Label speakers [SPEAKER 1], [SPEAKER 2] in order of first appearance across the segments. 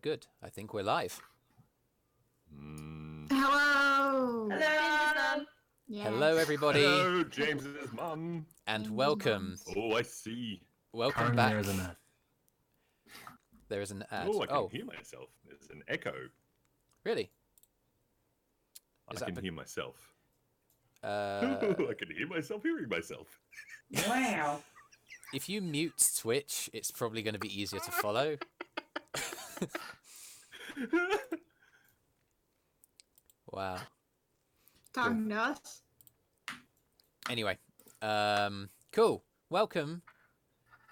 [SPEAKER 1] Good. I think we're live.
[SPEAKER 2] Hello.
[SPEAKER 3] Hello.
[SPEAKER 2] Yes.
[SPEAKER 1] Hello, everybody.
[SPEAKER 4] Hello, James's mum.
[SPEAKER 1] And
[SPEAKER 2] James's
[SPEAKER 1] welcome.
[SPEAKER 4] Oh, I see.
[SPEAKER 1] Welcome
[SPEAKER 5] Currently
[SPEAKER 1] back.
[SPEAKER 5] There is an ad.
[SPEAKER 1] There is an ad.
[SPEAKER 4] Oh, I can hear myself. There's an echo.
[SPEAKER 1] Really?
[SPEAKER 4] I
[SPEAKER 1] Is that
[SPEAKER 4] can hear myself.
[SPEAKER 1] Uh,
[SPEAKER 4] I can hear myself hearing myself.
[SPEAKER 3] Wow.
[SPEAKER 1] if you mute Twitch, it's probably going to be easier to follow. Wow.
[SPEAKER 2] Talking to us.
[SPEAKER 1] Anyway, cool. Welcome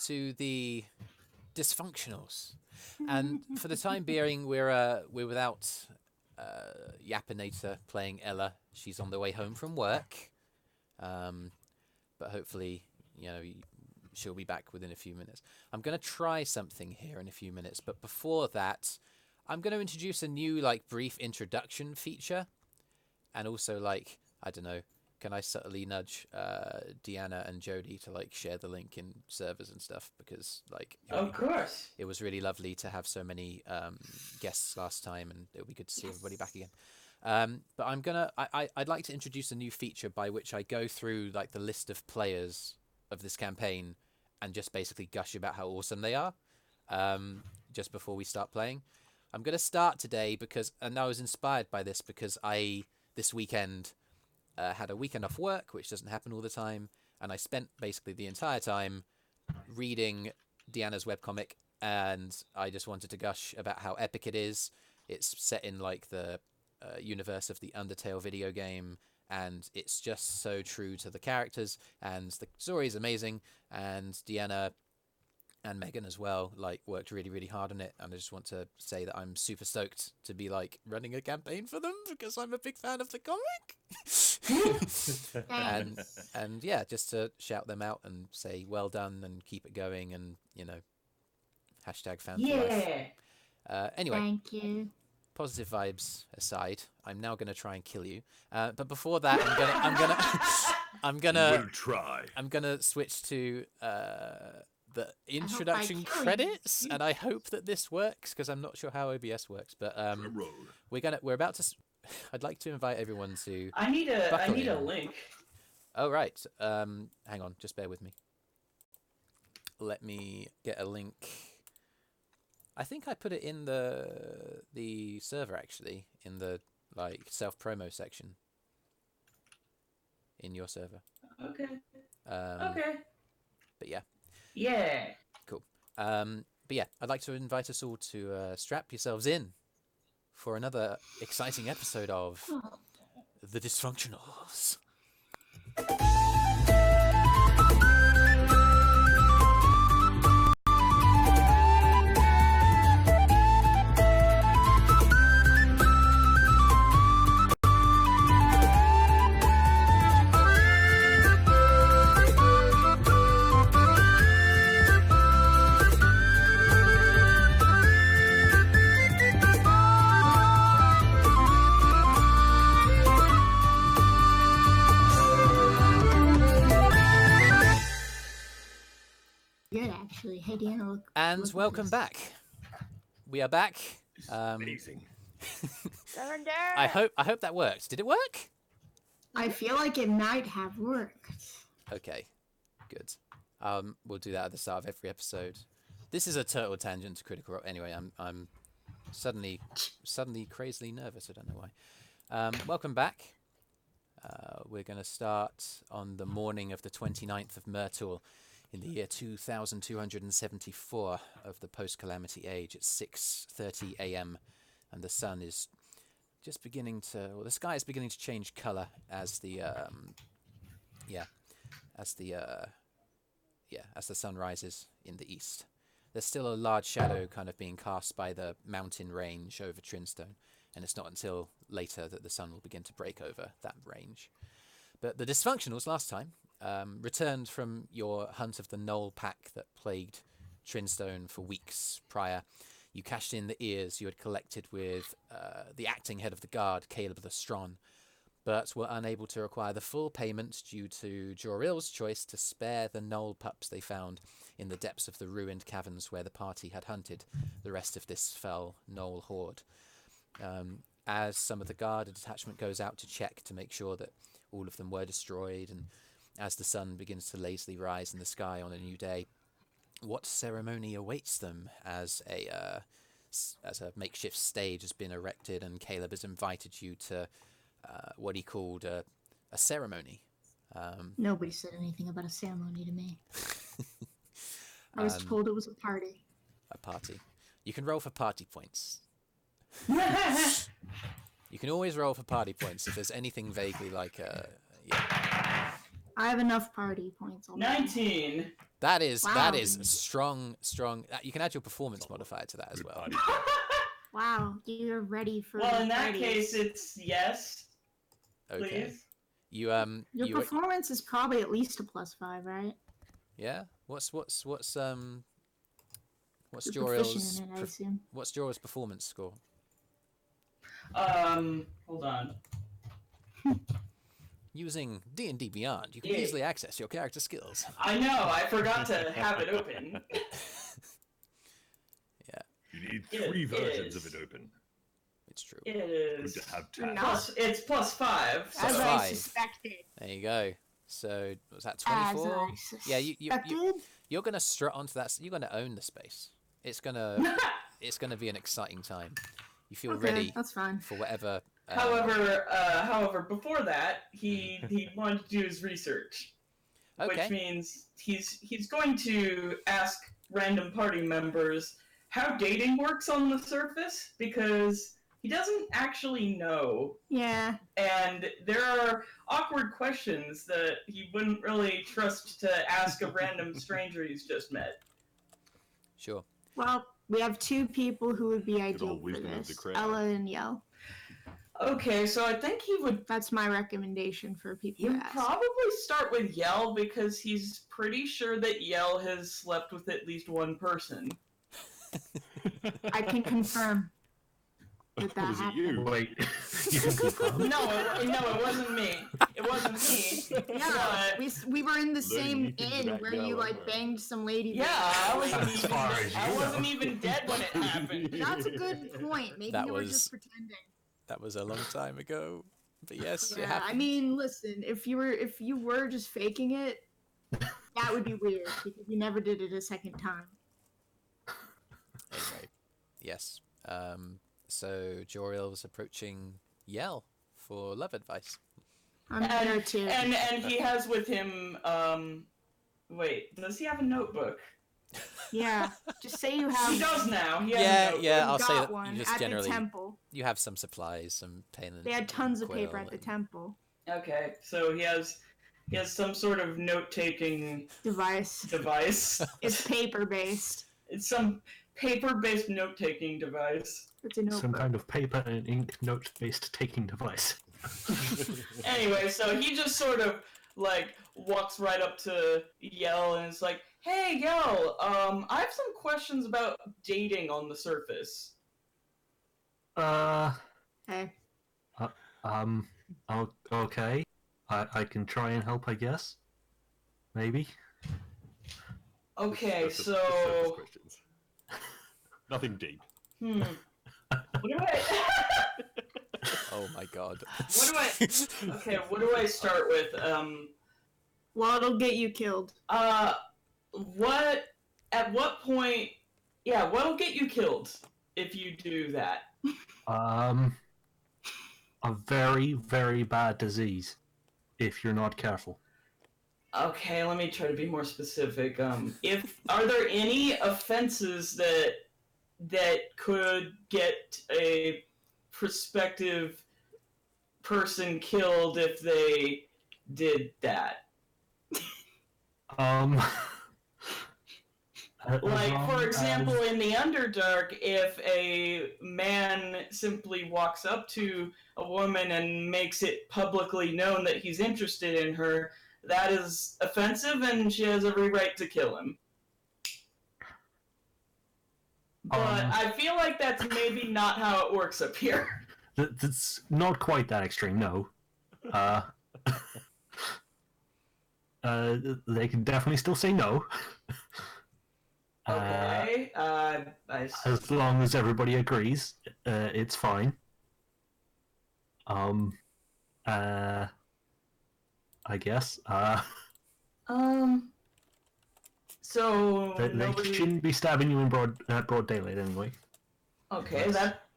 [SPEAKER 1] to the Dysfunctionals. And for the time being, we're without Yappinator playing Ella. She's on the way home from work, but hopefully, she'll be back within a few minutes. I'm going to try something here in a few minutes, but before that, I'm going to introduce a new brief introduction feature, and also I don't know. Can I subtly nudge Deanna and Jody to share the link in servers and stuff, because
[SPEAKER 3] Of course.
[SPEAKER 1] it was really lovely to have so many guests last time, and it'll be good to see everybody back again. But I'd like to introduce a new feature by which I go through the list of players of this campaign and just basically gush about how awesome they are just before we start playing. I'm going to start today and I was inspired by this because this weekend had a weekend off work, which doesn't happen all the time, and I spent basically the entire time reading Deanna's webcomic, and I just wanted to gush about how epic it is. It's set in the universe of the Undertale video game, and it's just so true to the characters, and the story is amazing, and Deanna and Megan as well worked really, really hard on it, and I just want to say that I'm super stoked to be running a campaign for them because I'm a big fan of the comic. and yeah, just to shout them out and say well done and keep it going, and hashtag fan for life. Anyway,
[SPEAKER 2] Thank you.
[SPEAKER 1] positive vibes aside, I'm now gonna try and kill you. But before that, I'm gonna switch to the introduction credits, and I hope that this works because I'm not sure how OBS works. But I'd like to invite everyone to.
[SPEAKER 3] I need a link.
[SPEAKER 1] Oh right. Hang on, just bear with me. Let me get a link. I think I put it in the server actually, in the self promo section. In your server.
[SPEAKER 3] Okay.
[SPEAKER 1] Okay. But yeah.
[SPEAKER 3] Yeah.
[SPEAKER 1] Cool. But yeah, I'd like to invite us all to strap yourselves in for another exciting episode of The Dysfunctionals.
[SPEAKER 2] Good, actually. Hey, Deanna,
[SPEAKER 1] And welcome back. We are back.
[SPEAKER 4] Amazing.
[SPEAKER 3] Surrender.
[SPEAKER 1] I hope that worked. Did it work?
[SPEAKER 2] I feel like it might have worked.
[SPEAKER 1] Okay, good. We'll do that at the start of every episode. This is a total tangent to Critical Role. Anyway, I'm suddenly crazily nervous. I don't know why. Welcome back. We're going to start on the morning of the 29th of Myrtle in the year 2274 of the post-calamity age. It's 6:30 a.m. and the sun is just beginning to, the sky is beginning to change color as the sun rises in the east. There's still a large shadow kind of being cast by the mountain range over Trinstone, and it's not until later that the sun will begin to break over that range. But the Dysfunctionals last time returned from your hunt of the Knoll pack that plagued Trinstone for weeks prior. You cashed in the ears you had collected with the acting head of the guard, Caleb the Strong. but were unable to require the full payment due to Joril's choice to spare the gnoll pups they found in the depths of the ruined caverns where the party had hunted the rest of this fell gnoll horde. As some of the guard, a detachment goes out to check to make sure that all of them were destroyed, and as the sun begins to lazily rise in the sky on a new day, what ceremony awaits them as a makeshift stage has been erected, and Caleb has invited you to what he called a ceremony.
[SPEAKER 2] Nobody said anything about a ceremony to me. I was told it was a party.
[SPEAKER 1] A party. You can roll for party points.
[SPEAKER 3] Nice.
[SPEAKER 1] You can always roll for party points if there's anything vaguely like yeah.
[SPEAKER 2] I have enough party points already.
[SPEAKER 3] 19.
[SPEAKER 1] That is
[SPEAKER 2] Wow.
[SPEAKER 1] strong. You can add your performance modifier to that as
[SPEAKER 4] Good
[SPEAKER 1] well.
[SPEAKER 4] party.
[SPEAKER 2] Wow, you're ready for
[SPEAKER 3] Well,
[SPEAKER 2] the
[SPEAKER 3] in that
[SPEAKER 2] parties.
[SPEAKER 3] case, it's yes.
[SPEAKER 1] Okay.
[SPEAKER 3] Please.
[SPEAKER 1] You
[SPEAKER 2] Your
[SPEAKER 1] you
[SPEAKER 2] performance is probably at least a +5, right?
[SPEAKER 1] yeah. What's
[SPEAKER 2] You're
[SPEAKER 1] Joril's
[SPEAKER 2] proficient in it, I assume.
[SPEAKER 1] what's Joril's performance score?
[SPEAKER 3] Hold on.
[SPEAKER 1] Using D&D Beyond, you can
[SPEAKER 3] Yeah.
[SPEAKER 1] easily access your character skills.
[SPEAKER 3] I know, I forgot to have it open.
[SPEAKER 1] Yeah,
[SPEAKER 4] You need
[SPEAKER 3] It
[SPEAKER 4] 3 versions
[SPEAKER 3] is.
[SPEAKER 4] of it open.
[SPEAKER 1] it's true.
[SPEAKER 3] It
[SPEAKER 4] Good
[SPEAKER 3] is.
[SPEAKER 4] to have
[SPEAKER 2] No.
[SPEAKER 4] tabs.
[SPEAKER 3] It's +5.
[SPEAKER 1] Plus
[SPEAKER 2] As
[SPEAKER 3] So.
[SPEAKER 2] I
[SPEAKER 1] 5.
[SPEAKER 2] suspected.
[SPEAKER 1] There you go. So was that
[SPEAKER 2] As
[SPEAKER 1] 24?
[SPEAKER 2] I
[SPEAKER 1] Yeah, you
[SPEAKER 2] suspected.
[SPEAKER 1] you're gonna strut onto that. You're gonna own the space. It's gonna be an exciting time. You feel
[SPEAKER 2] Okay,
[SPEAKER 1] ready
[SPEAKER 2] that's fine.
[SPEAKER 1] for whatever.
[SPEAKER 3] However, before that, he wanted to do his research,
[SPEAKER 1] Okay.
[SPEAKER 3] which means he's going to ask random party members how dating works on the surface, because he doesn't actually know,
[SPEAKER 2] Yeah.
[SPEAKER 3] and there are awkward questions that he wouldn't really trust to ask a random stranger he's just met.
[SPEAKER 1] Sure.
[SPEAKER 2] Well, we have 2 people who would be ideal
[SPEAKER 4] old
[SPEAKER 2] for
[SPEAKER 4] wisdom of the
[SPEAKER 2] this.
[SPEAKER 4] crowd.
[SPEAKER 2] Ella and Yell.
[SPEAKER 3] Okay, so I think he would
[SPEAKER 2] That's my recommendation for people to ask.
[SPEAKER 3] probably start with Yell, because he's pretty sure that Yell has slept with at least one person.
[SPEAKER 2] I can confirm that that
[SPEAKER 4] Was it
[SPEAKER 2] happened.
[SPEAKER 4] you?
[SPEAKER 5] Wait, you can confirm?
[SPEAKER 3] No, it wasn't me. It wasn't me.
[SPEAKER 2] Yeah, we were in the same
[SPEAKER 4] you think
[SPEAKER 2] inn
[SPEAKER 4] about
[SPEAKER 2] where
[SPEAKER 4] Yell,
[SPEAKER 2] you like
[SPEAKER 4] right?
[SPEAKER 2] banged some lady.
[SPEAKER 3] Yeah, I wasn't
[SPEAKER 5] As
[SPEAKER 3] even.
[SPEAKER 5] far as
[SPEAKER 3] I
[SPEAKER 5] you
[SPEAKER 3] wasn't
[SPEAKER 5] know.
[SPEAKER 3] even dead when it happened.
[SPEAKER 2] That's a good point. Maybe
[SPEAKER 1] That
[SPEAKER 2] you were
[SPEAKER 1] was-
[SPEAKER 2] just pretending.
[SPEAKER 1] That was a long time ago. But yes, it
[SPEAKER 2] Yeah,
[SPEAKER 1] happened.
[SPEAKER 2] I mean, listen, if you were just faking it, that would be weird because you never did it a second time.
[SPEAKER 1] Anyway, yes. So Joril was approaching Yell for love advice.
[SPEAKER 2] I'm there too.
[SPEAKER 3] And he has with him. Wait, does he have a notebook?
[SPEAKER 2] Yeah, just say you have.
[SPEAKER 3] He does now. He has a
[SPEAKER 1] Yeah,
[SPEAKER 3] notebook.
[SPEAKER 1] yeah.
[SPEAKER 2] you
[SPEAKER 1] I'll say
[SPEAKER 2] got
[SPEAKER 1] that
[SPEAKER 2] one
[SPEAKER 1] you just
[SPEAKER 2] at
[SPEAKER 1] generally
[SPEAKER 2] the temple.
[SPEAKER 1] you have some supplies, some pen and
[SPEAKER 2] They had tons of
[SPEAKER 1] quill
[SPEAKER 2] paper at the
[SPEAKER 1] and-
[SPEAKER 2] temple.
[SPEAKER 3] Okay, so he has some sort of note-taking
[SPEAKER 2] Device.
[SPEAKER 3] device.
[SPEAKER 2] It's paper based.
[SPEAKER 3] It's some paper-based note-taking device.
[SPEAKER 2] It's a notebook.
[SPEAKER 5] Some kind of paper and ink note-based taking device.
[SPEAKER 3] Anyway, so he just sort of like walks right up to Yell and is like, "Hey, Yell, I have some questions about dating on the surface."
[SPEAKER 2] Hey.
[SPEAKER 5] Okay. I can try and help, I guess. Maybe.
[SPEAKER 3] Okay,
[SPEAKER 4] Surface
[SPEAKER 3] so
[SPEAKER 4] questions. Nothing deep.
[SPEAKER 3] what do I?
[SPEAKER 1] Oh my god.
[SPEAKER 3] What do I start with?
[SPEAKER 2] Well, it'll get you killed.
[SPEAKER 3] What? At what point? Yeah, what'll get you killed if you do that?
[SPEAKER 5] A very, very bad disease, if you're not careful.
[SPEAKER 3] Okay, let me try to be more specific. Are there any offenses that could get a prospective person killed if they did that? Like, for example, in the Underdark, if a man simply walks up to a woman and makes it publicly known that he's interested in her, that is offensive and she has every right to kill him. But I feel like that's maybe not how it works up here.
[SPEAKER 5] That's not quite that extreme, no. They can definitely still say no.
[SPEAKER 3] Okay.
[SPEAKER 5] As long as everybody agrees, it's fine. I guess.
[SPEAKER 3] So
[SPEAKER 5] They
[SPEAKER 3] nobody.
[SPEAKER 5] shouldn't be stabbing you in broad daylight anyway.
[SPEAKER 3] Okay,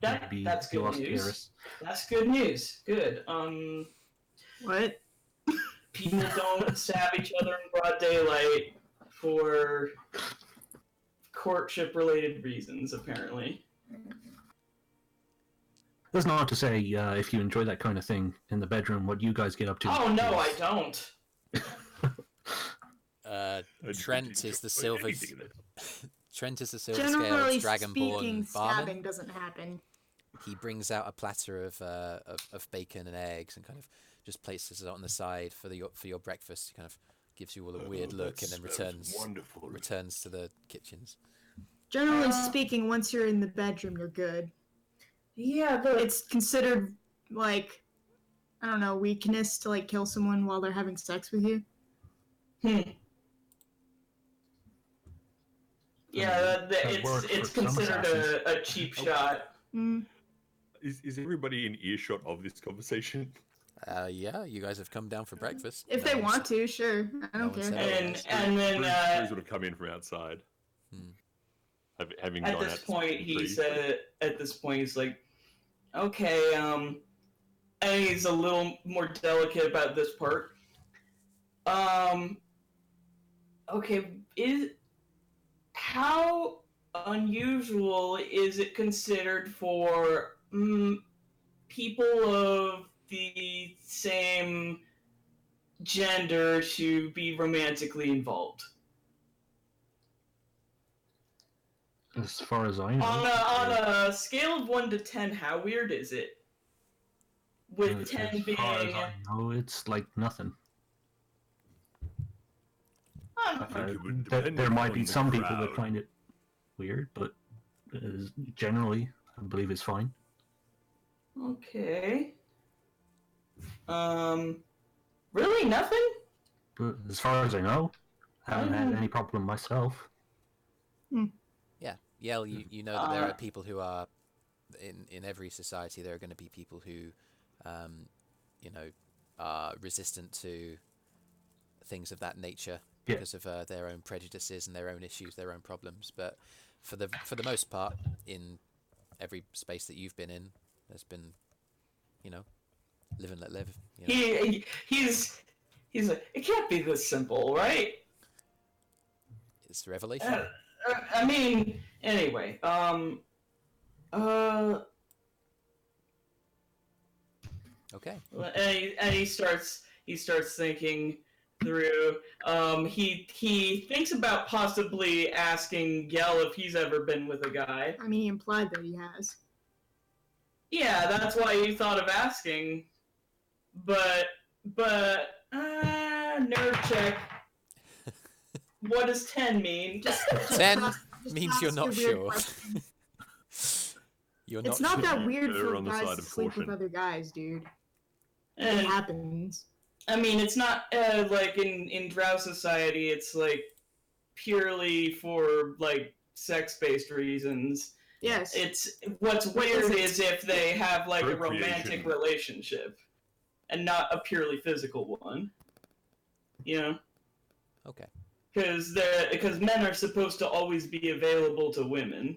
[SPEAKER 5] Maybe
[SPEAKER 3] that's good
[SPEAKER 5] lost
[SPEAKER 3] news.
[SPEAKER 5] Eirys.
[SPEAKER 3] That's good news. Good.
[SPEAKER 2] What?
[SPEAKER 3] People don't stab each other in broad daylight for courtship-related reasons, apparently.
[SPEAKER 5] That's not to say if you enjoy that kind of thing in the bedroom, what you guys get up to.
[SPEAKER 3] Oh no, I don't.
[SPEAKER 1] Trent is the silver. Trent is the silver
[SPEAKER 2] Generally
[SPEAKER 1] scaled
[SPEAKER 2] speaking,
[SPEAKER 1] dragonborn barman.
[SPEAKER 2] stabbing doesn't happen.
[SPEAKER 1] He brings out a platter of bacon and eggs and kind of just places it on the side for your breakfast. He kind of gives you all a weird look and then returns to the kitchens.
[SPEAKER 2] Generally speaking, once you're in the bedroom, you're good.
[SPEAKER 3] Yeah,
[SPEAKER 2] It's considered, like, I don't know, weakness to, like, kill someone while they're having sex with you.
[SPEAKER 3] Yeah,
[SPEAKER 5] works
[SPEAKER 3] it's
[SPEAKER 5] for some
[SPEAKER 3] considered
[SPEAKER 5] assassins.
[SPEAKER 3] a cheap shot.
[SPEAKER 2] Mm.
[SPEAKER 4] Is everybody in earshot of this conversation?
[SPEAKER 1] Yeah, you guys have come down for breakfast.
[SPEAKER 2] If
[SPEAKER 1] No
[SPEAKER 2] they
[SPEAKER 1] one's-
[SPEAKER 2] want to, sure. I
[SPEAKER 1] no
[SPEAKER 2] don't
[SPEAKER 1] one
[SPEAKER 2] care.
[SPEAKER 1] said
[SPEAKER 3] And then
[SPEAKER 4] Brüz would have come in from outside.
[SPEAKER 1] Hmm.
[SPEAKER 4] Having
[SPEAKER 3] at
[SPEAKER 4] gone
[SPEAKER 3] this
[SPEAKER 4] out to
[SPEAKER 3] point,
[SPEAKER 4] speak to the
[SPEAKER 3] he
[SPEAKER 4] tree.
[SPEAKER 3] said. At this point, he's like, "Okay, and he's a little more delicate about this part. Okay, how unusual is it considered for people of the same gender to be romantically involved?
[SPEAKER 5] As far as I know.
[SPEAKER 3] On a scale of 1 to 10, how weird is it? With 10
[SPEAKER 5] as far as
[SPEAKER 3] being...
[SPEAKER 5] I know, it's like nothing.
[SPEAKER 3] Um,
[SPEAKER 4] think it would
[SPEAKER 5] There
[SPEAKER 4] depend
[SPEAKER 5] might
[SPEAKER 4] on
[SPEAKER 5] be
[SPEAKER 4] the
[SPEAKER 5] some people that
[SPEAKER 4] crowd.
[SPEAKER 5] find it weird, but generally, I believe it's fine.
[SPEAKER 3] okay. Really nothing?
[SPEAKER 5] But as far as I know, I haven't had any problem myself.
[SPEAKER 1] Yeah, Yell, you know that there are people who are in every society. There are going to be people who, are resistant to things of that nature because of their own prejudices and their own issues, their own problems. But for the most part, in every space that you've been in, there's been, live and let live.
[SPEAKER 3] He's like, it can't be this simple, right?
[SPEAKER 1] It's revelation.
[SPEAKER 3] I mean, anyway,
[SPEAKER 1] Okay.
[SPEAKER 3] and he starts thinking through. He thinks about possibly asking Yell if he's ever been with a guy.
[SPEAKER 2] I mean, he implied that he has.
[SPEAKER 3] Yeah, that's why you thought of asking. But nerd check. What does 10 mean?
[SPEAKER 1] 10
[SPEAKER 2] Just
[SPEAKER 1] means
[SPEAKER 2] ask
[SPEAKER 1] you're
[SPEAKER 2] a
[SPEAKER 1] not
[SPEAKER 2] weird
[SPEAKER 1] sure.
[SPEAKER 2] question.
[SPEAKER 1] You're
[SPEAKER 2] It's
[SPEAKER 1] not
[SPEAKER 2] not
[SPEAKER 1] sure.
[SPEAKER 2] that weird
[SPEAKER 4] Err
[SPEAKER 2] for
[SPEAKER 4] on the
[SPEAKER 2] guys
[SPEAKER 4] side
[SPEAKER 2] to
[SPEAKER 4] of
[SPEAKER 2] sleep with
[SPEAKER 4] caution.
[SPEAKER 2] other guys, dude. It
[SPEAKER 3] And
[SPEAKER 2] happens.
[SPEAKER 3] I mean, it's not like in Drow society. It's like purely for like sex-based reasons.
[SPEAKER 2] Yes.
[SPEAKER 3] It's what's
[SPEAKER 2] What
[SPEAKER 3] weird
[SPEAKER 2] is
[SPEAKER 3] is
[SPEAKER 2] it?
[SPEAKER 3] if they have like a
[SPEAKER 4] Procreation.
[SPEAKER 3] romantic relationship and not a purely physical one. You know,
[SPEAKER 1] Okay.
[SPEAKER 3] because men are supposed to always be available to women.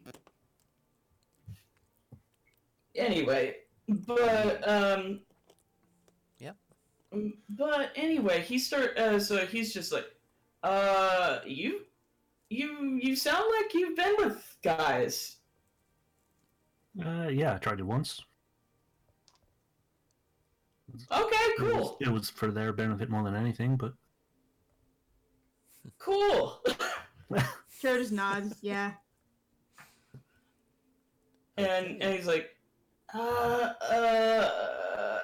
[SPEAKER 3] Anyway, but
[SPEAKER 1] Yep.
[SPEAKER 3] But anyway, so he's just like, you sound like you've been with guys.
[SPEAKER 5] Yeah, I tried it once.
[SPEAKER 3] Okay, cool.
[SPEAKER 5] It was for their benefit more than anything, but
[SPEAKER 3] Cool.
[SPEAKER 2] Joe just nods, yeah.
[SPEAKER 3] And he's like,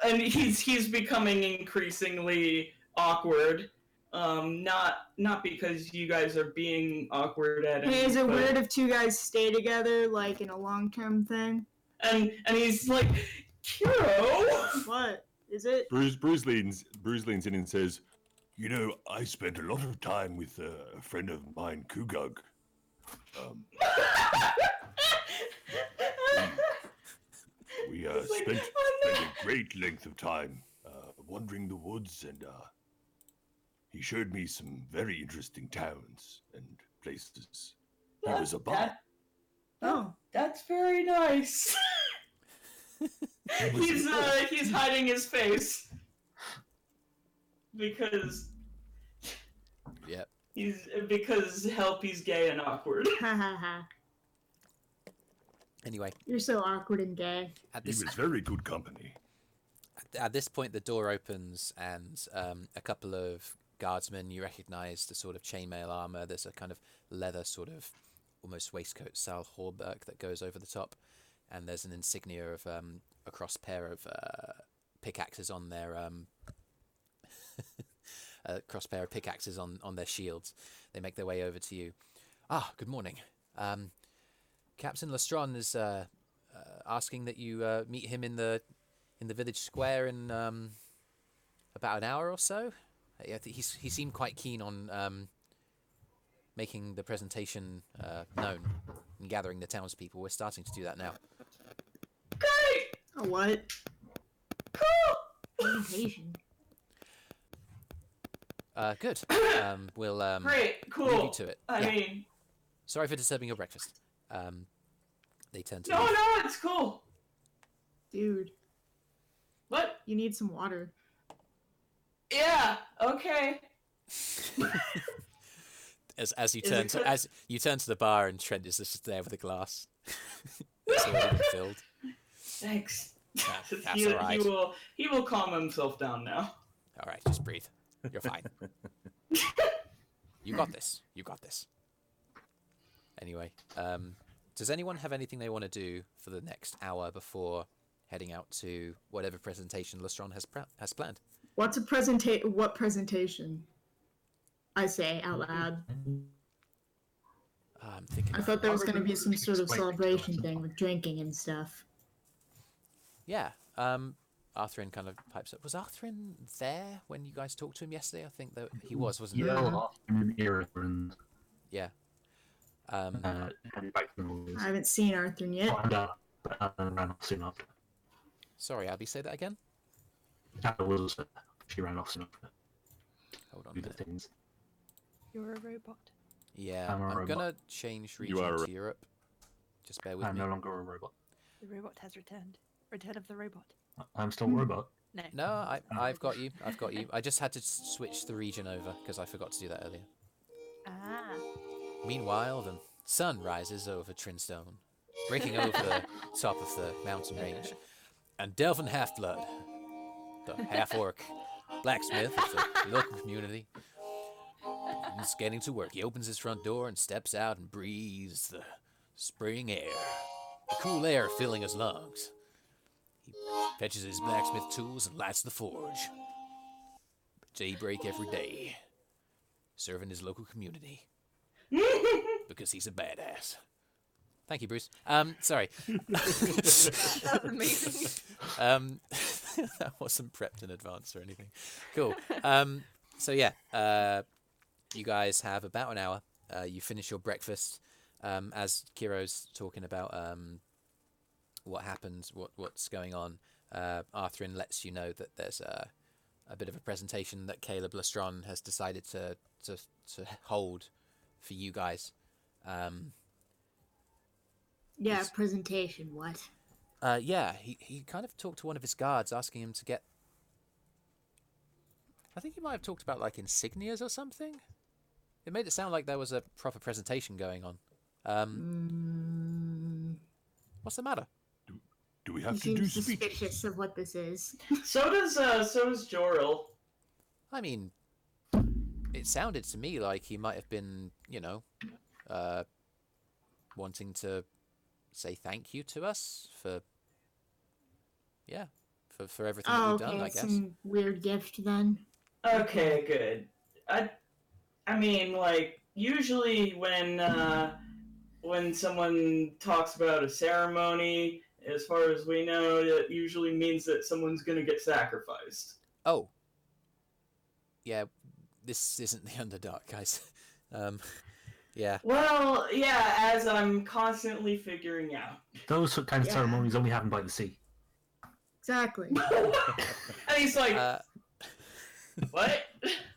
[SPEAKER 3] and he's becoming increasingly awkward. Not because you guys are being awkward at him.
[SPEAKER 2] Hey, is it
[SPEAKER 3] but-
[SPEAKER 2] weird if two guys stay together, like, in a long-term thing?
[SPEAKER 3] And he's like, Kyro,
[SPEAKER 2] What? Is it?
[SPEAKER 4] Brüz leans in and says, "You know, I spent a lot of time with a friend of mine, Kugug. We
[SPEAKER 3] It's like,
[SPEAKER 4] spent
[SPEAKER 3] "Oh, no."
[SPEAKER 4] a great length of time wandering the woods, and he showed me some very interesting towns and places. He was a bard.
[SPEAKER 2] Oh.
[SPEAKER 3] That's very nice. He's hiding his face because
[SPEAKER 1] Yep.
[SPEAKER 3] because he's gay and awkward.
[SPEAKER 2] Ha ha ha.
[SPEAKER 1] Anyway,
[SPEAKER 2] You're so awkward and gay.
[SPEAKER 1] at
[SPEAKER 4] He
[SPEAKER 1] this
[SPEAKER 4] was very good company.
[SPEAKER 1] at this point, the door opens and a couple of guardsmen. You recognise the sort of chainmail armor. There's a kind of leather sort of almost waistcoat style hauberk that goes over the top, and there's an insignia of a cross pair of pickaxes on their a cross pair of pickaxes on their shields. They make their way over to you. Ah, good morning. Captain Lestron is asking that you meet him in the village square in about an hour or so. I think he seemed quite keen on making the presentation known and gathering the townspeople. We're starting to do that now.
[SPEAKER 3] Great!
[SPEAKER 2] A what?
[SPEAKER 3] Cool!
[SPEAKER 2] Presentation.
[SPEAKER 1] Good. We'll
[SPEAKER 3] Great, cool.
[SPEAKER 1] leave you to it.
[SPEAKER 3] I
[SPEAKER 1] Yeah.
[SPEAKER 3] mean,
[SPEAKER 1] Sorry for disturbing your breakfast. They turn to
[SPEAKER 3] no,
[SPEAKER 1] leave.
[SPEAKER 3] it's cool.
[SPEAKER 2] Dude,
[SPEAKER 3] What?
[SPEAKER 2] you need some water.
[SPEAKER 3] Yeah, okay.
[SPEAKER 1] As you
[SPEAKER 3] Is
[SPEAKER 1] turn
[SPEAKER 3] it
[SPEAKER 1] to
[SPEAKER 3] good?
[SPEAKER 1] as you turn to the bar and Trent is just there with a glass. It's already been filled.
[SPEAKER 3] Thanks.
[SPEAKER 1] That's
[SPEAKER 3] he,
[SPEAKER 1] all right.
[SPEAKER 3] he will calm himself down now.
[SPEAKER 1] All right, just breathe. You're fine. You got this. You got this. Anyway, does anyone have anything they want to do for the next hour before heading out to whatever presentation Lestron has planned?
[SPEAKER 2] What presentation? I say out loud.
[SPEAKER 1] I'm thinking.
[SPEAKER 2] I thought there was going to be some
[SPEAKER 5] Explain
[SPEAKER 2] sort of
[SPEAKER 5] it to us.
[SPEAKER 2] celebration thing with drinking and stuff.
[SPEAKER 1] Yeah. Arthrin kind of pipes up. Was Arthrin there when you guys talked to him yesterday? I think that he was, wasn't he?
[SPEAKER 5] Yeah, in Eirys and
[SPEAKER 1] Yeah.
[SPEAKER 5] headed back to the north.
[SPEAKER 2] I haven't seen Arthur yet.
[SPEAKER 5] But ran off soon after.
[SPEAKER 1] Sorry, Abby, say that again.
[SPEAKER 5] That was she ran off soon after.
[SPEAKER 1] Hold on a
[SPEAKER 5] Do the
[SPEAKER 1] minute.
[SPEAKER 5] things.
[SPEAKER 6] You're a robot.
[SPEAKER 1] Yeah,
[SPEAKER 5] I'm a
[SPEAKER 1] I'm
[SPEAKER 5] robot.
[SPEAKER 1] gonna change region
[SPEAKER 4] You are a
[SPEAKER 1] to Europe. Just bear with
[SPEAKER 5] I'm
[SPEAKER 1] me.
[SPEAKER 5] no longer a robot.
[SPEAKER 6] The robot has returned. Return of the robot.
[SPEAKER 5] I'm still a robot.
[SPEAKER 6] No.
[SPEAKER 1] No, I've got you. I've got you. I just had to switch the region over because I forgot to do that earlier.
[SPEAKER 6] Ah.
[SPEAKER 1] Meanwhile, the sun rises over Trinstone, breaking over the top of the mountain range, and Delvin Half-Blood, the half-orc blacksmith of the local community, is getting to work. He opens his front door and steps out and breathes the spring air, the cool air filling his lungs. He fetches his blacksmith tools and lights the forge. Daybreak every day, serving his local community. Because he's a badass. Thank you, Bruce. Sorry.
[SPEAKER 6] That was amazing.
[SPEAKER 1] That wasn't prepped in advance or anything. Cool. So yeah, you guys have about an hour. You finish your breakfast. As Kyro's talking about what happens, what's going on, Arthrin lets you know that there's a bit of a presentation that Caleb Lestron has decided to hold for you guys.
[SPEAKER 2] Yeah,
[SPEAKER 1] It's-
[SPEAKER 2] presentation. What?
[SPEAKER 1] Yeah, he kind of talked to one of his guards asking him to get... I think he might have talked about, like, insignias or something? It made it sound like there was a proper presentation going on. What's the matter?
[SPEAKER 4] Do we
[SPEAKER 2] He
[SPEAKER 4] have to do
[SPEAKER 2] seems
[SPEAKER 4] speeches?
[SPEAKER 2] suspicious of what this is.
[SPEAKER 3] So does Joril.
[SPEAKER 1] I mean, it sounded to me like he might have been, wanting to say thank you to us for everything that
[SPEAKER 2] Oh,
[SPEAKER 1] we've done,
[SPEAKER 2] okay.
[SPEAKER 1] I guess.
[SPEAKER 2] Some weird gift then.
[SPEAKER 3] Okay, good. I mean, like, usually when someone talks about a ceremony, As far as we know, that usually means that someone's going to get sacrificed.
[SPEAKER 1] Oh. Yeah, this isn't the Underdark, guys. Yeah.
[SPEAKER 3] Well, yeah, as I'm constantly figuring out.
[SPEAKER 5] Those kinds of
[SPEAKER 2] Yeah.
[SPEAKER 5] ceremonies only happen by the sea.
[SPEAKER 2] Exactly.
[SPEAKER 3] And he's like, what?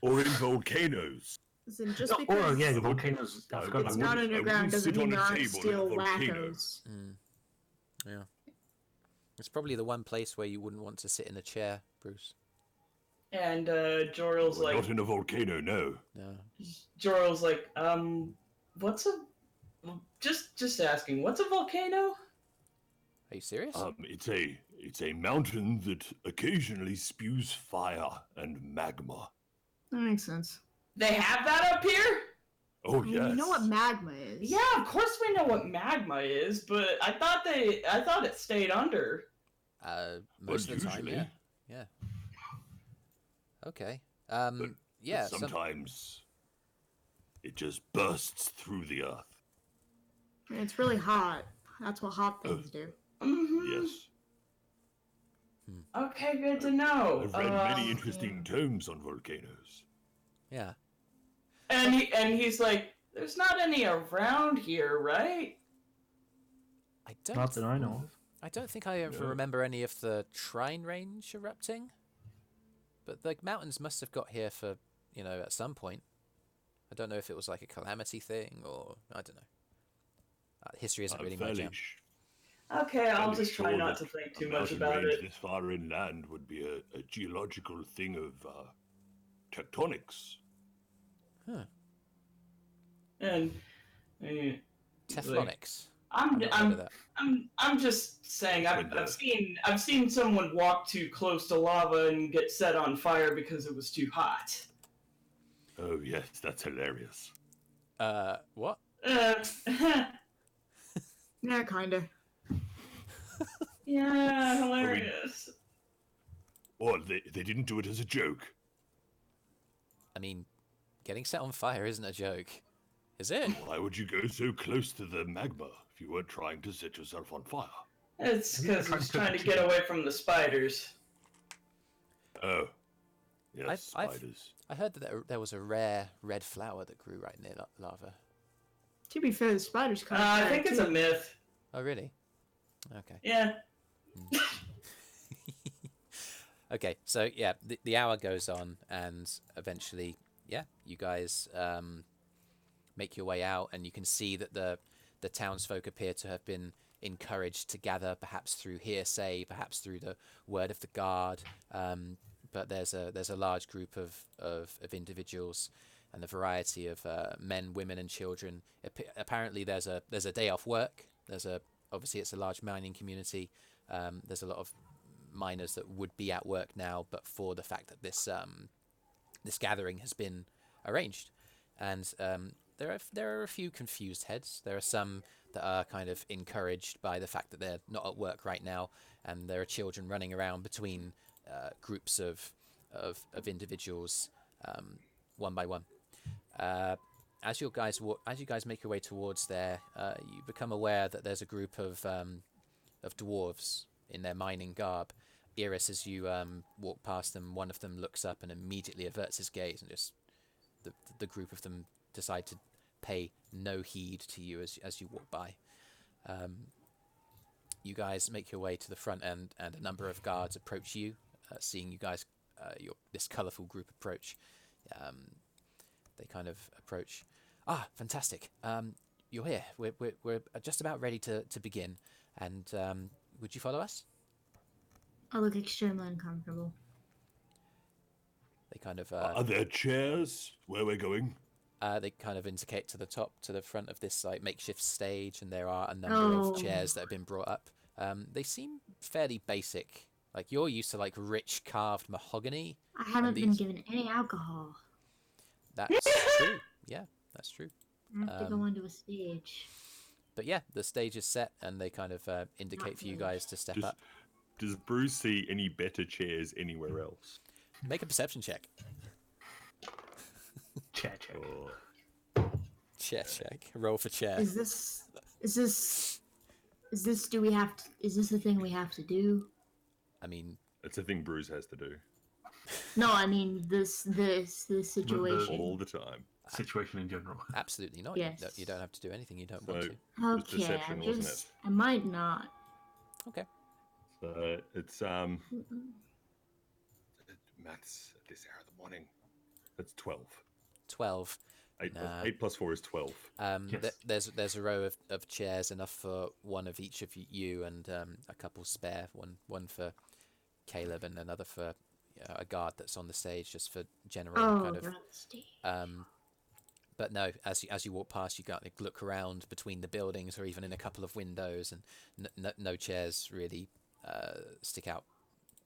[SPEAKER 4] Or in volcanoes.
[SPEAKER 2] Listen, just
[SPEAKER 5] No,
[SPEAKER 2] because
[SPEAKER 5] the volcanoes. I forgot
[SPEAKER 2] it's
[SPEAKER 5] about
[SPEAKER 2] not
[SPEAKER 4] I wouldn't
[SPEAKER 2] underground doesn't
[SPEAKER 4] sit
[SPEAKER 2] mean
[SPEAKER 4] on
[SPEAKER 2] there
[SPEAKER 4] a
[SPEAKER 2] aren't
[SPEAKER 4] table in a
[SPEAKER 2] still
[SPEAKER 4] volcano.
[SPEAKER 2] wackos.
[SPEAKER 1] Yeah. It's probably the one place where you wouldn't want to sit in a chair, Bruce.
[SPEAKER 3] And Joril's
[SPEAKER 4] Well,
[SPEAKER 3] like,
[SPEAKER 4] not in a volcano, no.
[SPEAKER 1] No.
[SPEAKER 3] Joril's like, what's a... Just asking, what's a volcano?
[SPEAKER 1] Are you serious?
[SPEAKER 4] It's a mountain that occasionally spews fire and magma.
[SPEAKER 2] That makes sense.
[SPEAKER 3] They have that up here?
[SPEAKER 4] Oh
[SPEAKER 2] I mean,
[SPEAKER 4] yes.
[SPEAKER 2] you know what magma is?
[SPEAKER 3] Yeah, of course we know what magma is, but I thought it stayed under.
[SPEAKER 1] Most of the time,
[SPEAKER 4] usually.
[SPEAKER 1] yeah. Okay.
[SPEAKER 4] But
[SPEAKER 1] Yeah.
[SPEAKER 4] sometimes it just bursts through the earth.
[SPEAKER 2] And it's really hot. That's what hot things do.
[SPEAKER 3] Mm-hmm.
[SPEAKER 4] Yes.
[SPEAKER 3] Okay, good to know.
[SPEAKER 4] I've read many interesting tomes on volcanoes.
[SPEAKER 1] Yeah.
[SPEAKER 3] And he's like, there's not any around here, right?
[SPEAKER 1] I don't.
[SPEAKER 5] Not that I know of.
[SPEAKER 1] I don't think I ever
[SPEAKER 4] No.
[SPEAKER 1] remember any of the Trine Range erupting. But the mountains must have got here for, at some point. I don't know if it was like a calamity thing or I don't know. History isn't really my
[SPEAKER 4] fairly
[SPEAKER 1] jam.
[SPEAKER 3] Okay, I'll
[SPEAKER 4] fairly
[SPEAKER 3] just try
[SPEAKER 4] sure
[SPEAKER 3] not
[SPEAKER 4] that
[SPEAKER 3] to think
[SPEAKER 4] a
[SPEAKER 3] too much
[SPEAKER 4] mountain
[SPEAKER 3] about
[SPEAKER 4] range
[SPEAKER 3] it.
[SPEAKER 4] This far inland would be a geological thing of tectonics.
[SPEAKER 1] Huh.
[SPEAKER 3] And like,
[SPEAKER 1] Teflonics.
[SPEAKER 3] I'm
[SPEAKER 1] I've not heard of that.
[SPEAKER 3] I'm just saying I've seen someone walk too close to lava and get set on fire because it was too hot.
[SPEAKER 4] Oh yes, that's hilarious.
[SPEAKER 1] What?
[SPEAKER 2] Yeah, kinda.
[SPEAKER 3] Yeah, hilarious.
[SPEAKER 4] Well, they didn't do it as a joke.
[SPEAKER 1] I mean, getting set on fire isn't a joke, is it?
[SPEAKER 4] Why would you go so close to the magma if you weren't trying to set yourself on fire?
[SPEAKER 3] It's
[SPEAKER 5] Maybe they're
[SPEAKER 3] because he's
[SPEAKER 5] trying
[SPEAKER 3] trying
[SPEAKER 5] to
[SPEAKER 3] to
[SPEAKER 5] cook
[SPEAKER 3] get
[SPEAKER 5] it.
[SPEAKER 3] away from the spiders.
[SPEAKER 4] Oh. Yes,
[SPEAKER 1] I've-
[SPEAKER 4] spiders.
[SPEAKER 1] I heard that there was a rare red flower that grew right near lava.
[SPEAKER 2] To be fair, the spiders kind of.
[SPEAKER 3] I think it's a myth.
[SPEAKER 1] Oh, really? Okay.
[SPEAKER 3] Yeah.
[SPEAKER 1] Okay, so yeah, the hour goes on, and eventually, yeah, you guys make your way out, and you can see that the townsfolk appear to have been encouraged to gather, perhaps through hearsay, perhaps through the word of the guard. But there's a large group of individuals, and a variety of men, women, and children. Apparently, there's a day off work. Obviously it's a large mining community. There's a lot of miners that would be at work now, but for the fact that this gathering has been arranged, and there are a few confused heads. There are some that are kind of encouraged by the fact that they're not at work right now, and there are children running around between groups of individuals, one by one. As you guys make your way towards there, you become aware that there's a group of dwarves in their mining garb. Eirys, as you walk past them, one of them looks up and immediately averts his gaze, and just the group of them decide to pay no heed to you as you walk by. You guys make your way to the front end, and a number of guards approach you, seeing you guys, this colourful group approach. They kind of approach. Ah, fantastic! You're here. We're just about ready to begin, and would you follow us?
[SPEAKER 2] I look extremely uncomfortable.
[SPEAKER 1] They kind of
[SPEAKER 4] Are there chairs where we're going?
[SPEAKER 1] they kind of indicate to the front of this like makeshift stage, and there are a number of chairs that have been brought up. They seem fairly basic. Like, you're used to like rich carved mahogany.
[SPEAKER 2] I haven't been
[SPEAKER 1] these-
[SPEAKER 2] given any alcohol.
[SPEAKER 1] That's true. Yeah, that's true.
[SPEAKER 2] I have to go onto a stage.
[SPEAKER 1] But yeah, the stage is set, and they kind of indicate for you guys to step up.
[SPEAKER 7] Does Brüz see any better chairs anywhere else?
[SPEAKER 1] Make a perception check.
[SPEAKER 5] Check.
[SPEAKER 1] Chair check. Roll for chair.
[SPEAKER 2] Is this Is this do we have to? Is this the thing we have to do?
[SPEAKER 1] I mean,
[SPEAKER 7] It's a thing Brüz has to do
[SPEAKER 2] No, I mean this situation.
[SPEAKER 7] all the time.
[SPEAKER 5] Situation in general.
[SPEAKER 1] absolutely not.
[SPEAKER 2] Yes.
[SPEAKER 1] You don't have to do anything you don't
[SPEAKER 7] So
[SPEAKER 1] want to.
[SPEAKER 7] it was
[SPEAKER 2] Okay,
[SPEAKER 7] deception, wasn't it?
[SPEAKER 2] I might not.
[SPEAKER 1] Okay.
[SPEAKER 7] So it's maths at this hour of the morning. That's 12.
[SPEAKER 1] 12.
[SPEAKER 7] 8,
[SPEAKER 1] Nah.
[SPEAKER 7] 8 plus 4 is 12.
[SPEAKER 5] Yes.
[SPEAKER 1] There's a row of chairs, enough for one of each of you, and a couple spare. One for Caleb and another for a guard that's on the stage, just for general kind of.
[SPEAKER 2] We're on the stage.
[SPEAKER 1] But no, as you walk past, you got to look around between the buildings, or even in a couple of windows, and no chairs really stick out.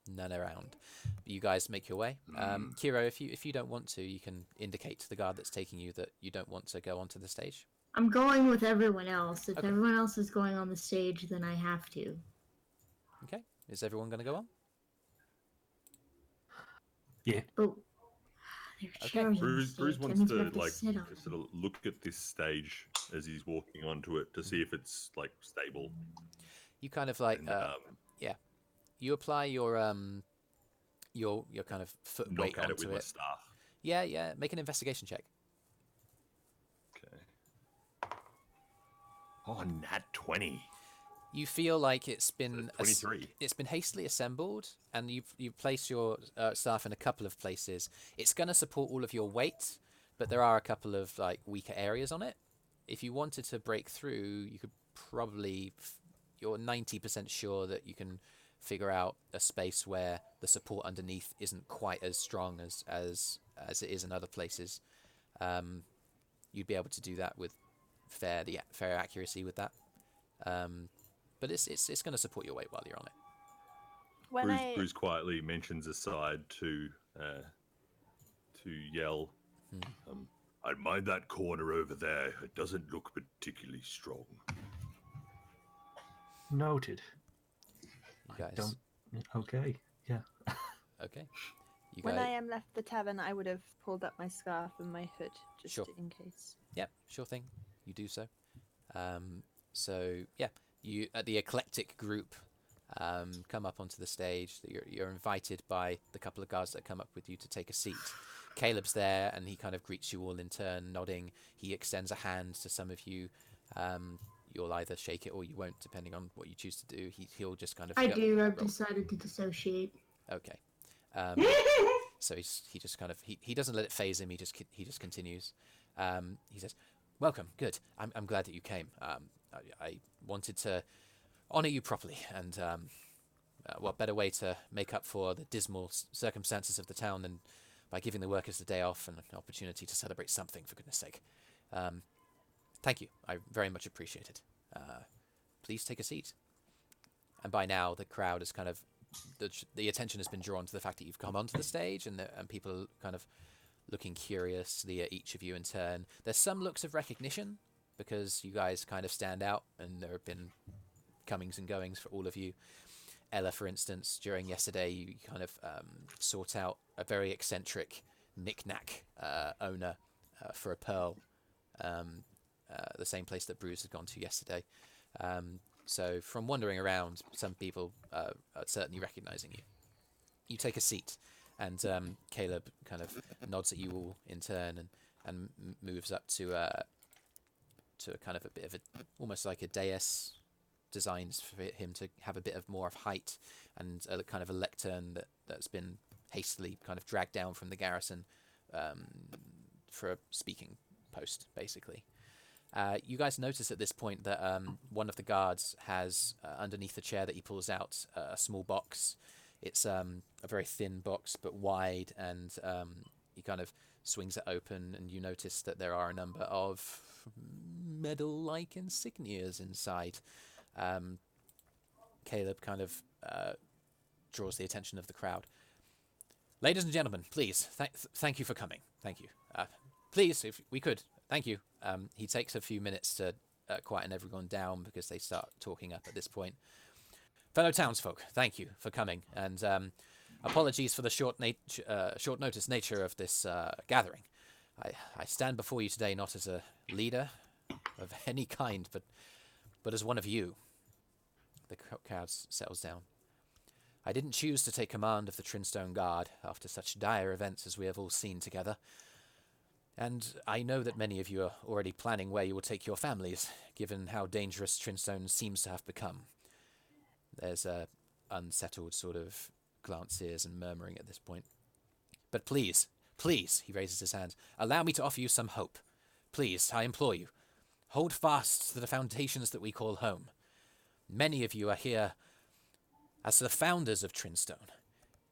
[SPEAKER 1] None around. You guys make your way. Kyro, if you don't want to, you can indicate to the guard that's taking you that you don't want to go onto the stage.
[SPEAKER 2] I'm going with everyone else. If
[SPEAKER 1] Okay.
[SPEAKER 2] everyone else is going on the stage, then I have to.
[SPEAKER 1] Okay. Is everyone going to go on?
[SPEAKER 5] Yeah.
[SPEAKER 2] Oh, there's
[SPEAKER 1] Okay.
[SPEAKER 2] chairs on the
[SPEAKER 7] Brüz
[SPEAKER 2] stage. That
[SPEAKER 7] wants
[SPEAKER 2] means we
[SPEAKER 7] to
[SPEAKER 2] have to sit on
[SPEAKER 7] sort of look at this stage as he's walking onto it to see if it's like stable.
[SPEAKER 1] You kind of like
[SPEAKER 7] And,
[SPEAKER 1] you apply your kind of foot weight
[SPEAKER 7] knock at it
[SPEAKER 1] onto
[SPEAKER 7] with my
[SPEAKER 1] it.
[SPEAKER 7] staff.
[SPEAKER 1] Yeah. Make an investigation check.
[SPEAKER 7] Okay. Oh, nat 20.
[SPEAKER 1] You feel like it's been
[SPEAKER 7] 23.
[SPEAKER 1] it's been hastily assembled, and you've placed your staff in a couple of places. It's going to support all of your weight, but there are a couple of like weaker areas on it. If you wanted to break through, you could probably. You're 90% sure that you can figure out a space where the support underneath isn't quite as strong as it is in other places. You'd be able to do that with fair accuracy with that. But it's going to support your weight while you're on it.
[SPEAKER 6] When
[SPEAKER 7] Brüz quietly mentions aside to yell, I'd mind that corner over there. It doesn't look particularly strong.
[SPEAKER 5] Noted.
[SPEAKER 1] You guys,
[SPEAKER 5] Don't. Okay. Yeah.
[SPEAKER 1] okay? You
[SPEAKER 6] when
[SPEAKER 1] guys,
[SPEAKER 6] I left the tavern, I would have pulled up my scarf and my hood just
[SPEAKER 1] Sure.
[SPEAKER 6] in case.
[SPEAKER 1] Yep, sure thing. You do so. So yeah, you the eclectic group come up onto the stage. You're invited by the couple of guards that come up with you to take a seat. Caleb's there, and he kind of greets you all in turn, nodding. He extends a hand to some of you. You'll either shake it or you won't, depending on what you choose to do. He'll just kind of.
[SPEAKER 2] I do. I've
[SPEAKER 1] roll.
[SPEAKER 2] decided to dissociate.
[SPEAKER 1] Okay. So he just kind of he doesn't let it phase him. He just continues. He says, "Welcome. Good. I'm glad that you came. I wanted to honor you properly, and what better way to make up for the dismal circumstances of the town than by giving the workers the day off and an opportunity to celebrate something, for goodness sake. Thank you. I very much appreciate it. Please take a seat." And by now, the crowd is kind of the attention has been drawn to the fact that you've come onto the stage, and people are kind of looking curiously at each of you in turn. There's some looks of recognition because you guys kind of stand out, and there have been comings and goings for all of you. Ella, for instance, during yesterday, you kind of sought out a very eccentric knick-knack owner for a pearl, the same place that Brüz had gone to yesterday. So from wandering around, some people are certainly recognizing you. You take a seat, and Caleb kind of nods at you all in turn and moves up to a kind of a bit of almost like a dais designed for him to have a bit of more of height, and a kind of a lectern that's been hastily kind of dragged down from the garrison for a speaking post, basically. You guys notice at this point that one of the guards has underneath the chair that he pulls out a small box. It's a very thin box but wide, and he kind of swings it open, and you notice that there are a number of medal-like insignias inside. Caleb kind of draws the attention of the crowd. "Ladies and gentlemen, please, thank you for coming. Thank you. Please, if we could, thank you." He takes a few minutes to quieten everyone down because they start talking up at this point. "Fellow townsfolk, thank you for coming, and apologies for the short notice nature of this gathering. I stand before you today not as a leader of any kind, but as one of you. The crowd settles down. I didn't choose to take command of the Trinstone Guard after such dire events as we have all seen together. And I know that many of you are already planning where you will take your families, given how dangerous Trinstone seems to have become. There's a unsettled sort of glances and murmuring at this point. But please, please, he raises his hands, allow me to offer you some hope. Please, I implore you, hold fast to the foundations that we call home. Many of you are here as the founders of Trinstone.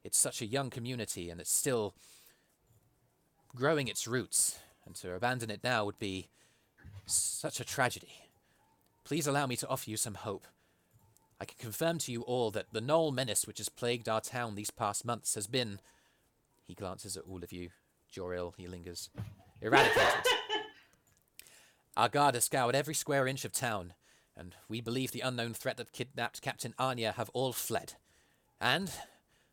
[SPEAKER 1] It's such a young community, and it's still growing its roots, and to abandon it now would be such a tragedy. Please allow me to offer you some hope. I can confirm to you all that the Gnoll menace which has plagued our town these past months has been, he glances at all of you, Joril, he lingers, eradicated. Our guard has scoured every square inch of town, and we believe the unknown threat that kidnapped Captain Anya have all fled. And,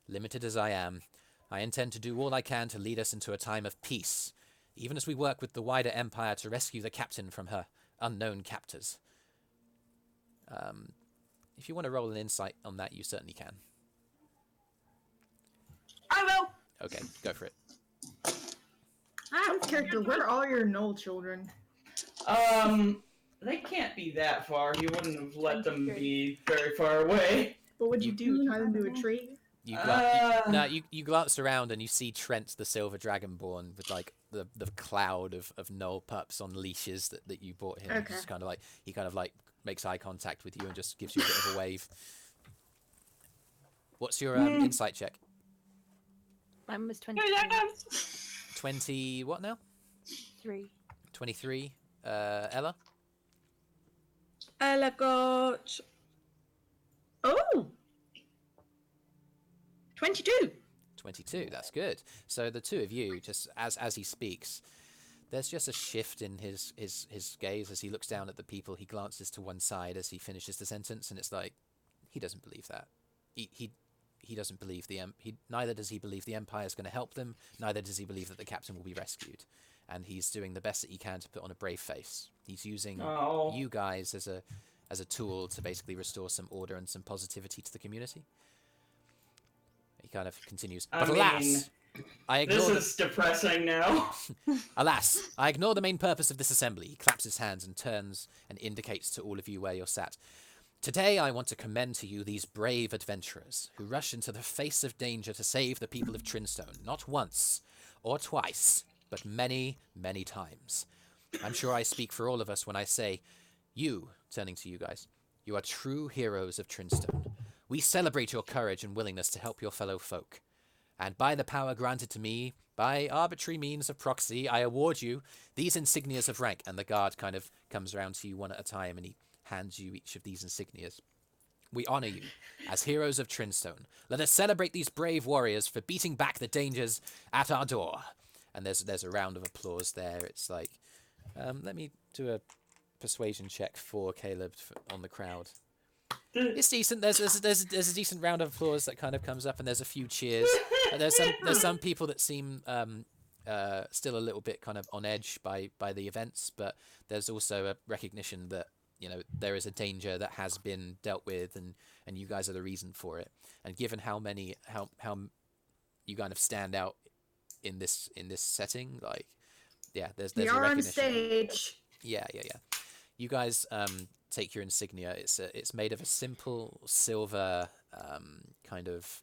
[SPEAKER 1] limited as I am, I intend to do all I can to lead us into a time of peace, even as we work with the wider Empire to rescue the captain from her unknown captors. If you want to roll an insight on that, you certainly can.
[SPEAKER 2] I will.
[SPEAKER 1] Okay, go for it.
[SPEAKER 2] Out of character, where are all your Knoll children?
[SPEAKER 3] They can't be that far. He wouldn't have let them be very far away.
[SPEAKER 2] What would you do? Tie them to a tree?
[SPEAKER 1] You glance around and you see Trent, the Silver Dragonborn, with like the cloud of Gnoll pups on leashes that you bought him.
[SPEAKER 2] Okay.
[SPEAKER 1] Just kind of like he kind of like makes eye contact with you and just gives you a bit of a wave. What's your insight check?
[SPEAKER 6] Mine was 20.
[SPEAKER 1] 20 what now?
[SPEAKER 6] 3.
[SPEAKER 1] 23. Ella?
[SPEAKER 8] Ella got...
[SPEAKER 2] Oh!
[SPEAKER 8] 22.
[SPEAKER 1] 22, that's good. So the two of you, just as he speaks, there's just a shift in his gaze as he looks down at the people. He glances to one side as he finishes the sentence, and it's like, he doesn't believe that. He doesn't believe neither does he believe the Empire is going to help them, neither does he believe that the captain will be rescued. And he's doing the best that he can to put on a brave face. He's using you guys as a tool to basically restore some order and some positivity to the community. He kind of continues. But alas, I ignore
[SPEAKER 3] this is depressing now.
[SPEAKER 1] Alas, I ignore the main purpose of this assembly. He claps his hands and turns and indicates to all of you where you're sat. Today I want to commend to you these brave adventurers who rush into the face of danger to save the people of Trinstone, not once or twice, but many, many times. I'm sure I speak for all of us when I say, you, turning to you guys, you are true heroes of Trinstone. We celebrate your courage and willingness to help your fellow folk. And by the power granted to me, by arbitrary means of proxy, I award you these insignias of rank. And the guard kind of comes around to you one at a time and he hands you each of these insignias. We honor you as heroes of Trinstone. Let us celebrate these brave warriors for beating back the dangers at our door. And there's a round of applause there. It's like, let me do a persuasion check for Caleb on the crowd. It's decent. There's a decent round of applause that kind of comes up, and there's a few cheers. There's some people that seem still a little bit kind of on edge by the events, but there's also a recognition that there is a danger that has been dealt with, and you guys are the reason for it. And given how you kind of stand out in this setting, like there's a recognition.
[SPEAKER 2] On stage.
[SPEAKER 1] Yeah. You guys take your insignia. It's made of a simple silver kind of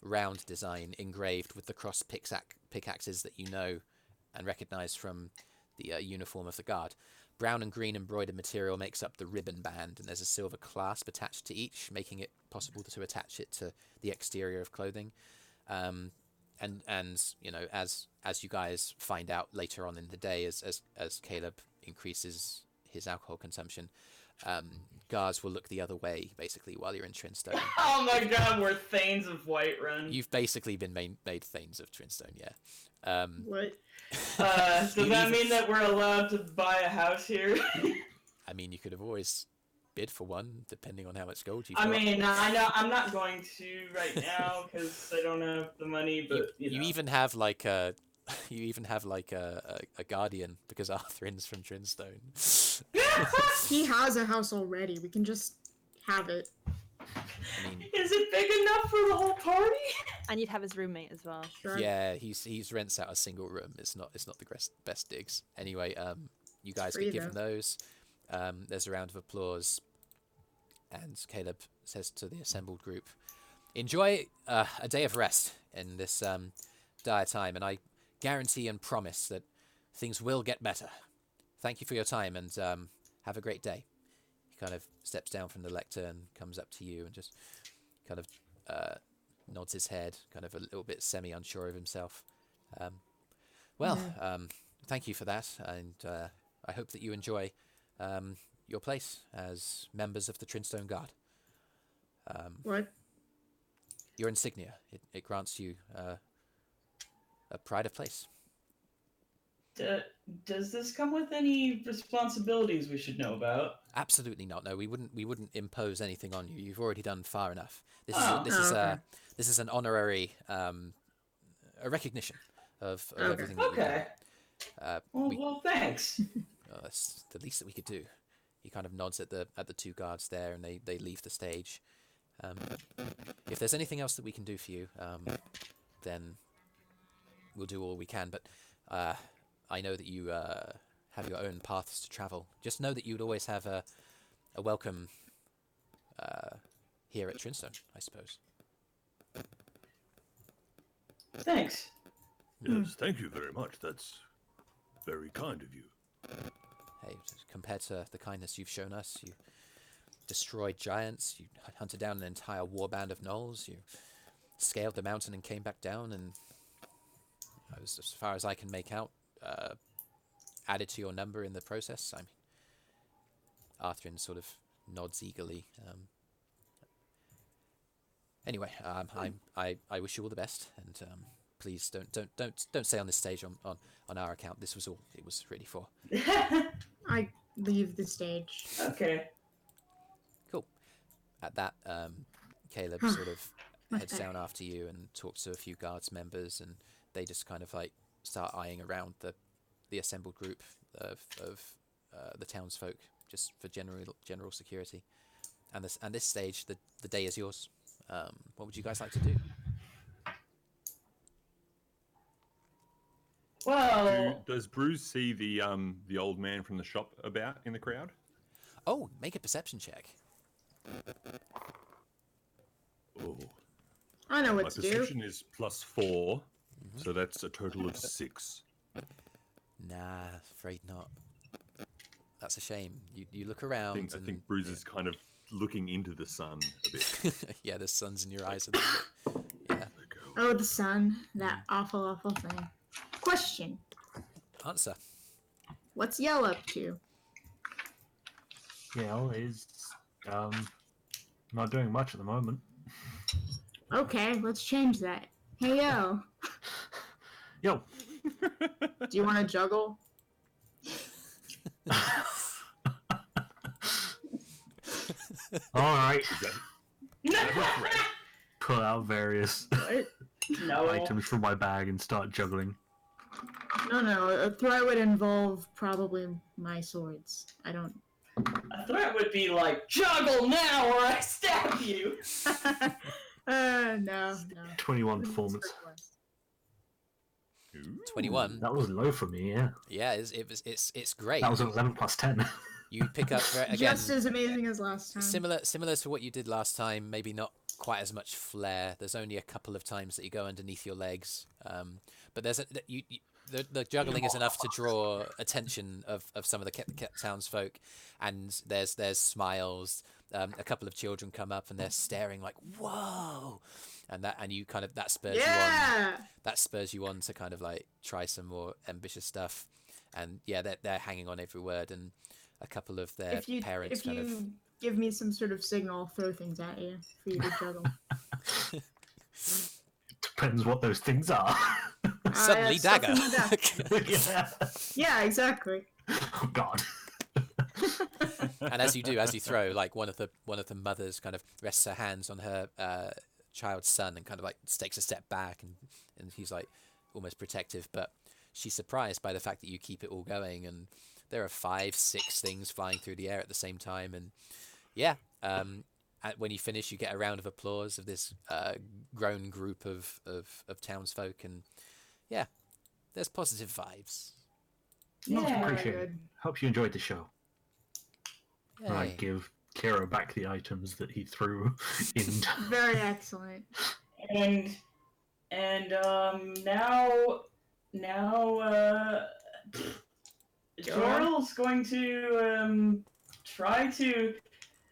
[SPEAKER 1] round design engraved with the cross pickaxes that you know and recognize from the uniform of the guard. Brown and green embroidered material makes up the ribbon band, and there's a silver clasp attached to each, making it possible to attach it to the exterior of clothing. And as you guys find out later on in the day, as Caleb increases his alcohol consumption, guards will look the other way basically while you're in Trinstone.
[SPEAKER 3] Oh my god, we're Thanes of Whiterun.
[SPEAKER 1] You've basically been made Thanes of Trinstone, yeah.
[SPEAKER 2] What?
[SPEAKER 3] Does that mean that we're allowed to buy a house here?
[SPEAKER 1] I mean, you could have always bid for one, depending on how much gold you've got.
[SPEAKER 3] I mean, I know I'm not going to right now because I don't have the money. But
[SPEAKER 1] you even have like a guardian because Arthrin's from Trinstone.
[SPEAKER 2] He has a house already. We can just have it.
[SPEAKER 1] I mean,
[SPEAKER 3] Is it big enough for the whole party?
[SPEAKER 6] And you'd have his roommate as well.
[SPEAKER 2] Sure.
[SPEAKER 1] yeah, he's rents out a single room. It's not the best digs. Anyway, you guys
[SPEAKER 2] Free,
[SPEAKER 1] get given
[SPEAKER 2] though.
[SPEAKER 1] those. There's a round of applause, and Caleb says to the assembled group, "Enjoy a day of rest in this dire time, and I guarantee and promise that things will get better. Thank you for your time, and have a great day." He kind of steps down from the lectern, comes up to you, and just kind of nods his head, kind of a little bit semi-unsure of himself. Thank you for that, and I hope that you enjoy your place as members of the Trinstone Guard.
[SPEAKER 2] What?
[SPEAKER 1] Your insignia, it grants you a pride of place.
[SPEAKER 3] Does this come with any responsibilities we should know about?
[SPEAKER 1] Absolutely not. No, we wouldn't impose anything on you. You've already done far enough.
[SPEAKER 2] Okay.
[SPEAKER 1] This is an honorary a recognition of
[SPEAKER 2] Okay.
[SPEAKER 1] everything that
[SPEAKER 3] Okay.
[SPEAKER 1] we've done.
[SPEAKER 3] Well, thanks.
[SPEAKER 1] That's the least that we could do. He kind of nods at the two guards there, and they leave the stage. If there's anything else that we can do for you, then we'll do all we can. But I know that you have your own paths to travel. Just know that you'd always have a welcome here at Trinstone, I suppose.
[SPEAKER 3] Thanks.
[SPEAKER 7] Yes, thank you very much. That's very kind of you.
[SPEAKER 1] Hey, compared to the kindness you've shown us, you destroyed giants, you hunted down an entire warband of gnolls, you scaled the mountain and came back down, and I was, as far as I can make out, added to your number in the process. I mean, Arthrin sort of nods eagerly. Anyway, I wish you all the best, and please don't say on this stage on our account. This was all it was really for.
[SPEAKER 2] I leave the stage.
[SPEAKER 3] Okay.
[SPEAKER 1] Cool. At that, Caleb sort of heads
[SPEAKER 2] Okay.
[SPEAKER 1] down after you and talks to a few guards members, and they just kind of like start eyeing around the assembled group of the townsfolk just for general security. And this stage, the day is yours. What would you guys like to do?
[SPEAKER 3] Well,
[SPEAKER 8] Does Brüz see the old man from the shop about in the crowd?
[SPEAKER 1] Oh, make a perception check.
[SPEAKER 7] Oh,
[SPEAKER 2] I know
[SPEAKER 7] my
[SPEAKER 2] what to do.
[SPEAKER 7] perception is +4, so that's a total of 6.
[SPEAKER 1] Nah, afraid not. That's a shame. You look
[SPEAKER 8] I
[SPEAKER 1] around.
[SPEAKER 8] think
[SPEAKER 1] and,
[SPEAKER 8] Brüz is kind of looking into the sun a bit.
[SPEAKER 1] yeah, the sun's in your eyes a little bit. Yeah.
[SPEAKER 7] There we go.
[SPEAKER 2] Oh, the sun. That awful thing. Question.
[SPEAKER 1] Answer.
[SPEAKER 2] What's Yell up to?
[SPEAKER 5] Yell is not doing much at the moment.
[SPEAKER 2] Okay, let's change that. Hey, yo.
[SPEAKER 5] Yo,
[SPEAKER 2] Do you want to juggle?
[SPEAKER 5] all right.
[SPEAKER 7] Is that a threat?
[SPEAKER 5] Pull out various
[SPEAKER 2] What?
[SPEAKER 3] no.
[SPEAKER 5] items from my bag and start juggling.
[SPEAKER 2] No. A threat would involve probably my swords. I don't.
[SPEAKER 3] A threat would be like, juggle now or I stab you.
[SPEAKER 2] No.
[SPEAKER 5] 21 performance.
[SPEAKER 7] Ooh.
[SPEAKER 1] 21.
[SPEAKER 5] That was low for me, yeah.
[SPEAKER 1] Yeah, it's great.
[SPEAKER 5] That was an 11 plus 10.
[SPEAKER 1] You pick up again.
[SPEAKER 2] Just as amazing as last time.
[SPEAKER 1] Similar to what you did last time, maybe not quite as much flair. There's only a couple of times that you go underneath your legs, but there's the juggling is enough to draw attention of some of the townsfolk, and there's smiles. A couple of children come up and they're staring like whoa, and you kind of that spurs you on.
[SPEAKER 2] Yeah.
[SPEAKER 1] That spurs you on to kind of like try some more ambitious stuff, and yeah, they're hanging on every word, and a couple of their parents
[SPEAKER 2] if
[SPEAKER 1] kind
[SPEAKER 2] you
[SPEAKER 1] of.
[SPEAKER 2] give me some sort of signal, I'll throw things at you for you to juggle.
[SPEAKER 5] Depends what those things are.
[SPEAKER 1] Suddenly
[SPEAKER 2] stuff
[SPEAKER 1] dagger.
[SPEAKER 2] in my bag.
[SPEAKER 5] Yeah.
[SPEAKER 2] Yeah, exactly.
[SPEAKER 5] Oh god.
[SPEAKER 1] And as you throw, like one of the mothers kind of rests her hands on her child's son and kind of like takes a step back, and he's like almost protective, but she's surprised by the fact that you keep it all going, and there are 5-6 things flying through the air at the same time, and yeah, when you finish, you get a round of applause of this grown group of townsfolk, and yeah, there's positive vibes.
[SPEAKER 5] Much
[SPEAKER 3] Yeah.
[SPEAKER 5] appreciated.
[SPEAKER 2] Good.
[SPEAKER 5] Hope you enjoyed the show. And I
[SPEAKER 1] Yay.
[SPEAKER 5] give Kyro back the items that he threw in.
[SPEAKER 2] Very excellent.
[SPEAKER 3] And now Joril's going to try to.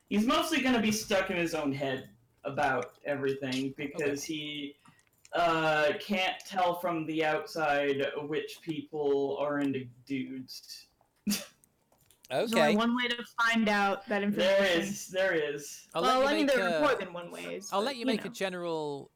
[SPEAKER 3] He's mostly going to be stuck in his own head about everything because he can't tell from the outside which people are into dudes.
[SPEAKER 2] There's
[SPEAKER 1] Okay.
[SPEAKER 2] only one way to find out that information.
[SPEAKER 3] There is.
[SPEAKER 1] I'll
[SPEAKER 2] Well,
[SPEAKER 1] let
[SPEAKER 2] I
[SPEAKER 1] you
[SPEAKER 2] mean,
[SPEAKER 1] make
[SPEAKER 2] there are
[SPEAKER 1] a-
[SPEAKER 2] more than one ways.
[SPEAKER 1] I'll
[SPEAKER 2] but,
[SPEAKER 1] let you make a
[SPEAKER 2] know.
[SPEAKER 1] general.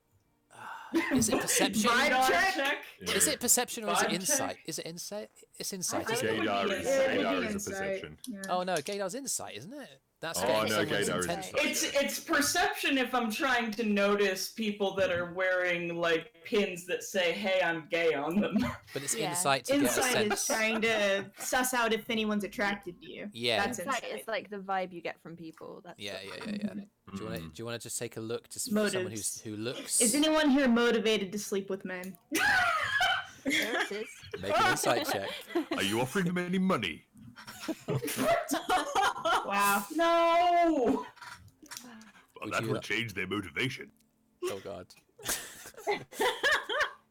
[SPEAKER 1] Is it perception?
[SPEAKER 2] Vibe
[SPEAKER 3] Radar
[SPEAKER 2] check?
[SPEAKER 1] Is it perception or is it
[SPEAKER 3] Vibe
[SPEAKER 1] insight?
[SPEAKER 3] check?
[SPEAKER 1] Is it insight? It's
[SPEAKER 3] I
[SPEAKER 1] insight,
[SPEAKER 3] think
[SPEAKER 1] isn't
[SPEAKER 3] it
[SPEAKER 1] it?
[SPEAKER 3] would be
[SPEAKER 8] Gaydar
[SPEAKER 3] insight.
[SPEAKER 8] is,
[SPEAKER 2] Yeah,
[SPEAKER 8] Gaydar
[SPEAKER 2] it
[SPEAKER 8] is
[SPEAKER 2] would
[SPEAKER 8] a
[SPEAKER 2] be
[SPEAKER 8] perception.
[SPEAKER 2] Yeah.
[SPEAKER 1] Oh no, Gaydar's insight, isn't it? That's
[SPEAKER 8] Oh,
[SPEAKER 1] getting
[SPEAKER 8] no,
[SPEAKER 1] someone's
[SPEAKER 8] Gaydar's
[SPEAKER 1] intention.
[SPEAKER 8] insight.
[SPEAKER 3] It's perception if I'm trying to notice people that are wearing like pins that say "Hey, I'm gay" on them.
[SPEAKER 1] But it's
[SPEAKER 6] Yeah.
[SPEAKER 1] insight to get a
[SPEAKER 2] Insight is
[SPEAKER 1] sense.
[SPEAKER 2] trying to suss out if anyone's attracted to you.
[SPEAKER 1] Yeah.
[SPEAKER 2] That's
[SPEAKER 6] Insight
[SPEAKER 2] insight.
[SPEAKER 6] is like the vibe you get from people. That's
[SPEAKER 1] Yeah.
[SPEAKER 6] the-
[SPEAKER 1] Do you want to just take a look to someone who looks?
[SPEAKER 2] Is anyone here motivated to sleep with men?
[SPEAKER 6] There it is.
[SPEAKER 1] Make an insight check.
[SPEAKER 7] Are you offering them any money?
[SPEAKER 2] Wow.
[SPEAKER 3] No.
[SPEAKER 7] Well,
[SPEAKER 1] Would
[SPEAKER 7] that
[SPEAKER 1] you-
[SPEAKER 7] would change their motivation.
[SPEAKER 1] Oh god.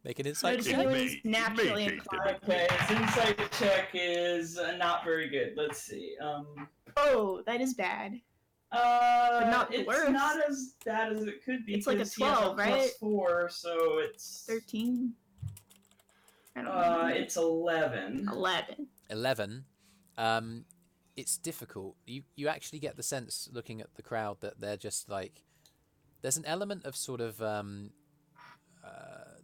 [SPEAKER 1] Make an insight
[SPEAKER 2] Notice
[SPEAKER 7] It
[SPEAKER 1] check.
[SPEAKER 2] anyone
[SPEAKER 7] may-
[SPEAKER 2] who's
[SPEAKER 7] it may
[SPEAKER 2] naturally
[SPEAKER 7] change
[SPEAKER 2] inclined.
[SPEAKER 3] Okay, his insight check is not very good. Let's see.
[SPEAKER 2] Oh, that is bad. not
[SPEAKER 3] it's
[SPEAKER 2] worse.
[SPEAKER 3] not as bad as it could be.
[SPEAKER 2] It's like a
[SPEAKER 3] 'cause he has
[SPEAKER 2] 12, right?
[SPEAKER 3] +4, so it's
[SPEAKER 2] 13. I don't know.
[SPEAKER 3] it's 11.
[SPEAKER 2] 11.
[SPEAKER 1] 11. It's difficult. You actually get the sense, looking at the crowd, that they're just like, there's an element of sort of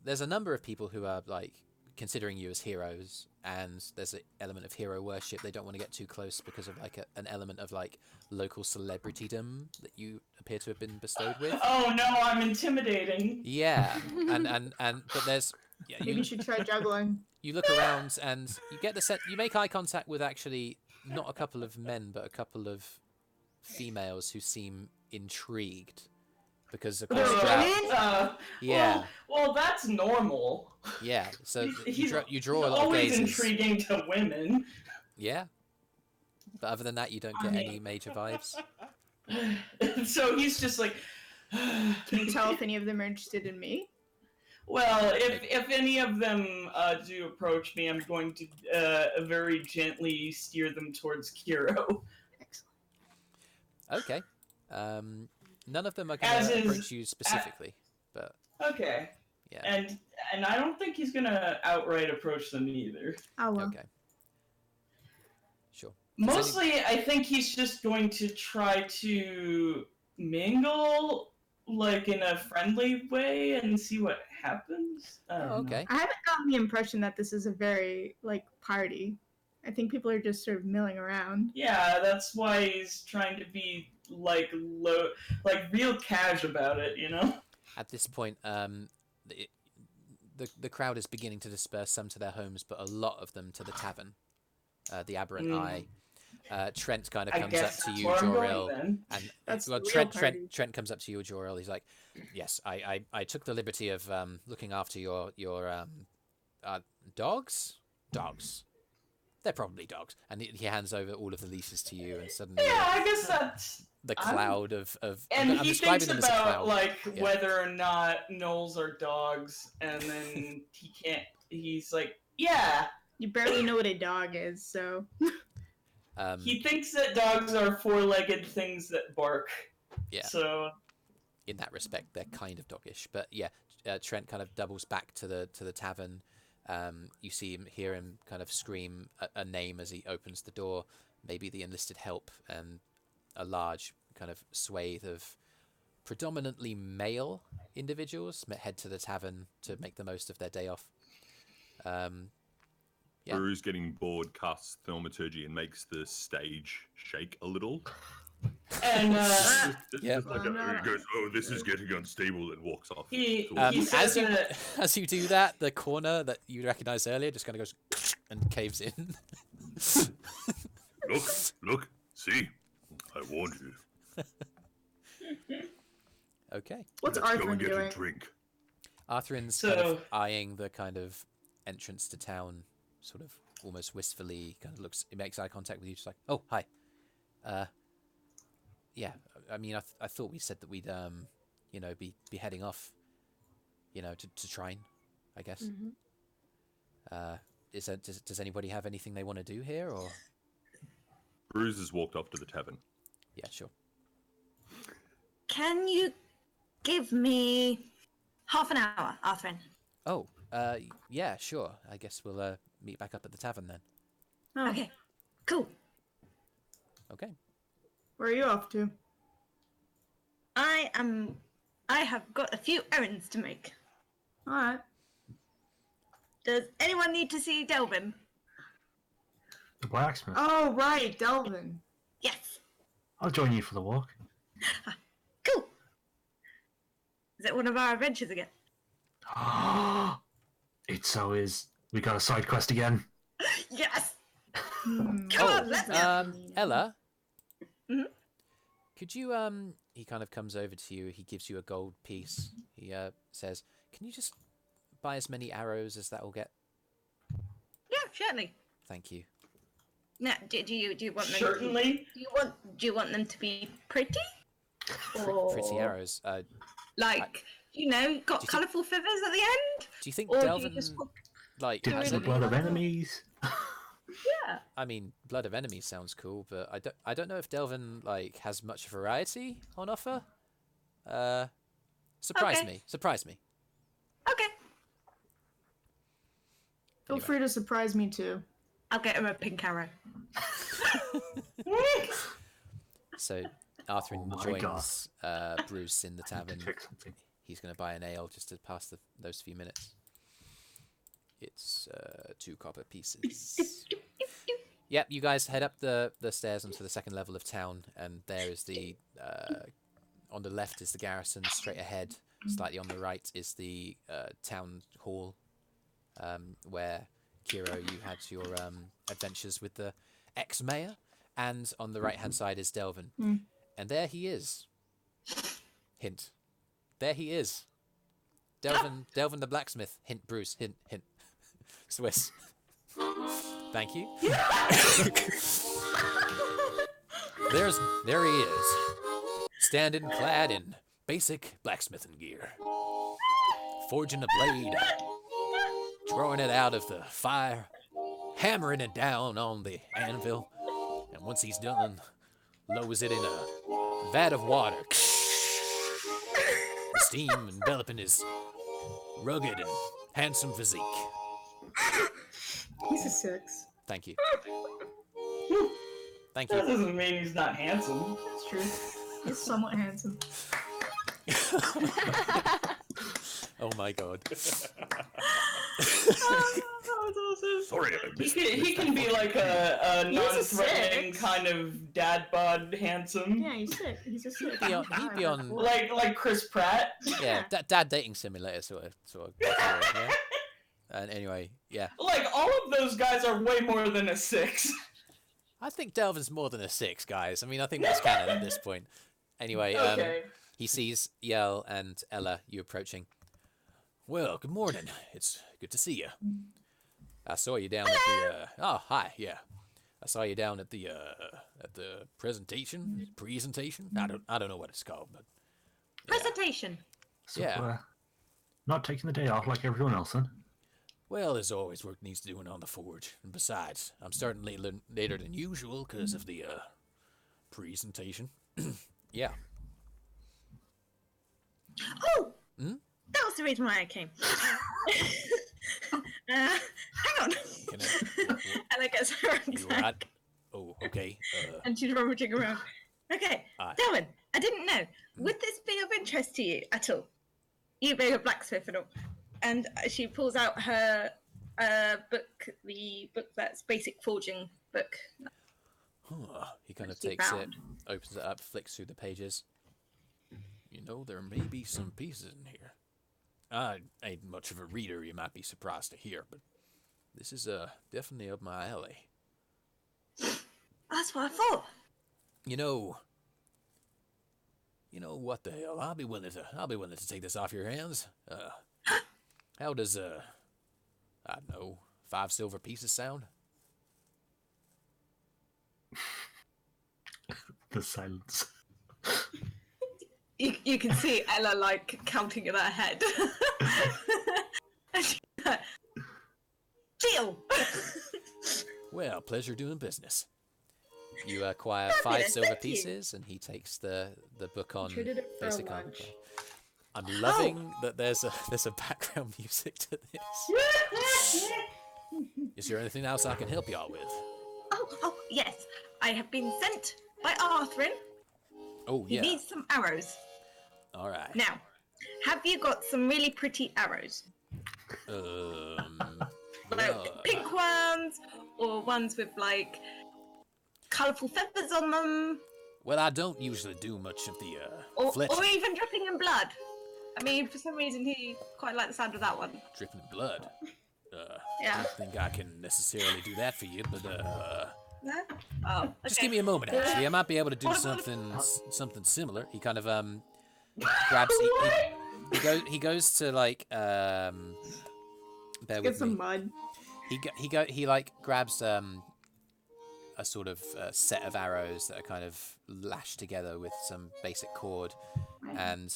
[SPEAKER 1] there's a number of people who are like considering you as heroes, and there's an element of hero worship. They don't want to get too close because of like an element of like local celebritydom that you appear to have been bestowed with.
[SPEAKER 3] Oh no, I'm intimidating.
[SPEAKER 1] Yeah, and but there's
[SPEAKER 2] Maybe you should try juggling.
[SPEAKER 1] you look around and you get the set. You make eye contact with actually not a couple of men, but a couple of females who seem intrigued because of course,
[SPEAKER 2] They're
[SPEAKER 1] Drow-
[SPEAKER 2] women?
[SPEAKER 1] yeah,
[SPEAKER 3] Well, that's normal.
[SPEAKER 1] yeah. So
[SPEAKER 3] He's
[SPEAKER 1] you draw a lot of
[SPEAKER 3] always
[SPEAKER 1] gazes.
[SPEAKER 3] intriguing to women.
[SPEAKER 1] Yeah, but other than that, you don't
[SPEAKER 3] I
[SPEAKER 1] get
[SPEAKER 3] mean-
[SPEAKER 1] any major vibes.
[SPEAKER 3] So he's just like.
[SPEAKER 2] Can you tell if any of them are interested in me?
[SPEAKER 3] Well, if any of them do approach me, I'm going to very gently steer them towards Kyro.
[SPEAKER 2] Excellent.
[SPEAKER 1] Okay. None of them are
[SPEAKER 3] As
[SPEAKER 1] going to
[SPEAKER 3] is-
[SPEAKER 1] approach you specifically, but
[SPEAKER 3] Okay.
[SPEAKER 1] yeah.
[SPEAKER 3] And I don't think he's gonna outright approach them either.
[SPEAKER 2] Oh well.
[SPEAKER 1] Okay. Sure.
[SPEAKER 3] Mostly, I think he's just going to try to mingle, like in a friendly way, and see what happens. I don't
[SPEAKER 1] Oh,
[SPEAKER 3] know.
[SPEAKER 1] okay.
[SPEAKER 2] I haven't gotten the impression that this is a very like party. I think people are just sort of milling around.
[SPEAKER 3] Yeah, that's why he's trying to be like real cash about it, you know.
[SPEAKER 1] At this point, the crowd is beginning to disperse, some to their homes, but a lot of them to the tavern, the Aberrant Eye. Trent kind of
[SPEAKER 3] I
[SPEAKER 1] comes
[SPEAKER 3] guess
[SPEAKER 1] up to
[SPEAKER 3] that's
[SPEAKER 1] you,
[SPEAKER 3] where I'm
[SPEAKER 1] Joril,
[SPEAKER 3] going then.
[SPEAKER 1] and
[SPEAKER 2] That's
[SPEAKER 1] well,
[SPEAKER 2] the real
[SPEAKER 1] Trent
[SPEAKER 2] party.
[SPEAKER 1] comes up to you, Joril. He's like, "Yes, I took the liberty of looking after your dogs. Dogs. They're probably dogs." And he hands over all of the leases to you, and suddenly
[SPEAKER 3] Yeah, I guess that's.
[SPEAKER 1] the
[SPEAKER 3] I'm-
[SPEAKER 1] cloud of
[SPEAKER 3] And
[SPEAKER 1] I'm
[SPEAKER 3] he
[SPEAKER 1] describing
[SPEAKER 3] thinks
[SPEAKER 1] them as a
[SPEAKER 3] about
[SPEAKER 1] cloud.
[SPEAKER 3] like
[SPEAKER 1] Yeah.
[SPEAKER 3] whether or not gnolls are dogs, and then he can't. He's like, yeah.
[SPEAKER 2] You barely know what a dog is, so
[SPEAKER 3] He thinks that dogs are four-legged things that bark.
[SPEAKER 1] Yeah.
[SPEAKER 3] So
[SPEAKER 1] in that respect, they're kind of doggish. But yeah, Trent kind of doubles back to the tavern. You hear him kind of scream a name as he opens the door. Maybe the enlisted help, and a large kind of swathe of predominantly male individuals head to the tavern to make the most of their day off. Yeah.
[SPEAKER 8] Brüz, getting bored, casts thaumaturgy and makes the stage shake a little.
[SPEAKER 3] and
[SPEAKER 1] Yeah.
[SPEAKER 8] Just like
[SPEAKER 2] Oh, no.
[SPEAKER 8] he goes, "Oh, this is getting unstable," and walks off.
[SPEAKER 3] he
[SPEAKER 8] towards
[SPEAKER 3] says
[SPEAKER 1] as you
[SPEAKER 3] that
[SPEAKER 1] as you do that, the corner that you recognized earlier just kind of goes and caves in.
[SPEAKER 7] Look, see, I warned you.
[SPEAKER 1] Okay.
[SPEAKER 2] What's
[SPEAKER 7] Let's go
[SPEAKER 2] Arthrin
[SPEAKER 7] and get
[SPEAKER 2] doing?
[SPEAKER 7] a drink.
[SPEAKER 1] Arthrin's kind of eyeing the kind of entrance to town, sort of almost wistfully. Kind of looks, it makes eye contact with you, just like, "Oh, hi." Yeah. I mean, I thought we said that we'd be heading off, to Trine, I guess. Does anybody have anything they want to do here, or?
[SPEAKER 8] Brüz has walked off to the tavern.
[SPEAKER 1] Yeah, sure.
[SPEAKER 9] Can you give me half an hour, Arthrin?
[SPEAKER 1] Oh, yeah, sure. I guess we'll meet back up at the tavern then.
[SPEAKER 2] Oh,
[SPEAKER 9] Okay, cool.
[SPEAKER 1] Okay.
[SPEAKER 2] where are you off to?
[SPEAKER 9] I have got a few errands to make.
[SPEAKER 2] All right.
[SPEAKER 9] Does anyone need to see Delvin?
[SPEAKER 5] The blacksmith.
[SPEAKER 2] Oh, right, Delvin.
[SPEAKER 9] Yes.
[SPEAKER 5] I'll join you for the walk.
[SPEAKER 9] Cool. Is it one of our adventures again?
[SPEAKER 5] It so is. We got a side quest again.
[SPEAKER 9] Yes.
[SPEAKER 2] Hmm.
[SPEAKER 9] Come on, let's go.
[SPEAKER 1] Ella.
[SPEAKER 9] Mhm.
[SPEAKER 1] Could you He kind of comes over to you. He gives you a gold piece. He says, "Can you just buy as many arrows as that will get?"
[SPEAKER 9] Yeah, certainly.
[SPEAKER 1] Thank you.
[SPEAKER 9] Now, do you want them?
[SPEAKER 3] Certainly.
[SPEAKER 9] Do you want them to be pretty?
[SPEAKER 1] Pretty arrows.
[SPEAKER 9] Like, got
[SPEAKER 1] you
[SPEAKER 9] colourful feathers at the end?
[SPEAKER 1] Do you think
[SPEAKER 9] Or do you
[SPEAKER 1] Delvin
[SPEAKER 9] just want-
[SPEAKER 1] like
[SPEAKER 5] Dip
[SPEAKER 1] has
[SPEAKER 5] the
[SPEAKER 1] any-
[SPEAKER 5] blood of enemies.
[SPEAKER 9] Yeah.
[SPEAKER 1] I mean, Blood of Enemies sounds cool, but I don't know if Delvin like has much variety on offer. Surprise
[SPEAKER 9] Okay.
[SPEAKER 1] me. Surprise me.
[SPEAKER 9] Okay.
[SPEAKER 2] Feel free to surprise me too.
[SPEAKER 9] I'll get her a pink arrow.
[SPEAKER 1] So Arthrin
[SPEAKER 5] my
[SPEAKER 1] joins Brüz in the tavern.
[SPEAKER 5] Check something.
[SPEAKER 1] He's going to buy an ale just to pass those few minutes. It's 2 copper pieces. Yep, you guys head up the stairs onto the second level of town, and there is the on the left is the garrison. Straight ahead, slightly on the right, is the town hall, where Kyro, you had your adventures with the ex-mayor, and on the right-hand side is Delvin, and there he is. Hint. There he is. Delvin the blacksmith. Hint. Brüz. Hint. Hint. Swiss. Thank you. There he is, standing clad in basic blacksmithing gear, forging a blade, drawing it out of the fire, hammering it down on the anvil, and once he's done, lowers it in a vat of water. The steam enveloping his rugged and handsome physique.
[SPEAKER 2] He's a 6.
[SPEAKER 1] Thank you. Thank
[SPEAKER 3] That
[SPEAKER 1] you.
[SPEAKER 3] doesn't mean he's not handsome.
[SPEAKER 2] That's true. He's somewhat handsome.
[SPEAKER 1] Oh my god.
[SPEAKER 7] Sorry, I missed
[SPEAKER 3] He can be like a
[SPEAKER 2] He's a
[SPEAKER 3] non-threatening
[SPEAKER 2] 6.
[SPEAKER 3] kind of dad bod handsome.
[SPEAKER 2] Yeah, he's 6. He's a 6.
[SPEAKER 1] He'd be on
[SPEAKER 3] Like Chris Pratt.
[SPEAKER 1] yeah, dad dating simulator sort of yeah. And anyway, yeah.
[SPEAKER 3] Like all of those guys are way more than a 6.
[SPEAKER 1] I think Delvin's more than a 6, guys. I mean, I think that's canon at this point. Anyway,
[SPEAKER 3] Okay.
[SPEAKER 1] he sees Yell and Ella, you approaching. Well, good morning. It's good to see you. I saw you down at the oh, hi, yeah. I saw you down at the presentation. I don't know what it's called, but
[SPEAKER 9] Presentation.
[SPEAKER 5] So,
[SPEAKER 1] Yeah.
[SPEAKER 5] Not taking the day off like everyone else, then.
[SPEAKER 1] well, there's always work needs doing on the forge. And besides, I'm starting later than usual because of the presentation. Yeah.
[SPEAKER 9] Oh! That was the reason why I came. Hang on.
[SPEAKER 1] Can I-
[SPEAKER 9] Ella gets her
[SPEAKER 1] You
[SPEAKER 9] rucksack,
[SPEAKER 1] at? Oh, okay.
[SPEAKER 9] and she's rummaging around. Okay,
[SPEAKER 1] Aye.
[SPEAKER 9] Delvin, I didn't know. Would this be of interest to you at all? You being a blacksmith and all. And she pulls out her book, the book that's basic forging book.
[SPEAKER 1] He kind of
[SPEAKER 9] She
[SPEAKER 1] takes
[SPEAKER 9] found.
[SPEAKER 1] it, opens it up, flicks through the pages. You know, there may be some pieces in here. I ain't much of a reader, you might be surprised to hear, but this is definitely up my alley.
[SPEAKER 9] That's what I thought.
[SPEAKER 1] You know, You know what the hell? I'll be willing to take this off your hands. How does I don't know, 5 silver pieces sound?
[SPEAKER 5] The silence.
[SPEAKER 9] You can see Ella like counting in her head. Deal.
[SPEAKER 1] Well, pleasure doing business. You acquire 5
[SPEAKER 9] Fabulous,
[SPEAKER 1] silver
[SPEAKER 9] thank you.
[SPEAKER 1] pieces, and he takes the book on
[SPEAKER 2] Traded it for
[SPEAKER 1] basic
[SPEAKER 2] lunch.
[SPEAKER 1] armor. I'm loving that there's a background music to this. Is there anything else I can help y'all with?
[SPEAKER 9] Oh, yes. I have been sent by Arthrin.
[SPEAKER 1] Oh
[SPEAKER 9] He
[SPEAKER 1] yeah.
[SPEAKER 9] needs some arrows.
[SPEAKER 1] All right.
[SPEAKER 9] Now, have you got some really pretty arrows? Like
[SPEAKER 1] Well,
[SPEAKER 9] pink ones, or ones with like colourful feathers on them,
[SPEAKER 1] well, I don't usually do much of the
[SPEAKER 9] or
[SPEAKER 1] fletching.
[SPEAKER 9] even dripping in blood. I mean, for some reason he quite liked the sound of that one.
[SPEAKER 1] Dripping in blood. I
[SPEAKER 9] Yeah.
[SPEAKER 1] don't think I can necessarily do that for you, but
[SPEAKER 9] No? Oh, okay.
[SPEAKER 1] just give me a moment. Actually, I might be able to do something similar. He kind of grabs. He goes to like bear
[SPEAKER 2] Get
[SPEAKER 1] with
[SPEAKER 2] some
[SPEAKER 1] me.
[SPEAKER 2] mud.
[SPEAKER 1] He like grabs a sort of set of arrows that are kind of lashed together with some basic cord, and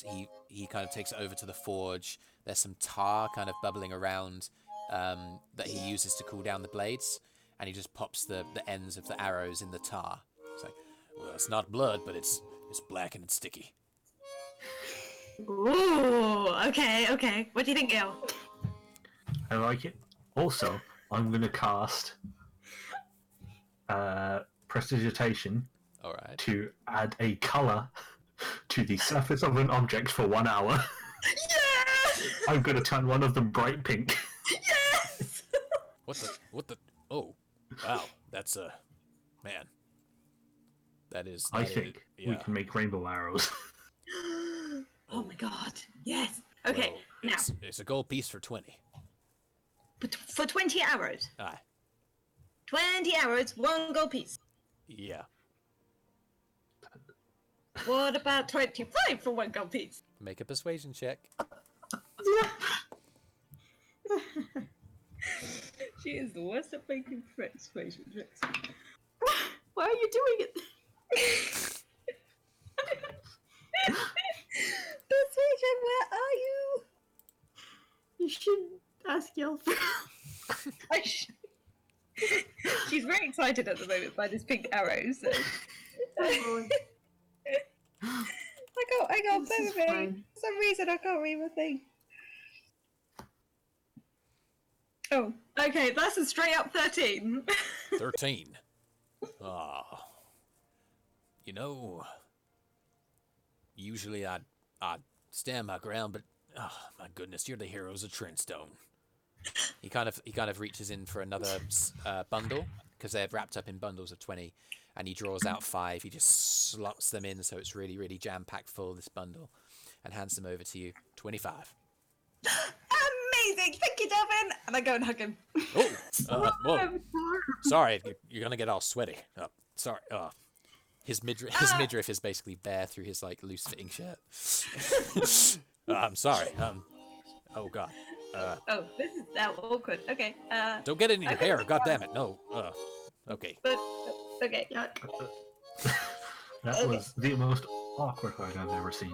[SPEAKER 1] he kind of takes it over to the forge. There's some tar kind of bubbling around that he uses to cool down the blades, and he just pops the ends of the arrows in the tar. It's like, well, it's not blood, but it's black and it's sticky.
[SPEAKER 9] Ooh, okay. What do you think, Gil?
[SPEAKER 5] I like it. Also, I'm going to cast Prestidigitation
[SPEAKER 1] All right.
[SPEAKER 5] to add a colour to the surface of an object for 1 hour.
[SPEAKER 9] Yes!
[SPEAKER 5] I'm going to turn one of them bright pink.
[SPEAKER 9] Yes!
[SPEAKER 1] What the? Oh, wow. That's man. That is.
[SPEAKER 5] I
[SPEAKER 1] that is-
[SPEAKER 5] think we
[SPEAKER 1] yeah.
[SPEAKER 5] can make rainbow arrows.
[SPEAKER 9] Oh my god. Yes. Okay.
[SPEAKER 1] Well,
[SPEAKER 9] Now,
[SPEAKER 1] it's a gold piece for 20.
[SPEAKER 9] but for 20 arrows.
[SPEAKER 1] Aye.
[SPEAKER 9] 20 arrows, 1 gold piece.
[SPEAKER 1] Yeah.
[SPEAKER 9] What about 25 for 1 gold piece?
[SPEAKER 1] Make a persuasion check.
[SPEAKER 9] She is the worst at making persuasion checks.
[SPEAKER 2] Why are you doing it?
[SPEAKER 9] Persuasion, where are you?
[SPEAKER 2] You should ask Yelp.
[SPEAKER 9] She's very excited at the moment by this pink arrow, so... I got
[SPEAKER 2] This is
[SPEAKER 9] better
[SPEAKER 2] fine.
[SPEAKER 9] For some reason I can't read my thing. Oh, okay, that's a straight up 13.
[SPEAKER 1] 13. Ah. You know, usually I'd stand my ground, but oh my goodness, you're the heroes of Trinstone. He kind of reaches in for another bundle because they're wrapped up in bundles of 20, and he draws out 5. He just slots them in so it's really, really jam-packed full, this bundle, and hands them over to you. 25.
[SPEAKER 9] Amazing! Thank you, Delvin! And I go and hug him.
[SPEAKER 1] Oh, whoa. Sorry, you're gonna get all sweaty. Oh, sorry. His midriff is basically bare through his like loose-fitting shirt. I'm sorry. Oh god.
[SPEAKER 9] Oh, this is now awkward. Okay,
[SPEAKER 1] Don't get it in your
[SPEAKER 9] Okay.
[SPEAKER 1] hair. God damn it. No. Okay.
[SPEAKER 9] but, okay.
[SPEAKER 2] Yeah.
[SPEAKER 5] That was the most awkward hug I've ever seen.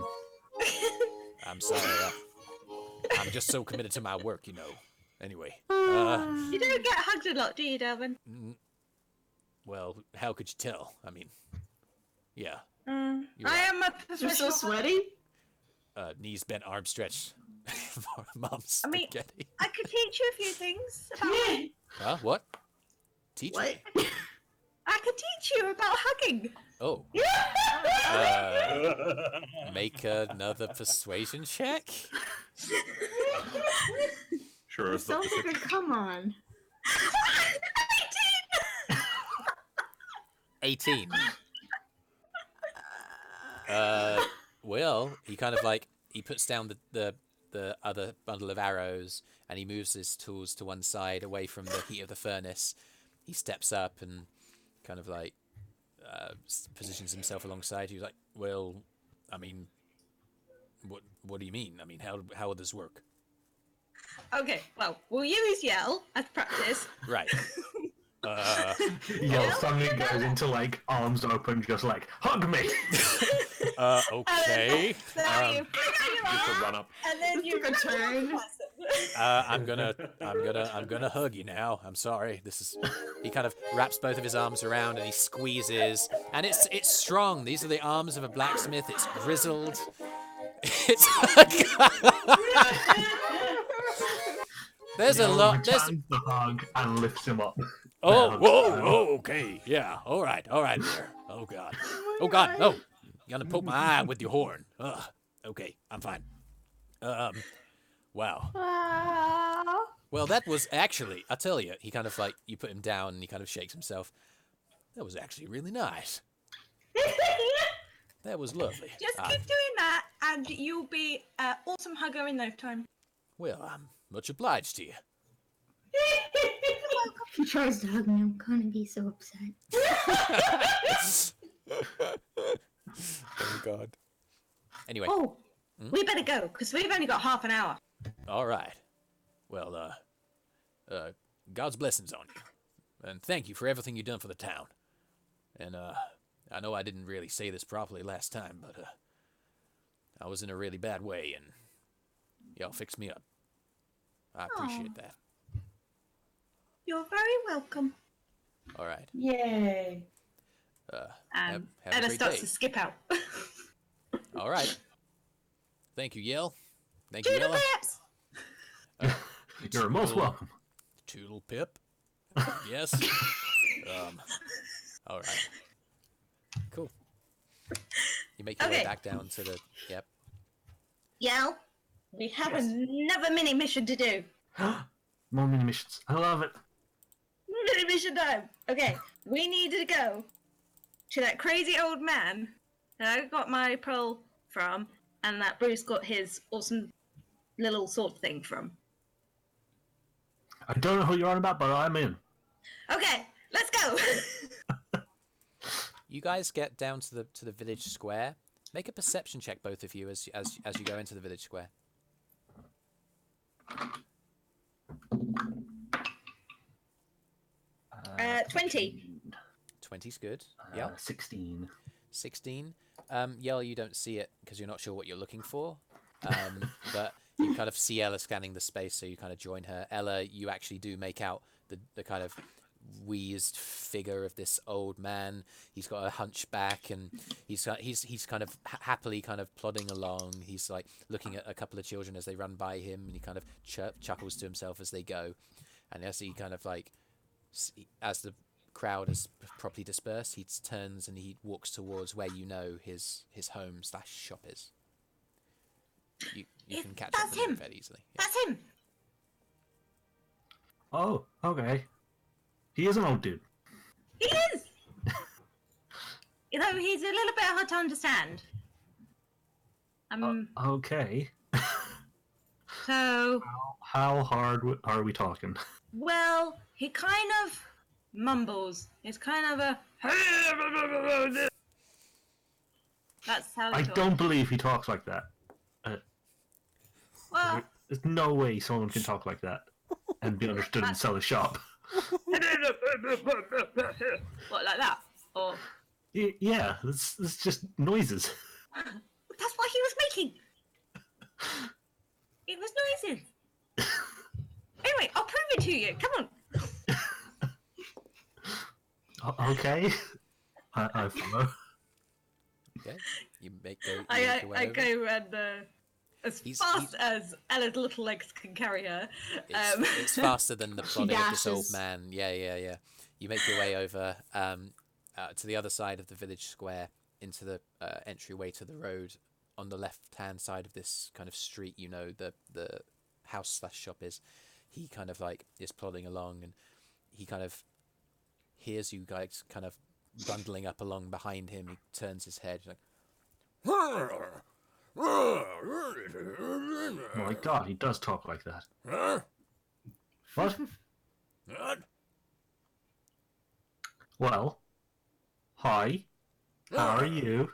[SPEAKER 1] I'm sorry. I'm just so committed to my work, you know. Anyway.
[SPEAKER 9] You don't get hugged a lot, do you, Delvin?
[SPEAKER 1] Well, how could you tell? I mean, yeah.
[SPEAKER 9] I
[SPEAKER 1] You're
[SPEAKER 9] am a
[SPEAKER 2] You're so
[SPEAKER 9] professional.
[SPEAKER 2] sweaty?
[SPEAKER 1] Knees bent, arms stretched. Mom's
[SPEAKER 9] I mean-
[SPEAKER 1] spaghetti.
[SPEAKER 9] I could teach you a few things about it.
[SPEAKER 1] Huh? What? Teach
[SPEAKER 2] What?
[SPEAKER 1] me.
[SPEAKER 9] I could teach you about hugging.
[SPEAKER 1] Oh. Make another persuasion check.
[SPEAKER 8] Sure,
[SPEAKER 2] It
[SPEAKER 8] it's not
[SPEAKER 2] sounds like a come on.
[SPEAKER 1] 18. Well, he kind of like he puts down the other bundle of arrows and he moves his tools to one side away from the heat of the furnace. He steps up and kind of like positions himself alongside you. Like, well, I mean, what do you mean? I mean, how would this work?
[SPEAKER 9] Okay, well, we'll use yell as practice.
[SPEAKER 1] Right.
[SPEAKER 5] Yell suddenly goes into like arms open, just like hug me.
[SPEAKER 1] Okay.
[SPEAKER 9] So you figure you
[SPEAKER 8] Just
[SPEAKER 9] are,
[SPEAKER 8] a run up.
[SPEAKER 9] and then you
[SPEAKER 2] Took a
[SPEAKER 9] run
[SPEAKER 2] turn.
[SPEAKER 9] past them.
[SPEAKER 1] I'm gonna hug you now. I'm sorry. He kind of wraps both of his arms around and he squeezes, and it's strong. These are the arms of a blacksmith. It's grizzled. It's there's a
[SPEAKER 5] Yell
[SPEAKER 1] lot. There's
[SPEAKER 5] returns the hug and lifts him up.
[SPEAKER 1] okay, yeah, all right there. Oh God, no, you're gonna poke my eye with your horn. Ugh. Okay, I'm fine. Wow. Well, that was actually, I tell you, he kind of like, you put him down and he kind of shakes himself. That was actually really nice. That was lovely.
[SPEAKER 9] Just keep doing that, and you'll be an awesome hugger in no time.
[SPEAKER 1] Well, I'm much obliged to you.
[SPEAKER 2] If he tries to hug me, I'm gonna be so upset.
[SPEAKER 1] Oh God. Anyway.
[SPEAKER 9] Oh, we better go, because we've only got half an hour.
[SPEAKER 1] All right. Well, God's blessings on you, and thank you for everything you've done for the town. And I know I didn't really say this properly last time, but I was in a really bad way, and y'all fixed me up. I appreciate that.
[SPEAKER 9] You're very welcome.
[SPEAKER 1] All right.
[SPEAKER 3] Yay.
[SPEAKER 1] Have a
[SPEAKER 9] Ella
[SPEAKER 1] great
[SPEAKER 9] starts
[SPEAKER 1] day.
[SPEAKER 9] to skip out.
[SPEAKER 1] All right. Thank you, Yell. Thank you,
[SPEAKER 9] Toodle
[SPEAKER 1] Yella.
[SPEAKER 9] pips!
[SPEAKER 5] You're most welcome.
[SPEAKER 1] Toodle pip. Yes. All right. Cool. You make your way
[SPEAKER 9] Okay.
[SPEAKER 1] back down to the. Yep.
[SPEAKER 9] Yell, we have another mini mission to do.
[SPEAKER 5] More mini missions. I love it.
[SPEAKER 9] Mini mission time. Okay, we need to go to that crazy old man that I got my pearl from, and that Brüz got his awesome little sword thing from.
[SPEAKER 5] I don't know who you're on about, but I'm in.
[SPEAKER 9] Okay, let's go.
[SPEAKER 1] You guys get down to the village square. Make a perception check, both of you, as you go into the village square.
[SPEAKER 9] 20.
[SPEAKER 1] 20's good. Yeah.
[SPEAKER 5] 16.
[SPEAKER 1] 16. Yell, you don't see it because you're not sure what you're looking for. But you kind of see Ella scanning the space, so you kind of join her. Ella, you actually do make out the kind of wheezed figure of this old man. He's got a hunchback, and he's kind of happily kind of plodding along. He's like looking at a couple of children as they run by him, and he kind of chuckles to himself as they go. And as he kind of like, as the crowd is properly dispersed, he turns and he walks towards where you know his home/shop is. You can catch up with him fairly easily. Yeah.
[SPEAKER 9] That's him.
[SPEAKER 5] Oh, okay. He is an old dude.
[SPEAKER 9] He is. You know, he's a little bit hard to understand.
[SPEAKER 5] Okay.
[SPEAKER 9] So,
[SPEAKER 5] How hard are we talking?
[SPEAKER 9] well, he kind of mumbles. It's kind of a. That's how he
[SPEAKER 5] I
[SPEAKER 9] talks.
[SPEAKER 5] don't believe he talks like that.
[SPEAKER 9] Well,
[SPEAKER 5] There's no way someone can talk like that and be understood and sell a shop.
[SPEAKER 9] what, like that? Or.
[SPEAKER 5] Yeah, it's just noises.
[SPEAKER 9] That's what he was making. It was noises. Anyway, I'll prove it to you. Come on.
[SPEAKER 5] Okay. I follow.
[SPEAKER 1] Okay. You make your
[SPEAKER 9] I
[SPEAKER 1] way over.
[SPEAKER 9] go and as fast as Ella's little legs can carry her.
[SPEAKER 1] It's faster than the plodding of this old
[SPEAKER 2] dashes.
[SPEAKER 1] man. Yeah. You make your way over to the other side of the village square, into the entryway to the road. On the left-hand side of this kind of street, you know, the house/shop is. He kind of like is plodding along, and he kind of hears you guys kind of bundling up along behind him. He turns his head, like,
[SPEAKER 5] My God, he does talk like that. What? Well, hi. How are you?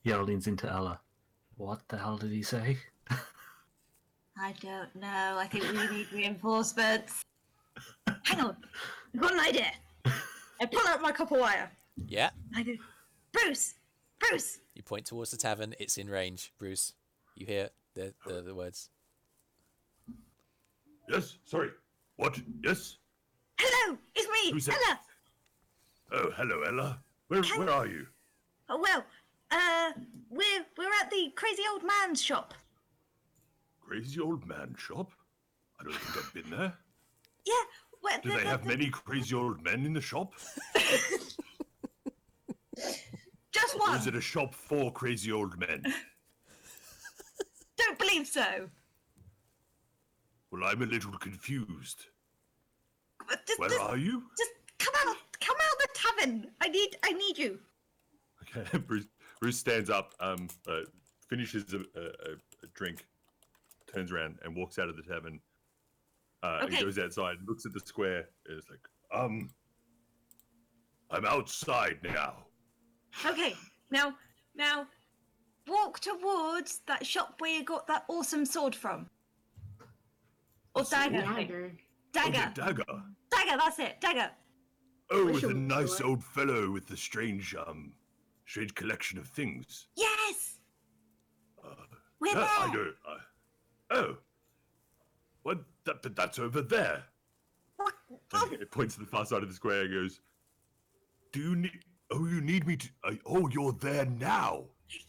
[SPEAKER 5] Yell leans into Ella. What the hell did he say?
[SPEAKER 9] I don't know. I think we need reinforcements. Hang on. I've got an idea. I pull out my copper wire.
[SPEAKER 1] Yeah.
[SPEAKER 9] I go, Brüz! Brüz!
[SPEAKER 1] You point towards the tavern. It's in range. Brüz, you hear the words.
[SPEAKER 7] Yes, sorry. What? Yes?
[SPEAKER 9] Hello! It's me,
[SPEAKER 7] Who's that?
[SPEAKER 9] Ella!
[SPEAKER 7] Oh, hello, Ella. Where are you?
[SPEAKER 9] Oh, well, we're at the crazy old man's shop.
[SPEAKER 7] Crazy old man shop? I don't think I've been there.
[SPEAKER 9] Yeah, well,
[SPEAKER 7] Do they have many crazy old men in the shop?
[SPEAKER 9] Just
[SPEAKER 7] Or
[SPEAKER 9] one.
[SPEAKER 7] is it a shop for crazy old men?
[SPEAKER 9] Don't believe so.
[SPEAKER 7] Well, I'm a little confused.
[SPEAKER 9] But just,
[SPEAKER 7] Where
[SPEAKER 9] just,
[SPEAKER 7] are you?
[SPEAKER 9] just come out the tavern. I need you.
[SPEAKER 8] Okay, Bruce stands up, finishes a drink, turns around and walks out of the tavern. And
[SPEAKER 9] Okay.
[SPEAKER 8] goes outside, looks at the square, and is like,
[SPEAKER 7] I'm outside now.
[SPEAKER 9] Okay, now, walk towards that shop where you got that awesome sword from. Or dagger.
[SPEAKER 2] Dagger.
[SPEAKER 9] Dagger.
[SPEAKER 7] Okay, dagger.
[SPEAKER 9] Dagger, that's it. Dagger.
[SPEAKER 7] Oh,
[SPEAKER 2] Wish
[SPEAKER 7] with
[SPEAKER 2] it
[SPEAKER 7] a
[SPEAKER 2] was
[SPEAKER 7] nice
[SPEAKER 2] sword.
[SPEAKER 7] old fellow with the strange collection of things.
[SPEAKER 9] Yes.
[SPEAKER 7] Uh,
[SPEAKER 9] We're
[SPEAKER 7] yeah,
[SPEAKER 9] there.
[SPEAKER 7] I don't. Oh, what? That's over there.
[SPEAKER 9] What?
[SPEAKER 8] and it points to the far side of the square and goes,
[SPEAKER 7] Do you need? Oh, you need me to? Oh, you're there now,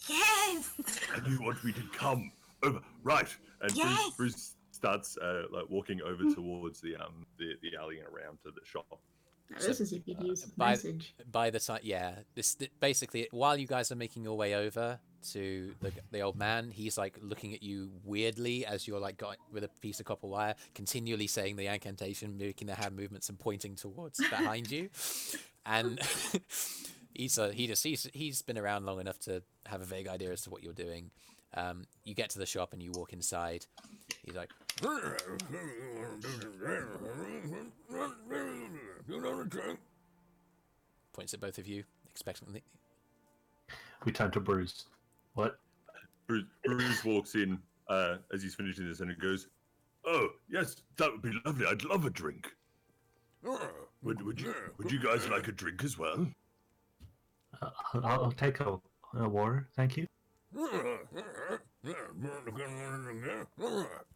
[SPEAKER 9] Yes.
[SPEAKER 7] and you want me to come over? Right.
[SPEAKER 8] and
[SPEAKER 9] Yes.
[SPEAKER 8] Bruce starts like walking over towards the alley and around to the shop.
[SPEAKER 2] Now, this is if you'd use
[SPEAKER 1] by-
[SPEAKER 2] message.
[SPEAKER 1] By the time, yeah, basically while you guys are making your way over to the old man, he's like looking at you weirdly as you're like got with a piece of copper wire, continually saying the incantation, making the hand movements and pointing towards behind you, and he's been around long enough to have a vague idea as to what you're doing. You get to the shop and you walk inside. He's like, points at both of you expectantly.
[SPEAKER 5] We turn to Bruce. What?
[SPEAKER 8] Bruce walks in as he's finishing this and he goes,
[SPEAKER 7] Oh, yes, that would be lovely. I'd love a drink. Would you guys like a drink as well?
[SPEAKER 5] I'll take a water, thank you.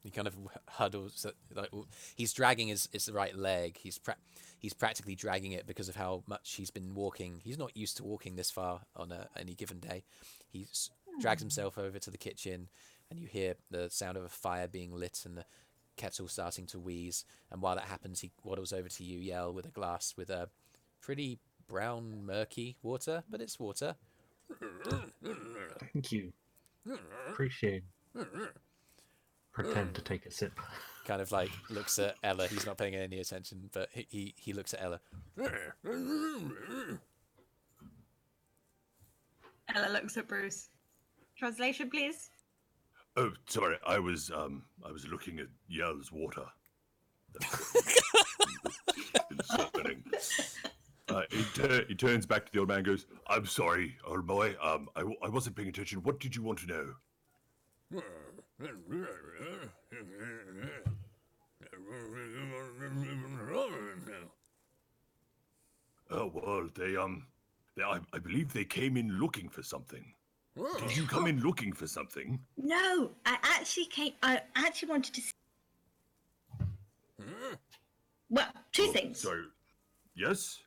[SPEAKER 1] He kind of huddles, like he's dragging his right leg. He's practically dragging it because of how much he's been walking. He's not used to walking this far on any given day. He drags himself over to the kitchen, and you hear the sound of a fire being lit and the kettle starting to wheeze. And while that happens, he waddles over to you, Yell, with a glass with a pretty brown, murky water, but it's water.
[SPEAKER 5] Thank you. Appreciate it. Pretend to take a sip.
[SPEAKER 1] Kind of like looks at Ella. He's not paying any attention, but he looks at Ella.
[SPEAKER 9] Ella looks at Bruce. Translation, please.
[SPEAKER 7] Oh, sorry. I was looking at Yell's water. It's happening.
[SPEAKER 8] he turns back to the old man and goes,
[SPEAKER 7] I'm sorry, old boy. I wasn't paying attention. What did you want to know? Oh well, I believe they came in looking for something. Did you come in looking for something?
[SPEAKER 9] No, I actually wanted to see. Well, two things.
[SPEAKER 7] So, yes.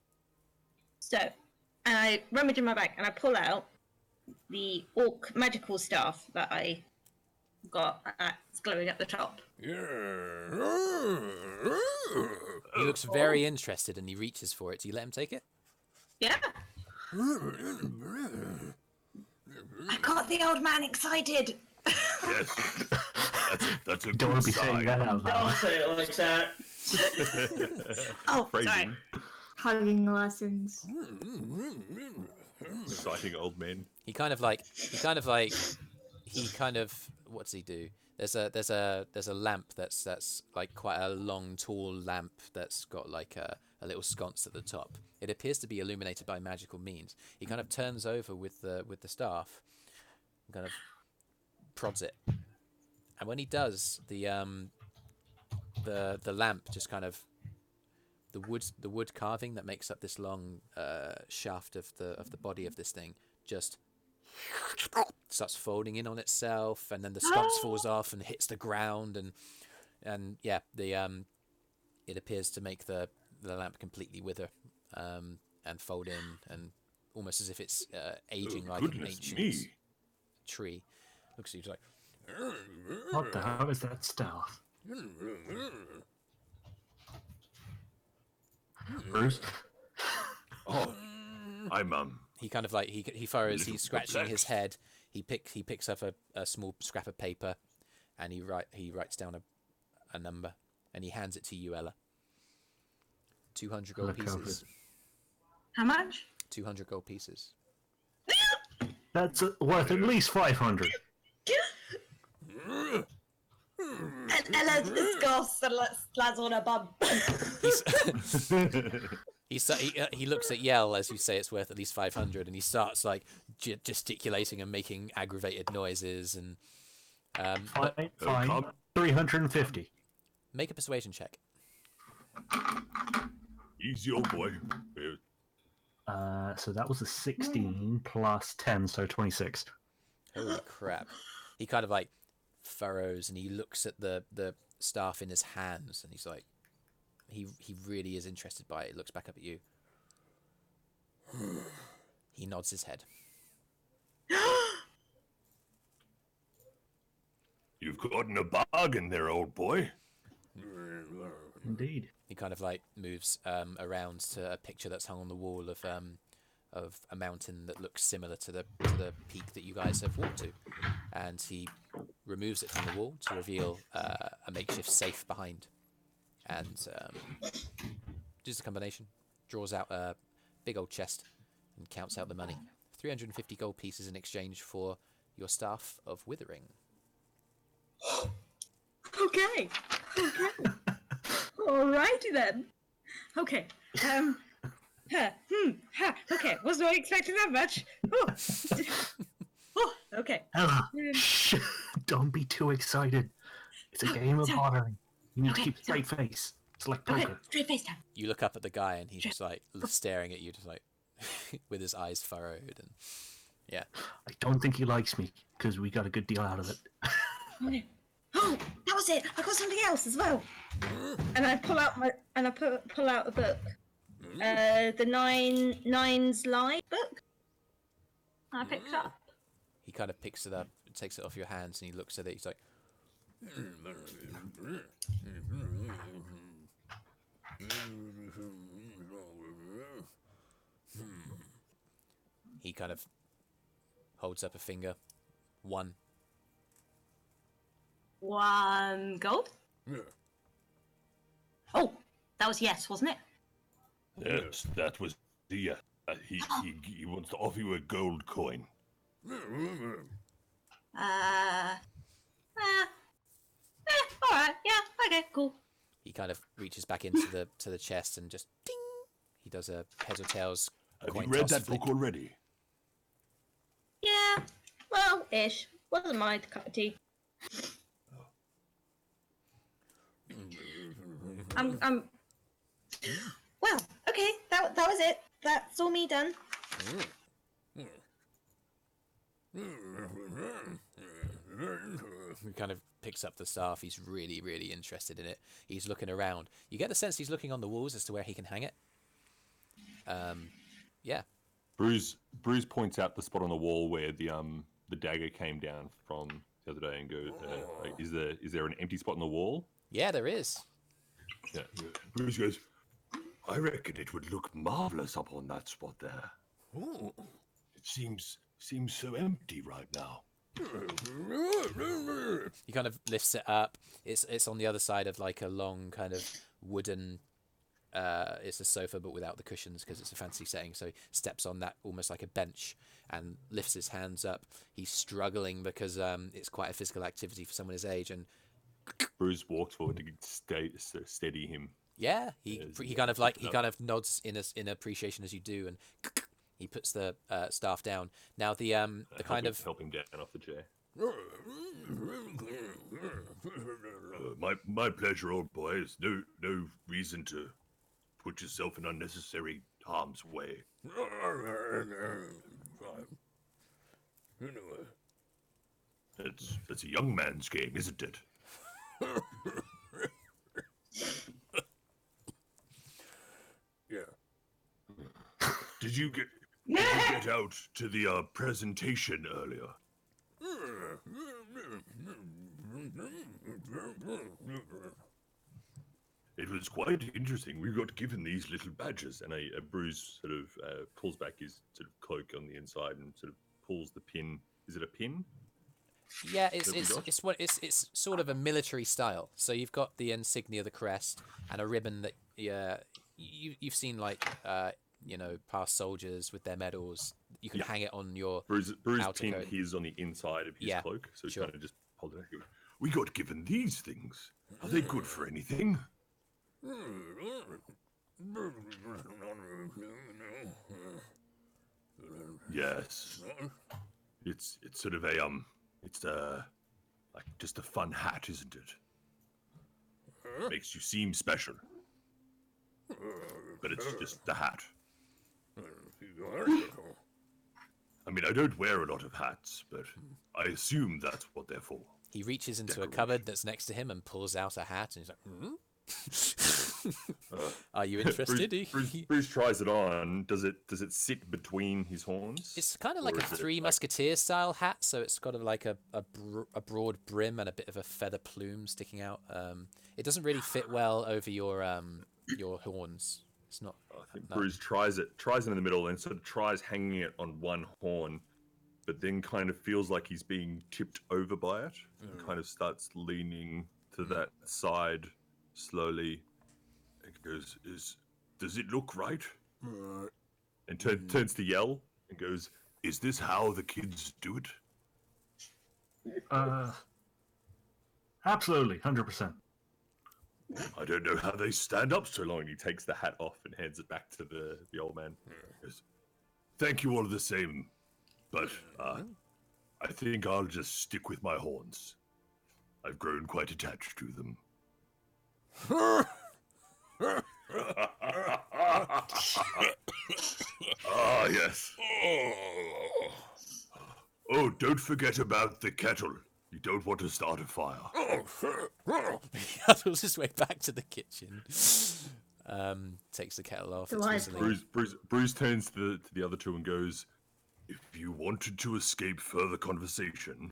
[SPEAKER 9] So, and I rummage in my bag and I pull out the orc magical staff that I got that's glowing at the top.
[SPEAKER 1] He looks very interested and he reaches for it. Do you let him take it?
[SPEAKER 9] Yeah. I got the old man excited.
[SPEAKER 7] Yes. That's a
[SPEAKER 5] Don't
[SPEAKER 7] good
[SPEAKER 5] want to be saying
[SPEAKER 7] sign.
[SPEAKER 5] that out
[SPEAKER 3] Don't
[SPEAKER 5] loud.
[SPEAKER 3] say it like that.
[SPEAKER 9] Oh, sorry.
[SPEAKER 8] phrasing,
[SPEAKER 2] Hugging lessons.
[SPEAKER 8] exciting old men.
[SPEAKER 1] He kind of what does he do? There's a lamp that's like quite a long, tall lamp that's got like a a little sconce at the top. It appears to be illuminated by magical means. He kind of turns over with the staff, and kind of prods it, and when he does, the lamp just kind of the wood carving that makes up this long shaft of the body of this thing just starts folding in on itself, and then the sconce falls off and hits the ground, and yeah, it appears to make the lamp completely wither and fold in, and almost as if it's aging like an ancient tree. Looks like
[SPEAKER 5] What the hell is that staff? Brüz?
[SPEAKER 7] Oh, I'm
[SPEAKER 1] he kind of like he furrows.
[SPEAKER 7] little
[SPEAKER 1] He's scratching his
[SPEAKER 7] perplexed.
[SPEAKER 1] head. He picks up a small scrap of paper, and he writes down a number, and he hands it to you, Ella. 200 gold
[SPEAKER 5] Look over
[SPEAKER 1] pieces.
[SPEAKER 5] it.
[SPEAKER 9] How much?
[SPEAKER 1] 200 gold pieces.
[SPEAKER 5] That's worth at least 500.
[SPEAKER 9] And Ella disgust and slads on her bum.
[SPEAKER 1] He looks at Yell as you say it's worth at least 500, and he starts like gesticulating and making aggravated noises, and
[SPEAKER 5] Fine. 350.
[SPEAKER 1] make a persuasion check.
[SPEAKER 7] easy, old boy.
[SPEAKER 5] So that was a 16 plus 10, so 26.
[SPEAKER 1] Holy crap. He kind of like furrows, and he looks at the staff in his hands, and he's like, he really is interested by it. He looks back up at you. He nods his head.
[SPEAKER 7] You've gotten a bargain there, old boy.
[SPEAKER 5] Indeed.
[SPEAKER 1] He kind of like moves around to a picture that's hung on the wall of a mountain that looks similar to the peak that you guys have walked to, and he removes it from the wall to reveal a makeshift safe behind, and does a combination, draws out a big old chest, and counts out the money. 350 gold pieces in exchange for your staff of withering.
[SPEAKER 9] Okay. Alrighty then. Okay. Okay. Wasn't really expecting that much. Oh, okay.
[SPEAKER 5] Ella, shh. Don't be too excited. It's a game of bartering. You need to keep a straight face. It's like
[SPEAKER 9] Okay,
[SPEAKER 5] poker.
[SPEAKER 9] straight face down.
[SPEAKER 1] You look up at the guy, and he's just like staring at you, just like with his eyes furrowed, and yeah.
[SPEAKER 5] I don't think he likes me because we got a good deal out of it.
[SPEAKER 9] Oh, that was it. I got something else as well. And I pull out pull out a book. The Nines Lie book. I picked it up.
[SPEAKER 1] He kind of picks it up, takes it off your hands, and he looks at it. He's like, he kind of holds up a finger. 1.
[SPEAKER 9] 1 gold. Oh, that was yes, wasn't it?
[SPEAKER 7] Yes, that was the. He wants to offer you a gold coin.
[SPEAKER 9] All right. Yeah. Okay. Cool.
[SPEAKER 1] He kind of reaches back into the chest and just ding. He does a heads or tails.
[SPEAKER 7] Have
[SPEAKER 1] coin
[SPEAKER 7] you read
[SPEAKER 1] toss
[SPEAKER 7] that
[SPEAKER 1] flick.
[SPEAKER 7] book already?
[SPEAKER 9] Yeah. Well, ish. Wasn't my cup of tea. I'm. Well, okay. That was it. That's all me done.
[SPEAKER 1] He kind of picks up the staff. He's really, really interested in it. He's looking around. You get the sense he's looking on the walls as to where he can hang it. Yeah.
[SPEAKER 8] Brüz points out the spot on the wall where the dagger came down from the other day and goes, like, is there an empty spot on the wall?
[SPEAKER 1] Yeah, there is.
[SPEAKER 8] Yeah.
[SPEAKER 7] Bruce goes, I reckon it would look marvelous up on that spot there. It seems so empty right now.
[SPEAKER 1] He kind of lifts it up. It's on the other side of like a long kind of wooden. It's a sofa but without the cushions because it's a fancy setting. So he steps on that almost like a bench and lifts his hands up. He's struggling because it's quite a physical activity for someone his age. And
[SPEAKER 8] Brüz walks forward to steady him.
[SPEAKER 1] Yeah, he kind of nods in appreciation as you do, and he puts the staff down. Now the
[SPEAKER 8] help him down off the chair.
[SPEAKER 4] My pleasure, old boy. There's no reason to put yourself in unnecessary harm's way. It's a young man's game, isn't it? Yeah. Did you get out to the presentation earlier? It was quite interesting. We got given these little badges, and a Brüz sort of pulls back his sort of cloak on the inside and sort of pulls the pin. Is it a pin?
[SPEAKER 1] Yeah, it's sort of a military style. So you've got the insignia, the crest, and a ribbon that you've seen like past soldiers with their medals. You can hang it on your
[SPEAKER 8] Brüz
[SPEAKER 1] outer
[SPEAKER 8] pinned
[SPEAKER 1] coat.
[SPEAKER 8] his on the inside of his cloak, so he
[SPEAKER 1] sure.
[SPEAKER 8] kind of just pulled it out.
[SPEAKER 4] We got given these things. Are they good for anything? Yes. It's sort of a it's like just a fun hat, isn't it? Makes you seem special. But it's just the hat. I mean, I don't wear a lot of hats, but I assume that's what they're for.
[SPEAKER 1] He reaches into a cupboard that's next to him and pulls out a hat, and he's like, Are you interested?
[SPEAKER 8] Brüz tries it on. Does it sit between his horns?
[SPEAKER 1] It's kind of like a Three Musketeers style hat, so it's got like a broad brim and a bit of a feather plume sticking out. It doesn't really fit well over your horns. It's not.
[SPEAKER 8] I think Brüz tries it in the middle and sort of tries hanging it on one horn, but then kind of feels like he's being tipped over by it, and kind of starts leaning to that side slowly. It goes, does it look right? And turns to yell and goes, is this how the kids do it?
[SPEAKER 5] Absolutely, 100%.
[SPEAKER 4] I don't know how they stand up so long.
[SPEAKER 8] And he takes the hat off and hands it back to the old man.
[SPEAKER 4] Yes. Thank you all the same, but I think I'll just stick with my horns. I've grown quite attached to them. Ah, yes. Oh, don't forget about the kettle. You don't want to start a fire.
[SPEAKER 1] He huddles his way back to the kitchen. Takes the kettle off.
[SPEAKER 8] Brüz turns to the other two and goes,
[SPEAKER 4] if you wanted to escape further conversation,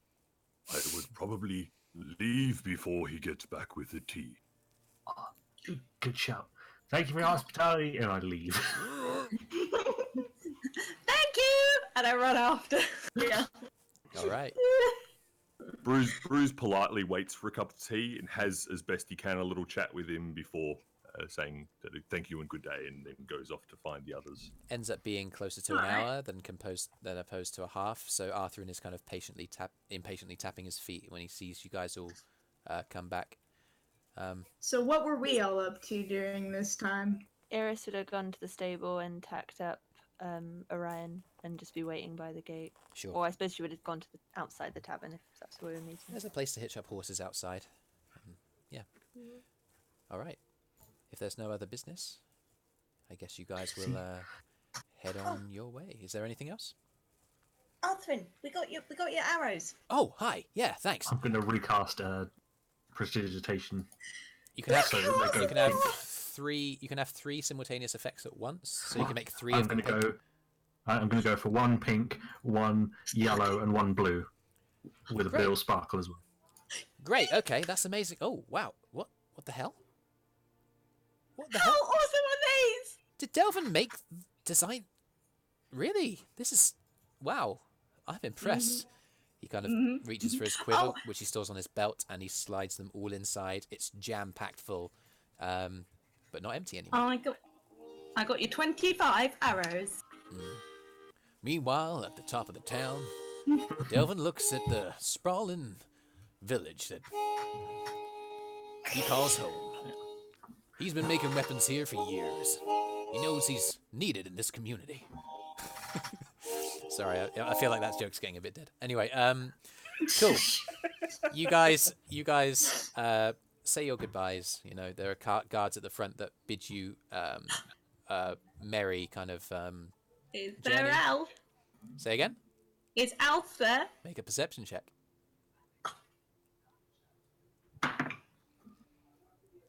[SPEAKER 4] I would probably leave before he gets back with the tea.
[SPEAKER 5] Good shout. Thank you for your hospitality, and I leave.
[SPEAKER 9] Thank you! And I run after. Yeah.
[SPEAKER 1] All right.
[SPEAKER 8] Brüz politely waits for a cup of tea and has, as best he can, a little chat with him before saying that thank you and good day, and then goes off to find the others.
[SPEAKER 1] Ends up being closer to an hour than opposed to a half. So Arthrin is kind of impatiently tapping his feet when he sees you guys all come back.
[SPEAKER 2] So what were we all up to during this time?
[SPEAKER 6] Eirys would have gone to the stable and tacked up Orion and just be waiting by the gate.
[SPEAKER 1] Sure.
[SPEAKER 6] Or I suppose she would have gone to outside the tavern if that's where we were meeting.
[SPEAKER 1] There's a place to hitch up horses outside. Yeah. All right. If there's no other business, I guess you guys will head on your way. Is there anything else?
[SPEAKER 9] Arthrin, we got your arrows.
[SPEAKER 1] Oh, hi. Yeah, thanks.
[SPEAKER 5] I'm going to recast prestidigitation.
[SPEAKER 1] You can have three simultaneous effects at once, so you can make three of them.
[SPEAKER 5] I'm going to go for one pink, one yellow, and one blue, with a little sparkle as well.
[SPEAKER 1] Great. Okay, that's amazing. Oh wow. What the hell? What the
[SPEAKER 9] How
[SPEAKER 1] hell?
[SPEAKER 9] awesome are these?
[SPEAKER 1] Did Delvin design? Really? This is wow. I'm impressed. He kind of reaches for his quiver, which he stores on his belt, and he slides them all inside. It's jam-packed full, but not empty anymore.
[SPEAKER 9] I got you 25 arrows.
[SPEAKER 1] Meanwhile, at the top of the town, Delvin looks at the sprawling village that he calls home. He's been making weapons here for years. He knows he's needed in this community. Sorry, I feel like that joke's getting a bit dead. Anyway, cool. You guys, say your goodbyes. You know, there are guards at the front that bid you merry kind of
[SPEAKER 9] Is
[SPEAKER 1] journey.
[SPEAKER 9] there Alf?
[SPEAKER 1] Say again?
[SPEAKER 9] Is Alf there?
[SPEAKER 1] Make a perception check.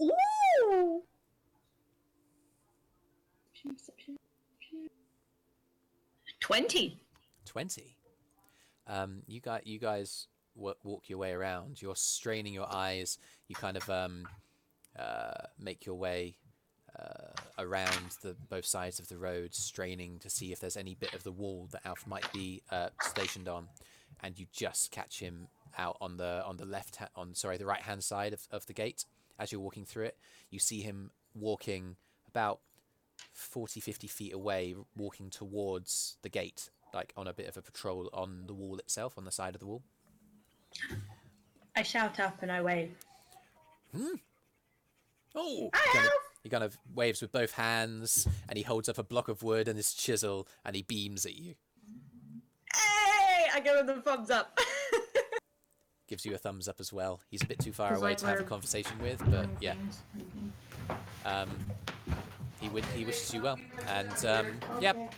[SPEAKER 9] Ooh! 20.
[SPEAKER 1] 20. You guys walk your way around. You're straining your eyes. You kind of make your way around both sides of the road, straining to see if there's any bit of the wall that Alf might be stationed on, and you just catch him out on the the right hand side of the gate. As you're walking through it, you see him walking about 40-50 feet away, walking towards the gate, like on a bit of a patrol on the wall itself, on the side of the wall.
[SPEAKER 9] I shout up and I wave.
[SPEAKER 1] Oh!
[SPEAKER 9] Hi,
[SPEAKER 1] He kind of waves with both hands, and he holds up a block of wood and his chisel, and he beams at you.
[SPEAKER 9] Hey! I give him the thumbs up.
[SPEAKER 1] Gives you a thumbs up as well. He's a bit too far
[SPEAKER 2] 'Cause,
[SPEAKER 1] away
[SPEAKER 2] like,
[SPEAKER 1] to have a
[SPEAKER 2] we're-
[SPEAKER 1] conversation with, but yeah. He wishes you well, and yep.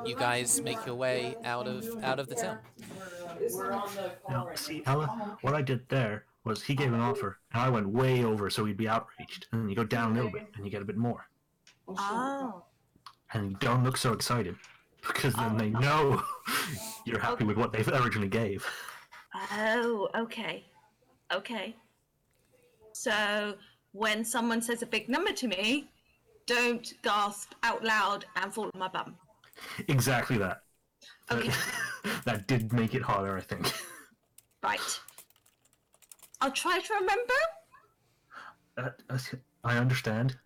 [SPEAKER 1] You guys make your way out of the town.
[SPEAKER 5] Now, see, Ella, what I did there was he gave an offer, and I went way over so he'd be outraged. And then you go down a little bit, and you get a bit more.
[SPEAKER 9] Oh.
[SPEAKER 5] And you don't look so excited, because then they know you're happy with what they originally gave.
[SPEAKER 9] Oh, okay. Okay. So, when someone says a big number to me, don't gasp out loud and fall on my bum.
[SPEAKER 5] Exactly that.
[SPEAKER 9] Okay.
[SPEAKER 5] That did make it harder, I think.
[SPEAKER 9] Right. I'll try to remember.
[SPEAKER 5] I understand.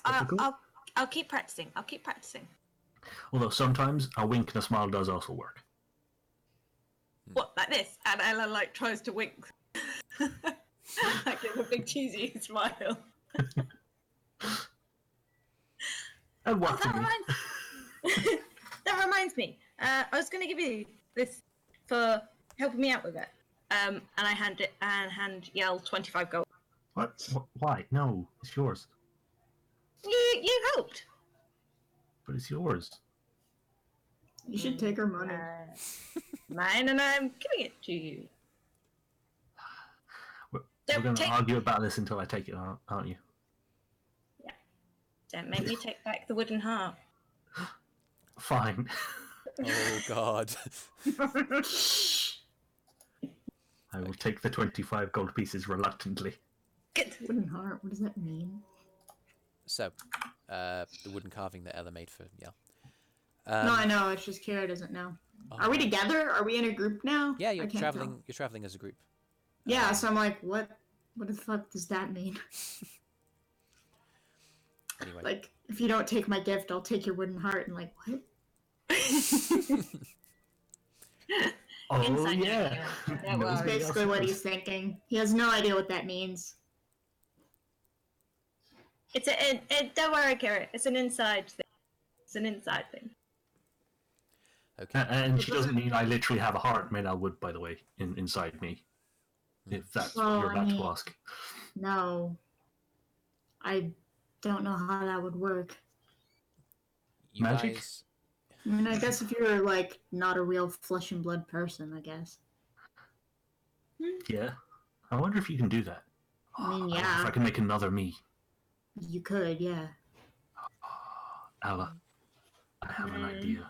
[SPEAKER 5] difficult.
[SPEAKER 9] I'll keep practicing. I'll keep practicing.
[SPEAKER 5] Although sometimes a wink and a smile does also work.
[SPEAKER 9] What, like this? And Ella, like, tries to wink. I give a big cheesy smile.
[SPEAKER 5] And what
[SPEAKER 9] Oh,
[SPEAKER 5] for me?
[SPEAKER 9] that reminds me. I was going to give you this for helping me out with it. And I hand Yell 25 gold.
[SPEAKER 5] What? Why? No, it's yours.
[SPEAKER 9] You helped.
[SPEAKER 5] But it's yours.
[SPEAKER 2] You should take her money.
[SPEAKER 9] Mine, and I'm giving it to you.
[SPEAKER 5] We're
[SPEAKER 9] Don't
[SPEAKER 5] going to
[SPEAKER 9] take-
[SPEAKER 5] argue about this until I take it, aren't you?
[SPEAKER 9] Don't make me take back the wooden heart.
[SPEAKER 5] Fine.
[SPEAKER 1] Oh God.
[SPEAKER 5] I will take the 25 gold pieces reluctantly.
[SPEAKER 9] Good.
[SPEAKER 2] Wooden heart, what does that mean?
[SPEAKER 1] So, the wooden carving that Ella made for Yell.
[SPEAKER 2] No, I know, it's just Kira doesn't know.
[SPEAKER 1] Oh,
[SPEAKER 2] Are we together? Are we in a group now?
[SPEAKER 1] Yeah,
[SPEAKER 2] I
[SPEAKER 1] you're
[SPEAKER 2] can't
[SPEAKER 1] traveling.
[SPEAKER 2] tell.
[SPEAKER 1] You're traveling as a group.
[SPEAKER 2] Yeah, so I'm like, what the fuck does that mean?
[SPEAKER 1] Anyway.
[SPEAKER 2] Like, if you don't take my gift, I'll take your wooden heart. And like, what?
[SPEAKER 5] Oh,
[SPEAKER 9] Inside
[SPEAKER 5] yeah.
[SPEAKER 9] joke, yeah.
[SPEAKER 2] That's
[SPEAKER 5] Nobody
[SPEAKER 2] basically
[SPEAKER 5] else
[SPEAKER 2] what
[SPEAKER 5] knows.
[SPEAKER 2] he's thinking. He has no idea what that means.
[SPEAKER 9] It's don't worry, Kira. It's an inside thing. It's an inside thing.
[SPEAKER 1] Okay.
[SPEAKER 5] And she doesn't mean I literally have a heart made out of wood, by the way, inside me. If that's what
[SPEAKER 2] Well,
[SPEAKER 5] you're
[SPEAKER 2] I
[SPEAKER 5] about to
[SPEAKER 2] mean-
[SPEAKER 5] ask.
[SPEAKER 2] No. I don't know how that would work.
[SPEAKER 1] You
[SPEAKER 5] Magic?
[SPEAKER 1] guys.
[SPEAKER 2] I mean, I guess if you're, like, not a real flesh and blood person, I guess.
[SPEAKER 5] Yeah. I wonder if you can do that.
[SPEAKER 2] I mean,
[SPEAKER 5] I wonder
[SPEAKER 2] yeah.
[SPEAKER 5] if I can make another me.
[SPEAKER 2] You could, yeah.
[SPEAKER 5] Ella, I have an idea.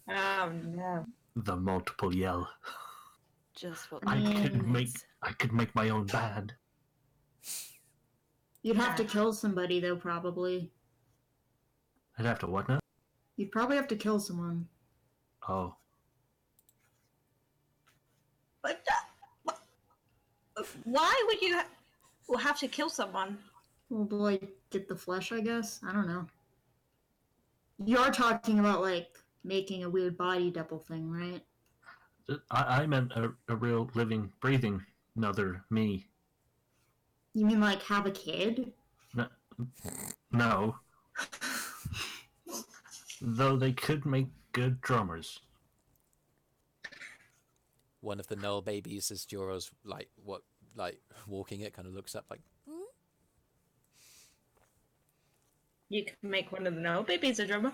[SPEAKER 9] Oh no.
[SPEAKER 5] The multiple yell.
[SPEAKER 6] Just what
[SPEAKER 5] I could
[SPEAKER 2] Mm.
[SPEAKER 5] make my own band.
[SPEAKER 2] You'd have to kill somebody, though, probably.
[SPEAKER 5] I'd have to what now?
[SPEAKER 2] You'd probably have to kill someone.
[SPEAKER 5] Oh.
[SPEAKER 9] But why would you have to kill someone?
[SPEAKER 2] Well, like, get the flesh, I guess? I don't know. You are talking about, like, making a weird body double thing, right?
[SPEAKER 5] I meant a real living, breathing another me.
[SPEAKER 2] You mean, like, have a kid?
[SPEAKER 5] No. Though they could make good drummers.
[SPEAKER 1] One of the Null babies, as Joril's walking it, kind of looks up like,
[SPEAKER 9] You can make one of the Null babies a drummer.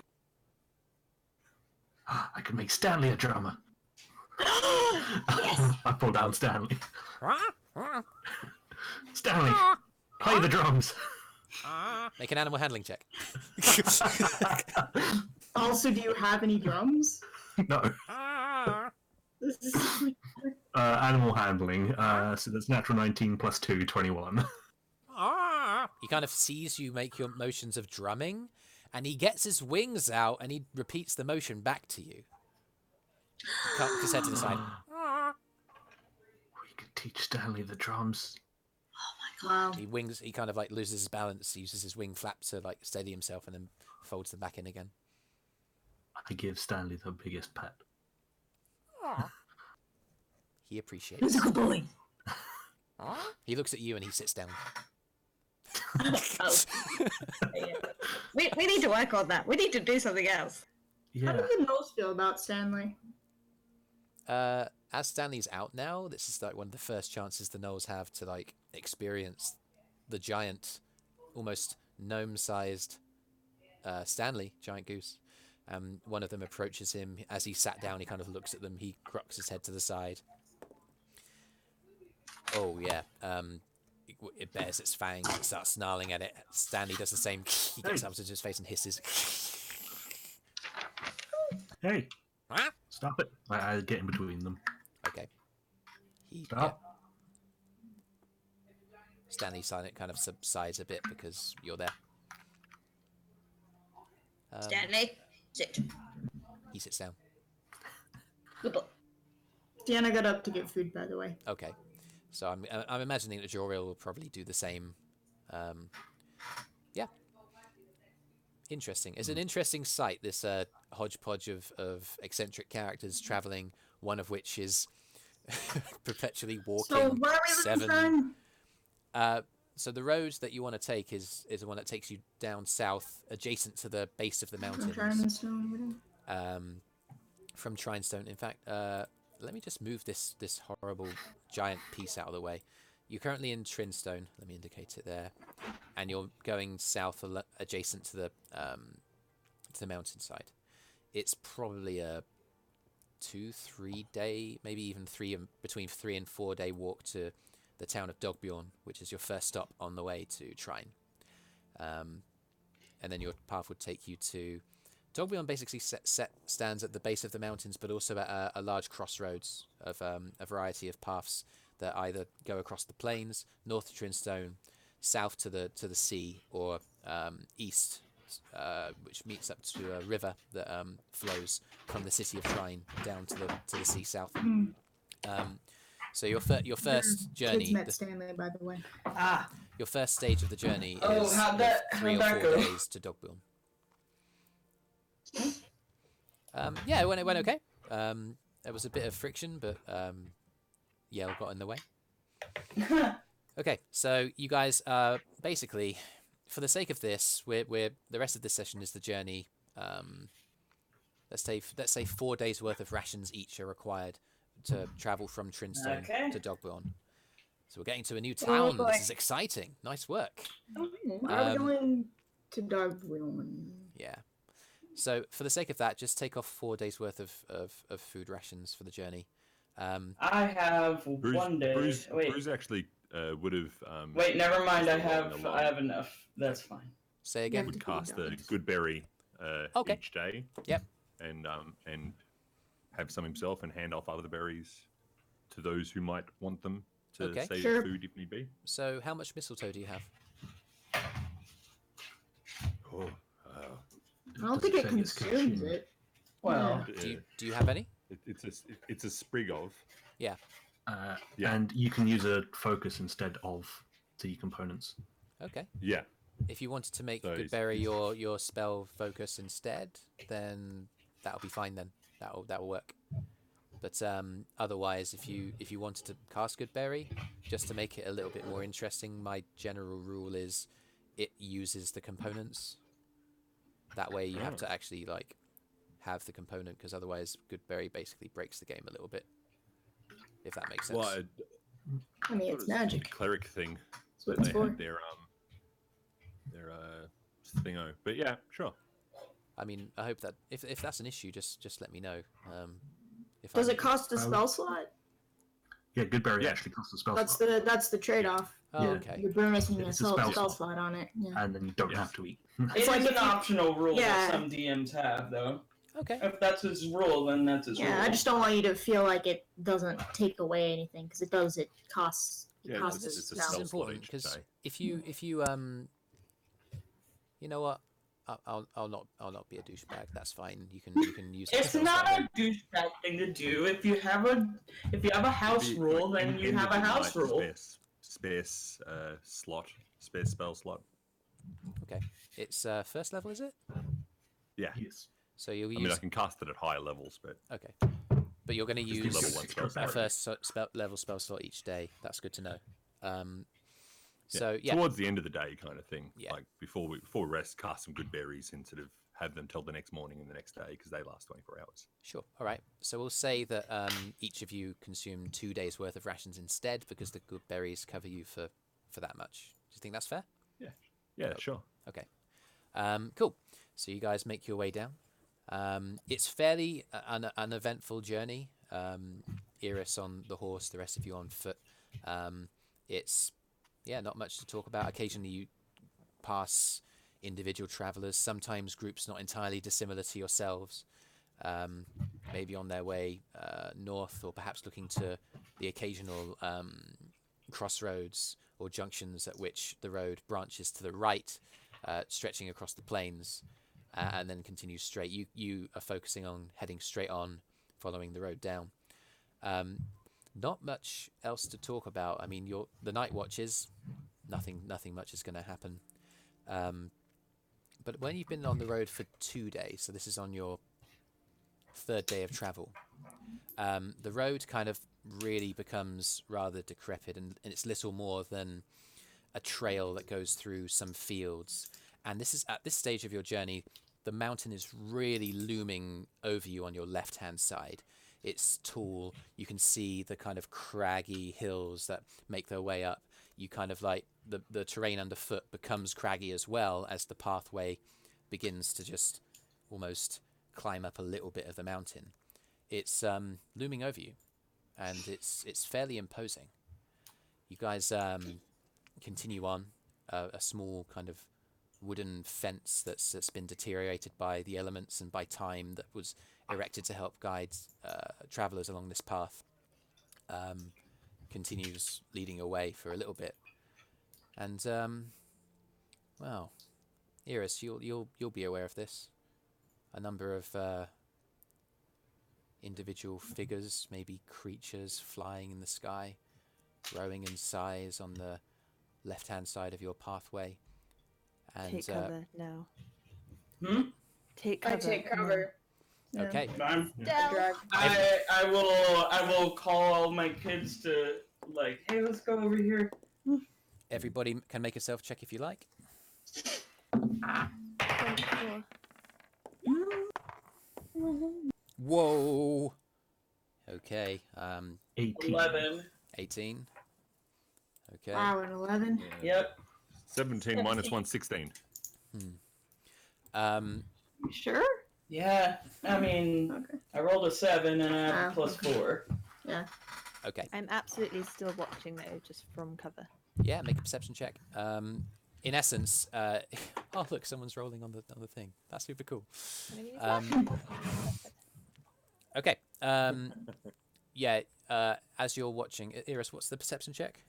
[SPEAKER 5] I could make Stanley a drummer.
[SPEAKER 9] Yes.
[SPEAKER 5] I pull down Stanley. Stanley, play the drums.
[SPEAKER 1] make an animal handling check.
[SPEAKER 2] Also, do you have any drums?
[SPEAKER 5] No.
[SPEAKER 2] This is like,
[SPEAKER 5] Animal handling. So that's natural 19 plus 2, 21.
[SPEAKER 1] He kind of sees you make your motions of drumming, and he gets his wings out and he repeats the motion back to you. Cock his head to the side.
[SPEAKER 5] We could teach Stanley the drums.
[SPEAKER 2] wow.
[SPEAKER 1] He kind of like loses his balance, uses his wing flap to like steady himself, and then folds them back in again.
[SPEAKER 5] I give Stanley the biggest pet.
[SPEAKER 1] He appreciates.
[SPEAKER 9] Who's a good boy?
[SPEAKER 1] He looks at you and he sits down.
[SPEAKER 9] Oh. Yeah. We need to work on that. We need to do something else.
[SPEAKER 2] How
[SPEAKER 5] Yeah.
[SPEAKER 2] do the Knolls feel about Stanley?
[SPEAKER 1] As Stanley's out now, this is like one of the first chances the Knolls have to like experience the giant, almost gnome-sized Stanley, giant goose. One of them approaches him. As he sat down, he kind of looks at them. He crocks his head to the side. Oh, yeah. It bares its fangs. It starts snarling at it. Stanley does the same. He gets up to his face and hisses.
[SPEAKER 5] Hey,
[SPEAKER 1] Huh?
[SPEAKER 5] stop it. I get in between them.
[SPEAKER 1] Okay.
[SPEAKER 5] Stop.
[SPEAKER 1] Stanley's silent kind of subsides a bit because you're there.
[SPEAKER 9] Stanley, sit.
[SPEAKER 1] He sits down.
[SPEAKER 9] Good boy.
[SPEAKER 2] Deanna got up to get food, by the way.
[SPEAKER 1] Okay. So I'm imagining that Joril will probably do the same. Yeah. Interesting. It's an interesting sight, this hodgepodge of eccentric characters traveling, one of which is perpetually walking.
[SPEAKER 2] So where are we living from?
[SPEAKER 1] So the road that you want to take is the one that takes you down south, adjacent to the base of the mountains. From Trinstone. In fact, let me just move this horrible giant piece out of the way. You're currently in Trinstone. Let me indicate it there, and you're going south, adjacent to the mountainside. It's probably a 2-3 day, maybe even between 3 and 4 day walk to the town of Dogbjorn, which is your first stop on the way to Trine. And then your path would take you to Dogbjorn. Basically stands at the base of the mountains, but also at a large crossroads of a variety of paths that either go across the plains, north to Trinstone, south to the sea, or east, which meets up to a river that flows from the city of Trine down to the sea south. So your first journey.
[SPEAKER 2] Kids met Stanley, by the way.
[SPEAKER 1] Your first stage of the journey
[SPEAKER 3] Oh,
[SPEAKER 1] is
[SPEAKER 3] how'd that
[SPEAKER 1] 3 or 4
[SPEAKER 3] go?
[SPEAKER 1] days to Dogbjorn. Yeah, it went okay. There was a bit of friction, but Yale got in the way. Okay, so you guys basically, for the sake of this, we're the rest of this session is the journey. Let's say 4 days worth of rations each are required to travel from Trinstone to Dogbjorn. So we're getting to a new town.
[SPEAKER 9] boy.
[SPEAKER 1] This is exciting. Nice work.
[SPEAKER 2] Why are we going to Dogbjorn?
[SPEAKER 1] Yeah. So for the sake of that, just take off 4 days worth of food rations for the journey.
[SPEAKER 3] I have one day. Wait,
[SPEAKER 8] Brüz actually would have.
[SPEAKER 3] wait, never mind. I
[SPEAKER 8] just along
[SPEAKER 3] have enough. That's fine.
[SPEAKER 1] Say again.
[SPEAKER 8] would cast the good berry
[SPEAKER 1] Okay.
[SPEAKER 8] each day.
[SPEAKER 1] Yep.
[SPEAKER 8] And have some himself and hand off other berries to those who might want them to
[SPEAKER 1] Okay.
[SPEAKER 8] save
[SPEAKER 2] Sure.
[SPEAKER 8] food if need be.
[SPEAKER 1] So how much mistletoe do you have?
[SPEAKER 4] Oh,
[SPEAKER 2] I don't think it consumes it.
[SPEAKER 3] Well,
[SPEAKER 1] Do you have any?
[SPEAKER 8] It's a sprig of.
[SPEAKER 1] Yeah.
[SPEAKER 8] Yeah.
[SPEAKER 5] And you can use a focus instead of the components.
[SPEAKER 1] Okay.
[SPEAKER 8] Yeah.
[SPEAKER 1] If you wanted to make
[SPEAKER 8] So
[SPEAKER 1] good
[SPEAKER 8] it's-
[SPEAKER 1] berry your spell focus instead, then that'll be fine. Then that'll work. But otherwise, if you wanted to cast good berry, just to make it a little bit more interesting, my general rule is it uses the components. That way you have to actually like have the component, because otherwise Goodberry basically breaks the game a little bit. If that makes sense.
[SPEAKER 8] Well,
[SPEAKER 2] I mean, it's magic.
[SPEAKER 8] Cleric thing.
[SPEAKER 2] That's what
[SPEAKER 8] That
[SPEAKER 2] it's
[SPEAKER 8] they
[SPEAKER 2] for.
[SPEAKER 8] had their thingo. But yeah, sure.
[SPEAKER 1] I mean, I hope that if that's an issue, just let me know. If
[SPEAKER 2] Does it cost a spell slot?
[SPEAKER 5] Yeah, Goodberry actually costs a spell
[SPEAKER 2] That's
[SPEAKER 5] slot.
[SPEAKER 2] that's the trade-off.
[SPEAKER 1] Oh,
[SPEAKER 2] You're-
[SPEAKER 1] okay.
[SPEAKER 2] You're missing a
[SPEAKER 5] It's a
[SPEAKER 2] spell
[SPEAKER 5] spell
[SPEAKER 2] slot on it. Yeah.
[SPEAKER 5] And then you don't have to eat.
[SPEAKER 3] It's
[SPEAKER 2] like
[SPEAKER 3] like
[SPEAKER 2] if
[SPEAKER 3] an
[SPEAKER 2] you-
[SPEAKER 3] optional rule
[SPEAKER 2] Yeah.
[SPEAKER 3] that some DMs have, though.
[SPEAKER 1] Okay.
[SPEAKER 3] If that's his rule, then that's his rule.
[SPEAKER 2] Yeah, I just don't want you to feel like it doesn't take away anything, because it does. It costs. It
[SPEAKER 8] Yeah,
[SPEAKER 2] costs
[SPEAKER 8] it's
[SPEAKER 2] a
[SPEAKER 8] a
[SPEAKER 2] spell.
[SPEAKER 8] spell
[SPEAKER 1] It's
[SPEAKER 8] slot
[SPEAKER 1] important
[SPEAKER 8] each
[SPEAKER 1] because
[SPEAKER 8] day.
[SPEAKER 1] if you you know what, I'll not be a douchebag. That's fine. You can use.
[SPEAKER 3] It's
[SPEAKER 1] spell
[SPEAKER 3] not
[SPEAKER 1] slot
[SPEAKER 3] a douchebag thing to do. If you have a house
[SPEAKER 8] Maybe,
[SPEAKER 3] rule,
[SPEAKER 8] like,
[SPEAKER 3] then you
[SPEAKER 8] end
[SPEAKER 3] have
[SPEAKER 8] of
[SPEAKER 3] a
[SPEAKER 8] the
[SPEAKER 3] house
[SPEAKER 8] night
[SPEAKER 3] rule.
[SPEAKER 8] Space spell slot.
[SPEAKER 1] Okay, it's first level, is it?
[SPEAKER 8] Yeah.
[SPEAKER 5] Yes.
[SPEAKER 1] So you'll
[SPEAKER 8] I
[SPEAKER 1] use.
[SPEAKER 8] mean, I can cast it at higher levels, but
[SPEAKER 1] Okay, but you're going to
[SPEAKER 8] Just do
[SPEAKER 1] use
[SPEAKER 8] level one spell
[SPEAKER 1] a
[SPEAKER 8] slot.
[SPEAKER 1] first level spell slot each day. That's good to know.
[SPEAKER 8] yeah,
[SPEAKER 1] So yeah,
[SPEAKER 8] towards the end of the day, kind of thing.
[SPEAKER 1] Yeah.
[SPEAKER 8] Like before we rest, cast some good berries and sort of have them till the next morning and the next day because they last 24 hours.
[SPEAKER 1] sure. All right. So we'll say that each of you consume 2 days worth of rations instead, because the good berries cover you for that much. Do you think that's fair?
[SPEAKER 8] Yeah, sure.
[SPEAKER 1] Okay. Cool. So you guys make your way down. It's fairly an uneventful journey. Eirys on the horse, the rest of you on foot. It's not much to talk about. Occasionally you pass individual travelers, sometimes groups not entirely dissimilar to yourselves, maybe on their way north, or perhaps looking to the occasional crossroads or junctions at which the road branches to the right, stretching across the plains, and then continues straight. You are focusing on heading straight on, following the road down. Not much else to talk about. I mean, the night watches, nothing much is going to happen. But when you've been on the road for 2 days, so this is on your 3rd day of travel, the road kind of really becomes rather decrepit, and it's little more than a trail that goes through some fields. And this is at this stage of your journey, the mountain is really looming over you on your left-hand side. It's tall. You can see the kind of craggy hills that make their way up. You kind of like the terrain underfoot becomes craggy as well as the pathway begins to just almost climb up a little bit of the mountain. It's looming over you, and it's fairly imposing. You guys continue on. A small kind of wooden fence that's been deteriorated by the elements and by time, that was erected to help guide travelers along this path, continues leading away for a little bit. And well, Eirys, you'll be aware of this. A number of individual figures, maybe creatures flying in the sky, growing in size on the left-hand side of your pathway. And
[SPEAKER 6] Take cover now.
[SPEAKER 3] Hmm?
[SPEAKER 6] Take
[SPEAKER 2] I
[SPEAKER 6] cover.
[SPEAKER 2] take cover. Yeah.
[SPEAKER 1] okay,
[SPEAKER 3] I'm,
[SPEAKER 2] Drag.
[SPEAKER 3] I will call all my kids to, like, hey, let's go over here.
[SPEAKER 1] everybody can make a self check if you like.
[SPEAKER 6] 24.
[SPEAKER 1] Whoa. Okay.
[SPEAKER 5] 18.
[SPEAKER 3] 11.
[SPEAKER 1] 18. Okay.
[SPEAKER 2] Wow, an 11.
[SPEAKER 3] Yep.
[SPEAKER 8] 17 minus 1, 16.
[SPEAKER 1] Um.
[SPEAKER 2] You sure?
[SPEAKER 3] Yeah. I mean,
[SPEAKER 2] Okay.
[SPEAKER 3] I rolled a 7 and I have a
[SPEAKER 2] Oh,
[SPEAKER 3] plus 4.
[SPEAKER 2] Yeah.
[SPEAKER 1] Okay.
[SPEAKER 6] I'm absolutely still watching though, just from cover.
[SPEAKER 1] Yeah. Make a perception check. In essence, oh look, someone's rolling on the thing. That's super cool.
[SPEAKER 6] Can I use that?
[SPEAKER 1] Okay. Yeah. As you're watching, Eirys, what's the perception check?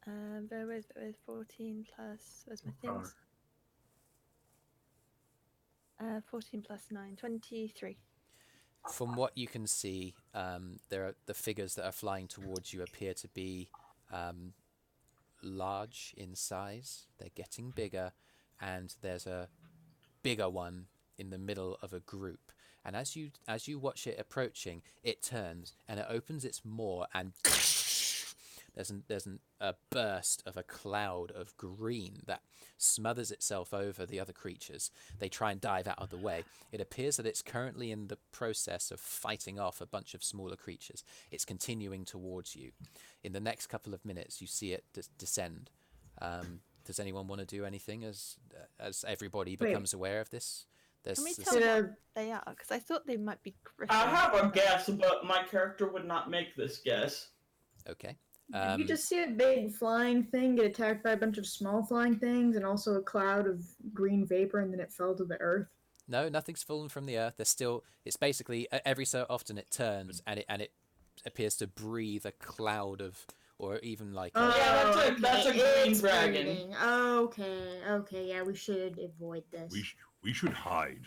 [SPEAKER 6] Bear with 14 plus. Where's my things? 14 plus 9, 23.
[SPEAKER 1] From what you can see, there are the figures that are flying towards you appear to be large in size. They're getting bigger, and there's a bigger one in the middle of a group. And as you watch it approaching, it turns and it opens its maw, and a burst of a cloud of green that smothers itself over the other creatures. They try and dive out of the way. It appears that it's currently in the process of fighting off a bunch of smaller creatures. It's continuing towards you. In the next couple of minutes, you see it descend. Does anyone want to do anything as everybody becomes aware of this?
[SPEAKER 6] Can we tell what they are? Because I thought they might be griffins.
[SPEAKER 3] I have a guess, but my character would not make this guess.
[SPEAKER 1] Okay.
[SPEAKER 2] Did you just see a big flying thing get attacked by a bunch of small flying things and also a cloud of green vapor and then it fell to the earth?
[SPEAKER 1] No, nothing's fallen from the earth. There's still. It's basically every so often it turns and it appears to breathe a cloud of, or even like.
[SPEAKER 3] Yeah, that's a green
[SPEAKER 2] it's
[SPEAKER 3] dragon.
[SPEAKER 2] breathing. Okay, yeah, we should avoid this.
[SPEAKER 7] We should hide.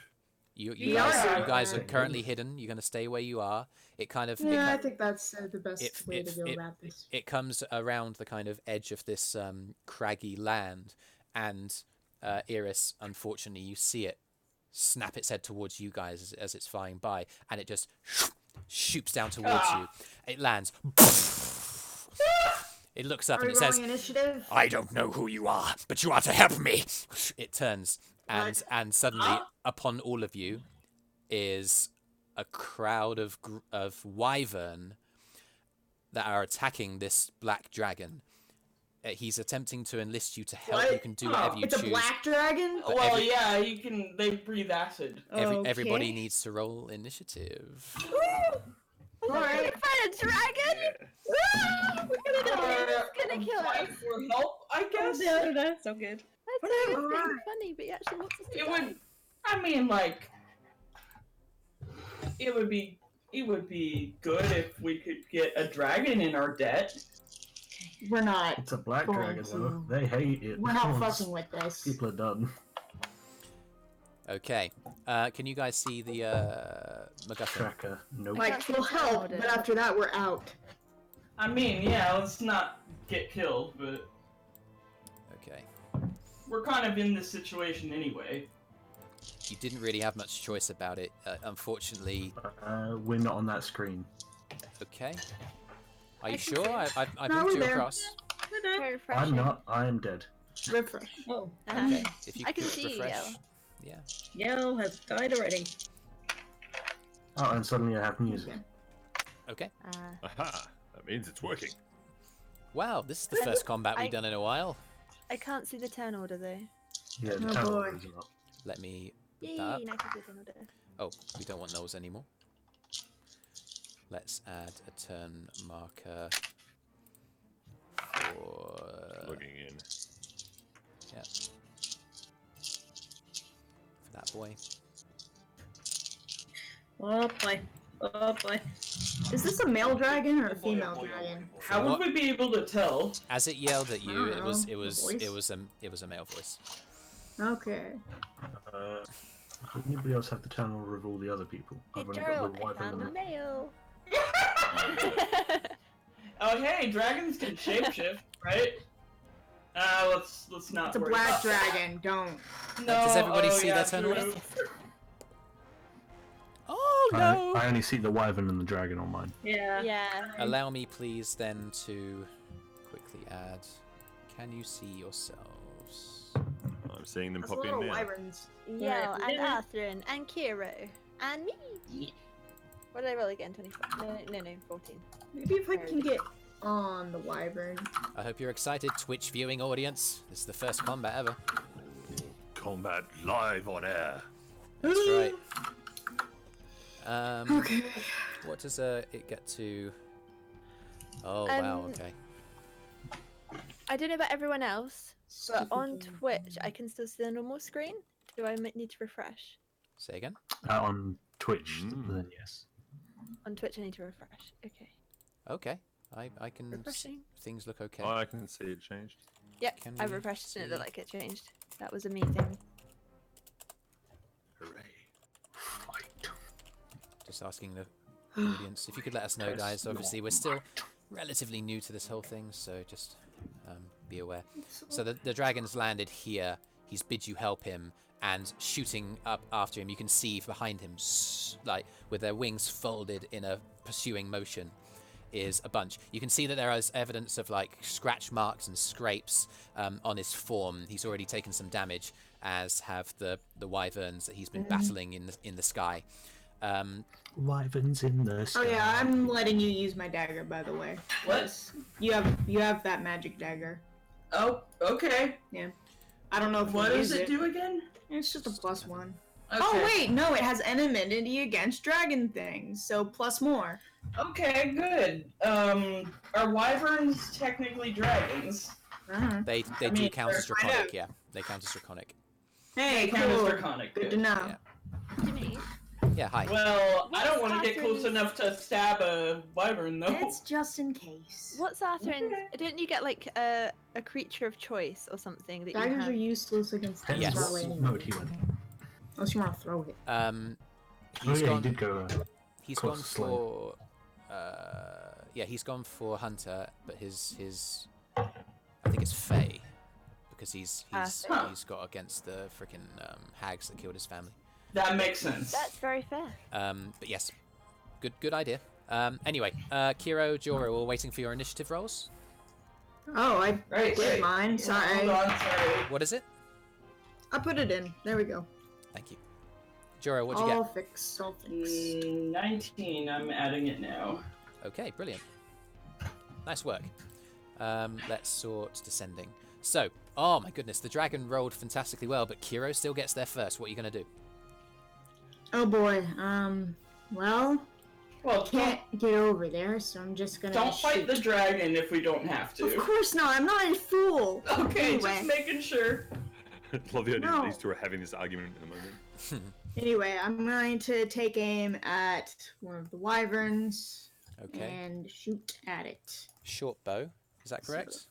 [SPEAKER 1] You
[SPEAKER 3] Yeah.
[SPEAKER 1] guys are currently hidden. You're going to stay where you are. It kind of.
[SPEAKER 2] Yeah, I think that's the best way to go about this.
[SPEAKER 1] It comes around the kind of edge of this craggy land, and Eirys, unfortunately, you see it snap its head towards you guys as it's flying by, and it just shoots down towards you. It lands. It looks up and it says,
[SPEAKER 2] Initiative?
[SPEAKER 1] "I don't know who you are, but you are to help me." It turns, and suddenly, upon all of you, is a crowd of wyvern that are attacking this black dragon. He's attempting to enlist you to help.
[SPEAKER 3] What?
[SPEAKER 1] You can do whatever you
[SPEAKER 2] It's
[SPEAKER 1] choose.
[SPEAKER 2] a black dragon?
[SPEAKER 1] But
[SPEAKER 3] Well, yeah, they breathe acid.
[SPEAKER 1] Everybody
[SPEAKER 2] Okay.
[SPEAKER 1] needs to roll initiative.
[SPEAKER 2] Alright.
[SPEAKER 6] Find a dragon! Woo! We're gonna do it. It's gonna kill us.
[SPEAKER 3] For help, I guess.
[SPEAKER 9] No, so good.
[SPEAKER 6] That's a good thing. Funny, but he actually wants us to
[SPEAKER 3] It
[SPEAKER 6] die.
[SPEAKER 3] would. I mean, like, it would be good if we could get a dragon in our debt.
[SPEAKER 2] We're not.
[SPEAKER 5] It's a black
[SPEAKER 2] Going
[SPEAKER 5] dragon, though.
[SPEAKER 2] to-
[SPEAKER 5] They hate it.
[SPEAKER 2] We're not
[SPEAKER 5] Once
[SPEAKER 2] fucking with this.
[SPEAKER 5] People are done.
[SPEAKER 1] Okay. Can you guys see the MacGuffin?
[SPEAKER 5] Tracker. Nope.
[SPEAKER 2] Like, we'll help, but after that, we're out.
[SPEAKER 3] I mean, yeah, let's not get killed, but
[SPEAKER 1] Okay.
[SPEAKER 3] we're kind of in this situation anyway.
[SPEAKER 1] You didn't really have much choice about it. Unfortunately.
[SPEAKER 5] We're not on that screen.
[SPEAKER 1] Okay. Are you
[SPEAKER 6] I can
[SPEAKER 1] sure?
[SPEAKER 6] see
[SPEAKER 1] I
[SPEAKER 2] No,
[SPEAKER 1] moved
[SPEAKER 2] we're
[SPEAKER 1] you
[SPEAKER 2] there.
[SPEAKER 1] across.
[SPEAKER 6] Very refreshing.
[SPEAKER 5] I'm not. I am dead.
[SPEAKER 2] Refresh.
[SPEAKER 9] Oh,
[SPEAKER 1] Okay. If you
[SPEAKER 6] I can
[SPEAKER 1] could
[SPEAKER 6] see you,
[SPEAKER 1] refresh.
[SPEAKER 6] Yell.
[SPEAKER 1] Yeah.
[SPEAKER 9] Yell has died already.
[SPEAKER 5] Oh, and suddenly I have music.
[SPEAKER 1] Okay.
[SPEAKER 8] Aha! That means it's working.
[SPEAKER 1] Wow, this is the first combat we've done in a while.
[SPEAKER 6] I can't see the turn order though.
[SPEAKER 5] Yeah, the
[SPEAKER 2] Oh,
[SPEAKER 5] tower
[SPEAKER 2] boy.
[SPEAKER 5] is up.
[SPEAKER 1] Let me put
[SPEAKER 6] Yay,
[SPEAKER 1] that up.
[SPEAKER 6] now I can see the turn order.
[SPEAKER 1] Oh, we don't want those anymore. Let's add a turn marker for
[SPEAKER 8] Logging in.
[SPEAKER 1] that boy.
[SPEAKER 9] Oh boy. Oh boy.
[SPEAKER 2] Is this a male dragon or a female dragon?
[SPEAKER 3] How would we be able to tell?
[SPEAKER 1] As it yelled at you,
[SPEAKER 2] I don't know, the
[SPEAKER 1] it was a male voice.
[SPEAKER 2] Okay.
[SPEAKER 5] Does anybody else have the turn order of all the other people?
[SPEAKER 6] Hey,
[SPEAKER 5] I've only
[SPEAKER 6] Joril,
[SPEAKER 5] got the
[SPEAKER 6] I
[SPEAKER 5] wife
[SPEAKER 6] found
[SPEAKER 5] and
[SPEAKER 6] the
[SPEAKER 5] the
[SPEAKER 6] mail.
[SPEAKER 3] Oh, hey, dragons can shapeshift, right? Let's not.
[SPEAKER 2] It's a
[SPEAKER 3] worry
[SPEAKER 2] black
[SPEAKER 3] about that.
[SPEAKER 2] dragon. Don't.
[SPEAKER 3] No.
[SPEAKER 1] Does everybody see
[SPEAKER 3] yeah,
[SPEAKER 1] their turn
[SPEAKER 3] true.
[SPEAKER 1] order? Oh no!
[SPEAKER 5] I only see the wyvern and the dragon on mine.
[SPEAKER 9] Yeah.
[SPEAKER 6] Yeah.
[SPEAKER 1] Allow me, please, then to quickly add. Can you see yourselves?
[SPEAKER 8] I'm seeing them
[SPEAKER 2] That's a
[SPEAKER 8] pop
[SPEAKER 2] lot
[SPEAKER 8] in
[SPEAKER 2] of
[SPEAKER 8] now.
[SPEAKER 2] wyverns.
[SPEAKER 6] Yell and
[SPEAKER 9] Yeah.
[SPEAKER 6] Arthrin and Kyro and me. What did I roll again? 24? No, 14.
[SPEAKER 2] Maybe if I can get on the wyvern.
[SPEAKER 1] I hope you're excited, Twitch viewing audience. This is the first combat ever.
[SPEAKER 7] Combat live on air.
[SPEAKER 1] That's right.
[SPEAKER 2] Okay.
[SPEAKER 1] What does it get to? Oh wow.
[SPEAKER 6] Um,
[SPEAKER 1] Okay.
[SPEAKER 6] I don't know about everyone else, but
[SPEAKER 2] Stupid
[SPEAKER 6] on
[SPEAKER 2] game.
[SPEAKER 6] Twitch I can still see the normal screen. Do I need to refresh?
[SPEAKER 1] Say again.
[SPEAKER 5] On Twitch, then yes.
[SPEAKER 6] On Twitch I need to refresh. Okay.
[SPEAKER 1] Okay. I can.
[SPEAKER 6] Refreshing.
[SPEAKER 1] Things look okay.
[SPEAKER 8] Oh, I can see it changed.
[SPEAKER 6] Yep,
[SPEAKER 1] Can
[SPEAKER 6] I
[SPEAKER 1] we
[SPEAKER 6] refreshed and it looked
[SPEAKER 1] see?
[SPEAKER 6] like it changed. That was a me thing.
[SPEAKER 7] Hooray.
[SPEAKER 5] Fight.
[SPEAKER 1] Just asking the audience if you could let us know, guys. Obviously, we're still relatively new to this whole thing, so just be aware. So the dragon's landed here. He's bid you help him, and shooting up after him, you can see behind him, like with their wings folded in a pursuing motion, is a bunch. You can see that there is evidence of like scratch marks and scrapes on his form. He's already taken some damage, as have the wyverns that he's been battling in the sky.
[SPEAKER 5] Wyverns in the sky.
[SPEAKER 2] Oh yeah, I'm letting you use my dagger, by the way.
[SPEAKER 3] What?
[SPEAKER 2] You have that magic dagger.
[SPEAKER 3] Oh, okay.
[SPEAKER 2] Yeah. I don't know if
[SPEAKER 3] What
[SPEAKER 2] you
[SPEAKER 3] does
[SPEAKER 2] use
[SPEAKER 3] it do again?
[SPEAKER 2] It's just a +1.
[SPEAKER 3] Okay.
[SPEAKER 2] Oh wait, no, it has enmity against dragon things, so plus more.
[SPEAKER 3] Okay, good. Are wyverns technically dragons?
[SPEAKER 1] They
[SPEAKER 3] I
[SPEAKER 1] do
[SPEAKER 3] mean,
[SPEAKER 1] count as
[SPEAKER 3] they're kind
[SPEAKER 1] draconic,
[SPEAKER 3] of-
[SPEAKER 1] yeah. They count as draconic.
[SPEAKER 2] Hey,
[SPEAKER 3] They count as
[SPEAKER 2] cool.
[SPEAKER 3] draconic.
[SPEAKER 2] Good to know.
[SPEAKER 1] Yeah.
[SPEAKER 6] Jameeesh,
[SPEAKER 1] Yeah, hi.
[SPEAKER 3] Well, I don't
[SPEAKER 6] What's
[SPEAKER 3] want to get close
[SPEAKER 6] Arthrin's-
[SPEAKER 3] enough to stab a wyvern, though.
[SPEAKER 2] It's just in case.
[SPEAKER 6] what's Arthrin?
[SPEAKER 3] Okay.
[SPEAKER 6] Didn't you get like a creature of choice or something that you
[SPEAKER 2] Daggers
[SPEAKER 6] have?
[SPEAKER 2] are useless against
[SPEAKER 5] Depends
[SPEAKER 1] Yes.
[SPEAKER 2] things
[SPEAKER 5] what
[SPEAKER 2] anyway.
[SPEAKER 5] mode he went.
[SPEAKER 2] Unless you want to throw it.
[SPEAKER 5] Oh
[SPEAKER 1] He's
[SPEAKER 5] yeah,
[SPEAKER 1] gone.
[SPEAKER 5] he did go.
[SPEAKER 1] He's
[SPEAKER 5] Course,
[SPEAKER 1] gone
[SPEAKER 5] Slayer.
[SPEAKER 1] for. Yeah, he's gone for hunter, but his I think it's Fey, because he's
[SPEAKER 6] Huh.
[SPEAKER 1] he's got against the freaking hags that killed his family.
[SPEAKER 3] That makes sense.
[SPEAKER 6] That's very fair.
[SPEAKER 1] But yes, good idea. Anyway, Kyro, Joril, we're waiting for your initiative rolls.
[SPEAKER 2] Oh, I
[SPEAKER 3] Right,
[SPEAKER 2] did
[SPEAKER 3] right.
[SPEAKER 2] mine. Sorry.
[SPEAKER 3] Hold on, sorry.
[SPEAKER 1] What is it?
[SPEAKER 2] I put it in. There we go.
[SPEAKER 1] Thank you. Joril, what'd you
[SPEAKER 2] All
[SPEAKER 1] get?
[SPEAKER 2] fixed. All fixed.
[SPEAKER 3] 19, I'm adding it now.
[SPEAKER 1] Okay, brilliant. Nice work. Let's sort descending. So, oh my goodness, the dragon rolled fantastically well, but Kyro still gets there first. What are you going to do?
[SPEAKER 2] Oh boy. Well,
[SPEAKER 3] Well,
[SPEAKER 2] can't get over there, so I'm just gonna
[SPEAKER 3] don't fight
[SPEAKER 2] shoot.
[SPEAKER 3] the dragon if we don't have
[SPEAKER 2] Of
[SPEAKER 3] to.
[SPEAKER 2] course not. I'm not a fool.
[SPEAKER 3] Okay,
[SPEAKER 2] Anyway.
[SPEAKER 3] just making sure.
[SPEAKER 8] Love the idea
[SPEAKER 2] No.
[SPEAKER 8] that these two are having this argument in a moment.
[SPEAKER 2] Anyway, I'm going to take aim at one of the wyverns
[SPEAKER 1] Okay.
[SPEAKER 2] and shoot at it.
[SPEAKER 1] Short bow. Is that correct?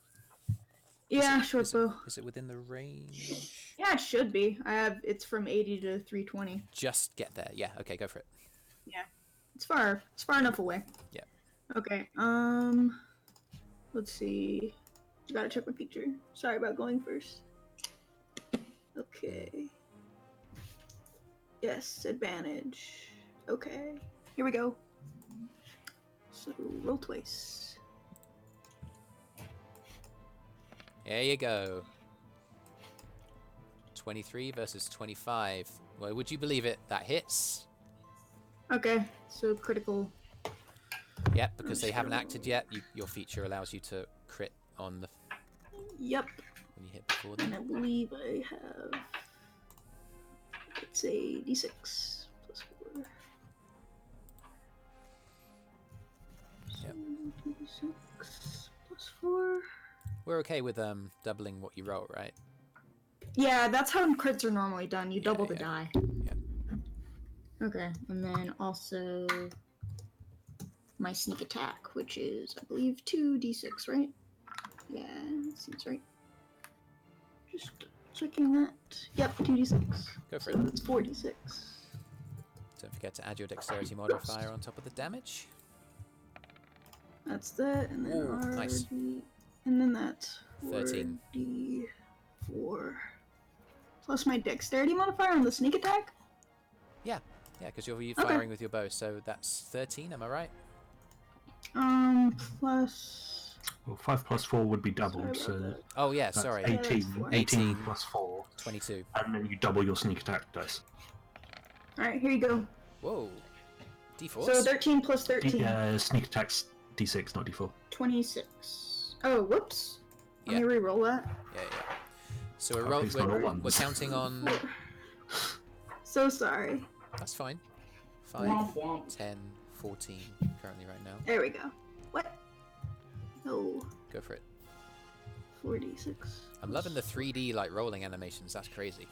[SPEAKER 2] Yeah, short bow.
[SPEAKER 1] Is it within the range?
[SPEAKER 2] Yeah, it should be. It's from 80 to 320.
[SPEAKER 1] Just get there. Yeah, okay, go for it.
[SPEAKER 2] Yeah. It's far enough away.
[SPEAKER 1] Yeah.
[SPEAKER 2] Okay, let's see. Gotta check my picture. Sorry about going first. Okay. Yes, advantage. Okay, here we go. So, roll twice.
[SPEAKER 1] There you go. 23 versus 25. Well, would you believe it? That hits.
[SPEAKER 2] Okay, so critical.
[SPEAKER 1] Yep, because they haven't acted yet. Your feature allows you to crit on the
[SPEAKER 2] Yep.
[SPEAKER 1] when you hit before
[SPEAKER 2] And
[SPEAKER 1] them.
[SPEAKER 2] I believe I have. Let's say d6 plus 4.
[SPEAKER 1] Yep.
[SPEAKER 2] D6 plus 4.
[SPEAKER 1] We're okay with doubling what you roll, right?
[SPEAKER 2] Yeah, that's how crits are normally done. You double the
[SPEAKER 1] yeah.
[SPEAKER 2] die.
[SPEAKER 1] Yeah.
[SPEAKER 2] Okay, and then also my sneak attack, which is, I believe, 2d6, right? Yeah, that seems right. Just checking that. Yep, 2d6.
[SPEAKER 1] Go for
[SPEAKER 2] So
[SPEAKER 1] it.
[SPEAKER 2] it's 4d6.
[SPEAKER 1] Don't forget to add your dexterity modifier on top of the damage.
[SPEAKER 2] That's that, and then
[SPEAKER 1] Ooh, nice.
[SPEAKER 2] RD, and then that's
[SPEAKER 1] 13.
[SPEAKER 2] 4d4. Plus my dexterity modifier on the sneak attack?
[SPEAKER 1] Yeah, because you're firing with your bow, so that's 13. Am I right?
[SPEAKER 2] Plus.
[SPEAKER 5] Well, 5 plus 4 would be doubled,
[SPEAKER 2] Sorry about
[SPEAKER 5] so
[SPEAKER 2] that.
[SPEAKER 1] Oh yeah,
[SPEAKER 5] that's
[SPEAKER 1] sorry.
[SPEAKER 5] 18. 18
[SPEAKER 1] 18
[SPEAKER 5] plus 4.
[SPEAKER 1] 22.
[SPEAKER 5] And then you double your sneak attack dice.
[SPEAKER 2] Alright, here you go.
[SPEAKER 1] Whoa. D4s?
[SPEAKER 2] So 13 plus 13.
[SPEAKER 5] Sneak attack's d6, not d4.
[SPEAKER 2] 26. Oh, whoops. Let me
[SPEAKER 1] Yeah.
[SPEAKER 2] re-roll that.
[SPEAKER 1] Yeah. So we're,
[SPEAKER 5] Okay, it's not all
[SPEAKER 1] we're
[SPEAKER 5] ones.
[SPEAKER 1] counting on.
[SPEAKER 2] So sorry.
[SPEAKER 1] That's fine. 5,
[SPEAKER 3] Womp womp.
[SPEAKER 1] 10, 14 currently right now.
[SPEAKER 2] There we go. What? No.
[SPEAKER 1] Go for it.
[SPEAKER 2] 4d6.
[SPEAKER 1] I'm loving the 3D like rolling animations. That's crazy.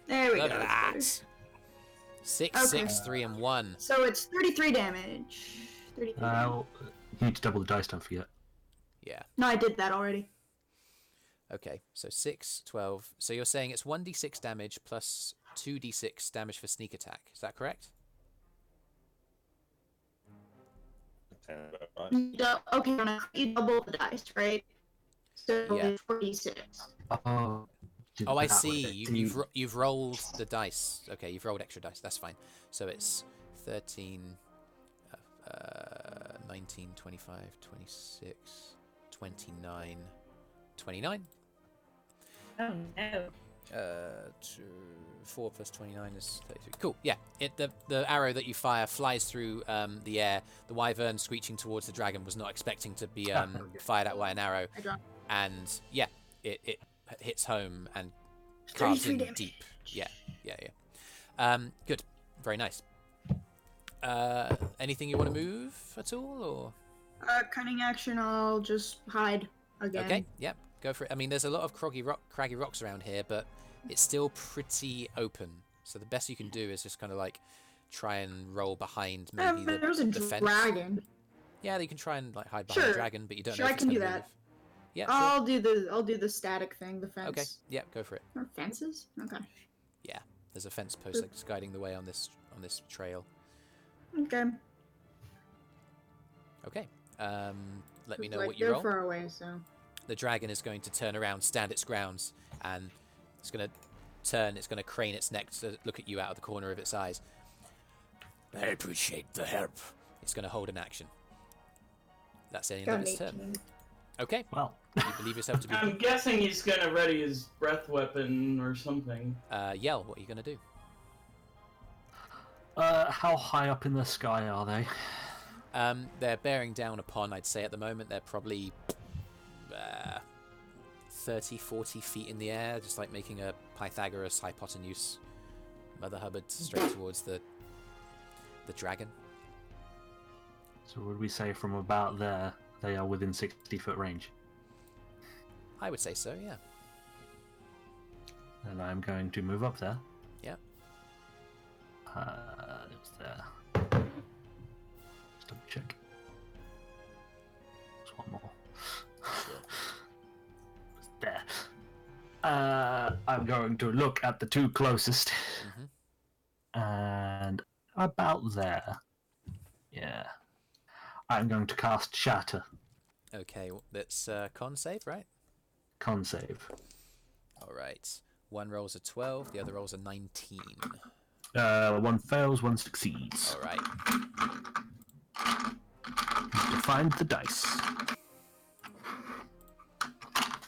[SPEAKER 2] There we
[SPEAKER 1] Look
[SPEAKER 2] go.
[SPEAKER 1] at
[SPEAKER 2] that's
[SPEAKER 1] that.
[SPEAKER 2] better.
[SPEAKER 1] 6,
[SPEAKER 2] Okay.
[SPEAKER 1] 6, 3, and 1.
[SPEAKER 2] So it's 33 damage. 33 damage.
[SPEAKER 5] You need to double the dice, don't forget.
[SPEAKER 1] Yeah.
[SPEAKER 2] No, I did that already.
[SPEAKER 1] Okay. So 6, 12. So you're saying it's 1d6 damage plus 2d6 damage for sneak attack. Is that correct?
[SPEAKER 8] Sound about right.
[SPEAKER 2] Okay, when you double the dice, right? So
[SPEAKER 1] Yeah.
[SPEAKER 2] it's 46.
[SPEAKER 5] Oh,
[SPEAKER 1] Oh, I see. You've rolled the dice. Okay, you've rolled extra dice. That's fine. So it's 13, 19, 25, 26, 29, 29.
[SPEAKER 9] Oh no.
[SPEAKER 1] 4 plus 29 is 33. Cool. Yeah. The arrow that you fire flies through the air. The wyvern screeching towards the dragon was not expecting to be fired at by an arrow, and yeah, it hits home and carves in deep. Yeah. Good. Very nice. Anything you want to move at all, or?
[SPEAKER 2] Cunning action. I'll just hide again.
[SPEAKER 1] Okay. Yep. Go for it. I mean, there's a lot of craggy rocks around here, but it's still pretty open. So the best you can do is just kind of like try and roll behind maybe
[SPEAKER 2] there's a
[SPEAKER 1] the fence.
[SPEAKER 2] dragon.
[SPEAKER 1] Yeah, you can try and like hide behind a dragon, but you don't know if
[SPEAKER 2] I
[SPEAKER 1] it's
[SPEAKER 2] can do
[SPEAKER 1] gonna
[SPEAKER 2] that.
[SPEAKER 1] move. Yeah,
[SPEAKER 2] I'll do the static thing, the fence.
[SPEAKER 1] Okay. Yeah, go for it.
[SPEAKER 2] Or fences? Okay.
[SPEAKER 1] Yeah, there's a fence post that's guiding the way on this trail.
[SPEAKER 2] Okay.
[SPEAKER 1] Okay. Let me know
[SPEAKER 2] like
[SPEAKER 1] what you
[SPEAKER 2] they're
[SPEAKER 1] roll.
[SPEAKER 2] far away, so.
[SPEAKER 1] The dragon is going to turn around, stand its grounds, and it's going to turn. It's going to crane its neck to look at you out of the corner of its eyes. I appreciate the help. It's going to hold an action. That's the end of its turn. Okay.
[SPEAKER 5] Well,
[SPEAKER 1] you believe yourself to be.
[SPEAKER 3] I'm guessing he's gonna ready his breath weapon or something.
[SPEAKER 1] Yell. What are you going to do?
[SPEAKER 5] how high up in the sky are they?
[SPEAKER 1] They're bearing down upon, I'd say at the moment, they're probably 30, 40 feet in the air, just like making a Pythagoras hypotenuse. Mother Hubbard straight towards the dragon.
[SPEAKER 5] So would we say from about there, they are within 60-foot range?
[SPEAKER 1] I would say so, yeah.
[SPEAKER 5] And I'm going to move up there.
[SPEAKER 1] Yeah.
[SPEAKER 5] It was there. Just double check. There's one more. It's there. I'm going to look at the two closest. And about there. Yeah. I'm going to cast Shatter.
[SPEAKER 1] Okay, that's con save, right?
[SPEAKER 5] Con save.
[SPEAKER 1] Alright. One rolls a 12, the other rolls a 19.
[SPEAKER 5] One fails, one succeeds.
[SPEAKER 1] Alright.
[SPEAKER 5] You find the dice.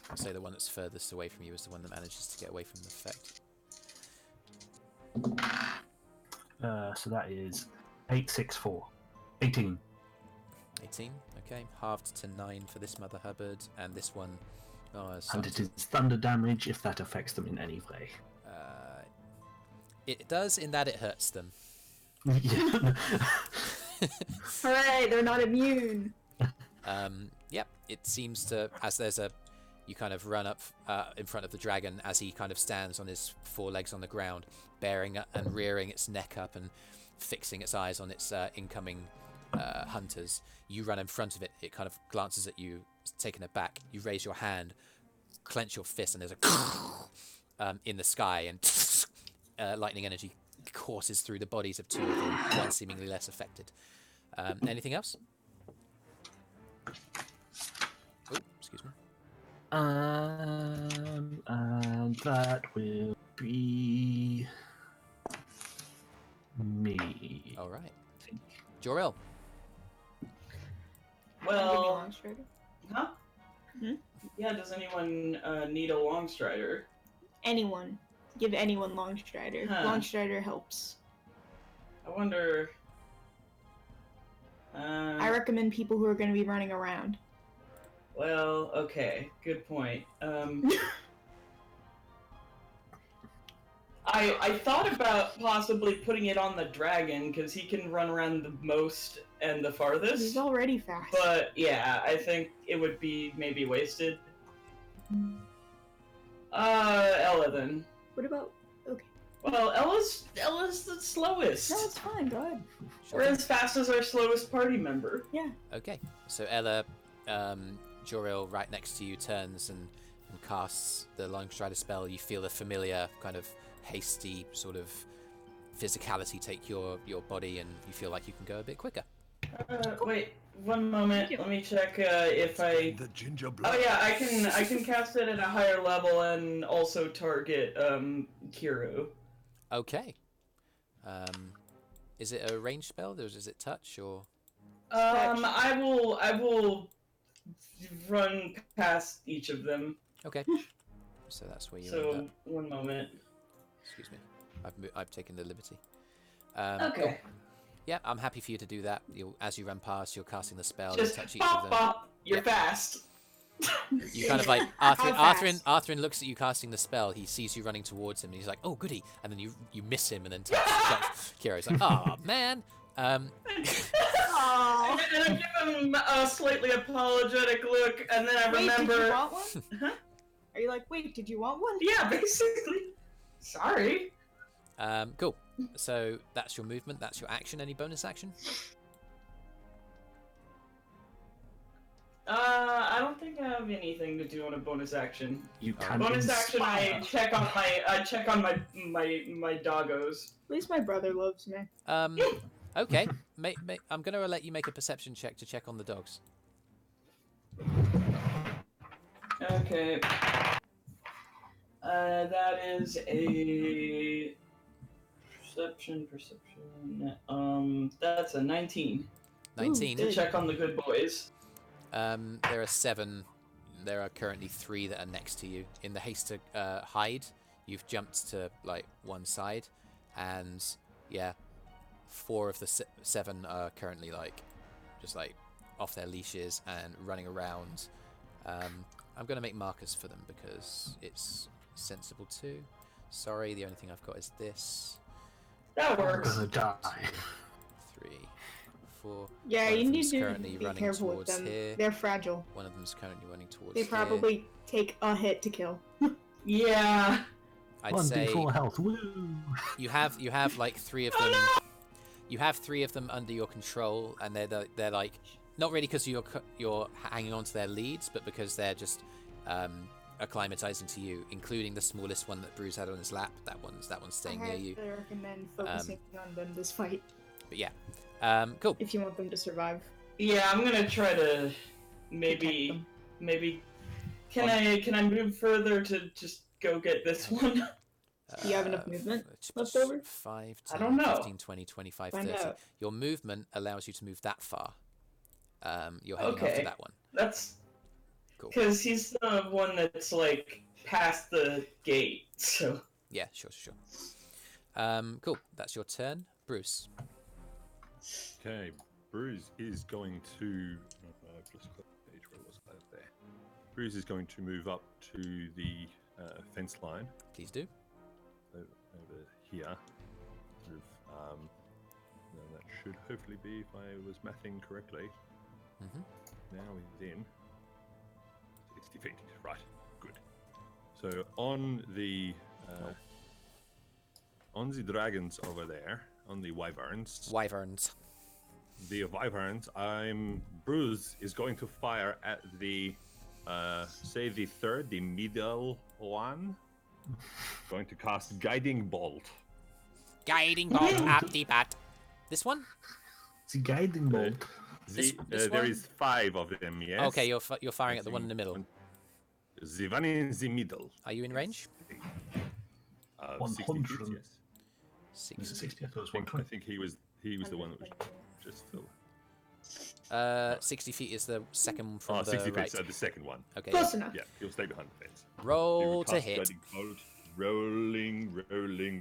[SPEAKER 1] I'll say the one that's furthest away from you is the one that manages to get away from the effect.
[SPEAKER 5] So that is 8, 6, 4. 18.
[SPEAKER 1] 18, okay. Halved to 9 for this Mother Hubbard, and this one...
[SPEAKER 5] and it is thunder damage if that affects them in any way.
[SPEAKER 1] It does in that it hurts them.
[SPEAKER 5] Yeah.
[SPEAKER 2] Hooray, they're not immune.
[SPEAKER 1] Yep, it seems to, as there's a... You kind of run up in front of the dragon as he kind of stands on his four legs on the ground, bearing and rearing its neck up and fixing its eyes on its incoming hunters. You run in front of it, it kind of glances at you, taken aback. You raise your hand, clench your fist, and there's a in the sky, and lightning energy courses through the bodies of two of them, one seemingly less affected. Anything else? Oh, excuse me.
[SPEAKER 5] And that will be me.
[SPEAKER 1] All right. Joril.
[SPEAKER 3] Well,
[SPEAKER 9] Strider?
[SPEAKER 3] huh?
[SPEAKER 9] Hmm?
[SPEAKER 3] Yeah, does anyone need a long strider?
[SPEAKER 9] Anyone. Give anyone Long Strider.
[SPEAKER 3] Huh.
[SPEAKER 9] Long Strider helps.
[SPEAKER 3] I wonder...
[SPEAKER 9] I recommend people who are going to be running around.
[SPEAKER 3] Well, okay, good point. I thought about possibly putting it on the dragon, because he can run around the most and the farthest.
[SPEAKER 9] He's already fast.
[SPEAKER 3] But yeah, I think it would be maybe wasted. Ella then.
[SPEAKER 9] What about... Okay.
[SPEAKER 3] Well, Ella's the slowest.
[SPEAKER 9] No, it's fine. Go ahead.
[SPEAKER 3] We're as fast as our slowest party member.
[SPEAKER 9] Yeah.
[SPEAKER 1] Okay, so Ella, Joril right next to you turns and casts the Long Strider spell. You feel a familiar kind of hasty sort of physicality take your body, and you feel like you can go a bit quicker.
[SPEAKER 3] Wait, one moment. Let me check if I.
[SPEAKER 7] The ginger blood.
[SPEAKER 3] Oh yeah, I can cast it at a higher level and also target Kyro.
[SPEAKER 1] Okay. Is it a ranged spell, or is it touch, or?
[SPEAKER 3] I will run past each of them.
[SPEAKER 1] Okay. So that's where you end
[SPEAKER 3] So
[SPEAKER 1] up.
[SPEAKER 3] 1 moment.
[SPEAKER 1] Excuse me. I've taken the liberty.
[SPEAKER 3] Okay.
[SPEAKER 1] Cool. Yeah, I'm happy for you to do that. As you run past, you're casting the spell.
[SPEAKER 3] Just
[SPEAKER 1] you touch each of
[SPEAKER 3] pop,
[SPEAKER 1] them.
[SPEAKER 3] pop. You're
[SPEAKER 1] Yep.
[SPEAKER 3] fast.
[SPEAKER 1] You kind of like Arthrin.
[SPEAKER 2] How
[SPEAKER 1] Arthrin.
[SPEAKER 2] fast?
[SPEAKER 1] Arthrin looks at you casting the spell. He sees you running towards him, and he's like, "Oh, goody!" And then you miss him, and then touch Kyro's like, "Oh man."
[SPEAKER 3] And I give him a slightly apologetic look, and then I
[SPEAKER 10] Wait, did
[SPEAKER 3] remember.
[SPEAKER 10] you want one?
[SPEAKER 3] Huh?
[SPEAKER 10] Are you like, wait, did you want one?
[SPEAKER 3] Yeah, basically. Sorry.
[SPEAKER 1] Cool. So that's your movement. That's your action. Any bonus action?
[SPEAKER 3] I don't think I have anything to do on a bonus action.
[SPEAKER 5] You can
[SPEAKER 3] Bonus action, I
[SPEAKER 5] inspire.
[SPEAKER 3] check on my doggos.
[SPEAKER 10] At least my brother loves me.
[SPEAKER 1] Okay. I'm gonna let you make a perception check to check on the dogs.
[SPEAKER 3] Okay. That is a perception. That's a 19.
[SPEAKER 1] 19.
[SPEAKER 3] To check on the good boys.
[SPEAKER 1] There are 7. There are currently 3 that are next to you. In the haste to hide, you've jumped to like one side, and yeah, 4 of the 7 are currently like just like off their leashes and running around. I'm gonna make markers for them because it's sensible too. Sorry, the only thing I've got is this.
[SPEAKER 3] That
[SPEAKER 5] I'm
[SPEAKER 3] works.
[SPEAKER 5] gonna die.
[SPEAKER 1] 3, 4.
[SPEAKER 10] Yeah,
[SPEAKER 1] One of
[SPEAKER 10] you need
[SPEAKER 1] them's
[SPEAKER 10] to
[SPEAKER 1] currently
[SPEAKER 10] be
[SPEAKER 1] running
[SPEAKER 10] careful with
[SPEAKER 1] towards
[SPEAKER 10] them.
[SPEAKER 1] here.
[SPEAKER 10] They're fragile.
[SPEAKER 1] One of them's currently running towards
[SPEAKER 10] They
[SPEAKER 1] here.
[SPEAKER 10] probably take a hit to kill.
[SPEAKER 3] Yeah.
[SPEAKER 1] I'd say
[SPEAKER 5] 1d4 health. Woo!
[SPEAKER 1] you have like 3 of them. You have 3 of them under your control, and they're like not really because you're hanging on to their leads, but because they're just acclimatizing to you, including the smallest one that Brüz had on his lap. That one's staying near you.
[SPEAKER 10] I recommend focusing on them this fight
[SPEAKER 1] But yeah, cool.
[SPEAKER 10] if you want them to survive.
[SPEAKER 3] Yeah, I'm gonna try to
[SPEAKER 10] Protect
[SPEAKER 3] maybe
[SPEAKER 10] them.
[SPEAKER 3] can I move further to just go get this one?
[SPEAKER 10] Do you have enough movement
[SPEAKER 1] It's
[SPEAKER 10] left over?
[SPEAKER 1] 5,
[SPEAKER 3] I
[SPEAKER 1] 10,
[SPEAKER 3] don't know.
[SPEAKER 1] 15, 20, 25,
[SPEAKER 10] Find
[SPEAKER 1] 30.
[SPEAKER 10] out.
[SPEAKER 1] Your movement allows you to move that far. You're heading after
[SPEAKER 3] Okay.
[SPEAKER 1] that one.
[SPEAKER 3] That's
[SPEAKER 1] Cool.
[SPEAKER 3] because he's the one that's like past the gate. So
[SPEAKER 1] Yeah, sure. Cool. That's your turn, Brüz.
[SPEAKER 8] Okay, Brüz is going to. I've just got the page where was that there? Brüz is going to move up to the fence line
[SPEAKER 1] Please do.
[SPEAKER 8] over here. Sort of, that should hopefully be, if I was mathing correctly.
[SPEAKER 1] Mhm.
[SPEAKER 8] Now he's in 60 feet. Right, good. So on the dragons over there, on the wyverns.
[SPEAKER 1] Wyverns.
[SPEAKER 8] The wyverns, Brüz is going to fire at the say the middle one. Going to cast Guiding Bolt.
[SPEAKER 1] Guiding bolt up the bat. This one?
[SPEAKER 5] It's a guiding bolt.
[SPEAKER 1] This
[SPEAKER 8] There
[SPEAKER 1] one?
[SPEAKER 8] is 5 of them, yes.
[SPEAKER 1] Okay, you're firing at the one in the middle.
[SPEAKER 8] The one in the middle.
[SPEAKER 1] Are you in range?
[SPEAKER 8] 60 feet,
[SPEAKER 5] 100.
[SPEAKER 8] yes.
[SPEAKER 5] Is it
[SPEAKER 1] 60.
[SPEAKER 5] 60? I thought it was
[SPEAKER 8] I
[SPEAKER 5] 120.
[SPEAKER 8] think he was the one that was just filled.
[SPEAKER 1] 60 feet is the second one from
[SPEAKER 8] Oh,
[SPEAKER 1] the
[SPEAKER 8] 60 feet,
[SPEAKER 1] right.
[SPEAKER 8] so the second one.
[SPEAKER 1] Okay.
[SPEAKER 10] Close enough.
[SPEAKER 8] Yeah, he'll stay behind the fence. He
[SPEAKER 1] Roll
[SPEAKER 8] will
[SPEAKER 1] to
[SPEAKER 8] cast
[SPEAKER 1] hit.
[SPEAKER 8] Guiding Bolt.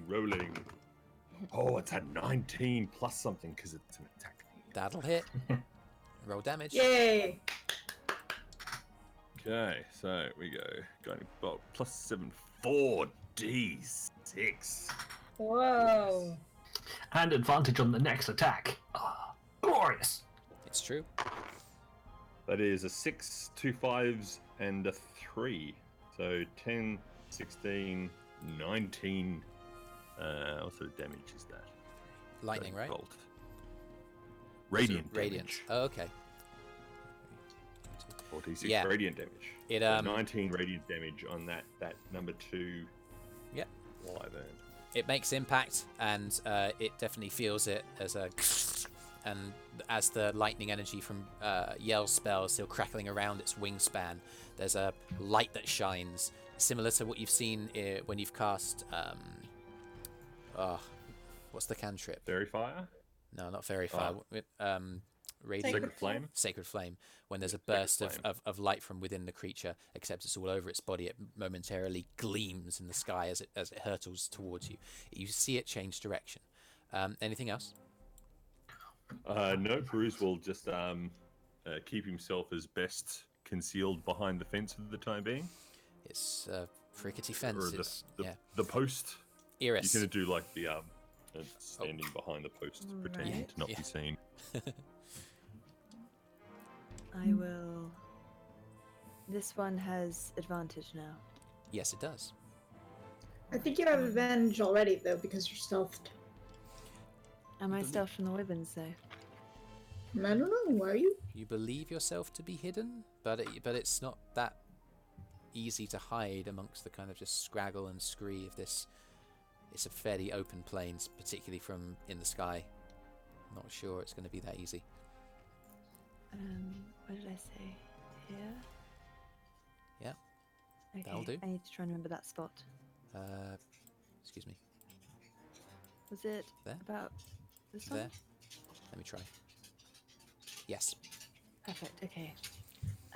[SPEAKER 8] Rolling. Oh, it's a 19 plus something because it's an attack.
[SPEAKER 1] That'll hit. Roll damage.
[SPEAKER 10] Yay!
[SPEAKER 8] Okay, so we go Guiding Bolt plus 7, 4d6.
[SPEAKER 9] Whoa.
[SPEAKER 5] And advantage on the next attack. Ah, glorious.
[SPEAKER 1] It's true.
[SPEAKER 8] That is a 6, 2 5s, and a 3. So 10, 16, 19. What sort of damage is that?
[SPEAKER 1] Lightning,
[SPEAKER 8] Guiding
[SPEAKER 1] right?
[SPEAKER 8] Bolt. Radiant
[SPEAKER 1] Radiant.
[SPEAKER 8] damage.
[SPEAKER 1] Oh, okay.
[SPEAKER 8] 46
[SPEAKER 1] Yeah.
[SPEAKER 8] radiant damage.
[SPEAKER 1] It
[SPEAKER 8] So 19 radiant damage on that number 2.
[SPEAKER 1] Yep.
[SPEAKER 8] Wyvern.
[SPEAKER 1] It makes impact, and it definitely feels it as a. And as the lightning energy from Yell's spell is still crackling around its wingspan, there's a light that shines, similar to what you've seen when you've cast. What's the cantrip?
[SPEAKER 8] Fairy Fire?
[SPEAKER 1] No, not Fairy Fire. radiant
[SPEAKER 8] Sacred flame.
[SPEAKER 1] sacred flame. When there's a
[SPEAKER 8] Sacred
[SPEAKER 1] burst
[SPEAKER 8] flame.
[SPEAKER 1] of light from within the creature, except it's all over its body, it momentarily gleams in the sky as it hurtles towards you. You see it change direction. Anything else?
[SPEAKER 8] No, Brüz will just keep himself as best concealed behind the fence for the time being.
[SPEAKER 1] It's frickety
[SPEAKER 8] Or
[SPEAKER 1] fences.
[SPEAKER 8] the post.
[SPEAKER 1] Eirys.
[SPEAKER 8] You're going to do like the standing behind the post, pretending
[SPEAKER 6] Right.
[SPEAKER 8] to not be seen.
[SPEAKER 6] I will. This one has advantage now.
[SPEAKER 1] Yes, it does.
[SPEAKER 10] I think you have advantage already though because you're stealthed.
[SPEAKER 6] Am I stealth from the Wyverns though?
[SPEAKER 10] I don't know. Are you?
[SPEAKER 1] You believe yourself to be hidden, but it's not that easy to hide amongst the kind of just scraggle and scree of this. It's a fairly open plains, particularly from in the sky. Not sure it's going to be that easy.
[SPEAKER 6] What did I say? Here?
[SPEAKER 1] Yeah,
[SPEAKER 6] Okay,
[SPEAKER 1] that'll do.
[SPEAKER 6] I need to try and remember that spot.
[SPEAKER 1] Excuse me.
[SPEAKER 6] Was it
[SPEAKER 1] There?
[SPEAKER 6] about this one?
[SPEAKER 1] There. Let me try. Yes.
[SPEAKER 6] Perfect, okay.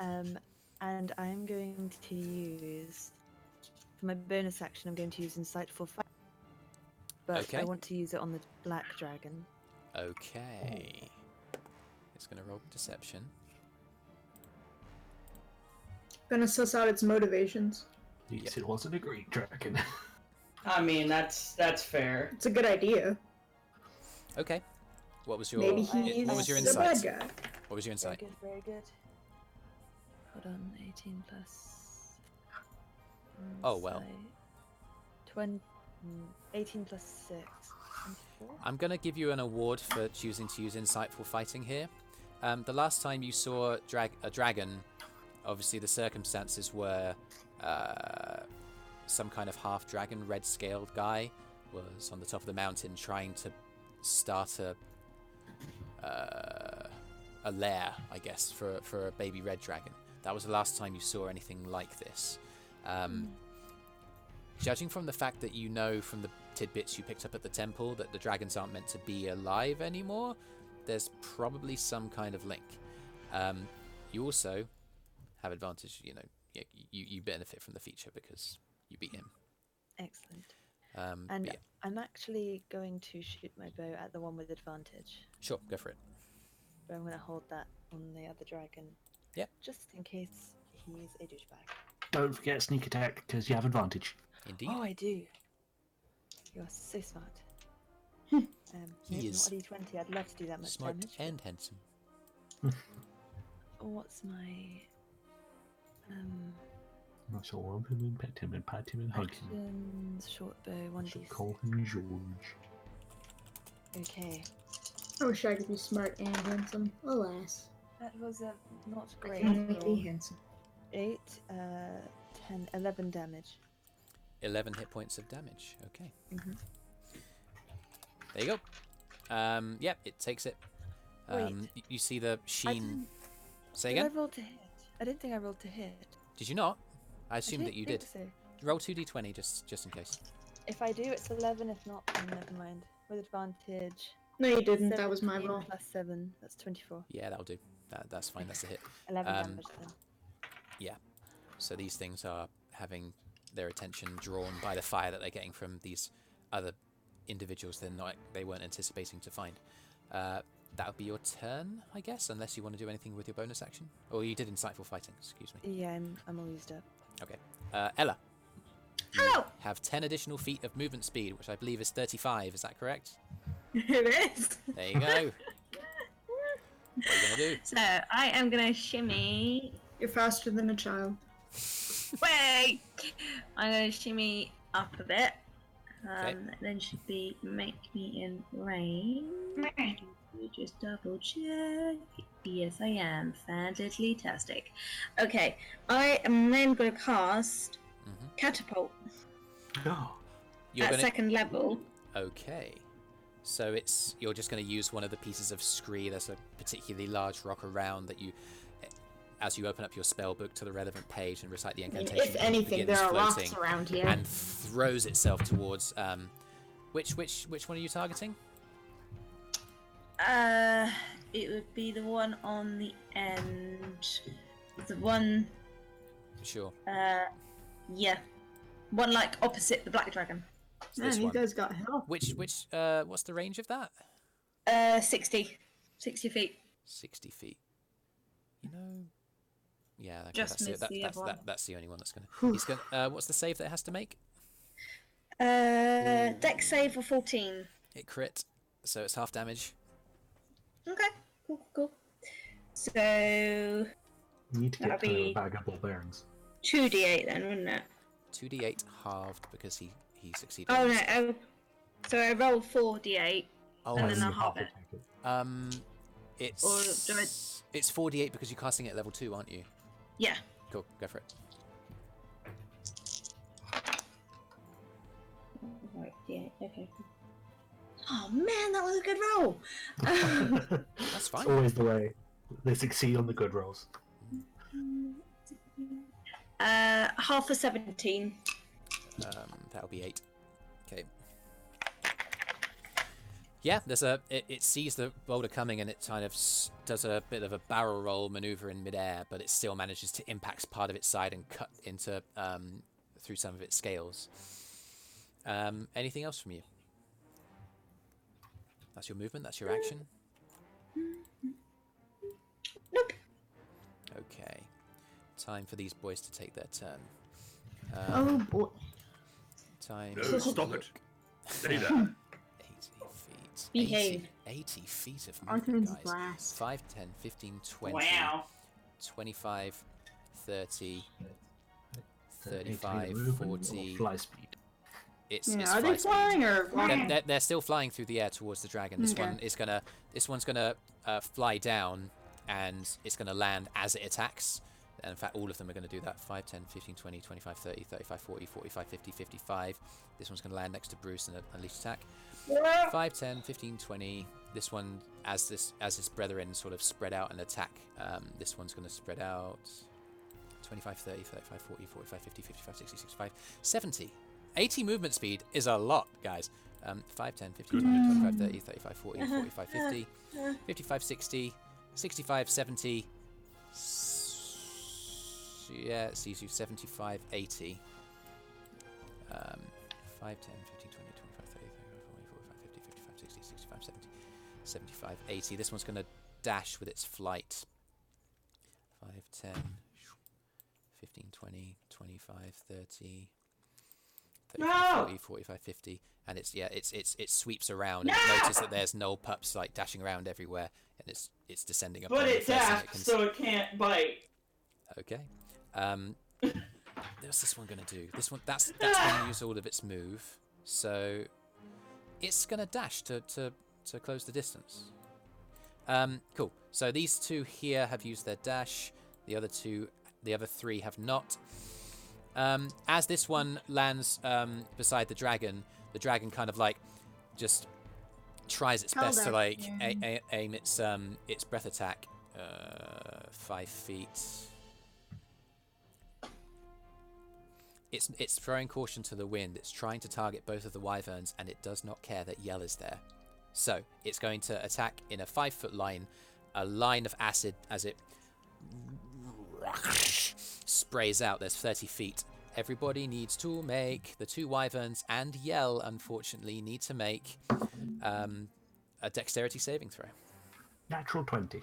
[SPEAKER 6] And I'm going to use, for my bonus action, I'm going to use Insightful Fight. But
[SPEAKER 1] Okay.
[SPEAKER 6] I want to use it on the black dragon.
[SPEAKER 1] Okay. It's going to roll deception.
[SPEAKER 10] Gonna suss out its motivations.
[SPEAKER 5] At least it wasn't a great dragon.
[SPEAKER 3] I mean, that's fair.
[SPEAKER 10] It's a good idea.
[SPEAKER 1] Okay. What was your
[SPEAKER 10] Maybe
[SPEAKER 1] what was your
[SPEAKER 10] he's the bad
[SPEAKER 1] insight?
[SPEAKER 10] guy.
[SPEAKER 1] What was your
[SPEAKER 6] Very
[SPEAKER 1] insight?
[SPEAKER 6] good, very good. Hold on, 18 plus...
[SPEAKER 1] Oh, well.
[SPEAKER 6] 18 plus 6. 24?
[SPEAKER 1] I'm going to give you an award for choosing to use insightful fighting here. The last time you saw a dragon, obviously the circumstances were some kind of half-dragon, red-scaled guy was on the top of the mountain trying to start a lair, I guess, for a baby red dragon. That was the last time you saw anything like this. Judging from the fact that you know from the tidbits you picked up at the temple that the dragons aren't meant to be alive anymore, there's probably some kind of link. You also have advantage, you benefit from the feature because you beat him.
[SPEAKER 6] Excellent.
[SPEAKER 1] But
[SPEAKER 6] And
[SPEAKER 1] yeah,
[SPEAKER 6] I'm actually going to shoot my bow at the one with advantage.
[SPEAKER 1] sure, go for it.
[SPEAKER 6] But I'm going to hold that on the other dragon.
[SPEAKER 1] Yep.
[SPEAKER 6] Just in case he's a douchebag.
[SPEAKER 5] Don't forget sneak attack because you have advantage.
[SPEAKER 1] Indeed.
[SPEAKER 6] Oh, I do. You are so smart.
[SPEAKER 1] He
[SPEAKER 6] maybe
[SPEAKER 1] is
[SPEAKER 6] not a d20. I'd love to do that much
[SPEAKER 1] Smart
[SPEAKER 6] damage.
[SPEAKER 1] and handsome.
[SPEAKER 6] What's my
[SPEAKER 5] I shall love him and pet him and pat him and hug him.
[SPEAKER 6] actions? Short bow,
[SPEAKER 5] I shall
[SPEAKER 6] 1d6.
[SPEAKER 5] call him George.
[SPEAKER 6] Okay.
[SPEAKER 10] I wish I could be smart and handsome. Alas.
[SPEAKER 6] That was a not
[SPEAKER 10] I
[SPEAKER 6] great
[SPEAKER 10] can only be
[SPEAKER 6] roll.
[SPEAKER 10] handsome.
[SPEAKER 6] 8, 10, 11 damage.
[SPEAKER 1] 11 hit points of damage. Okay.
[SPEAKER 6] Mhm.
[SPEAKER 1] There you go. Yep, it takes it. You see the sheen. Say
[SPEAKER 6] Did I
[SPEAKER 1] again?
[SPEAKER 6] roll to hit? I didn't think I rolled to hit.
[SPEAKER 1] Did you not? I assumed that you
[SPEAKER 6] think
[SPEAKER 1] did.
[SPEAKER 6] So.
[SPEAKER 1] Roll 2d20 just in case.
[SPEAKER 6] If I do, it's 11. If not, then never mind. With advantage.
[SPEAKER 10] No, you didn't. That was my
[SPEAKER 6] 17
[SPEAKER 10] roll.
[SPEAKER 6] Plus 7. That's 24.
[SPEAKER 1] Yeah, that'll do. That's fine. That's a hit.
[SPEAKER 6] 11
[SPEAKER 1] Um,
[SPEAKER 6] damage then.
[SPEAKER 1] Yeah. So these things are having their attention drawn by the fire that they're getting from these other individuals they weren't anticipating to find. That would be your turn, I guess, unless you want to do anything with your bonus action. Or you did insightful fighting, excuse me.
[SPEAKER 6] Yeah, I'm all used up.
[SPEAKER 1] Okay. Ella.
[SPEAKER 9] Hello!
[SPEAKER 1] Have 10 additional feet of movement speed, which I believe is 35. Is that correct?
[SPEAKER 9] It is.
[SPEAKER 1] There you go. What are you going to do?
[SPEAKER 9] So I am gonna shimmy.
[SPEAKER 10] You're faster than a child.
[SPEAKER 9] Way. I'm gonna shimmy up a bit.
[SPEAKER 1] Okay.
[SPEAKER 9] Then should be make me in range. Just double check. Yes, I am. Fantastic. Okay, I am then gonna cast catapult
[SPEAKER 5] Oh,
[SPEAKER 1] You're
[SPEAKER 9] at
[SPEAKER 1] gonna...
[SPEAKER 9] second level.
[SPEAKER 1] Okay. So you're just going to use one of the pieces of scree. There's a particularly large rock around that you, as you open up your spell book to the relevant page and recite the
[SPEAKER 10] I mean,
[SPEAKER 1] incantation,
[SPEAKER 10] if anything,
[SPEAKER 1] begins
[SPEAKER 10] there are
[SPEAKER 1] floating
[SPEAKER 10] rocks around here.
[SPEAKER 1] and throws itself towards. Which one are you targeting?
[SPEAKER 9] it would be the one on the end. The one.
[SPEAKER 1] Sure.
[SPEAKER 9] Yeah. One like opposite the black dragon.
[SPEAKER 1] It's
[SPEAKER 10] Man,
[SPEAKER 1] this
[SPEAKER 10] you
[SPEAKER 1] one.
[SPEAKER 10] guys got help.
[SPEAKER 1] Which what's the range of that?
[SPEAKER 9] 60 feet.
[SPEAKER 1] 60 feet. You know. Yeah, okay,
[SPEAKER 9] Just
[SPEAKER 1] that's,
[SPEAKER 9] missed
[SPEAKER 1] it.
[SPEAKER 9] the other one.
[SPEAKER 1] That's the only one that's gonna. He's gonna. What's the save that it has to make?
[SPEAKER 9] Dex save for 14.
[SPEAKER 1] It crit, so it's half damage.
[SPEAKER 9] Okay, cool. So
[SPEAKER 5] You need to get
[SPEAKER 9] That'll
[SPEAKER 5] to
[SPEAKER 9] be-
[SPEAKER 5] a bag of ball bearings.
[SPEAKER 9] 2d8 then, wouldn't it?
[SPEAKER 1] 2d8 halved because he succeeded.
[SPEAKER 9] Oh
[SPEAKER 1] on
[SPEAKER 9] no.
[SPEAKER 1] his-
[SPEAKER 9] So I roll 4d8.
[SPEAKER 1] Oh,
[SPEAKER 9] and
[SPEAKER 1] I
[SPEAKER 9] then
[SPEAKER 1] see.
[SPEAKER 9] I'll halve it.
[SPEAKER 1] It's
[SPEAKER 9] Or do I-
[SPEAKER 1] it's 4d8 because you're casting it at level 2, aren't you?
[SPEAKER 9] Yeah.
[SPEAKER 1] Cool, go for it.
[SPEAKER 9] Right, d8. Okay. Oh man, that was a good roll.
[SPEAKER 1] That's
[SPEAKER 5] It's
[SPEAKER 1] fine.
[SPEAKER 5] always the way. They succeed on the good rolls.
[SPEAKER 9] Half a 17.
[SPEAKER 1] That'll be 8. Okay. Yeah, there's it sees the boulder coming and it kind of does a bit of a barrel roll maneuver in midair, but it still manages to impact part of its side and cut into through some of its scales. Anything else from you? That's your movement. That's your action.
[SPEAKER 9] Nope.
[SPEAKER 1] Okay. Time for these boys to take their turn.
[SPEAKER 10] Oh boy.
[SPEAKER 1] Time.
[SPEAKER 8] No,
[SPEAKER 1] to
[SPEAKER 8] stop
[SPEAKER 1] look.
[SPEAKER 8] it. Stay there.
[SPEAKER 1] 80 feet.
[SPEAKER 9] Behave.
[SPEAKER 1] 80 feet of movement,
[SPEAKER 10] Arthrin's
[SPEAKER 1] guys.
[SPEAKER 10] blast.
[SPEAKER 1] 5, 10, 15, 20,
[SPEAKER 3] Wow.
[SPEAKER 1] 25, 30,
[SPEAKER 5] The
[SPEAKER 1] 35,
[SPEAKER 5] 18 movement
[SPEAKER 1] 40.
[SPEAKER 5] or fly speed.
[SPEAKER 1] It's
[SPEAKER 10] Yeah, are
[SPEAKER 1] fly
[SPEAKER 10] they
[SPEAKER 1] speed.
[SPEAKER 10] flying or
[SPEAKER 1] They're still flying through the air towards the dragon. This
[SPEAKER 10] Okay.
[SPEAKER 1] one's gonna fly down, and it's gonna land as it attacks. And in fact, all of them are going to do that. 5, 10, 15, 20, 25, 30, 35, 40, 45, 50, 55. This one's going to land next to Brüz and unleash attack. 5, 10, 15, 20. This one, as its brethren sort of spread out and attack, this one's going to spread out. 25, 30, 35, 40, 45, 50, 55, 60, 65, 70. 80 movement speed is a lot, guys. 5, 10, 15, 20, 25, 30, 35, 40, 45, 50, 55, 60, 65, 70. Yeah, it sees you 75, 80. 5, 10, 15, 20, 25, 30, 35, 40, 45, 50, 55, 60, 65, 70, 75, 80. This one's going to dash with its flight. 5, 10, 15, 20, 25, 30, 35, 40, 45, 50. And it sweeps around and it notices that there's null pups like dashing around everywhere, and it's descending upon
[SPEAKER 3] But
[SPEAKER 1] the
[SPEAKER 3] it
[SPEAKER 1] first thing it
[SPEAKER 3] dashed,
[SPEAKER 1] can
[SPEAKER 3] so it can't bite.
[SPEAKER 1] Okay. What's this one gonna do? This one that's gonna use all of its move, so it's gonna dash to close the distance. Cool. So these two here have used their dash. The other three have not. As this one lands beside the dragon kind of like just tries its best to like aim its breath attack 5 feet. It's throwing caution to the wind. It's trying to target both of the wyverns, and it does not care that Yell is there. So it's going to attack in a 5-foot line, a line of acid as it sprays out. There's 30 feet. Everybody needs to make, the two wyverns and Yell, unfortunately, need to make a dexterity saving throw.
[SPEAKER 5] Natural 20.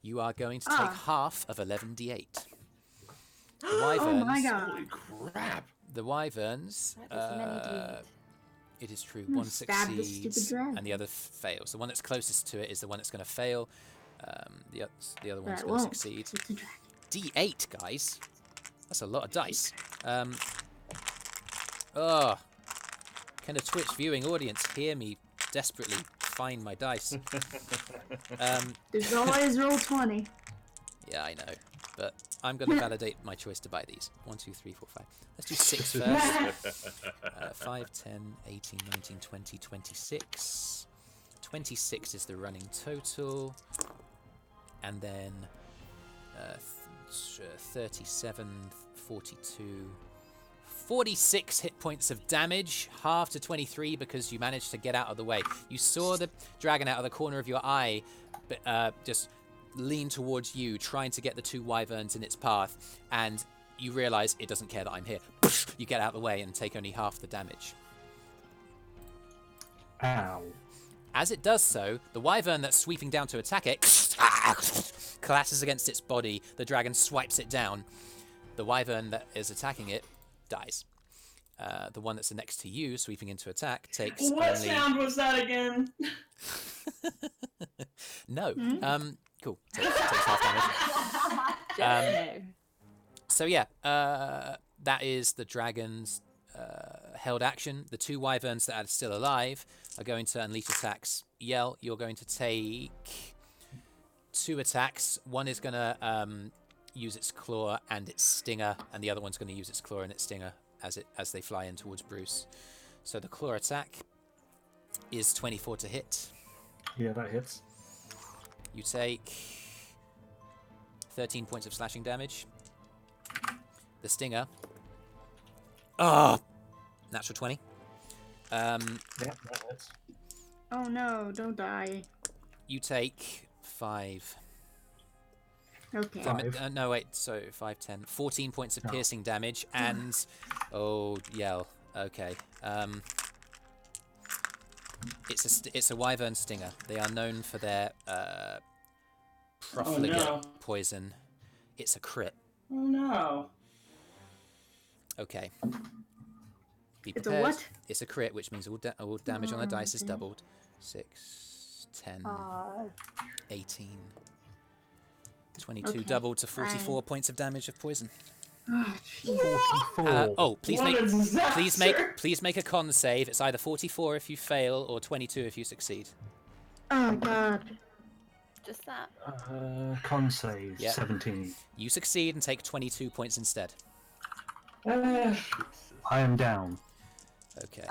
[SPEAKER 1] You are going to take half of 11d8. The wyverns,
[SPEAKER 10] Oh my god.
[SPEAKER 8] Holy crap.
[SPEAKER 1] The wyverns,
[SPEAKER 2] That is many d8.
[SPEAKER 1] it is true,
[SPEAKER 10] Hmm,
[SPEAKER 1] one
[SPEAKER 10] stab the stupid
[SPEAKER 1] succeeds
[SPEAKER 10] dragon.
[SPEAKER 1] and the other fails. The one that's closest to it is the one that's going to fail. The other one's
[SPEAKER 10] That
[SPEAKER 1] going to
[SPEAKER 10] won't.
[SPEAKER 1] succeed.
[SPEAKER 10] It's a dragon.
[SPEAKER 1] D8, guys. That's a lot of dice. Can a Twitch viewing audience hear me desperately find my dice?
[SPEAKER 10] There's always roll 20.
[SPEAKER 1] Yeah, I know. But I'm going to validate my choice to buy these. 1, 2, 3, 4, 5. Let's do 6 first. 5, 10, 18, 19, 20, 26. 26 is the running total. And then 37, 42, 46 hit points of damage, half to 23 because you managed to get out of the way. You saw the dragon out of the corner of your eye just lean towards you, trying to get the two wyverns in its path, and you realise it doesn't care that I'm here. You get out of the way and take only half the damage.
[SPEAKER 5] Ow.
[SPEAKER 1] As it does so, the wyvern that's sweeping down to attack it collapses against its body. The dragon swipes it down. The wyvern that is attacking it dies. The one that's next to you, sweeping into attack, takes
[SPEAKER 3] What
[SPEAKER 1] only...
[SPEAKER 3] sound was that again?
[SPEAKER 1] No. Cool. Takes half damage. So yeah, that is the dragon's held action. The two wyverns that are still alive are going to unleash attacks. Yell, you're going to take 2 attacks. One is going to use its claw and its stinger, and the other one's going to use its claw and its stinger as they fly in towards Brüz. So the claw attack is 24 to hit.
[SPEAKER 5] Yeah, that hits.
[SPEAKER 1] You take 13 points of slashing damage. The stinger. Natural 20.
[SPEAKER 5] Yeah, that hits.
[SPEAKER 2] Oh no, don't die.
[SPEAKER 1] You take 5.
[SPEAKER 2] Okay.
[SPEAKER 1] No, wait, so 5, 10. 14 points of piercing damage, and... Yell. Okay. It's a wyvern stinger. They are known for their profligate poison. It's a crit.
[SPEAKER 3] Oh no.
[SPEAKER 1] Okay. Be
[SPEAKER 2] It's a
[SPEAKER 1] prepared.
[SPEAKER 2] what?
[SPEAKER 1] It's a crit, which means all damage on the dice is doubled. 6, 10, 18, 22,
[SPEAKER 2] Okay,
[SPEAKER 1] doubled to 44 points of damage of poison.
[SPEAKER 2] Oh, jeez.
[SPEAKER 5] 44.
[SPEAKER 1] Please make a con save. It's either 44 if you fail or 22 if you succeed.
[SPEAKER 2] Oh god.
[SPEAKER 6] Just that.
[SPEAKER 5] Con save,
[SPEAKER 1] Yep.
[SPEAKER 5] 17.
[SPEAKER 1] You succeed and take 22 points instead.
[SPEAKER 5] I am down.
[SPEAKER 1] Okay.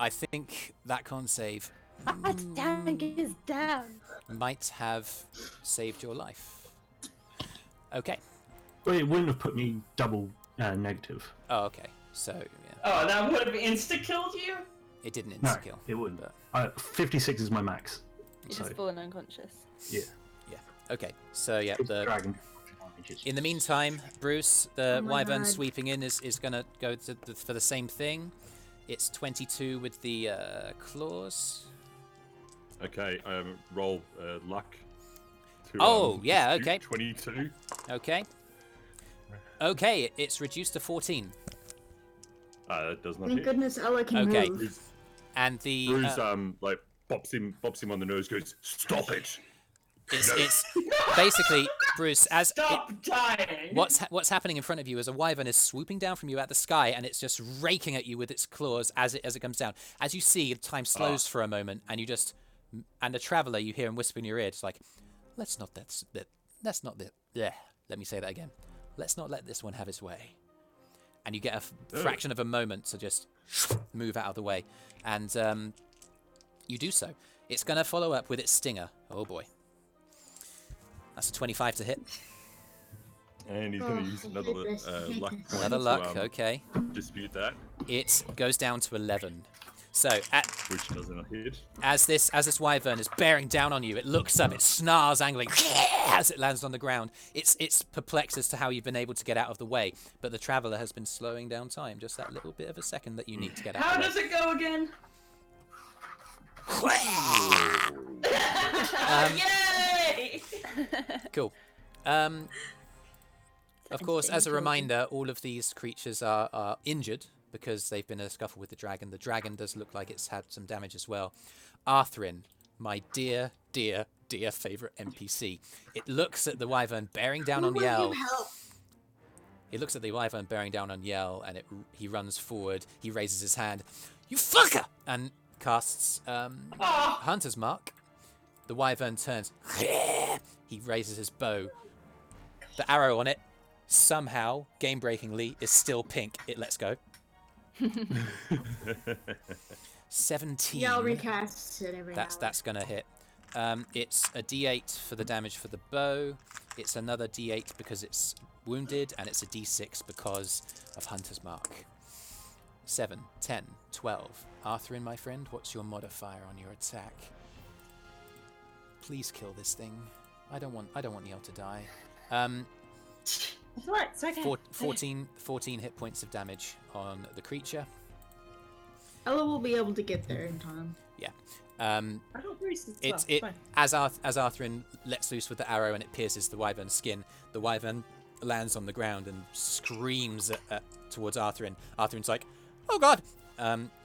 [SPEAKER 1] I think that con save
[SPEAKER 6] That tank is down.
[SPEAKER 1] might have saved your life. Okay.
[SPEAKER 5] Well, it wouldn't have put me double negative.
[SPEAKER 1] Oh, okay. So, yeah.
[SPEAKER 3] Oh, that would have insta-killed you?
[SPEAKER 1] It didn't
[SPEAKER 5] No,
[SPEAKER 1] insta-kill.
[SPEAKER 5] it wouldn't.
[SPEAKER 1] But...
[SPEAKER 5] 56 is my max.
[SPEAKER 6] You're
[SPEAKER 5] So,
[SPEAKER 6] just fallen unconscious.
[SPEAKER 5] yeah.
[SPEAKER 1] Okay. So, yeah,
[SPEAKER 5] It's
[SPEAKER 1] the...
[SPEAKER 5] dragon.
[SPEAKER 1] In the meantime, Brüz, the
[SPEAKER 2] Oh my
[SPEAKER 1] wyvern
[SPEAKER 2] God.
[SPEAKER 1] sweeping in, is going to go for the same thing. It's 22 with the claws.
[SPEAKER 8] Okay, roll luck. To,
[SPEAKER 1] Oh, yeah,
[SPEAKER 8] dispute.
[SPEAKER 1] okay.
[SPEAKER 8] 22.
[SPEAKER 1] Okay. Okay, it's reduced to 14.
[SPEAKER 8] That does not
[SPEAKER 2] Thank
[SPEAKER 8] hit.
[SPEAKER 2] goodness Ella can
[SPEAKER 1] Okay.
[SPEAKER 2] move.
[SPEAKER 1] And the...
[SPEAKER 8] Brüz, like, pops him on the nose, goes, "Stop it!"
[SPEAKER 1] It's basically, Brüz, as...
[SPEAKER 3] Stop dying!
[SPEAKER 1] What's happening in front of you is a wyvern is swooping down from you at the sky, and it's just raking at you with its claws as it comes down. As you see, time slows for a moment, and you just... And the traveller, you hear him whisper in your ear, it's like, let's not let me say that again. Let's not let this one have its way. And you get a fraction of a moment to just move out of the way. And you do so. It's going to follow up with its stinger. Oh boy. That's a 25 to hit.
[SPEAKER 8] And he's going to use another
[SPEAKER 2] goodness.
[SPEAKER 8] luck point
[SPEAKER 1] Another
[SPEAKER 8] to,
[SPEAKER 1] luck, okay.
[SPEAKER 8] dispute that,
[SPEAKER 1] It goes down to 11. So,
[SPEAKER 8] which doesn't hit.
[SPEAKER 1] as this wyvern is bearing down on you, it looks up, it snarls angrily as it lands on the ground. It's perplexed as to how you've been able to get out of the way, but the traveller has been slowing down time, just that little bit of a second that you need to get out
[SPEAKER 3] How
[SPEAKER 1] of the
[SPEAKER 3] does it go again? Yay!
[SPEAKER 1] Cool. Of course, as a reminder, all of these creatures are injured because they've been in a scuffle with the dragon. The dragon does look like it's had some damage as well. Arthrin, my dear, dear, dear favourite NPC. It looks at the wyvern bearing down on Yell. It looks at the wyvern bearing down on Yell, and he runs forward. He raises his hand. You fucker! And casts Hunter's Mark. The wyvern turns. He raises his bow. The arrow on it, somehow, game-breakingly, is still pink. It lets go. 17.
[SPEAKER 2] Yeah, I'll recast it every
[SPEAKER 1] That's gonna hit. It's a D8 for the damage for the bow. It's another D8 because it's wounded, and it's a D6 because of Hunter's Mark. 7, 10, 12. Arthrin, my friend, what's your modifier on your attack? please kill this thing. I don't want Niall to die.
[SPEAKER 9] It's alright, it's okay.
[SPEAKER 1] 14 hit points of damage on the creature.
[SPEAKER 2] Ella will be able to get there in time.
[SPEAKER 1] Yeah.
[SPEAKER 9] I don't worry, it's fine.
[SPEAKER 1] As Arthrin lets loose with the arrow and it pierces the wyvern's skin, the wyvern lands on the ground and screams towards Arthrin. Arthrin's like, "Oh God!"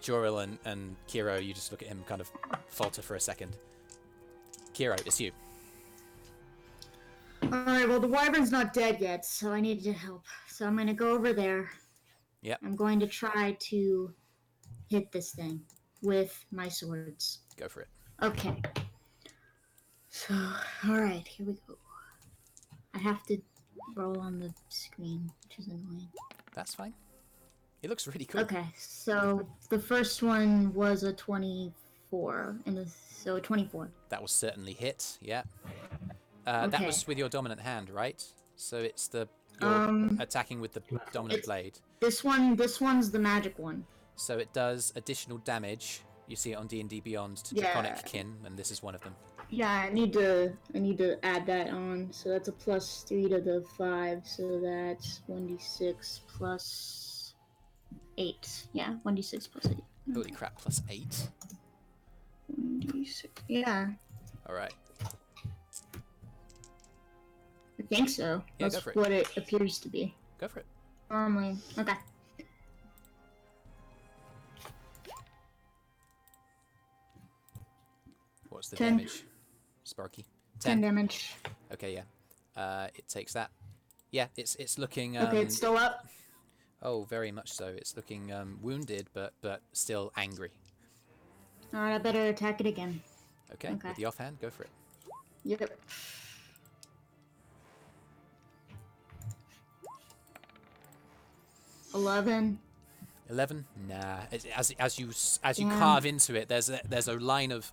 [SPEAKER 1] Joril and Kyro, you just look at him, kind of falter for a second. Kyro, it's you.
[SPEAKER 2] Alright, well, the wyvern's not dead yet, so I need to help. So I'm gonna go over there.
[SPEAKER 1] Yep.
[SPEAKER 2] I'm going to try to hit this thing with my swords.
[SPEAKER 1] Go for it.
[SPEAKER 2] Okay. So, alright, here we go. I have to roll on the screen, which is annoying.
[SPEAKER 1] That's fine. It looks really cool.
[SPEAKER 2] Okay, so the first one was a 24, so a 24.
[SPEAKER 1] That will certainly hit, yeah. That
[SPEAKER 2] Okay.
[SPEAKER 1] was with your dominant hand, right? So it's you're attacking with the dominant blade.
[SPEAKER 2] This one's the magic one.
[SPEAKER 1] So it does additional damage. You see it on D&D Beyond to
[SPEAKER 2] Yeah.
[SPEAKER 1] Draconic Kin, and this is one of them.
[SPEAKER 2] Yeah, I need to add that on. So that's a +3 to the 5. So that's 1d6 plus 8. Yeah, 1d6 plus 8.
[SPEAKER 1] Holy crap, +8.
[SPEAKER 2] 1d6. Yeah,
[SPEAKER 1] All right.
[SPEAKER 2] I think so.
[SPEAKER 1] Yeah,
[SPEAKER 2] That's
[SPEAKER 1] go for it.
[SPEAKER 2] what it appears to be.
[SPEAKER 1] Go for it.
[SPEAKER 2] Normally, okay.
[SPEAKER 1] What's the
[SPEAKER 2] 10.
[SPEAKER 1] damage? Sparky.
[SPEAKER 2] 10 damage.
[SPEAKER 1] Okay, yeah. It takes that. Yeah, it's looking.
[SPEAKER 2] Okay, it's still up.
[SPEAKER 1] Oh, very much so. It's looking wounded, but still angry.
[SPEAKER 2] Alright, I better attack it again.
[SPEAKER 1] Okay,
[SPEAKER 2] Okay.
[SPEAKER 1] with the offhand, go for it.
[SPEAKER 2] Yep. $11.
[SPEAKER 1] 11? Nah. As you
[SPEAKER 2] Yeah.
[SPEAKER 1] carve into it, there's a line of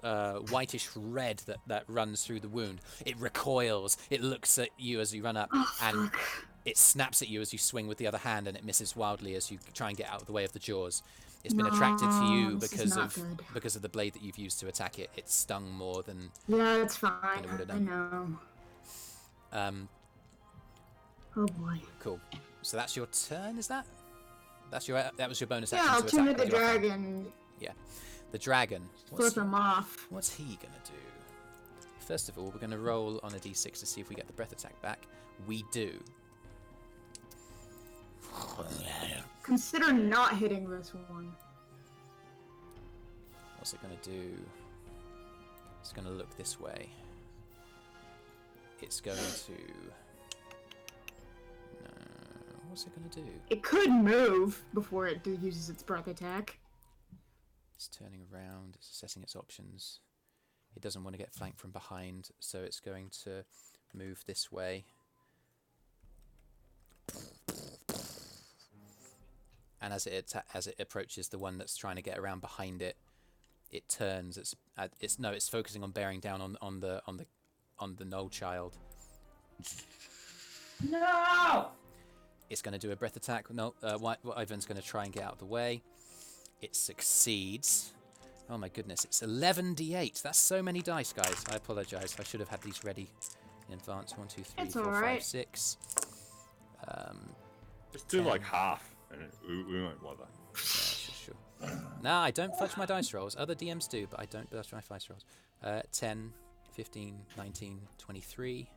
[SPEAKER 1] whitish red that runs through the wound. It recoils. It looks at you as you run up, and it snaps at you as you swing with the other hand, and it misses wildly as you try and get out of the way of the jaws. It's been attracted to you
[SPEAKER 2] No, this is
[SPEAKER 1] because
[SPEAKER 2] not
[SPEAKER 1] of
[SPEAKER 2] good.
[SPEAKER 1] because of the blade that you've used to attack it. It stung more than.
[SPEAKER 2] Yeah, it's fine.
[SPEAKER 1] it would've
[SPEAKER 2] I
[SPEAKER 1] done.
[SPEAKER 2] know. Oh boy.
[SPEAKER 1] Cool. So that's your turn, is that? That was your bonus
[SPEAKER 2] Yeah,
[SPEAKER 1] action
[SPEAKER 2] I'll
[SPEAKER 1] to
[SPEAKER 2] tune
[SPEAKER 1] attack
[SPEAKER 2] to the
[SPEAKER 1] with your offhand.
[SPEAKER 2] dragon.
[SPEAKER 1] Yeah. The dragon.
[SPEAKER 2] Flip him off.
[SPEAKER 1] What's he gonna do? First of all, we're gonna roll on a d6 to see if we get the breath attack back. We do.
[SPEAKER 2] Consider not hitting this one.
[SPEAKER 1] What's it gonna do? It's gonna look this way. It's going to. No. What's it gonna do?
[SPEAKER 2] It could move before it uses its breath attack.
[SPEAKER 1] It's turning around. It's assessing its options. It doesn't want to get flanked from behind, so it's going to move this way. And as it approaches the one that's trying to get around behind it, it turns. It's focusing on bearing down on the Knoll child.
[SPEAKER 3] No!
[SPEAKER 1] It's going to do a breath attack. No, Ivan's going to try and get out of the way. It succeeds. Oh my goodness, it's 11d8. That's so many dice, guys. I apologize. I should have had these ready in advance. 1, 2, 3,
[SPEAKER 2] It's
[SPEAKER 1] 4, 5,
[SPEAKER 2] alright.
[SPEAKER 1] 6.
[SPEAKER 8] Just do like half, and we won't bother.
[SPEAKER 1] Yeah, sure. Nah, I don't fudge my dice rolls. Other DMs do, but I don't fudge my dice rolls. 10, 15, 19, 23.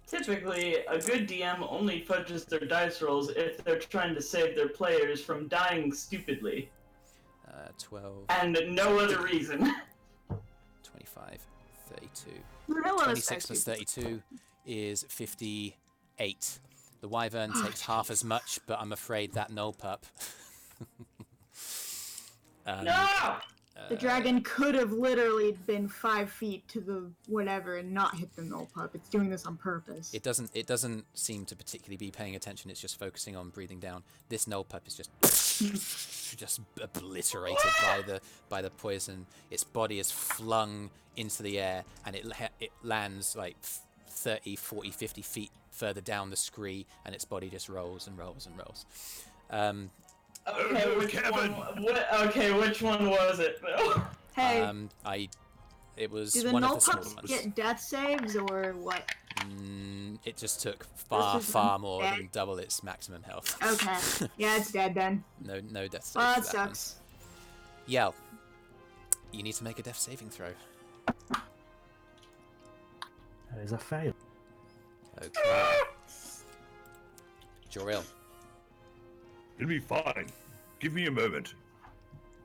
[SPEAKER 3] Typically, a good DM only fudges their dice rolls if they're trying to save their players from dying stupidly.
[SPEAKER 1] 12,
[SPEAKER 3] And no other reason.
[SPEAKER 1] 25, 32.
[SPEAKER 2] Hello,
[SPEAKER 1] 26 plus 32 is 58. The wyvern takes half as much, but I'm afraid that Knoll pup.
[SPEAKER 3] No!
[SPEAKER 2] The dragon could have literally been 5 feet to the whatever and not hit the Knoll pup. It's doing this on purpose.
[SPEAKER 1] It doesn't seem to particularly be paying attention. It's just focusing on breathing down. This Knoll pup is just obliterated by the poison. Its body is flung into the air, and it lands like 30, 40, 50 feet further down the scree, and its body just rolls and rolls and rolls.
[SPEAKER 3] Okay, which one was it, though?
[SPEAKER 2] Hey,
[SPEAKER 1] I It was
[SPEAKER 2] Do the
[SPEAKER 1] one of
[SPEAKER 2] null
[SPEAKER 1] the smaller
[SPEAKER 2] pups
[SPEAKER 1] ones.
[SPEAKER 2] get death saves or what?
[SPEAKER 1] It just took far,
[SPEAKER 2] is
[SPEAKER 1] far more
[SPEAKER 2] dead.
[SPEAKER 1] than double its maximum health.
[SPEAKER 2] Okay. Yeah, it's dead then.
[SPEAKER 1] No death saves
[SPEAKER 2] Well,
[SPEAKER 1] for
[SPEAKER 2] that
[SPEAKER 1] that one.
[SPEAKER 2] sucks.
[SPEAKER 1] Yell. You need to make a death saving throw.
[SPEAKER 5] That is a fail.
[SPEAKER 1] Okay. Joril.
[SPEAKER 4] It'll be fine. Give me a moment.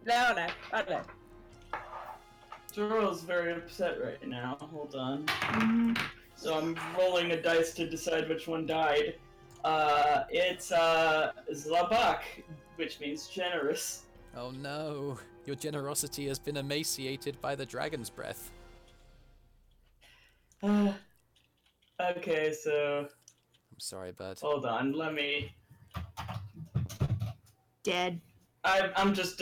[SPEAKER 9] No, no, I don't know.
[SPEAKER 3] Joril's very upset right now. Hold on.
[SPEAKER 2] Mhm.
[SPEAKER 3] So I'm rolling a dice to decide which one died. It's Zlabak, which means generous.
[SPEAKER 1] Oh no. Your generosity has been emaciated by the dragon's breath.
[SPEAKER 3] Okay, so
[SPEAKER 1] I'm sorry, bud.
[SPEAKER 3] hold on. Let me.
[SPEAKER 2] Dead.
[SPEAKER 3] I'm just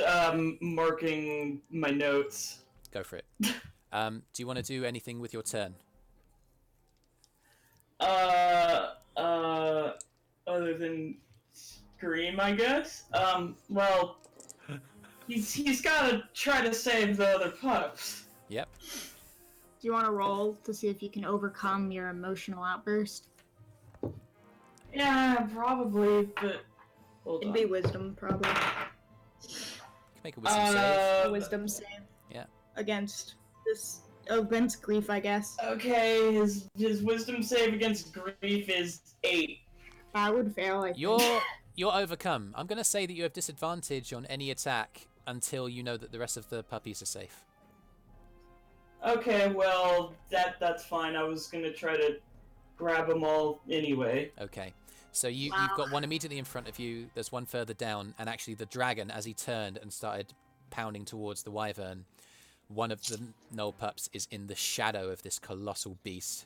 [SPEAKER 3] marking my notes.
[SPEAKER 1] Go for it. Do you want to do anything with your turn?
[SPEAKER 3] Other than scream, I guess. Well, he's gotta try to save the other pups.
[SPEAKER 1] Yep.
[SPEAKER 2] Do you want to roll to see if you can overcome your emotional outburst?
[SPEAKER 3] Yeah, probably, but hold
[SPEAKER 10] It'd
[SPEAKER 3] on.
[SPEAKER 10] be wisdom, probably.
[SPEAKER 1] You can make a wisdom save.
[SPEAKER 10] A wisdom save.
[SPEAKER 1] Yeah.
[SPEAKER 10] Against this against grief, I guess.
[SPEAKER 3] Okay, his wisdom save against grief is 8.
[SPEAKER 10] I would fail. I think.
[SPEAKER 1] You're overcome. I'm gonna say that you have disadvantage on any attack until you know that the rest of the puppies are safe.
[SPEAKER 3] Okay, well that's fine. I was gonna try to grab them all anyway.
[SPEAKER 1] Okay. So you've
[SPEAKER 2] Wow.
[SPEAKER 1] got one immediately in front of you. There's one further down, and actually the dragon, as he turned and started pounding towards the wyvern, one of the gnoll pups is in the shadow of this colossal beast.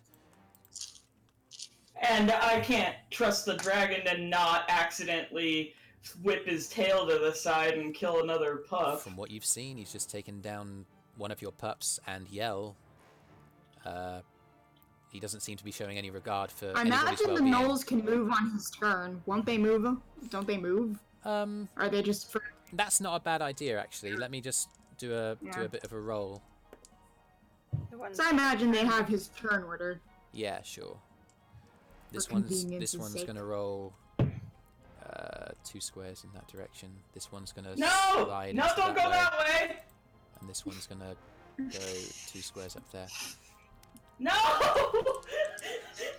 [SPEAKER 3] And I can't trust the dragon to not accidentally whip his tail to the side and kill another pup.
[SPEAKER 1] From what you've seen, he's just taken down one of your pups and Yell. He doesn't seem to be showing any regard for
[SPEAKER 2] I
[SPEAKER 1] anybody's
[SPEAKER 2] imagine the
[SPEAKER 1] well-being.
[SPEAKER 2] gnolls can move on his turn. Won't they move? Don't they move? Are they just for...
[SPEAKER 1] That's not a bad idea, actually. Let me just do a bit of a roll.
[SPEAKER 2] So I imagine they have his turn order.
[SPEAKER 1] Yeah, sure. This
[SPEAKER 2] For
[SPEAKER 1] one's
[SPEAKER 2] convenience's sake.
[SPEAKER 1] gonna roll 2 squares in that direction. This one's gonna
[SPEAKER 3] No!
[SPEAKER 1] slide
[SPEAKER 3] No,
[SPEAKER 1] into
[SPEAKER 3] don't go
[SPEAKER 1] way,
[SPEAKER 3] that way!
[SPEAKER 1] and this one's gonna go 2 squares up there.
[SPEAKER 3] No!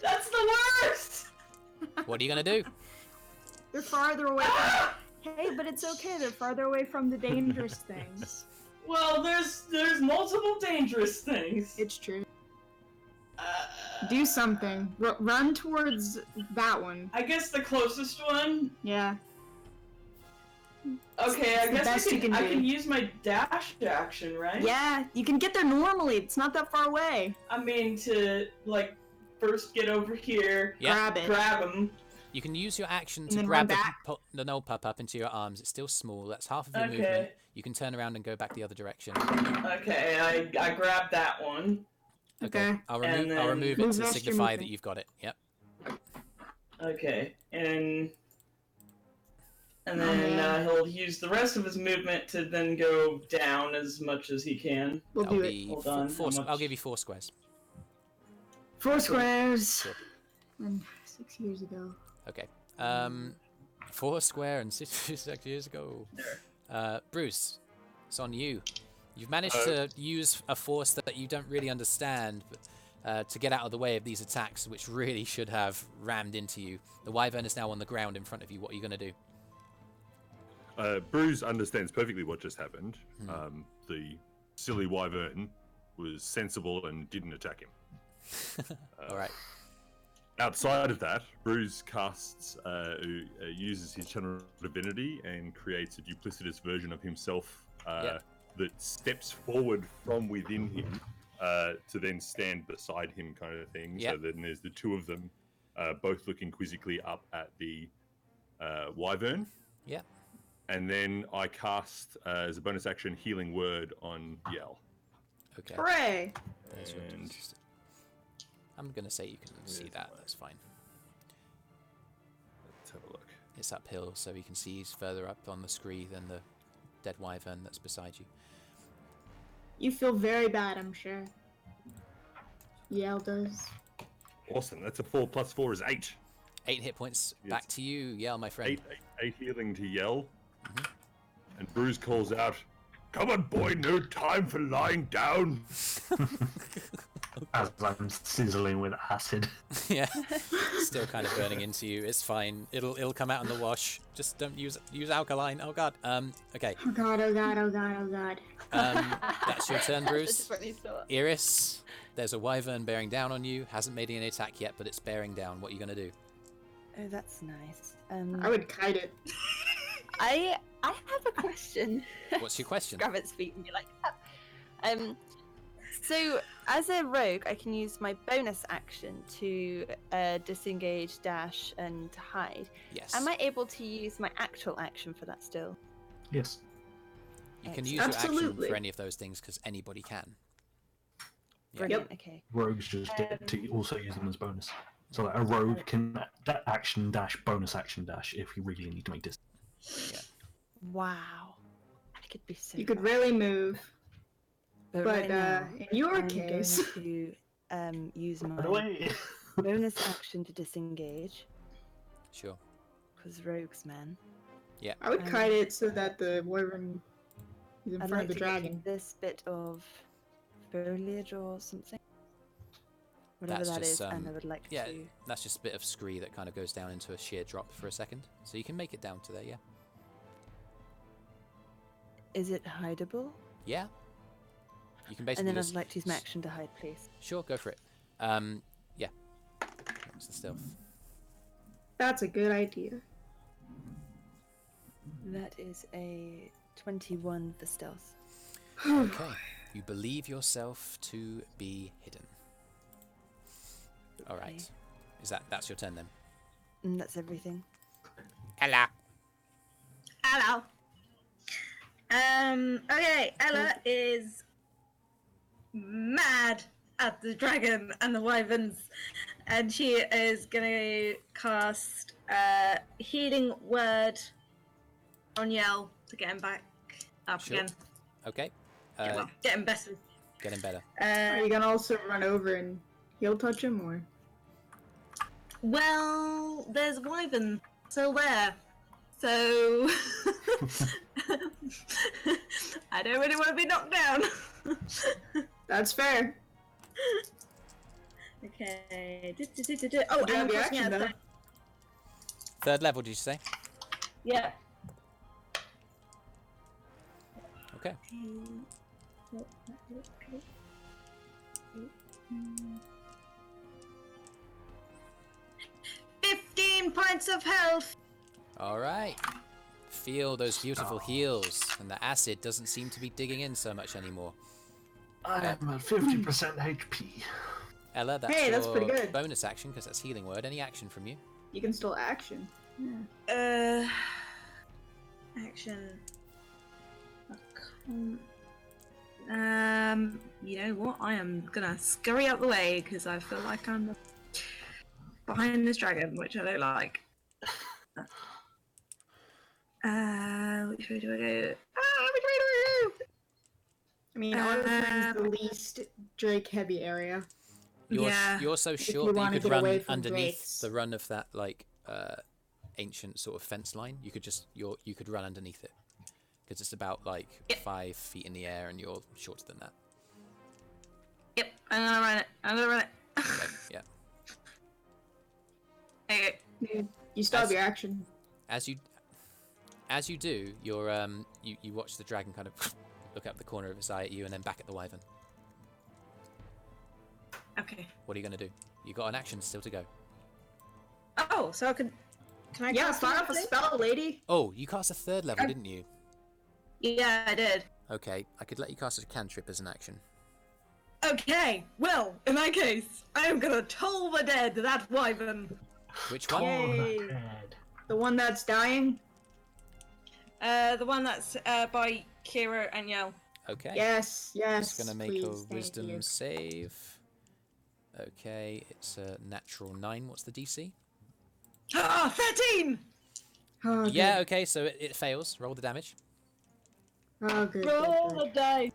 [SPEAKER 3] That's the worst!
[SPEAKER 1] What are you gonna do?
[SPEAKER 10] They're farther away. Hey, but it's okay. They're farther away from the dangerous things.
[SPEAKER 3] Well, there's multiple dangerous things.
[SPEAKER 2] It's true. Do something. Run towards that one.
[SPEAKER 3] I guess the closest one.
[SPEAKER 2] Yeah.
[SPEAKER 3] Okay,
[SPEAKER 2] It's
[SPEAKER 3] I
[SPEAKER 2] the
[SPEAKER 3] guess
[SPEAKER 2] best you can
[SPEAKER 3] I
[SPEAKER 2] do.
[SPEAKER 3] can use my dash action, right?
[SPEAKER 2] Yeah, you can get there normally. It's not that far away.
[SPEAKER 3] I mean to first get over here,
[SPEAKER 1] Yeah.
[SPEAKER 2] Grab it.
[SPEAKER 3] grab him.
[SPEAKER 1] You can use your action
[SPEAKER 2] And
[SPEAKER 1] to
[SPEAKER 2] then
[SPEAKER 1] grab
[SPEAKER 2] run back.
[SPEAKER 1] the gnoll pup up into your arms. It's still small. That's half of your
[SPEAKER 3] Okay.
[SPEAKER 1] movement. You can turn around and go back the other direction.
[SPEAKER 3] Okay, I grabbed that one.
[SPEAKER 2] Okay.
[SPEAKER 1] I'll
[SPEAKER 3] And
[SPEAKER 1] remove
[SPEAKER 3] then
[SPEAKER 1] it
[SPEAKER 2] move
[SPEAKER 1] to
[SPEAKER 2] the rest of your
[SPEAKER 1] signify that
[SPEAKER 2] movement.
[SPEAKER 1] you've got it. Yep.
[SPEAKER 3] Okay, and
[SPEAKER 2] Oh,
[SPEAKER 3] then
[SPEAKER 2] man.
[SPEAKER 3] he'll use the rest of his movement to then go down as much as he can.
[SPEAKER 2] We'll
[SPEAKER 1] That'll
[SPEAKER 2] do it.
[SPEAKER 1] be
[SPEAKER 3] Hold
[SPEAKER 1] four,
[SPEAKER 3] on,
[SPEAKER 1] four,
[SPEAKER 3] how much?
[SPEAKER 1] I'll give you 4 squares.
[SPEAKER 2] 4 squares.
[SPEAKER 1] Sure.
[SPEAKER 2] And 6 years ago.
[SPEAKER 1] Okay. 4 square and 6 years ago. Brüz, it's on you. You've managed to use a force that you don't really understand, but, to get out of the way of these attacks, which really should have rammed into you. The wyvern is now on the ground in front of you. What are you going to do?
[SPEAKER 8] Brüz understands perfectly what just happened. The silly wyvern was sensible and didn't attack him.
[SPEAKER 1] All right.
[SPEAKER 8] Outside of that, Brüz uses his channel divinity and creates a duplicitous version of himself that steps forward from within him to then stand beside him, kind of thing.
[SPEAKER 1] Yep.
[SPEAKER 8] So then there's the two of them, both looking quizzically up at the wyvern.
[SPEAKER 1] Yeah.
[SPEAKER 8] And then I cast, as a bonus action, Healing Word on Yell.
[SPEAKER 1] Okay.
[SPEAKER 10] Hooray!
[SPEAKER 1] There's your
[SPEAKER 8] And-
[SPEAKER 1] duplicity. I'm going to say you can see that. That's fine.
[SPEAKER 8] Let's have a look.
[SPEAKER 1] It's uphill, so you can see he's further up on the scree than the dead wyvern that's beside you.
[SPEAKER 2] You feel very bad, I'm sure. Yale does.
[SPEAKER 8] Awesome. That's a 4 plus 4 is 8.
[SPEAKER 1] 8 hit points.
[SPEAKER 8] Yes.
[SPEAKER 1] Back to you, Yell, my friend.
[SPEAKER 8] 8 healing to Yell.
[SPEAKER 1] Mhm.
[SPEAKER 8] And Brüz calls out,
[SPEAKER 7] Come on, boy, no time for lying down.
[SPEAKER 5] As I'm sizzling with acid.
[SPEAKER 1] Yeah, still kind of burning into you. It's fine. It'll come out in the wash. Just don't use alkaline. Oh god. Okay.
[SPEAKER 2] Oh god, oh god, oh god, oh god.
[SPEAKER 1] That's your turn, Brüz.
[SPEAKER 6] Funny thought.
[SPEAKER 1] Eirys, there's a wyvern bearing down on you. Hasn't made any attack yet, but it's bearing down. What are you gonna do?
[SPEAKER 6] Oh, that's nice.
[SPEAKER 2] I would kite it.
[SPEAKER 6] I have a question.
[SPEAKER 1] What's your question?
[SPEAKER 6] Grab its feet and be like, ah. So as a rogue, I can use my bonus action to disengage, dash, and hide.
[SPEAKER 1] Yes.
[SPEAKER 6] Am I able to use my actual action for that still?
[SPEAKER 5] Yes.
[SPEAKER 1] You can use your action
[SPEAKER 2] Absolutely.
[SPEAKER 1] for any of those things because anybody can. Yeah.
[SPEAKER 6] Brilliant. Okay.
[SPEAKER 5] Rogues just get to also use them as bonus. So like, a rogue can action dash, bonus action dash if you really need to make this.
[SPEAKER 6] Wow. I could be so.
[SPEAKER 2] You could
[SPEAKER 6] bad.
[SPEAKER 2] really move. But
[SPEAKER 6] right now,
[SPEAKER 2] in your
[SPEAKER 6] I'm
[SPEAKER 2] case,
[SPEAKER 6] going to use
[SPEAKER 5] By the
[SPEAKER 6] my
[SPEAKER 5] way,
[SPEAKER 6] bonus action to disengage
[SPEAKER 1] Sure.
[SPEAKER 6] because rogues, man.
[SPEAKER 2] I would kite it so that the wyvern is in
[SPEAKER 6] I'd
[SPEAKER 2] front
[SPEAKER 6] like
[SPEAKER 2] of the
[SPEAKER 6] to get
[SPEAKER 2] dragon.
[SPEAKER 6] this bit of foliage or something, whatever
[SPEAKER 1] That's
[SPEAKER 6] that
[SPEAKER 1] just,
[SPEAKER 6] is, and I would like
[SPEAKER 1] Yeah,
[SPEAKER 6] to.
[SPEAKER 1] that's just a bit of scree that kind of goes down into a sheer drop for a second. So you can make it down to there, yeah.
[SPEAKER 6] Is it hideable?
[SPEAKER 1] Yeah. You can
[SPEAKER 6] And
[SPEAKER 1] basically
[SPEAKER 6] then
[SPEAKER 1] just...
[SPEAKER 6] I'd like to use my action to hide, please.
[SPEAKER 1] Sure, go for it. Yeah. What's the stealth?
[SPEAKER 2] That's a good idea.
[SPEAKER 6] That is a 21 for stealth.
[SPEAKER 1] Okay. You believe yourself to be hidden. All right.
[SPEAKER 6] Okay.
[SPEAKER 1] That's your turn then?
[SPEAKER 6] And that's everything.
[SPEAKER 1] Ella.
[SPEAKER 9] Hello. Okay, Ella is mad at the dragon and the wyverns, and she is gonna cast Healing Word on Yell to get him back up
[SPEAKER 1] Sure.
[SPEAKER 9] again.
[SPEAKER 1] Okay.
[SPEAKER 9] Get him better.
[SPEAKER 1] Get him better.
[SPEAKER 2] Are you gonna also run over and heal touch him, or?
[SPEAKER 9] Well, there's a wyvern still there, so I don't really want to be knocked down.
[SPEAKER 2] That's fair.
[SPEAKER 9] Okay. Oh,
[SPEAKER 2] You
[SPEAKER 9] and
[SPEAKER 2] have
[SPEAKER 9] I'm
[SPEAKER 2] your
[SPEAKER 9] crossing
[SPEAKER 2] action,
[SPEAKER 9] out
[SPEAKER 2] though.
[SPEAKER 9] there.
[SPEAKER 1] 3rd level, did you say?
[SPEAKER 9] Yeah.
[SPEAKER 1] Okay.
[SPEAKER 9] 15 points of health.
[SPEAKER 1] All right. Feel those beautiful heals, and the acid doesn't seem to be digging in so much anymore.
[SPEAKER 5] I am at 50% HP.
[SPEAKER 1] Ella, that's
[SPEAKER 2] Hey, that's
[SPEAKER 1] your
[SPEAKER 2] pretty good.
[SPEAKER 1] bonus action because that's healing word. Any action from you?
[SPEAKER 2] You can still action. Yeah.
[SPEAKER 9] Action. You know what? I am gonna scurry out the way because I feel like I'm behind this dragon, which I don't like. Which way do I go? Which way do I go?
[SPEAKER 2] I mean, Arthrin's the least Drake heavy area.
[SPEAKER 1] You're so
[SPEAKER 2] you
[SPEAKER 1] short that
[SPEAKER 2] wanna
[SPEAKER 1] you could
[SPEAKER 2] get away
[SPEAKER 1] run
[SPEAKER 2] from
[SPEAKER 1] underneath
[SPEAKER 2] Drakes.
[SPEAKER 1] the run of that like ancient sort of fence line. You could just you could run underneath it because it's about like 5 feet in the air, and you're shorter than that.
[SPEAKER 9] Yep, I'm gonna run it. I'm gonna run it.
[SPEAKER 1] Okay, yeah.
[SPEAKER 9] Okay.
[SPEAKER 2] You still have your action.
[SPEAKER 1] As you do, you're you watch the dragon kind of look up the corner of its eye at you, and then back at the wyvern.
[SPEAKER 9] Okay.
[SPEAKER 1] What are you gonna do? You got an action still to go.
[SPEAKER 9] Oh, so can I
[SPEAKER 2] Yeah,
[SPEAKER 9] cast
[SPEAKER 2] fire off a
[SPEAKER 9] something?
[SPEAKER 2] spell, lady.
[SPEAKER 1] Oh, you cast a 3rd level, didn't you?
[SPEAKER 9] Yeah, I did.
[SPEAKER 1] Okay, I could let you cast a cantrip as an action.
[SPEAKER 9] Okay, well, in that case, I am gonna toll the dead that wyvern.
[SPEAKER 1] Which one?
[SPEAKER 2] Yay. The one that's dying?
[SPEAKER 9] The one that's by Kyro and Yell.
[SPEAKER 1] Okay.
[SPEAKER 2] Yes, yes.
[SPEAKER 1] Just gonna make
[SPEAKER 2] please,
[SPEAKER 1] a
[SPEAKER 2] thank
[SPEAKER 1] wisdom
[SPEAKER 2] you.
[SPEAKER 1] save. Okay, it's a natural 9. What's the DC?
[SPEAKER 9] Ah, 13!
[SPEAKER 2] Oh, good.
[SPEAKER 1] Yeah, okay, so it fails. Roll the damage.
[SPEAKER 2] Oh, good.
[SPEAKER 9] Roll
[SPEAKER 2] good,
[SPEAKER 9] the
[SPEAKER 2] good.
[SPEAKER 9] dice.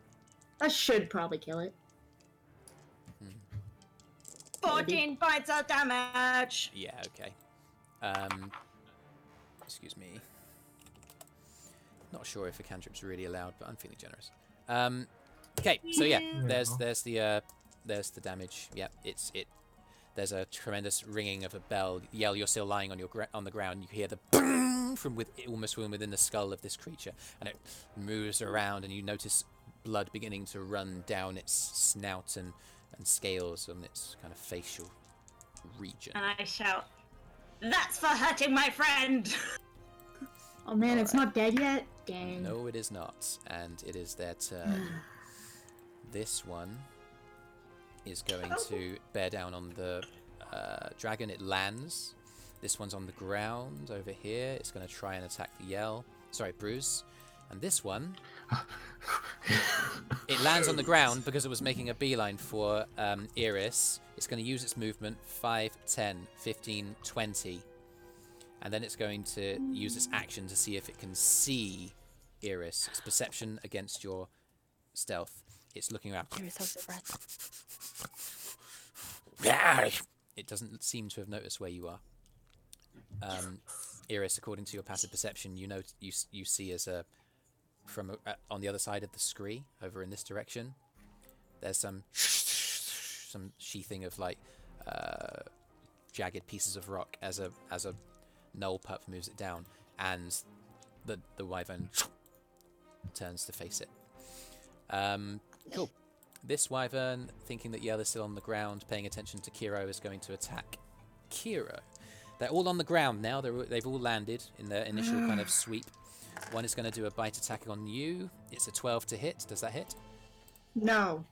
[SPEAKER 2] That should probably kill it.
[SPEAKER 9] 14 points of damage.
[SPEAKER 1] Yeah, okay. Excuse me. Not sure if a cantrip's really allowed, but I'm feeling generous. Okay, so yeah, there's the damage. Yeah, there's a tremendous ringing of a bell. Yell, you're still lying on the ground. You hear the boom from almost from within the skull of this creature, and it moves around, and you notice blood beginning to run down its snout and scales on its kind of facial region.
[SPEAKER 9] And I shout, "That's for hurting my friend!"
[SPEAKER 2] Oh man, it's not dead yet? Dang.
[SPEAKER 1] No, it is not, and it is their turn. This one is going to bear down on the dragon. It lands. This one's on the ground over here. It's going to try and attack the Brüz. And this one, it lands on the ground because it was making a beeline for Eirys. It's going to use its movement 5, 10, 15, 20. And then it's going to use its action to see if it can see Eirys. It's perception against your stealth. It's looking around.
[SPEAKER 6] Eirys holds her breath.
[SPEAKER 1] It doesn't seem to have noticed where you are. Eirys, according to your passive perception, you see from on the other side of the scree, over in this direction, there's some sheathing of like jagged pieces of rock as a Null pup moves it down, and the wyvern turns to face it. Cool. This wyvern, thinking that Yell is still on the ground, paying attention to Kyro, is going to attack Kyro. They're all on the ground now. They've all landed in their initial kind of sweep. One is going to do a bite attack on you. It's a 12 to hit. Does that hit?
[SPEAKER 2] No.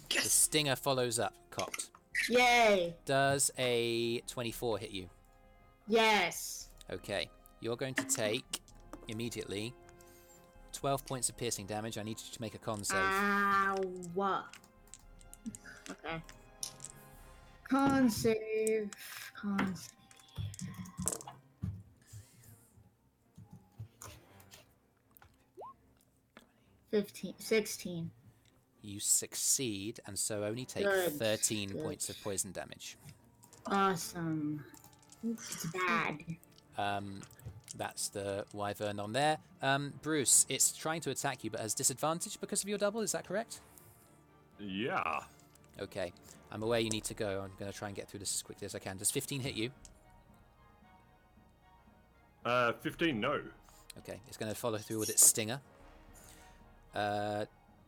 [SPEAKER 1] The stinger follows up, cocked.
[SPEAKER 2] Yay.
[SPEAKER 1] Does a 24 hit you?
[SPEAKER 2] Yes.
[SPEAKER 1] Okay. You're going to take, immediately, 12 points of piercing damage. I need you to make a con save.
[SPEAKER 2] Ow. Okay. Con save. 16.
[SPEAKER 1] You succeed, and so only take
[SPEAKER 2] Good,
[SPEAKER 1] 13
[SPEAKER 2] good.
[SPEAKER 1] points of poison damage.
[SPEAKER 2] Awesome. It's bad.
[SPEAKER 1] That's the wyvern on there. Brüz, it's trying to attack you, but has disadvantage because of your double. Is that correct?
[SPEAKER 8] Yeah.
[SPEAKER 1] Okay. I'm aware you need to go. I'm going to try and get through this as quickly as I can. Does 15 hit you?
[SPEAKER 8] 15, no.
[SPEAKER 1] Okay. It's going to follow through with its stinger.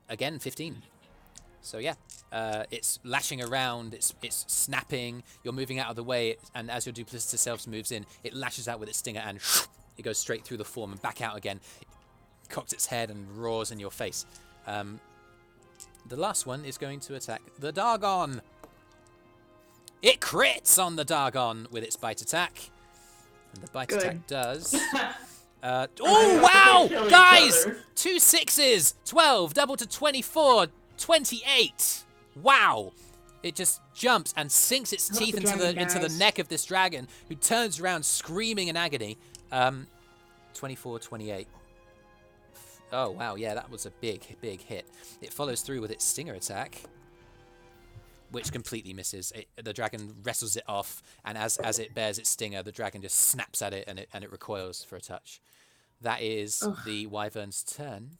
[SPEAKER 1] Again, 15. So yeah, it's lashing around, it's snapping, you're moving out of the way, and as your duplicitous self moves in, it lashes out with its stinger, and it goes straight through the form and back out again. It cocks its head and roars in your face. The last one is going to attack the Dargon. It crits on the Dargon with its bite attack. And the bite attack does... oh, wow! Guys! 2 6s! 12, double to 24, 28! Wow! It just jumps and sinks its teeth into the neck of this dragon, who turns around screaming in agony. 24, 28. Oh, wow, yeah, that was a big hit. It follows through with its stinger attack, which completely misses. The dragon wrestles it off, and as it bears its stinger, the dragon just snaps at it, and it recoils for a touch. That is the wyvern's turn.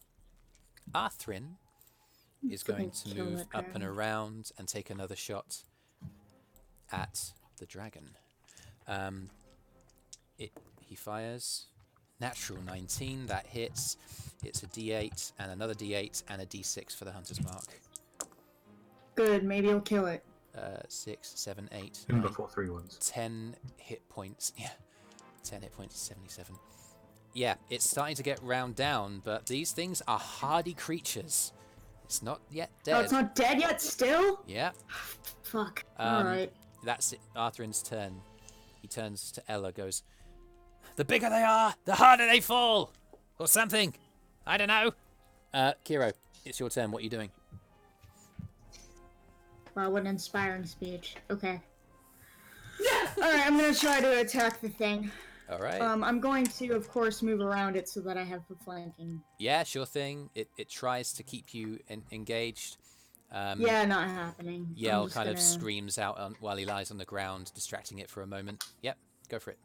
[SPEAKER 1] Arthrin is going to move up and around and take another shot at the dragon. He fires. Natural 19, that hits. It's a D8 and another D8 and a D6 for the hunter's mark.
[SPEAKER 2] Good, maybe I'll kill it.
[SPEAKER 1] 6, 7, 8,
[SPEAKER 5] Even before 3 ones.
[SPEAKER 1] 10 hit points. Yeah, 10 hit points, 77. Yeah, it's starting to get round down, but these things are hardy creatures. It's not yet dead.
[SPEAKER 2] Oh, it's not dead yet still?
[SPEAKER 1] Yeah.
[SPEAKER 2] Fuck. Alright.
[SPEAKER 1] That's it. Arthrin's turn. He turns to Ella, goes, "The bigger they are, the harder they fall!" Or something. I don't know. Kyro, it's your turn. What are you doing?
[SPEAKER 2] Wow, what an inspiring speech. Okay. Alright, I'm gonna try to attack the thing.
[SPEAKER 1] All right.
[SPEAKER 10] I'm going to, of course, move around it so that I have the flanking.
[SPEAKER 1] Yeah, sure thing. It tries to keep you engaged.
[SPEAKER 10] Yeah, not happening.
[SPEAKER 1] Yell kind of screams out while he lies on the ground, distracting it for a moment. Yep, go for it.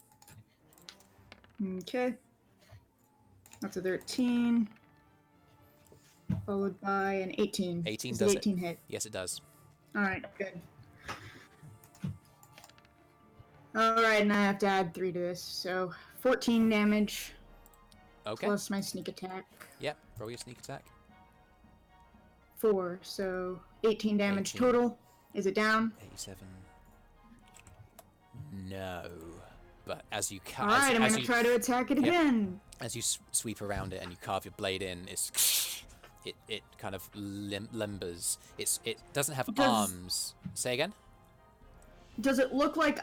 [SPEAKER 10] Okay. That's a 13. Followed by an 18.
[SPEAKER 1] 18
[SPEAKER 10] Does
[SPEAKER 1] does
[SPEAKER 10] the 18
[SPEAKER 1] it.
[SPEAKER 10] hit?
[SPEAKER 1] Yes, it does.
[SPEAKER 10] Alright, good. Alright, and I have to add 3 to this, so 14 damage.
[SPEAKER 1] Okay.
[SPEAKER 10] Plus my sneak attack.
[SPEAKER 1] Yep, roll your sneak attack.
[SPEAKER 10] 4, so 18 damage
[SPEAKER 1] 18.
[SPEAKER 10] total. Is it down?
[SPEAKER 1] 87. No. But as you
[SPEAKER 10] Alright, I'm gonna try to attack it again.
[SPEAKER 1] As you sweep around it and you carve your blade in, it kind of limbers. It doesn't have arms. Say again?
[SPEAKER 10] Does it look like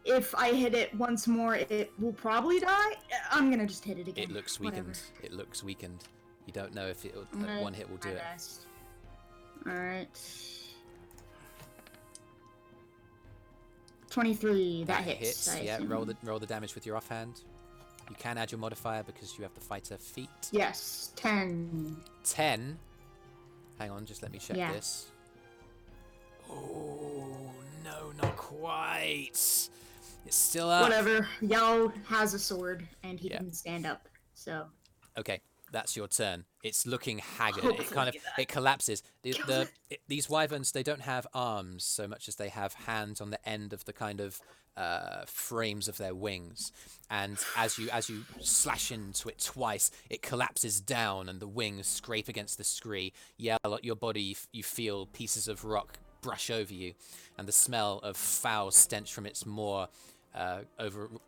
[SPEAKER 10] if I hit it once more, it will probably die? I'm gonna just hit it again.
[SPEAKER 1] It looks weakened.
[SPEAKER 10] Whatever.
[SPEAKER 1] It looks weakened. You don't know if one hit will do it.
[SPEAKER 10] Alright. 23. That hits.
[SPEAKER 1] Yeah, roll the damage with your offhand. You can add your modifier because you have the fighter feat.
[SPEAKER 10] Yes, 10.
[SPEAKER 1] 10? Hang on, just let me check
[SPEAKER 10] Yeah.
[SPEAKER 1] this. Oh, no, not quite. It's still up.
[SPEAKER 10] Whatever. Yao has a sword, and he can stand up, so...
[SPEAKER 1] Okay, that's your turn. It's looking haggard. It collapses. These wyverns, they don't have arms so much as they have hands on the end of the kind of frames of their wings. And as you slash into it twice, it collapses down and the wings scrape against the scree. Your body, you feel pieces of rock brush over you, and the smell of foul stench from its maw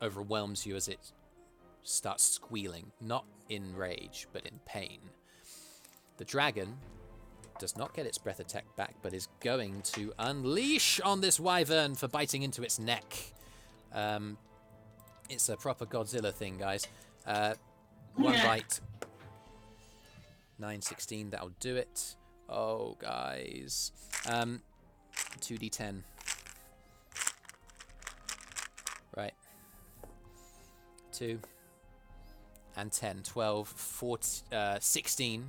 [SPEAKER 1] overwhelms you as it starts squealing, not in rage, but in pain. The dragon does not get its breath attack back, but is going to unleash on this wyvern for biting into its neck. It's a proper Godzilla thing, guys. One bite. 9/16, that'll do it. Oh, guys. 2d10. Right. 2 and 10, 12, 14, 16.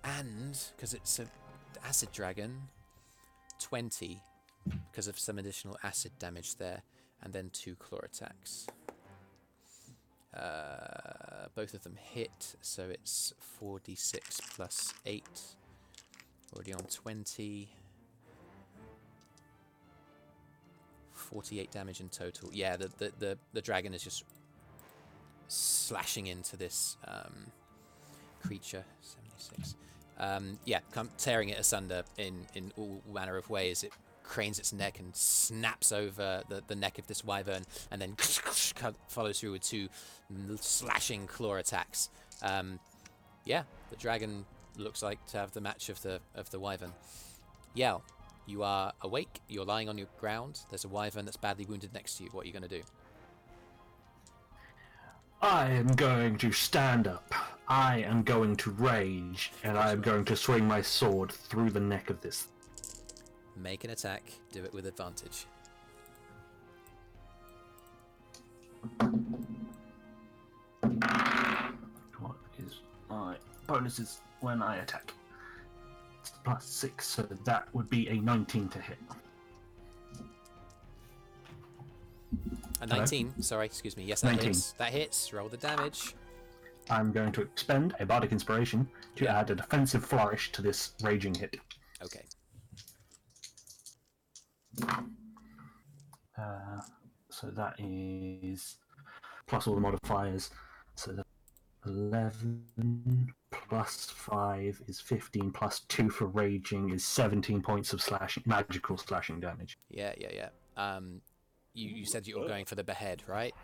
[SPEAKER 1] And, because it's an acid dragon, 20, because of some additional acid damage there. And then 2 claw attacks. Both of them hit, so it's 4d6 plus 8. Already on 20. 48 damage in total. Yeah, the dragon is just slashing into this creature. 76. Yeah, tearing it asunder in all manner of ways. It cranes its neck and snaps over the neck of this wyvern, and then follows through with 2 slashing claw attacks. Yeah, the dragon looks like to have the match of the wyvern. Yell, you are awake. You're lying on your ground. There's a wyvern that's badly wounded next to you. What are you going to do?
[SPEAKER 5] I am going to stand up. I am going to rage, and I am going to swing my sword through the neck of this.
[SPEAKER 1] Make an attack. Do it with advantage.
[SPEAKER 5] What is my bonuses when I attack? It's +6, so that would be a 19 to hit.
[SPEAKER 1] A 19. Hello? Sorry, excuse me. Yes, that
[SPEAKER 5] 19.
[SPEAKER 1] hits. That hits. Roll the damage.
[SPEAKER 5] I'm going to expend a Bardic Inspiration to add a defensive flourish to this raging hit.
[SPEAKER 1] Okay.
[SPEAKER 5] So that is plus all the modifiers. So that 11 plus 5 is 15 plus 2 for raging is 17 points of magical slashing damage.
[SPEAKER 1] Yeah. You said you were going for the behead, right?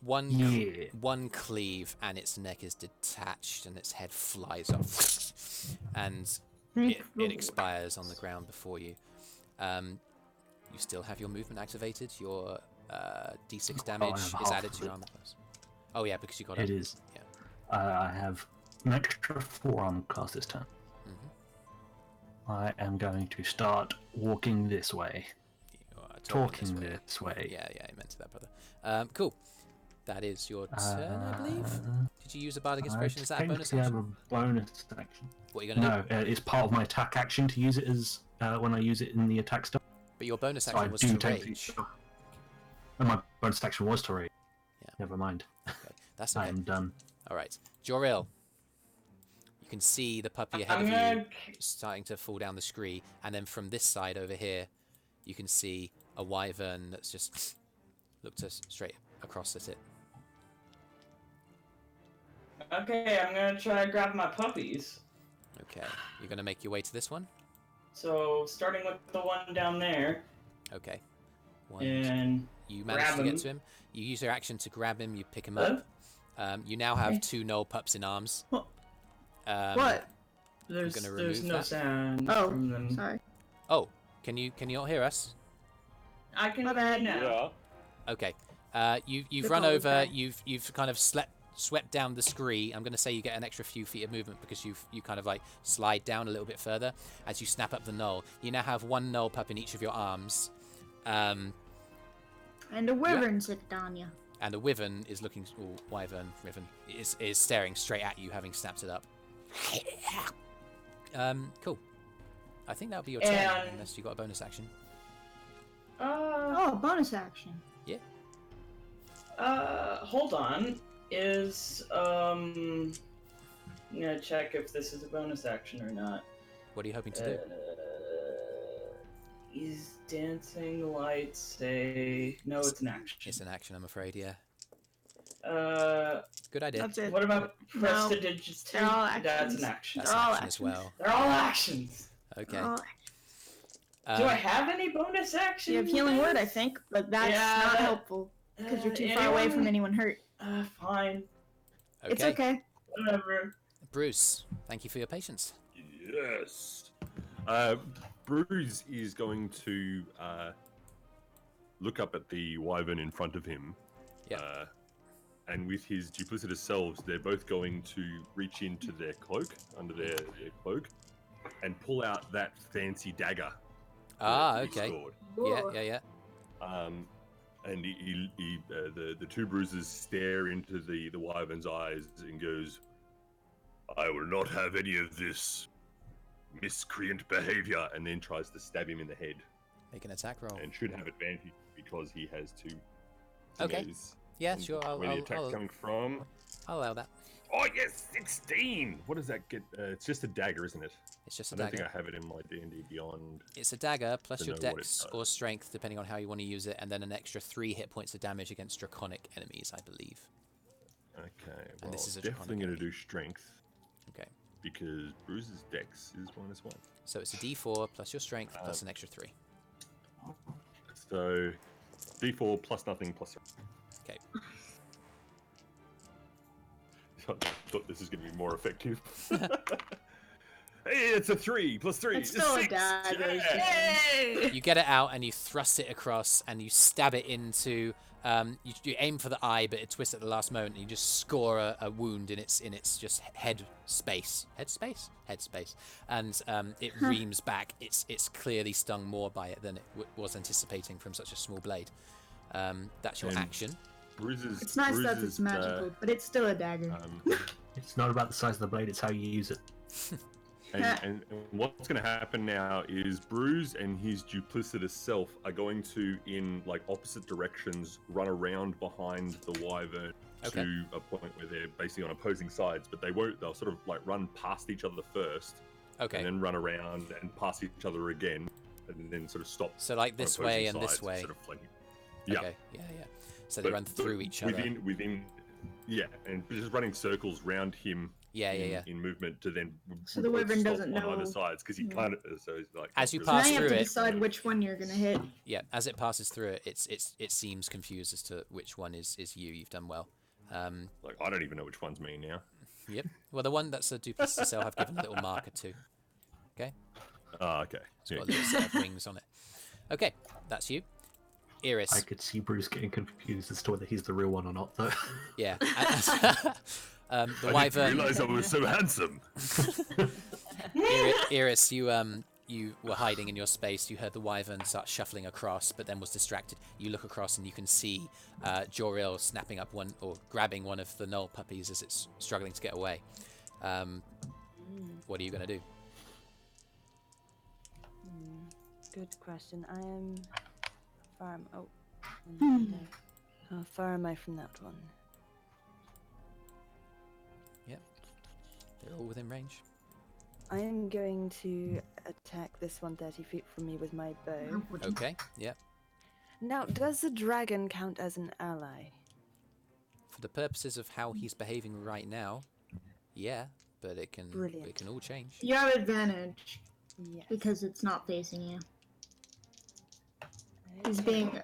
[SPEAKER 1] One cleave and its neck is detached and its head flies off and it expires on the ground before you. You still have your movement activated. Your d6 damage is added to your armor class. Oh yeah, because you got
[SPEAKER 5] it. It is.
[SPEAKER 1] Yeah.
[SPEAKER 5] I have an extra 4 armor class this turn.
[SPEAKER 1] Mm-hmm.
[SPEAKER 5] I am going to start walking this way.
[SPEAKER 1] You are
[SPEAKER 5] talking this way.
[SPEAKER 1] Yeah, I meant that, brother. Cool. That is your turn, I believe. Did you use a bardic inspiration? Is that a bonus
[SPEAKER 5] I
[SPEAKER 1] action?
[SPEAKER 5] have a bonus action.
[SPEAKER 1] What are you gonna do?
[SPEAKER 5] No, it's part of my attack action to use it as when I use it in the attack stuff.
[SPEAKER 1] But your bonus
[SPEAKER 5] So
[SPEAKER 1] action
[SPEAKER 5] I
[SPEAKER 1] was
[SPEAKER 5] do
[SPEAKER 1] to
[SPEAKER 5] take
[SPEAKER 1] rage.
[SPEAKER 5] And my bonus action was to rage.
[SPEAKER 1] Yeah.
[SPEAKER 5] Never mind.
[SPEAKER 1] Okay, that's okay.
[SPEAKER 5] I am done.
[SPEAKER 1] All right, Joril. You can see the puppy ahead of you starting to fall down the scree, and then from this side over here, you can see a wyvern that's just looked us straight across at it.
[SPEAKER 3] Okay, I'm gonna try to grab my puppies.
[SPEAKER 1] Okay, you're gonna make your way to this one.
[SPEAKER 3] So starting with the one down there.
[SPEAKER 1] Okay.
[SPEAKER 3] And
[SPEAKER 1] you manage to get to him. You use your action to grab him. You pick him up. You now have 2 Gnoll pups in arms.
[SPEAKER 10] What?
[SPEAKER 3] There's
[SPEAKER 1] gonna remove
[SPEAKER 3] no
[SPEAKER 1] that.
[SPEAKER 3] sound from them.
[SPEAKER 10] Sorry.
[SPEAKER 1] Oh, can you all hear us?
[SPEAKER 3] I can
[SPEAKER 10] My
[SPEAKER 3] hear
[SPEAKER 10] bad.
[SPEAKER 3] you now.
[SPEAKER 8] Yeah.
[SPEAKER 1] Okay. You've
[SPEAKER 10] The
[SPEAKER 1] run
[SPEAKER 10] call is
[SPEAKER 1] over.
[SPEAKER 10] back.
[SPEAKER 1] You've kind of swept down the scree. I'm going to say you get an extra few feet of movement because you kind of like slide down a little bit further as you snap up the Gnoll. You now have 1 Gnoll pup in each of your arms.
[SPEAKER 10] And a wyvern sit on you.
[SPEAKER 1] And a wyvern is looking, or wyvern, is staring straight at you, having snapped it up. Cool. I think that'll be your turn,
[SPEAKER 3] And-
[SPEAKER 1] unless you got a bonus action.
[SPEAKER 10] Oh, bonus action.
[SPEAKER 1] Yeah.
[SPEAKER 3] Hold on. I'm gonna check if this is a bonus action or not.
[SPEAKER 1] What are you hoping to do?
[SPEAKER 3] Is dancing light say no? It's an action.
[SPEAKER 1] It's an action, I'm afraid. Yeah.
[SPEAKER 3] Uh,
[SPEAKER 1] Good idea.
[SPEAKER 10] That's it.
[SPEAKER 3] what about
[SPEAKER 10] No,
[SPEAKER 3] prestidigitation?
[SPEAKER 10] they're all
[SPEAKER 3] That's
[SPEAKER 10] actions.
[SPEAKER 3] an action.
[SPEAKER 1] That's
[SPEAKER 10] They're
[SPEAKER 1] an
[SPEAKER 10] all
[SPEAKER 1] action as well.
[SPEAKER 3] They're all actions.
[SPEAKER 1] Okay.
[SPEAKER 10] Oh,
[SPEAKER 3] Do I have any bonus actions?
[SPEAKER 10] you have healing word, I think, but that's
[SPEAKER 3] Yeah,
[SPEAKER 10] not
[SPEAKER 3] that-
[SPEAKER 10] helpful because you're too far away from anyone hurt.
[SPEAKER 3] Fine.
[SPEAKER 1] Okay.
[SPEAKER 10] It's okay.
[SPEAKER 3] Whatever.
[SPEAKER 1] Brüz, thank you for your patience.
[SPEAKER 8] Yes. Brüz is going to look up at the wyvern in front of him.
[SPEAKER 1] Yeah.
[SPEAKER 8] And with his duplicitous selves, they're both going to reach into their cloak, under their cloak, and pull out that fancy dagger.
[SPEAKER 1] Ah,
[SPEAKER 8] that he
[SPEAKER 1] okay.
[SPEAKER 8] stored.
[SPEAKER 1] Yeah.
[SPEAKER 8] And the 2 bruises stare into the wyvern's eyes and goes, "I will not have any of this miscreant behavior," and then tries to stab him in the head.
[SPEAKER 1] Make an attack roll.
[SPEAKER 8] And should have advantage because he has 2.
[SPEAKER 1] Okay.
[SPEAKER 8] Mayors.
[SPEAKER 1] Yeah,
[SPEAKER 8] And
[SPEAKER 1] sure.
[SPEAKER 8] where the attack's coming from.
[SPEAKER 1] I'll allow that.
[SPEAKER 8] Oh yes, 16. What does that get? It's just a dagger, isn't it?
[SPEAKER 1] It's just a
[SPEAKER 8] I don't
[SPEAKER 1] dagger.
[SPEAKER 8] think I have it in my D&D Beyond.
[SPEAKER 1] It's a dagger plus
[SPEAKER 8] to
[SPEAKER 1] your
[SPEAKER 8] know what it
[SPEAKER 1] dex
[SPEAKER 8] does.
[SPEAKER 1] or strength, depending on how you want to use it, and then an extra 3 hit points of damage against draconic enemies, I believe.
[SPEAKER 8] Okay, well,
[SPEAKER 1] this is a
[SPEAKER 8] definitely
[SPEAKER 1] draconic
[SPEAKER 8] going to
[SPEAKER 1] enemy.
[SPEAKER 8] do strength
[SPEAKER 1] Okay.
[SPEAKER 8] because Bruce's dex is -1.
[SPEAKER 1] So it's a d4 plus your strength plus an extra 3.
[SPEAKER 8] So D4 plus nothing plus.
[SPEAKER 1] Okay.
[SPEAKER 8] I thought this is going to be more effective. Hey, it's a 3 plus 3.
[SPEAKER 10] It's still a
[SPEAKER 8] 6.
[SPEAKER 10] dagger.
[SPEAKER 8] Yeah.
[SPEAKER 9] Yay!
[SPEAKER 1] You get it out and you thrust it across and you stab it into. You aim for the eye, but it twists at the last moment, and you just score a wound in its just head space, and it reams back. It's clearly stung more by it than it was anticipating from such a small blade. That's your
[SPEAKER 8] And-
[SPEAKER 1] action.
[SPEAKER 8] Bruce's,
[SPEAKER 10] It's nice that
[SPEAKER 8] Bruce's,
[SPEAKER 10] it's magical, but it's still a dagger.
[SPEAKER 5] It's not about the size of the blade; it's how you use it.
[SPEAKER 8] and what's going to happen now is Brüz and his duplicitous self are going to, in like opposite directions, run around behind the wyvern
[SPEAKER 1] Okay.
[SPEAKER 8] to a point where they're basically on opposing sides, but they won't. They'll sort of like run past each other first,
[SPEAKER 1] Okay.
[SPEAKER 8] and then run around and past each other again, and then sort of stop.
[SPEAKER 1] So like
[SPEAKER 8] on
[SPEAKER 1] this
[SPEAKER 8] opposing
[SPEAKER 1] way and this
[SPEAKER 8] sides,
[SPEAKER 1] way.
[SPEAKER 8] Sort of flanking. Yeah.
[SPEAKER 1] Okay. Yeah. So they
[SPEAKER 8] But-
[SPEAKER 1] run through
[SPEAKER 8] but
[SPEAKER 1] each other.
[SPEAKER 8] Within, yeah, and just running circles round him.
[SPEAKER 1] Yeah.
[SPEAKER 8] In movement to then.
[SPEAKER 10] So the wyvern
[SPEAKER 8] stop
[SPEAKER 10] doesn't
[SPEAKER 8] on either
[SPEAKER 10] know.
[SPEAKER 8] sides because he
[SPEAKER 10] Yeah.
[SPEAKER 8] kind of so he's like
[SPEAKER 1] As you
[SPEAKER 10] So now
[SPEAKER 1] pass
[SPEAKER 10] you have
[SPEAKER 1] through
[SPEAKER 10] to
[SPEAKER 1] it.
[SPEAKER 10] decide which one you're gonna hit.
[SPEAKER 1] Yeah, as it passes through it, it seems confused as to which one is you. You've done well.
[SPEAKER 8] Like I don't even know which one's me now.
[SPEAKER 1] Yep. Well, the one that's a duplicity cell, I've given a little marker to. Okay.
[SPEAKER 8] Ah, okay.
[SPEAKER 1] It's got a little set of wings on it. Okay, that's you. Eirys.
[SPEAKER 5] I could see Bruce getting confused as to whether he's the real one or not, though.
[SPEAKER 1] Yeah. The
[SPEAKER 8] I
[SPEAKER 1] wyvern.
[SPEAKER 8] didn't realize I was so handsome.
[SPEAKER 1] Eirys, you were hiding in your space, you heard the wyvern start shuffling across, but then was distracted. You look across and you can see Joril snapping up one or grabbing one of the gnoll puppies as it's struggling to get away. What are you going to do?
[SPEAKER 6] Good question. I am far. No. How far am I from that one?
[SPEAKER 1] Yep. They're all within range.
[SPEAKER 6] I am going to attack this one 30 feet from me with my bow.
[SPEAKER 1] Okay, yep.
[SPEAKER 6] Now, does the dragon count as an ally?
[SPEAKER 1] For the purposes of how he's behaving right now, yeah, but it can all change.
[SPEAKER 10] You have advantage
[SPEAKER 6] Yes.
[SPEAKER 10] because it's not facing you. He's being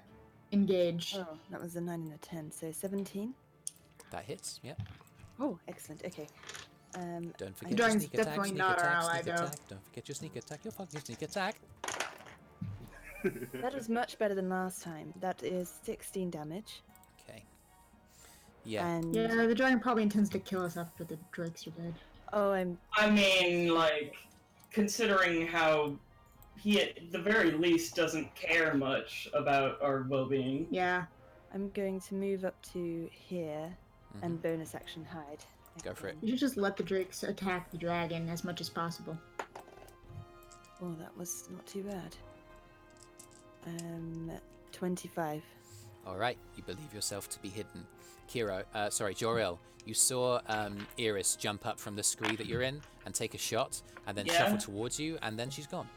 [SPEAKER 10] engaged.
[SPEAKER 6] Oh, that was a 9 and a 10, so 17.
[SPEAKER 1] That hits, yep.
[SPEAKER 6] Oh, excellent. Okay.
[SPEAKER 1] Don't forget
[SPEAKER 10] The
[SPEAKER 1] your
[SPEAKER 10] dragon's
[SPEAKER 1] sneak attack,
[SPEAKER 10] definitely
[SPEAKER 1] sneak
[SPEAKER 10] not our
[SPEAKER 1] attack,
[SPEAKER 10] ally,
[SPEAKER 1] sneak
[SPEAKER 10] though.
[SPEAKER 1] attack. Don't forget your sneak attack, your fucking sneak attack.
[SPEAKER 6] That is much better than last time. That is 16 damage.
[SPEAKER 1] Okay. Yeah.
[SPEAKER 6] And
[SPEAKER 10] Yeah, the dragon probably intends to kill us after the drakes are dead.
[SPEAKER 6] oh,
[SPEAKER 3] I mean, like, considering how he at the very least doesn't care much about our well-being.
[SPEAKER 10] Yeah.
[SPEAKER 6] I'm going to move up to here and bonus action hide.
[SPEAKER 1] Go for it.
[SPEAKER 10] You should just let the drakes attack the dragon as much as possible.
[SPEAKER 6] Oh, that was not too bad. 25.
[SPEAKER 1] All right, you believe yourself to be hidden. Joril, you saw Eirys jump up from the scree that you're in and take a shot and then shuffle towards you, and then she's gone.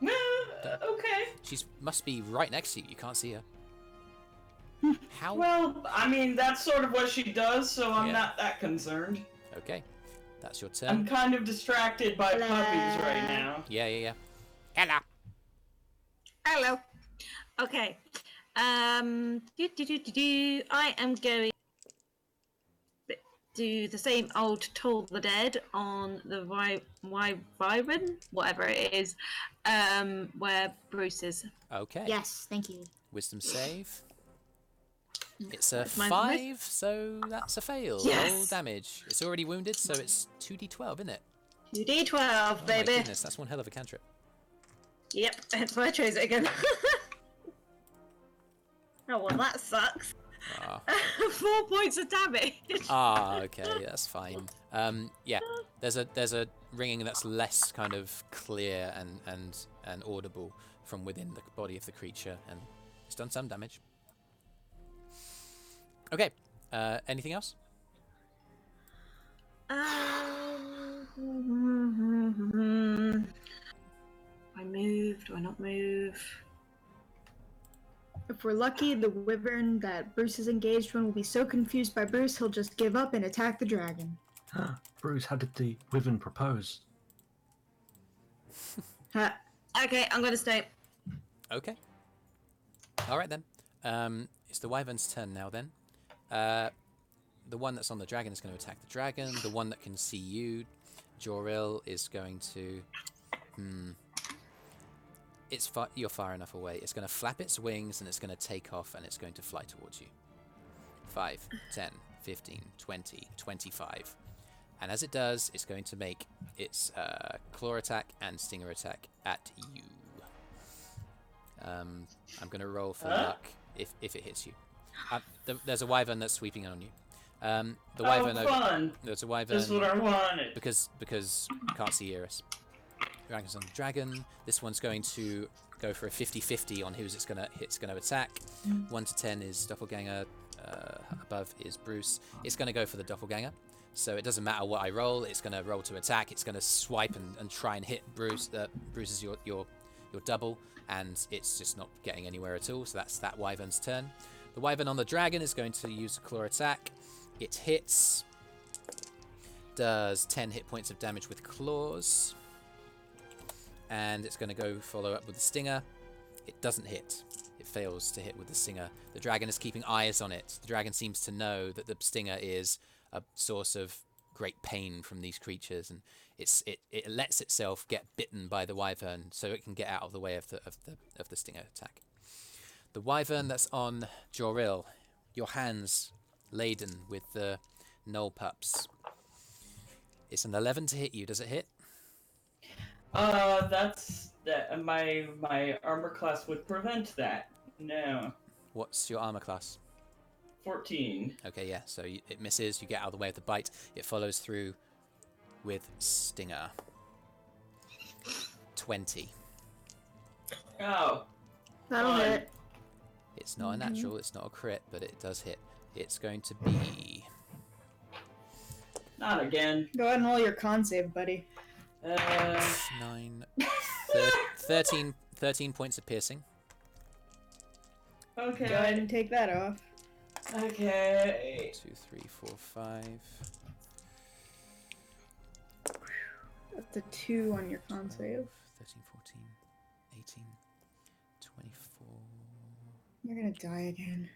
[SPEAKER 3] Okay.
[SPEAKER 1] She must be right next to you. You can't see her. How?
[SPEAKER 3] Well, I mean, that's sort of what she does, so I'm
[SPEAKER 1] Yeah.
[SPEAKER 3] not that concerned.
[SPEAKER 1] Okay, that's your
[SPEAKER 3] I'm
[SPEAKER 1] turn.
[SPEAKER 3] kind of distracted by
[SPEAKER 10] Hello.
[SPEAKER 3] puppies right now.
[SPEAKER 1] Yeah. Ella.
[SPEAKER 9] Hello. Okay. I am going to do the same old Toll the Dead on the Wyvern, whatever it is, where Brüz is.
[SPEAKER 1] Okay.
[SPEAKER 10] Yes, thank you.
[SPEAKER 1] Wisdom save. It's a
[SPEAKER 9] That's my
[SPEAKER 1] 5, so that's a fail.
[SPEAKER 9] Yes!
[SPEAKER 1] Roll damage. It's already wounded, so it's 2d12, isn't it?
[SPEAKER 9] 2d12,
[SPEAKER 1] Oh my
[SPEAKER 9] baby.
[SPEAKER 1] goodness, that's one hell of a cantrip.
[SPEAKER 9] Yep, that's why I chose it again. Oh, well, that sucks.
[SPEAKER 1] Ah.
[SPEAKER 9] 4 points of damage.
[SPEAKER 1] Okay, that's fine. Yeah, there's a ringing that's less kind of clear and audible from within the body of the creature, and it's done some damage. Okay, anything else?
[SPEAKER 9] I move? Do I not move?
[SPEAKER 10] If we're lucky, the wyvern that Brüz is engaged in will be so confused by Brüz he'll just give up and attack the dragon.
[SPEAKER 5] Brüz, how did the wyvern propose?
[SPEAKER 10] Ha.
[SPEAKER 9] Okay, I'm gonna stay.
[SPEAKER 1] Okay. All right then. It's the wyvern's turn now then. The one that's on the dragon is going to attack the dragon. The one that can see you, Joril, is going to... You're far enough away. It's going to flap its wings and it's going to take off and it's going to fly towards you. 5, 10, 15, 20, 25. And as it does, it's going to make its claw attack and stinger attack at you. I'm going to roll for luck if it hits you. There's a wyvern that's sweeping in on you. The wyvern
[SPEAKER 3] fun!
[SPEAKER 1] There's a wyvern.
[SPEAKER 3] That's what I wanted.
[SPEAKER 1] Because you can't see Eirys. Dragon's on the dragon. This one's going to go for a 50-50 on who's it's gonna attack. 1 to 10 is doppelganger. Above is Brüz. It's gonna go for the doppelganger. So it doesn't matter what I roll. It's gonna roll to attack. It's gonna swipe and try and hit Brüz. Brüz is your double, and it's just not getting anywhere at all. So that's that wyvern's turn. The wyvern on the dragon is going to use a claw attack. It hits. Does 10 hit points of damage with claws. And it's going to go follow up with the stinger. It doesn't hit. It fails to hit with the stinger. The dragon is keeping eyes on it. The dragon seems to know that the stinger is a source of great pain from these creatures, and it lets itself get bitten by the wyvern so it can get out of the way of the stinger attack. The wyvern that's on Joril, your hands laden with the gnoll pups. It's an 11 to hit you. Does it hit?
[SPEAKER 3] That's that. My armor class would prevent that. No.
[SPEAKER 1] What's your armor class?
[SPEAKER 3] 14.
[SPEAKER 1] Okay, yeah. So it misses. You get out of the way of the bite. It follows through with Stinger. 20.
[SPEAKER 3] Oh.
[SPEAKER 10] That'll
[SPEAKER 3] Fun.
[SPEAKER 10] hit.
[SPEAKER 1] It's not a natural. It's not a crit, but it does hit. It's going to be
[SPEAKER 3] Not again.
[SPEAKER 10] Go ahead and roll your con save, buddy.
[SPEAKER 1] 9, 13 points of piercing.
[SPEAKER 3] Okay.
[SPEAKER 10] Go ahead and take that off.
[SPEAKER 3] Okay.
[SPEAKER 1] 2, 3, 4, 5.
[SPEAKER 10] That's a 2 on your con save.
[SPEAKER 1] 13, 14, 18, 24.
[SPEAKER 10] You're gonna die again.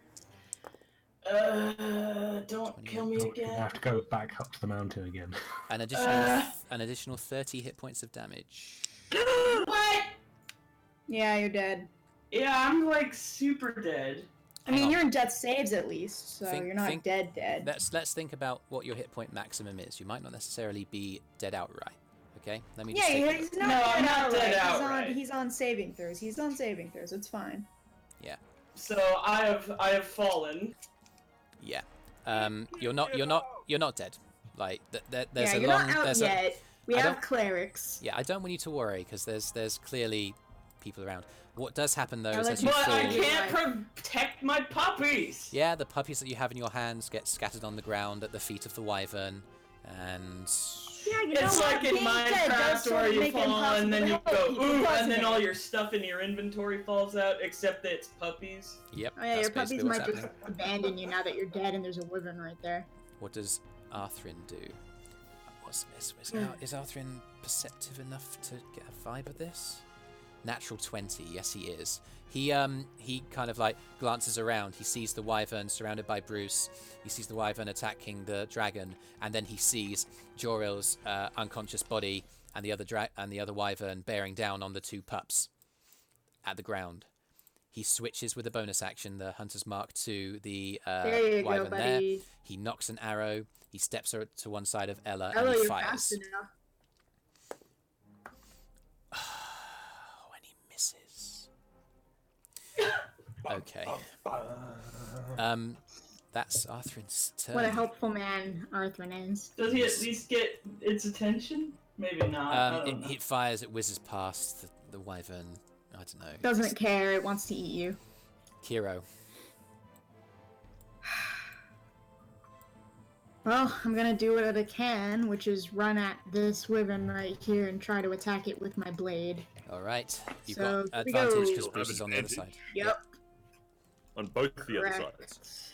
[SPEAKER 3] Don't kill me
[SPEAKER 5] You
[SPEAKER 3] again.
[SPEAKER 5] have to go back up to the mountain again.
[SPEAKER 1] An additional 30 hit points of damage.
[SPEAKER 3] What?
[SPEAKER 10] Yeah, you're dead.
[SPEAKER 3] Yeah, I'm like super dead.
[SPEAKER 10] I mean,
[SPEAKER 1] Hang on.
[SPEAKER 10] you're in death saves at least, so
[SPEAKER 1] Think-
[SPEAKER 10] you're not
[SPEAKER 1] think-
[SPEAKER 10] dead.
[SPEAKER 1] Let's think about what your hit point maximum is. You might not necessarily be dead outright. Okay, let me
[SPEAKER 10] Yeah,
[SPEAKER 1] just take a look.
[SPEAKER 10] he's not
[SPEAKER 3] No,
[SPEAKER 10] dead
[SPEAKER 3] I'm not dead
[SPEAKER 10] outright.
[SPEAKER 3] outright.
[SPEAKER 10] He's on saving throws. He's on saving throws. It's fine.
[SPEAKER 3] So I have fallen.
[SPEAKER 1] Yeah. You're not dead. Like there's
[SPEAKER 10] Yeah,
[SPEAKER 1] a
[SPEAKER 10] you're
[SPEAKER 1] long
[SPEAKER 10] not out
[SPEAKER 1] there's
[SPEAKER 10] yet. We
[SPEAKER 1] I
[SPEAKER 10] have
[SPEAKER 1] don't-
[SPEAKER 10] clerics.
[SPEAKER 1] Yeah, I don't want you to worry because there's clearly people around. What does happen though
[SPEAKER 10] I
[SPEAKER 1] is
[SPEAKER 10] like
[SPEAKER 1] as you
[SPEAKER 3] But
[SPEAKER 1] fall.
[SPEAKER 3] I can't protect my puppies.
[SPEAKER 1] Yeah, the puppies that you have in your hands get scattered on the ground at the feet of the wyvern, and
[SPEAKER 10] Yeah, you
[SPEAKER 3] It's
[SPEAKER 10] know what?
[SPEAKER 3] like in
[SPEAKER 10] Being dead does
[SPEAKER 3] Minecraft
[SPEAKER 10] sort
[SPEAKER 3] where
[SPEAKER 10] of
[SPEAKER 3] you
[SPEAKER 10] make it
[SPEAKER 3] fall and then you
[SPEAKER 10] impossible to
[SPEAKER 3] go
[SPEAKER 10] help people,
[SPEAKER 3] ooh,
[SPEAKER 10] doesn't
[SPEAKER 3] and then
[SPEAKER 10] it?
[SPEAKER 3] all your stuff in your inventory falls out, except that it's puppies.
[SPEAKER 1] yep,
[SPEAKER 10] Oh yeah,
[SPEAKER 1] that's
[SPEAKER 10] your puppies
[SPEAKER 1] basically what's
[SPEAKER 10] might
[SPEAKER 1] happening.
[SPEAKER 10] just abandon you now that you're dead and there's a wyvern right there.
[SPEAKER 1] What does Arthrin do? Is Arthrin perceptive enough to get a vibe of this? Natural 20, yes he is. He kind of like glances around. He sees the wyvern surrounded by Brüz. He sees the wyvern attacking the dragon, and then he sees Joril's unconscious body and the other wyvern bearing down on the two pups at the ground. He switches with a bonus action, the Hunter's Mark to the
[SPEAKER 10] There you go,
[SPEAKER 1] wyvern there.
[SPEAKER 10] buddy.
[SPEAKER 1] He knocks an arrow. He steps her to one side of Ella
[SPEAKER 10] Ella,
[SPEAKER 1] and he
[SPEAKER 10] you're
[SPEAKER 1] fires.
[SPEAKER 10] fast enough.
[SPEAKER 1] When he misses. Okay. That's Arthrin's turn.
[SPEAKER 10] What a helpful man Arthrin is.
[SPEAKER 3] Does he at least get its attention? Maybe not. I don't know.
[SPEAKER 1] It fires, it whizzes past the wyvern. I don't know.
[SPEAKER 10] Doesn't care, it wants to eat you.
[SPEAKER 1] Kyro.
[SPEAKER 10] Well, I'm gonna do what I can, which is run at this wyvern right here and try to attack it with my blade.
[SPEAKER 1] Alright. You've
[SPEAKER 10] So,
[SPEAKER 1] got
[SPEAKER 10] here we go.
[SPEAKER 1] advantage because
[SPEAKER 8] You'll
[SPEAKER 1] Brüz
[SPEAKER 8] have
[SPEAKER 1] is on the other side.
[SPEAKER 8] advantage.
[SPEAKER 10] Yep.
[SPEAKER 8] On both the other
[SPEAKER 10] Correct.
[SPEAKER 8] sides.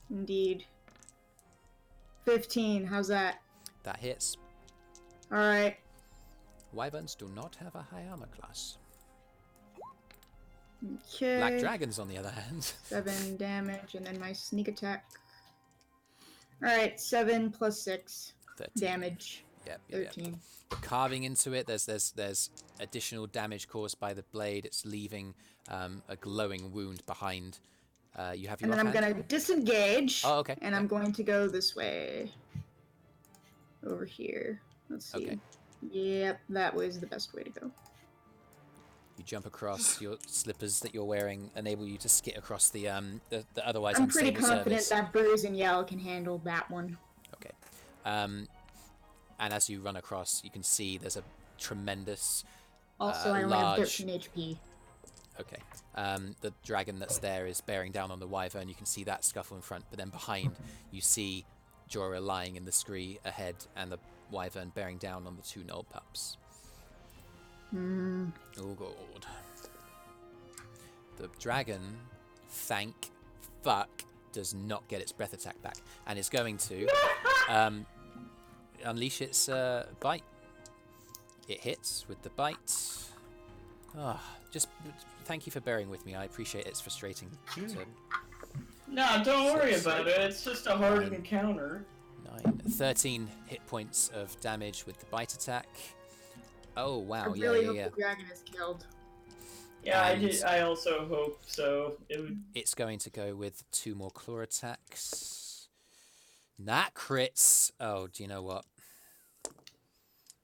[SPEAKER 10] Indeed. 15, how's that?
[SPEAKER 1] That hits.
[SPEAKER 10] Alright.
[SPEAKER 1] Wyverns do not have a high armor class.
[SPEAKER 10] Okay.
[SPEAKER 1] Black dragons, on the other hand.
[SPEAKER 10] 7 damage, and then my sneak attack. Alright, 7 plus 6
[SPEAKER 1] 13.
[SPEAKER 10] damage.
[SPEAKER 1] Yep.
[SPEAKER 10] 13.
[SPEAKER 1] Carving into it, there's additional damage caused by the blade. It's leaving a glowing wound behind. You have your
[SPEAKER 10] And then I'm
[SPEAKER 1] offhand?
[SPEAKER 10] gonna disengage.
[SPEAKER 1] Oh, okay.
[SPEAKER 10] And I'm going to go this way. Over here. Let's see.
[SPEAKER 1] Okay.
[SPEAKER 10] Yep, that was the best way to go.
[SPEAKER 1] You jump across. Your slippers that you're wearing enable you to skit across the otherwise
[SPEAKER 10] I'm pretty
[SPEAKER 1] unstable
[SPEAKER 10] confident
[SPEAKER 1] surface.
[SPEAKER 10] that Brüz and Yell can handle that one.
[SPEAKER 1] Okay. And as you run across, you can see there's a tremendous.
[SPEAKER 10] Also, I only have
[SPEAKER 1] large-
[SPEAKER 10] 13 HP.
[SPEAKER 1] Okay. The dragon that's there is bearing down on the wyvern. You can see that scuffle in front, but then behind you see Joril lying in the scree ahead, and the wyvern bearing down on the two gnoll pups.
[SPEAKER 10] Hmm.
[SPEAKER 1] Oh god. The dragon, thank fuck, does not get its breath attack back, and is going to unleash its bite. It hits with the bite. Just thank you for bearing with me. I appreciate it's frustrating. To
[SPEAKER 3] No, don't worry
[SPEAKER 1] Six,
[SPEAKER 3] about it. It's just a hard
[SPEAKER 1] 9,
[SPEAKER 3] encounter.
[SPEAKER 1] 13 hit points of damage with the bite attack. Oh wow!
[SPEAKER 10] I really hope
[SPEAKER 1] yeah.
[SPEAKER 10] the dragon is killed.
[SPEAKER 3] Yeah,
[SPEAKER 1] And-
[SPEAKER 3] I also hope so. It would.
[SPEAKER 1] It's going to go with 2 more claw attacks. Nat crits. Oh, do you know what?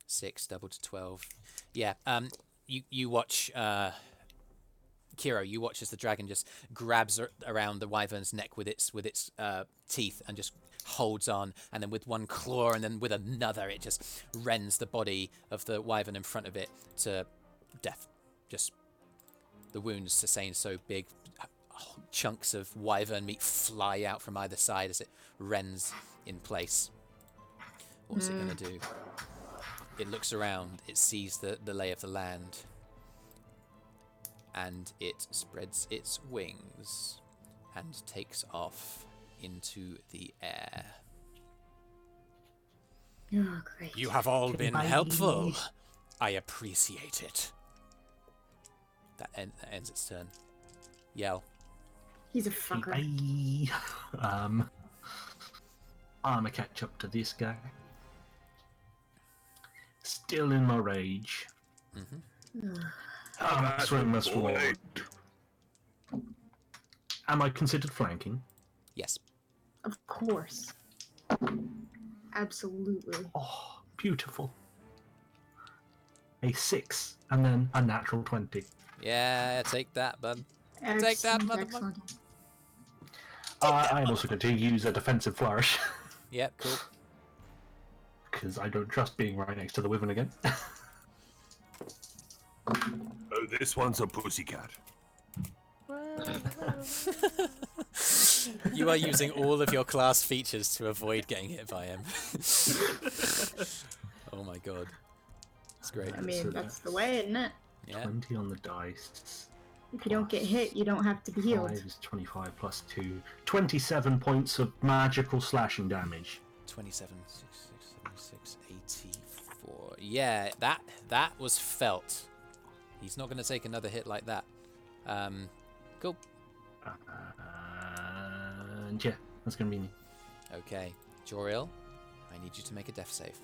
[SPEAKER 1] 6 double to 12. Yeah. You watch. Kyro, you watch as the dragon just grabs around the wyvern's neck with its teeth and just holds on, and then with one claw and then with another, it just rends the body of the wyvern in front of it to death. Just the wounds sustained so big, chunks of wyvern meat fly out from either side as it rends in place. What's it gonna do? It looks around. It sees the lay of the land. And it spreads its wings and takes off into the air.
[SPEAKER 2] Oh, great.
[SPEAKER 1] You have all been helpful. I appreciate it. That ends its turn. Yell.
[SPEAKER 2] He's a fucker.
[SPEAKER 5] I'm gonna catch up to this guy. Still in my rage. Swing this forward. Am I considered flanking?
[SPEAKER 1] Yes.
[SPEAKER 2] Of course. Absolutely.
[SPEAKER 5] Oh, beautiful. A 6 and then a natural 20.
[SPEAKER 1] Yeah, take that, bud.
[SPEAKER 2] Excellent,
[SPEAKER 1] Take that, motherfucker.
[SPEAKER 2] excellent.
[SPEAKER 5] I'm also going to use a defensive flourish.
[SPEAKER 1] Yep, cool.
[SPEAKER 5] Because I don't trust being right next to the wyvern again.
[SPEAKER 4] Oh, this one's a pussycat.
[SPEAKER 1] You are using all of your class features to avoid getting hit by him. Oh my god. It's great.
[SPEAKER 2] I mean,
[SPEAKER 5] So
[SPEAKER 2] that's the way, isn't it?
[SPEAKER 1] Yeah.
[SPEAKER 5] 20 on the dice.
[SPEAKER 2] If you don't get hit, you don't have to be healed.
[SPEAKER 5] 5 is 25 plus 2. 27 points of magical slashing damage.
[SPEAKER 1] 27, 66, 84. Yeah, that was felt. He's not going to take another hit like that. Cool.
[SPEAKER 5] And yeah, that's going to be me.
[SPEAKER 1] Okay. Joril, I need you to make a death save.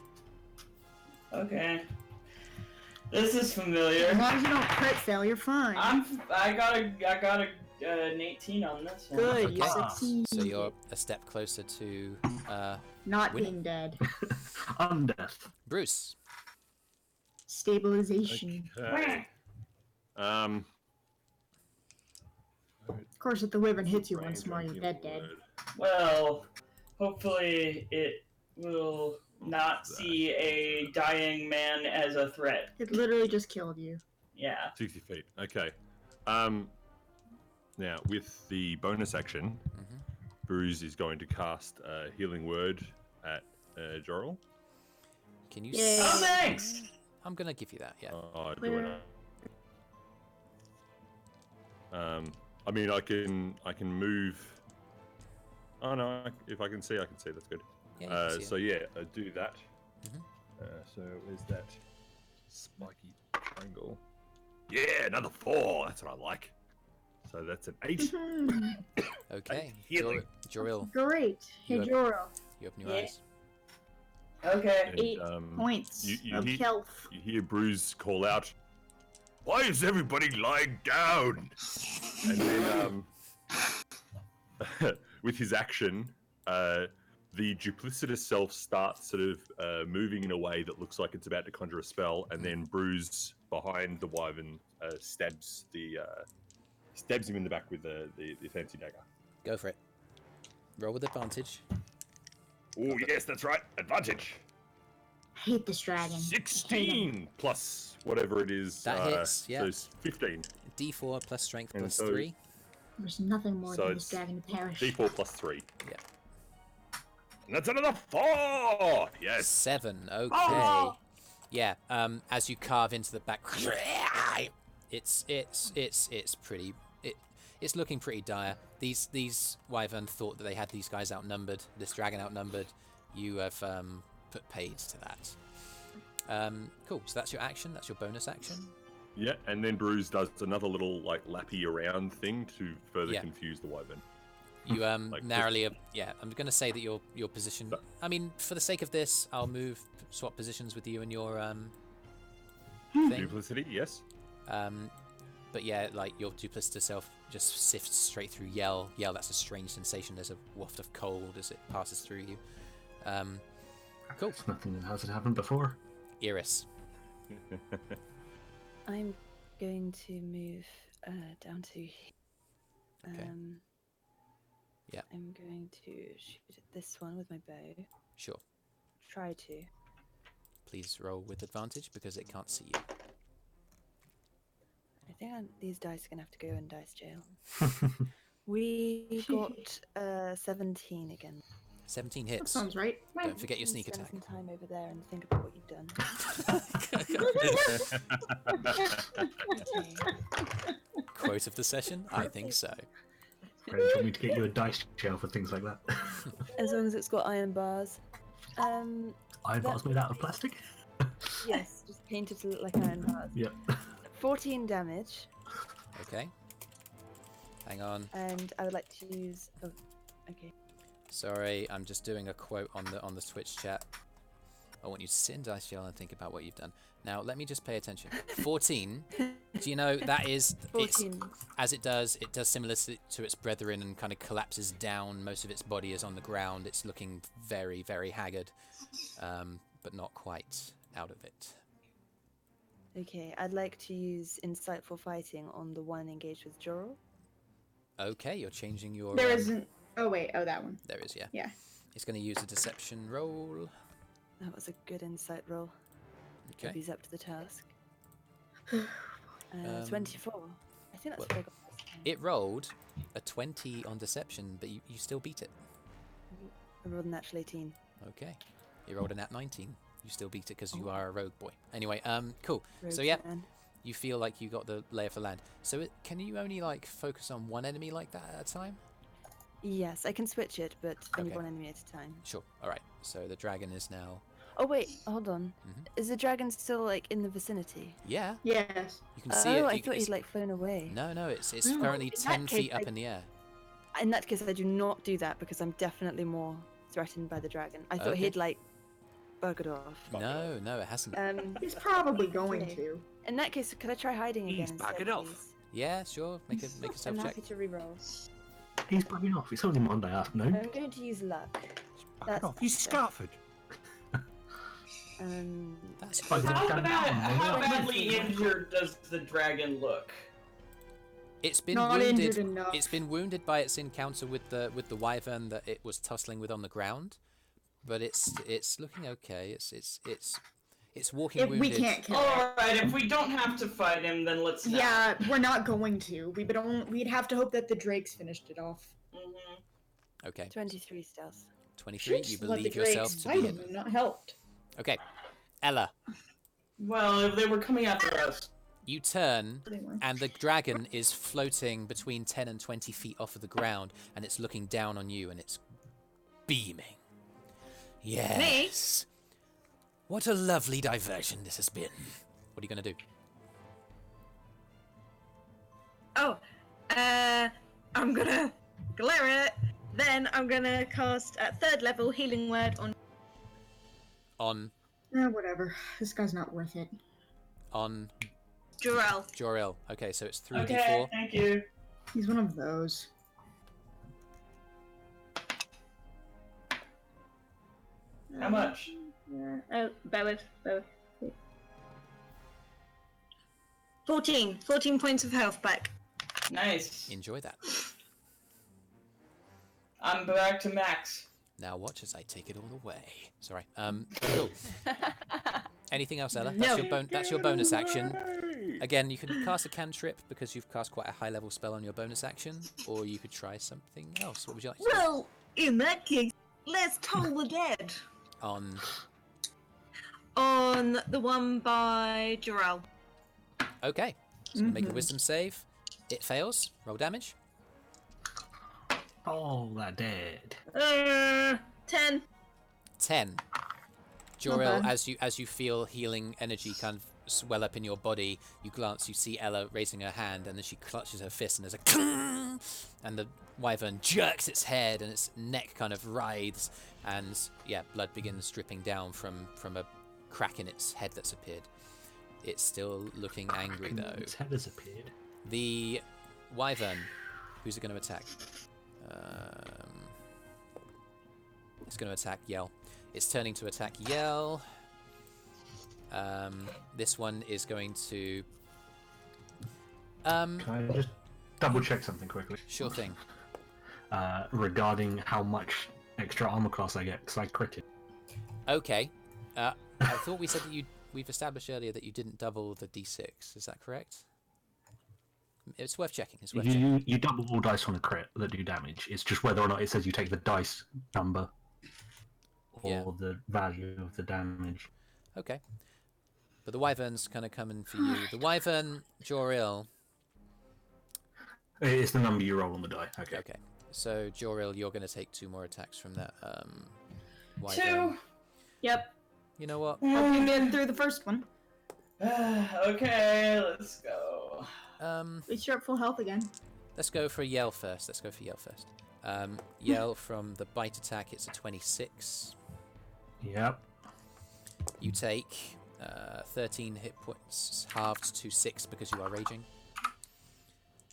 [SPEAKER 3] Okay. This is familiar.
[SPEAKER 2] As long as you don't crit fail, you're fine.
[SPEAKER 3] I got an 18 on this one.
[SPEAKER 2] Good, you
[SPEAKER 1] Okay.
[SPEAKER 2] succeed.
[SPEAKER 1] So you're a step closer to
[SPEAKER 2] Not
[SPEAKER 1] winning.
[SPEAKER 2] being dead.
[SPEAKER 5] Undeath.
[SPEAKER 1] Brüz.
[SPEAKER 2] Stabilization.
[SPEAKER 8] Okay.
[SPEAKER 2] Of course, if the wyvern hits you once more, you're dead.
[SPEAKER 3] Well, hopefully it will not see a dying man as a threat.
[SPEAKER 2] It literally just killed you.
[SPEAKER 3] Yeah.
[SPEAKER 8] 60 feet. Okay. Now, with the bonus action, Brüz is going to cast a healing word at Joril.
[SPEAKER 1] Can you?
[SPEAKER 2] Yay.
[SPEAKER 3] Oh, thanks!
[SPEAKER 1] I'm gonna give you that. Yeah.
[SPEAKER 8] Do it. I mean, I can move. Oh no! If I can see, I can see. That's good.
[SPEAKER 1] Yeah, you can see
[SPEAKER 8] So
[SPEAKER 1] it.
[SPEAKER 8] yeah, I do that.
[SPEAKER 1] Mhm.
[SPEAKER 8] So is that spiky triangle?
[SPEAKER 4] Yeah, another 4. That's what I like.
[SPEAKER 8] So that's an 8.
[SPEAKER 1] Okay.
[SPEAKER 4] Healing.
[SPEAKER 1] Joril,
[SPEAKER 2] Great. Hey,
[SPEAKER 1] You have-
[SPEAKER 2] Joro.
[SPEAKER 1] you open your
[SPEAKER 3] Yeah.
[SPEAKER 1] eyes.
[SPEAKER 3] Okay.
[SPEAKER 8] And,
[SPEAKER 2] 8 points
[SPEAKER 8] you
[SPEAKER 2] of
[SPEAKER 8] hear-
[SPEAKER 2] health.
[SPEAKER 8] You hear Brüz call out,
[SPEAKER 4] Why is everybody lying down?
[SPEAKER 8] and then with his action, the duplicitous self starts sort of moving in a way that looks like it's about to conjure a spell, and then Brüz behind the wyvern stabs him in the back with the fancy dagger.
[SPEAKER 1] Go for it. Roll with advantage.
[SPEAKER 4] Oh, yes, that's right. Advantage.
[SPEAKER 2] I hate this dragon.
[SPEAKER 8] 16 plus whatever it is.
[SPEAKER 1] That hits, yeah.
[SPEAKER 8] So it's 15.
[SPEAKER 1] D4 plus strength
[SPEAKER 8] And
[SPEAKER 1] plus
[SPEAKER 8] so-
[SPEAKER 1] 3.
[SPEAKER 2] There's nothing more
[SPEAKER 8] So
[SPEAKER 2] than this
[SPEAKER 8] it's
[SPEAKER 2] dragon to perish.
[SPEAKER 8] D4 plus 3.
[SPEAKER 4] And that's another 4. Yes.
[SPEAKER 1] 7. Okay.
[SPEAKER 2] Oh!
[SPEAKER 1] Yeah. As you carve into the back, it's pretty. It's looking pretty dire. These wyvern thought that they had these guys outnumbered. This dragon outnumbered. You have put paid to that. Cool. So that's your action. That's your bonus action.
[SPEAKER 8] Yeah, and then Brüz does another little like lappy around thing to further
[SPEAKER 1] Yeah.
[SPEAKER 8] confuse the wyvern.
[SPEAKER 1] You
[SPEAKER 8] Like
[SPEAKER 1] narrowly. Yeah. I'm gonna say that your position.
[SPEAKER 8] But-
[SPEAKER 1] I mean, for the sake of this, I'll swap positions with you and your thing.
[SPEAKER 8] Duplicity, yes.
[SPEAKER 1] But yeah, like your duplicitous self just sifts straight through Yell. Yell, that's a strange sensation. There's a waft of cold as it passes through you. Cool.
[SPEAKER 5] It's nothing that hasn't happened before.
[SPEAKER 1] Eirys.
[SPEAKER 6] I'm going to move down to here.
[SPEAKER 1] Okay. Yeah.
[SPEAKER 6] I'm going to shoot at this one with my bow.
[SPEAKER 1] Sure.
[SPEAKER 6] Try to.
[SPEAKER 1] Please roll with advantage because it can't see you.
[SPEAKER 6] I think these dice are going to have to go in dice jail. We got 17 again.
[SPEAKER 1] 17
[SPEAKER 10] That
[SPEAKER 1] hits.
[SPEAKER 10] sounds right.
[SPEAKER 1] Don't forget your
[SPEAKER 6] You can
[SPEAKER 1] sneak attack.
[SPEAKER 6] spend some time over there and think about what you've done.
[SPEAKER 1] Quote of the session? I think so.
[SPEAKER 5] Do you want me to get you a dice shell for things like that?
[SPEAKER 6] As long as it's got iron bars.
[SPEAKER 5] Iron bars made out of plastic?
[SPEAKER 6] Yes, just painted to look like iron bars.
[SPEAKER 5] Yep.
[SPEAKER 6] 14 damage.
[SPEAKER 1] Okay. Hang on.
[SPEAKER 6] And I would like to use. Oh, okay.
[SPEAKER 1] Sorry, I'm just doing a quote on the Twitch chat. I want you to sit in dice jail and think about what you've done. Now, let me just pay attention. 14. Do you know that is
[SPEAKER 6] 14.
[SPEAKER 1] As it does similar to its brethren and kind of collapses down. Most of its body is on the ground. It's looking very, very haggard, but not quite out of it.
[SPEAKER 6] Okay, I'd like to use insightful fighting on the one engaged with Joril.
[SPEAKER 1] Okay, you're changing your.
[SPEAKER 10] There isn't. Oh wait. Oh, that one.
[SPEAKER 1] There is, yeah.
[SPEAKER 10] Yeah.
[SPEAKER 1] It's going to use a deception roll.
[SPEAKER 6] That was a good insight roll.
[SPEAKER 1] Okay.
[SPEAKER 6] He's up to the task. 24. I think that's what I got last time.
[SPEAKER 1] It rolled a 20 on deception, but you still beat it.
[SPEAKER 6] I rolled a natural 18.
[SPEAKER 1] Okay. You rolled a nat 19. You still beat it because you are a rogue boy. Anyway, cool. So
[SPEAKER 6] Rogue
[SPEAKER 1] yeah,
[SPEAKER 6] man.
[SPEAKER 1] you feel like you got the lay of the land. So can you only like focus on one enemy like that at a time?
[SPEAKER 6] Yes, I can switch it, but only
[SPEAKER 1] Okay.
[SPEAKER 6] one enemy at a time.
[SPEAKER 1] Sure. All right. So the dragon is now.
[SPEAKER 6] Oh wait, hold on.
[SPEAKER 1] Mhm.
[SPEAKER 6] Is the dragon still like in the vicinity?
[SPEAKER 1] Yeah.
[SPEAKER 10] Yes.
[SPEAKER 1] You can see it.
[SPEAKER 6] Oh, I
[SPEAKER 1] you-
[SPEAKER 6] thought
[SPEAKER 1] it's-
[SPEAKER 6] he'd like flown away.
[SPEAKER 1] No, it's
[SPEAKER 10] No,
[SPEAKER 1] currently
[SPEAKER 6] in that
[SPEAKER 1] 10 feet
[SPEAKER 6] case,
[SPEAKER 1] up in the air.
[SPEAKER 6] In that case, I do not do that because I'm definitely more threatened by the dragon. I thought
[SPEAKER 1] Okay.
[SPEAKER 6] he'd like buggered off.
[SPEAKER 1] No, it hasn't.
[SPEAKER 10] He's probably going
[SPEAKER 6] Okay.
[SPEAKER 10] to.
[SPEAKER 6] In that case, could I try hiding
[SPEAKER 7] He's
[SPEAKER 6] again
[SPEAKER 7] buggered
[SPEAKER 6] instead,
[SPEAKER 7] off.
[SPEAKER 6] please?
[SPEAKER 1] Yeah, sure. Make a
[SPEAKER 6] I'm
[SPEAKER 1] self check.
[SPEAKER 6] happy to reroll.
[SPEAKER 5] He's bugging off. It's only Monday afternoon.
[SPEAKER 6] I'm going to use luck.
[SPEAKER 7] Buggered
[SPEAKER 6] That's
[SPEAKER 7] off. He's
[SPEAKER 6] better.
[SPEAKER 7] Scarford.
[SPEAKER 1] That's
[SPEAKER 5] Oh, the
[SPEAKER 3] How,
[SPEAKER 5] dragon-
[SPEAKER 3] how badly injured does the dragon look?
[SPEAKER 1] It's been
[SPEAKER 10] Not
[SPEAKER 1] wounded.
[SPEAKER 10] injured enough.
[SPEAKER 1] It's been wounded by its encounter with the wyvern that it was tussling with on the ground, but it's looking okay. It's walking
[SPEAKER 10] If we
[SPEAKER 1] wounded.
[SPEAKER 10] can't kill it.
[SPEAKER 3] Alright, if we don't have to fight him, then let's not.
[SPEAKER 10] Yeah, we're not going to. We'd have to hope that the Drakes finished it off.
[SPEAKER 3] Mhm.
[SPEAKER 1] Okay,
[SPEAKER 6] 23 stealth.
[SPEAKER 1] 23. You
[SPEAKER 10] Just let the
[SPEAKER 1] believe
[SPEAKER 10] Drakes
[SPEAKER 1] yourself to
[SPEAKER 10] fight
[SPEAKER 1] be
[SPEAKER 10] him
[SPEAKER 1] hit.
[SPEAKER 10] and not helped.
[SPEAKER 1] Okay, Ella,
[SPEAKER 3] Well, if they were coming after us.
[SPEAKER 1] you turn
[SPEAKER 10] Anyway.
[SPEAKER 1] and the dragon is floating between 10 and 20 feet off of the ground, and it's looking down on you, and it's beaming. Yes. What a lovely diversion this has been. What are you going to do?
[SPEAKER 9] Oh, I'm gonna glare it. Then I'm gonna cast at 3rd level healing word on.
[SPEAKER 1] On
[SPEAKER 10] Whatever. This guy's not worth it.
[SPEAKER 9] Joril.
[SPEAKER 1] Joril. Okay, so it's 3d4.
[SPEAKER 3] Okay, thank you.
[SPEAKER 10] He's one of those.
[SPEAKER 3] How much?
[SPEAKER 9] Oh, bear with. 14 points of health back.
[SPEAKER 3] Nice.
[SPEAKER 1] Enjoy that.
[SPEAKER 3] I'm back to max.
[SPEAKER 1] Now watch as I take it all away. Sorry. Cool. Anything else, Ella?
[SPEAKER 9] No.
[SPEAKER 1] That's your bonus action. Again, you can cast a cantrip because you've cast quite a high-level spell on your bonus action, or you could try something else. What would you like to do?
[SPEAKER 9] Well, in that case, let's toll the dead.
[SPEAKER 1] On
[SPEAKER 9] The one by Joril.
[SPEAKER 1] okay. So make a wisdom save. It fails. Roll damage.
[SPEAKER 5] Oh, that dead.
[SPEAKER 9] 10.
[SPEAKER 1] 10. Joril,
[SPEAKER 10] bad.
[SPEAKER 1] as you feel healing energy kind of swell up in your body, you glance, you see Ella raising her hand, and then she clutches her fist, and there's a clang, and the wyvern jerks its head, and its neck kind of writhes, and yeah, blood begins dripping down from a crack in its head that's appeared. It's still looking angry though.
[SPEAKER 5] Its head has appeared.
[SPEAKER 1] The wyvern, who's it going to attack? It's going to attack Yell. It's turning to attack Yell. This one is going to
[SPEAKER 5] Can I just double check something quickly?
[SPEAKER 1] Sure thing.
[SPEAKER 5] Regarding how much extra armor class I get, because I critted.
[SPEAKER 1] Okay. I thought we said that we've established earlier that you didn't double the d6. Is that correct? It's worth checking. It's worth checking.
[SPEAKER 5] You double all dice on a crit that do damage. It's just whether or not it says you take the dice number or the value of the damage.
[SPEAKER 1] Okay. But the wyvern's kind of coming for you. The wyvern, Joril.
[SPEAKER 5] It's the number you roll on the die. Okay.
[SPEAKER 1] Okay. So, Joril, you're going to take 2 more attacks from that wyvern.
[SPEAKER 10] 2. Yep.
[SPEAKER 1] You know what?
[SPEAKER 10] Hope you get through the first one.
[SPEAKER 3] Okay, let's go.
[SPEAKER 10] At least you're at full health again.
[SPEAKER 1] Let's go for Yell first. Yell from the bite attack, it's a 26.
[SPEAKER 5] Yep.
[SPEAKER 1] You take 13 hit points, halved to 6 because you are raging.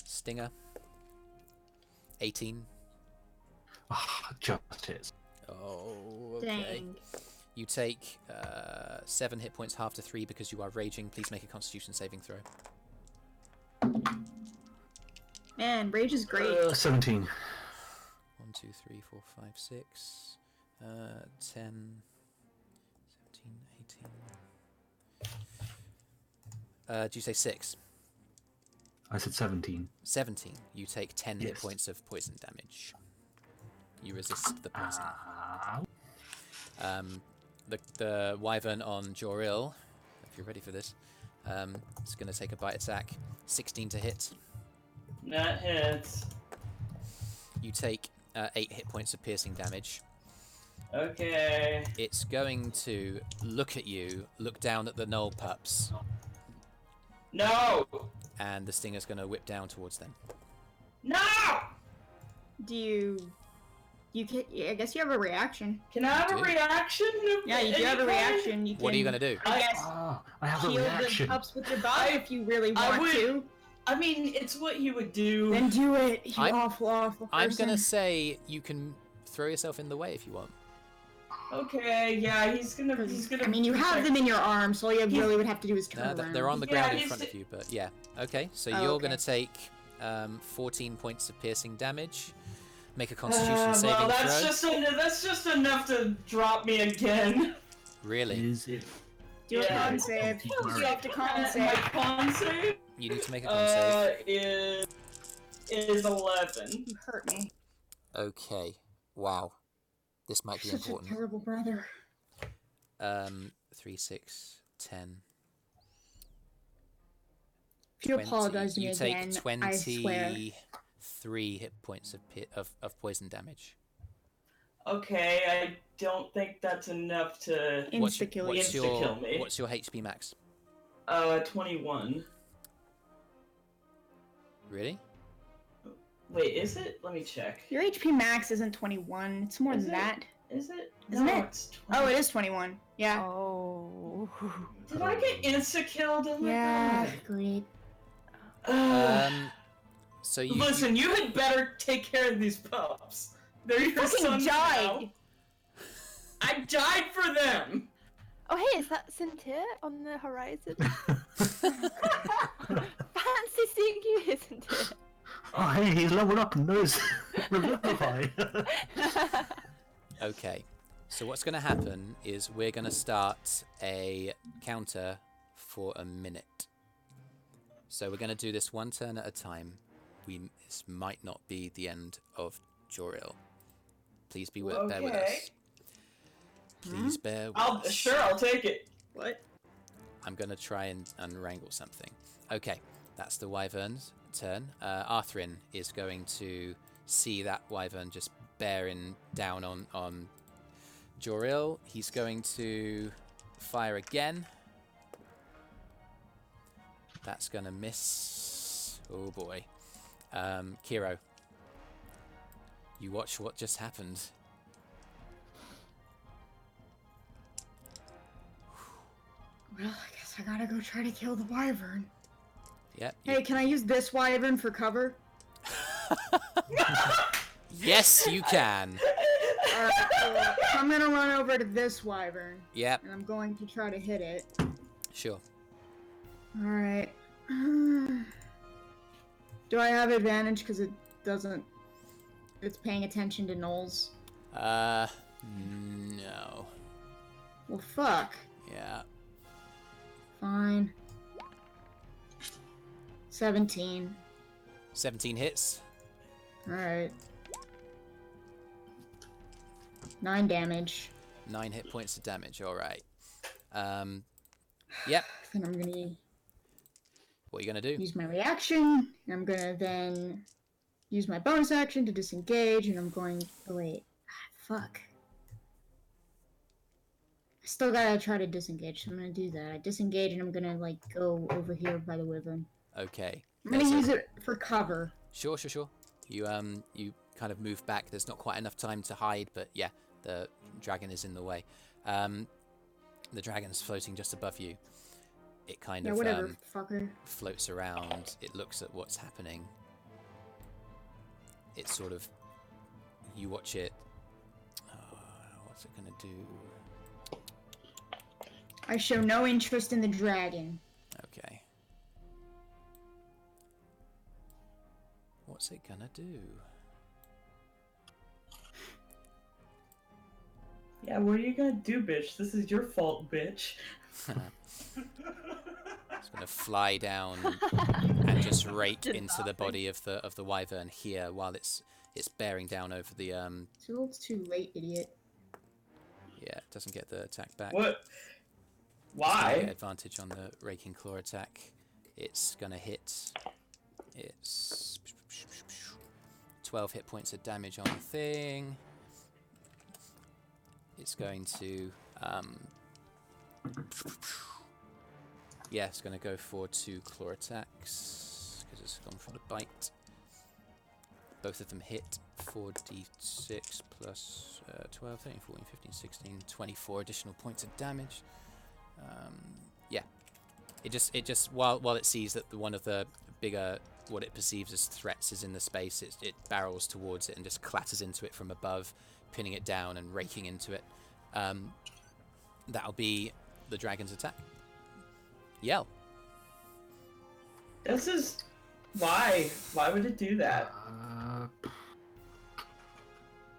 [SPEAKER 1] Stinger. 18.
[SPEAKER 5] Just hits.
[SPEAKER 1] Oh, okay.
[SPEAKER 10] Dang.
[SPEAKER 1] You take 7 hit points, halved to 3 because you are raging. Please make a Constitution saving throw.
[SPEAKER 10] Man, rage is great.
[SPEAKER 5] 17.
[SPEAKER 1] 1, 2, 3, 4, 5, 6, 10, 17, 18. Do you say 6?
[SPEAKER 5] I said 17.
[SPEAKER 1] 17. You take 10 hit
[SPEAKER 5] Yes.
[SPEAKER 1] points of poison damage. You resist the poison. The wyvern on Joril, if you're ready for this, is going to take a bite attack. 16 to hit.
[SPEAKER 3] That hits.
[SPEAKER 1] You take 8 hit points of piercing damage.
[SPEAKER 3] Okay.
[SPEAKER 1] It's going to look at you, look down at the gnoll pups,
[SPEAKER 3] No!
[SPEAKER 1] and the stinger's going to whip down towards them.
[SPEAKER 3] No!
[SPEAKER 10] Do you can, I guess you have a reaction.
[SPEAKER 3] Can I have
[SPEAKER 1] You
[SPEAKER 3] a
[SPEAKER 1] do?
[SPEAKER 3] reaction?
[SPEAKER 10] Yeah, you do have a reaction. You can,
[SPEAKER 1] What are you going to do?
[SPEAKER 10] I guess
[SPEAKER 5] I have a
[SPEAKER 10] heal the
[SPEAKER 5] reaction.
[SPEAKER 10] pups with your body if you really
[SPEAKER 3] I
[SPEAKER 10] want
[SPEAKER 3] would-
[SPEAKER 10] to.
[SPEAKER 3] I mean, it's what you would do.
[SPEAKER 10] Then do it. You
[SPEAKER 1] I'm-
[SPEAKER 10] awful
[SPEAKER 1] I'm
[SPEAKER 10] person.
[SPEAKER 1] going to say you can throw yourself in the way if you want.
[SPEAKER 3] Okay, yeah, he's gonna.
[SPEAKER 10] I mean, you have them in your arms, so all you really would have to do is turn
[SPEAKER 1] No,
[SPEAKER 10] around.
[SPEAKER 1] they're on the
[SPEAKER 3] Yeah,
[SPEAKER 1] ground in
[SPEAKER 3] he's-
[SPEAKER 1] front of you, but yeah. Okay, so
[SPEAKER 10] Oh,
[SPEAKER 1] you're
[SPEAKER 10] okay.
[SPEAKER 1] going to take 14 points of piercing damage. Make a Constitution saving
[SPEAKER 3] well,
[SPEAKER 1] throw.
[SPEAKER 3] that's just enough to drop me again.
[SPEAKER 1] Really?
[SPEAKER 5] Is it?
[SPEAKER 10] Do a
[SPEAKER 3] Yeah.
[SPEAKER 10] con save. You have to con
[SPEAKER 3] My
[SPEAKER 10] save.
[SPEAKER 3] con save
[SPEAKER 1] You need to make a con save.
[SPEAKER 3] is 11.
[SPEAKER 10] You hurt me.
[SPEAKER 1] Okay. Wow. This might be
[SPEAKER 10] Such a
[SPEAKER 1] important.
[SPEAKER 10] terrible brother.
[SPEAKER 1] 3, 6, 10.
[SPEAKER 10] If you
[SPEAKER 1] 20.
[SPEAKER 10] apologize to me
[SPEAKER 1] You
[SPEAKER 10] again,
[SPEAKER 1] take
[SPEAKER 10] I swear.
[SPEAKER 1] 23 hit points of poison damage.
[SPEAKER 3] Okay, I don't think that's enough to
[SPEAKER 10] Insta-kill you.
[SPEAKER 3] Insta-kill me.
[SPEAKER 1] What's your HP max?
[SPEAKER 3] 21.
[SPEAKER 1] Really?
[SPEAKER 3] Wait, is it? Let me check.
[SPEAKER 10] Your HP max isn't 21. It's more
[SPEAKER 3] Is
[SPEAKER 10] than
[SPEAKER 3] it?
[SPEAKER 10] that.
[SPEAKER 3] Is it?
[SPEAKER 10] Isn't
[SPEAKER 3] No,
[SPEAKER 10] it?
[SPEAKER 3] it's 20.
[SPEAKER 10] Oh, it is 21. Yeah.
[SPEAKER 6] Oh.
[SPEAKER 3] Did I get insta-killed? Oh my
[SPEAKER 10] Yeah.
[SPEAKER 3] god.
[SPEAKER 10] Great.
[SPEAKER 1] So you
[SPEAKER 3] Listen, you had better take care of these pups. They're your
[SPEAKER 10] Fucking
[SPEAKER 3] sons
[SPEAKER 10] died.
[SPEAKER 3] now. I died for them.
[SPEAKER 6] Oh, hey, is that Cynthia on the horizon? Fancy seeing you, isn't it?
[SPEAKER 5] Oh, hey, he's leveled up and knows Revivify.
[SPEAKER 1] Okay, so what's going to happen is we're going to start a counter for a minute. So we're going to do this one turn at a time. This might not be the end of Joril. Please bear with
[SPEAKER 3] Okay.
[SPEAKER 1] us. Please bear with
[SPEAKER 3] I'll
[SPEAKER 1] us.
[SPEAKER 3] I'll take it. What?
[SPEAKER 1] I'm going to try and unwrangle something. Okay, that's the wyvern's turn. Arthrin is going to see that wyvern just bearing down on Joril. He's going to fire again. That's going to miss. Oh boy. Kyro, you watch what just happened.
[SPEAKER 10] Well, I guess I gotta go try to kill the wyvern.
[SPEAKER 1] Yep.
[SPEAKER 10] Hey, can I use this wyvern for cover?
[SPEAKER 1] Yes, you can.
[SPEAKER 10] Alright, so I'm gonna run over to this wyvern,
[SPEAKER 1] Yep,
[SPEAKER 10] and I'm going to try to hit it.
[SPEAKER 1] sure.
[SPEAKER 10] Alright. Do I have advantage because it doesn't? It's paying attention to gnolls.
[SPEAKER 1] No.
[SPEAKER 10] Well, fuck.
[SPEAKER 1] Yeah.
[SPEAKER 10] Fine. 17.
[SPEAKER 1] 17 hits.
[SPEAKER 10] Alright. 9 damage.
[SPEAKER 1] 9 hit points of damage. All right. Yep.
[SPEAKER 10] Then I'm gonna
[SPEAKER 1] What are you gonna do?
[SPEAKER 10] use my reaction. And I'm gonna then use my bonus action to disengage, and I'm going. Oh wait. Fuck. I still gotta try to disengage, so I'm gonna do that. I disengage, and I'm gonna like go over here by the wyvern.
[SPEAKER 1] Okay.
[SPEAKER 10] I'm gonna use it for cover.
[SPEAKER 1] Sure. You kind of move back. There's not quite enough time to hide, but yeah, the dragon is in the way. The dragon's floating just above you. It kind of
[SPEAKER 10] whatever, fucker.
[SPEAKER 1] floats around. It looks at what's happening. It sort of, you watch it. What's it gonna do?
[SPEAKER 10] I show no interest in the dragon.
[SPEAKER 1] Okay. What's it gonna do?
[SPEAKER 3] Yeah, what are you gonna do, bitch? This is your fault, bitch.
[SPEAKER 1] It's gonna fly down and just rake into the body of the wyvern here while it's bearing down over the
[SPEAKER 10] It's too late, idiot.
[SPEAKER 1] Yeah, it doesn't get the attack back.
[SPEAKER 3] What? Why?
[SPEAKER 1] Get advantage on the raking claw attack. It's gonna hit. It's 12 hit points of damage on the thing. It's going to yeah, it's going to go for 2 claw attacks because it's gone for the bite. Both of them hit. 4d6 plus 12, 13, 14, 15, 16, 24 additional points of damage. Yeah, it just while it sees that one of the bigger, what it perceives as threats is in the space, it barrels towards it and just clatters into it from above, pinning it down and raking into it. That'll be the dragon's attack. Yell.
[SPEAKER 3] This is... Why? Why would it do that?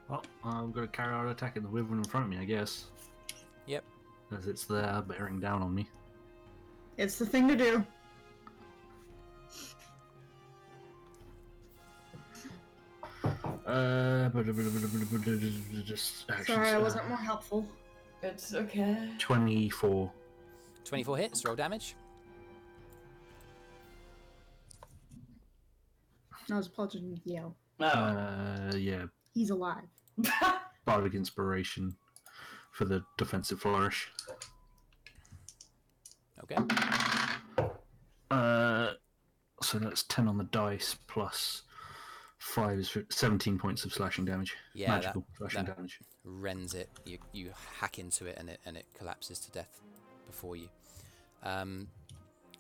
[SPEAKER 5] Well, I'm going to carry out attacking the wyvern in front of me, I guess.
[SPEAKER 1] Yep.
[SPEAKER 5] As it's there, bearing down on me.
[SPEAKER 10] It's the thing to do.
[SPEAKER 5] Just
[SPEAKER 10] Sorry, I wasn't more helpful.
[SPEAKER 3] It's okay.
[SPEAKER 5] 24.
[SPEAKER 1] 24 hits, roll damage.
[SPEAKER 10] I was apologizing to Yale.
[SPEAKER 5] Yeah.
[SPEAKER 10] He's alive.
[SPEAKER 5] Bardic Inspiration for the defensive flourish.
[SPEAKER 1] Okay.
[SPEAKER 5] So that's 10 on the dice plus 5 is 17 points of slashing damage.
[SPEAKER 1] Yeah,
[SPEAKER 5] magical slashing damage.
[SPEAKER 1] Rends it. You hack into it and it collapses to death before you.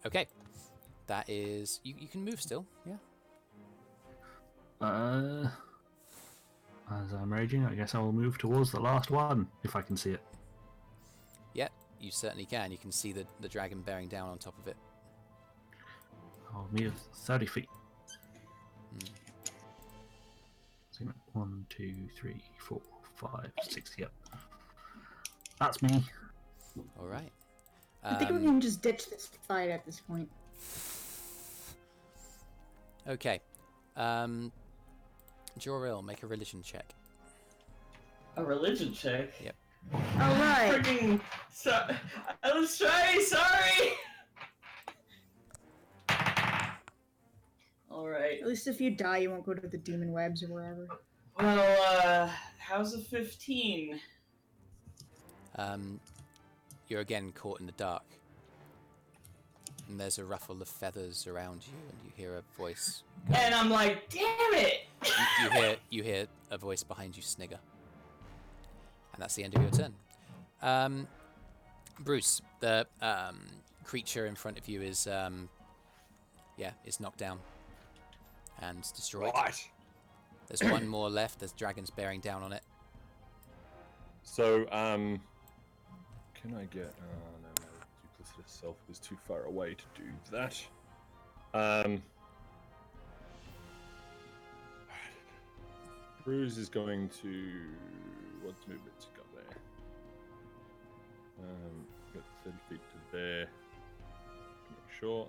[SPEAKER 1] Okay. That is you can move still, yeah.
[SPEAKER 5] As I'm raging, I guess I will move towards the last one if I can see it.
[SPEAKER 1] Yeah, you certainly can. You can see the dragon bearing down on top of it.
[SPEAKER 5] I'll move 30 feet. 1, 2, 3, 4, 5, 6. Yep. That's me.
[SPEAKER 1] All right.
[SPEAKER 10] I think we can just ditch this fight at this point.
[SPEAKER 1] Okay. Joril, make a religion check.
[SPEAKER 3] A religion check?
[SPEAKER 1] Yep.
[SPEAKER 10] Alright.
[SPEAKER 3] Freaking... I was trying, sorry! Alright.
[SPEAKER 10] At least if you die, you won't go to the demon webs or wherever.
[SPEAKER 3] Well, how's a 15?
[SPEAKER 1] You're again caught in the dark. And there's a ruffle of feathers around you, and you hear a voice.
[SPEAKER 3] And I'm like, damn it!
[SPEAKER 1] You hear a voice behind you snigger. And that's the end of your turn. Brüz, the creature in front of you is is knocked down and destroyed.
[SPEAKER 8] Right.
[SPEAKER 1] There's one more left. There's dragons bearing down on it.
[SPEAKER 8] So, can I get... no, my duplicitous self was too far away to do that. Brüz is going to. What movement's he got there? Got 30 feet to there. Make sure.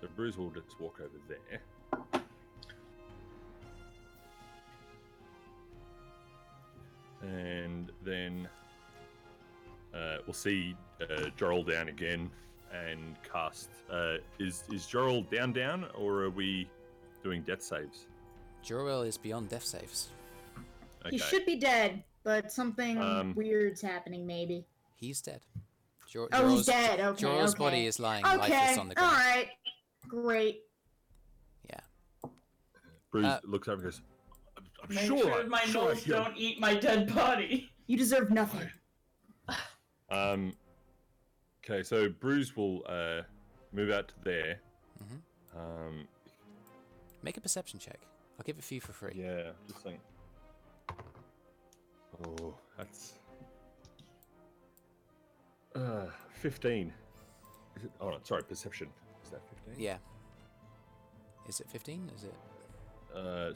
[SPEAKER 8] So Brüz will just walk over there. And then we'll see Joril down again and cast. Is Joril down, or are we doing death saves?
[SPEAKER 1] Joril is beyond death saves.
[SPEAKER 10] He should be dead, but something weird's happening, maybe.
[SPEAKER 1] He's dead.
[SPEAKER 10] Oh, he's dead. Okay,
[SPEAKER 1] Joril's
[SPEAKER 10] okay.
[SPEAKER 1] body is lying lifeless on the ground.
[SPEAKER 10] All right. Great.
[SPEAKER 1] Yeah.
[SPEAKER 8] Brüz looks over and goes, I'm
[SPEAKER 3] Make
[SPEAKER 8] sure
[SPEAKER 3] sure my gnolls don't eat my dead body.
[SPEAKER 10] You deserve nothing.
[SPEAKER 8] Okay, so Brüz will move out to there.
[SPEAKER 1] Make a perception check. I'll give it for you for free.
[SPEAKER 8] Yeah, just saying. Oh, that's 15. Is it? Oh, no, sorry, perception. Is that 15?
[SPEAKER 1] Yeah. Is it 15? Is it?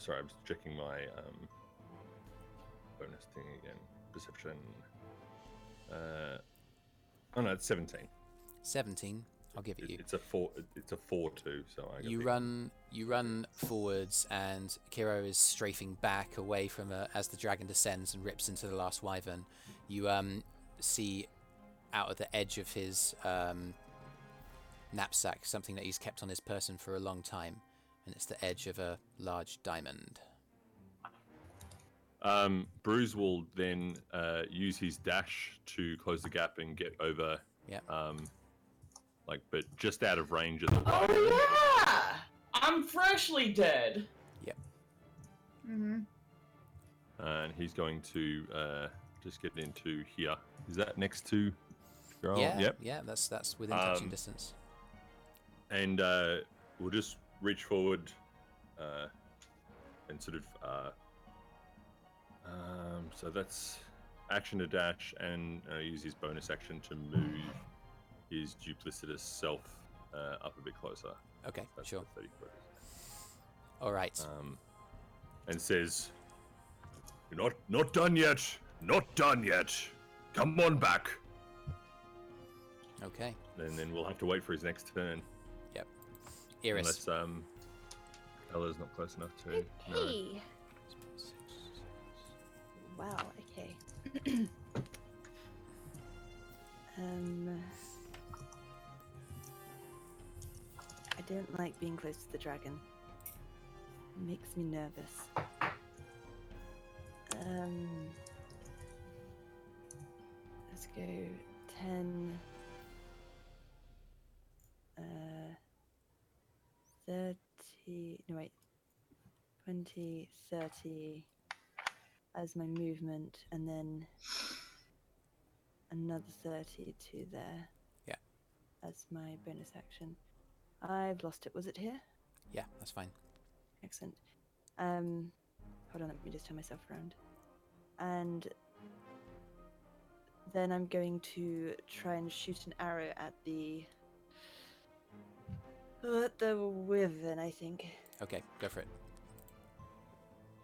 [SPEAKER 8] Sorry, I'm just checking my bonus thing again. Perception. Oh no, it's 17.
[SPEAKER 1] 17. I'll give it you.
[SPEAKER 8] It's a 4. It's a 4-2. So I.
[SPEAKER 1] You run forwards, and Kyro is strafing back away from as the dragon descends and rips into the last wyvern. You see out of the edge of his knapsack something that he's kept on his person for a long time, and it's the edge of a large diamond.
[SPEAKER 8] Brüz will then use his dash to close the gap and get over.
[SPEAKER 1] Yeah.
[SPEAKER 8] But just out of range of the.
[SPEAKER 3] Oh yeah! I'm freshly dead.
[SPEAKER 1] Yep.
[SPEAKER 10] Mm-hmm.
[SPEAKER 8] And he's going to just get into here. Is that next to? Joril?
[SPEAKER 1] Yeah.
[SPEAKER 8] Yep.
[SPEAKER 1] Yeah. That's within touching distance.
[SPEAKER 8] And we'll just reach forward and sort of. So that's action to dash and use his bonus action to move his duplicitous self up a bit closer.
[SPEAKER 1] Okay,
[SPEAKER 8] That's
[SPEAKER 1] sure.
[SPEAKER 8] the 30 foot.
[SPEAKER 1] All right.
[SPEAKER 8] And says,
[SPEAKER 7] You're not done yet. Not done yet. Come on back.
[SPEAKER 1] Okay.
[SPEAKER 8] and then we'll have to wait for his next turn.
[SPEAKER 1] Yep. Eirys.
[SPEAKER 8] Unless Ella's not close enough to. No.
[SPEAKER 6] Okay. Wow, okay. I don't like being close to the dragon. It makes me nervous. Let's go 10, 30, no wait, 20, 30 as my movement, and then another 30 to there.
[SPEAKER 1] Yeah.
[SPEAKER 6] As my bonus action. I've lost it. Was it here?
[SPEAKER 1] Yeah, that's fine.
[SPEAKER 6] Excellent. Hold on, let me just turn myself around. And then I'm going to try and shoot an arrow at the wyvern, I think.
[SPEAKER 1] Okay, go for it.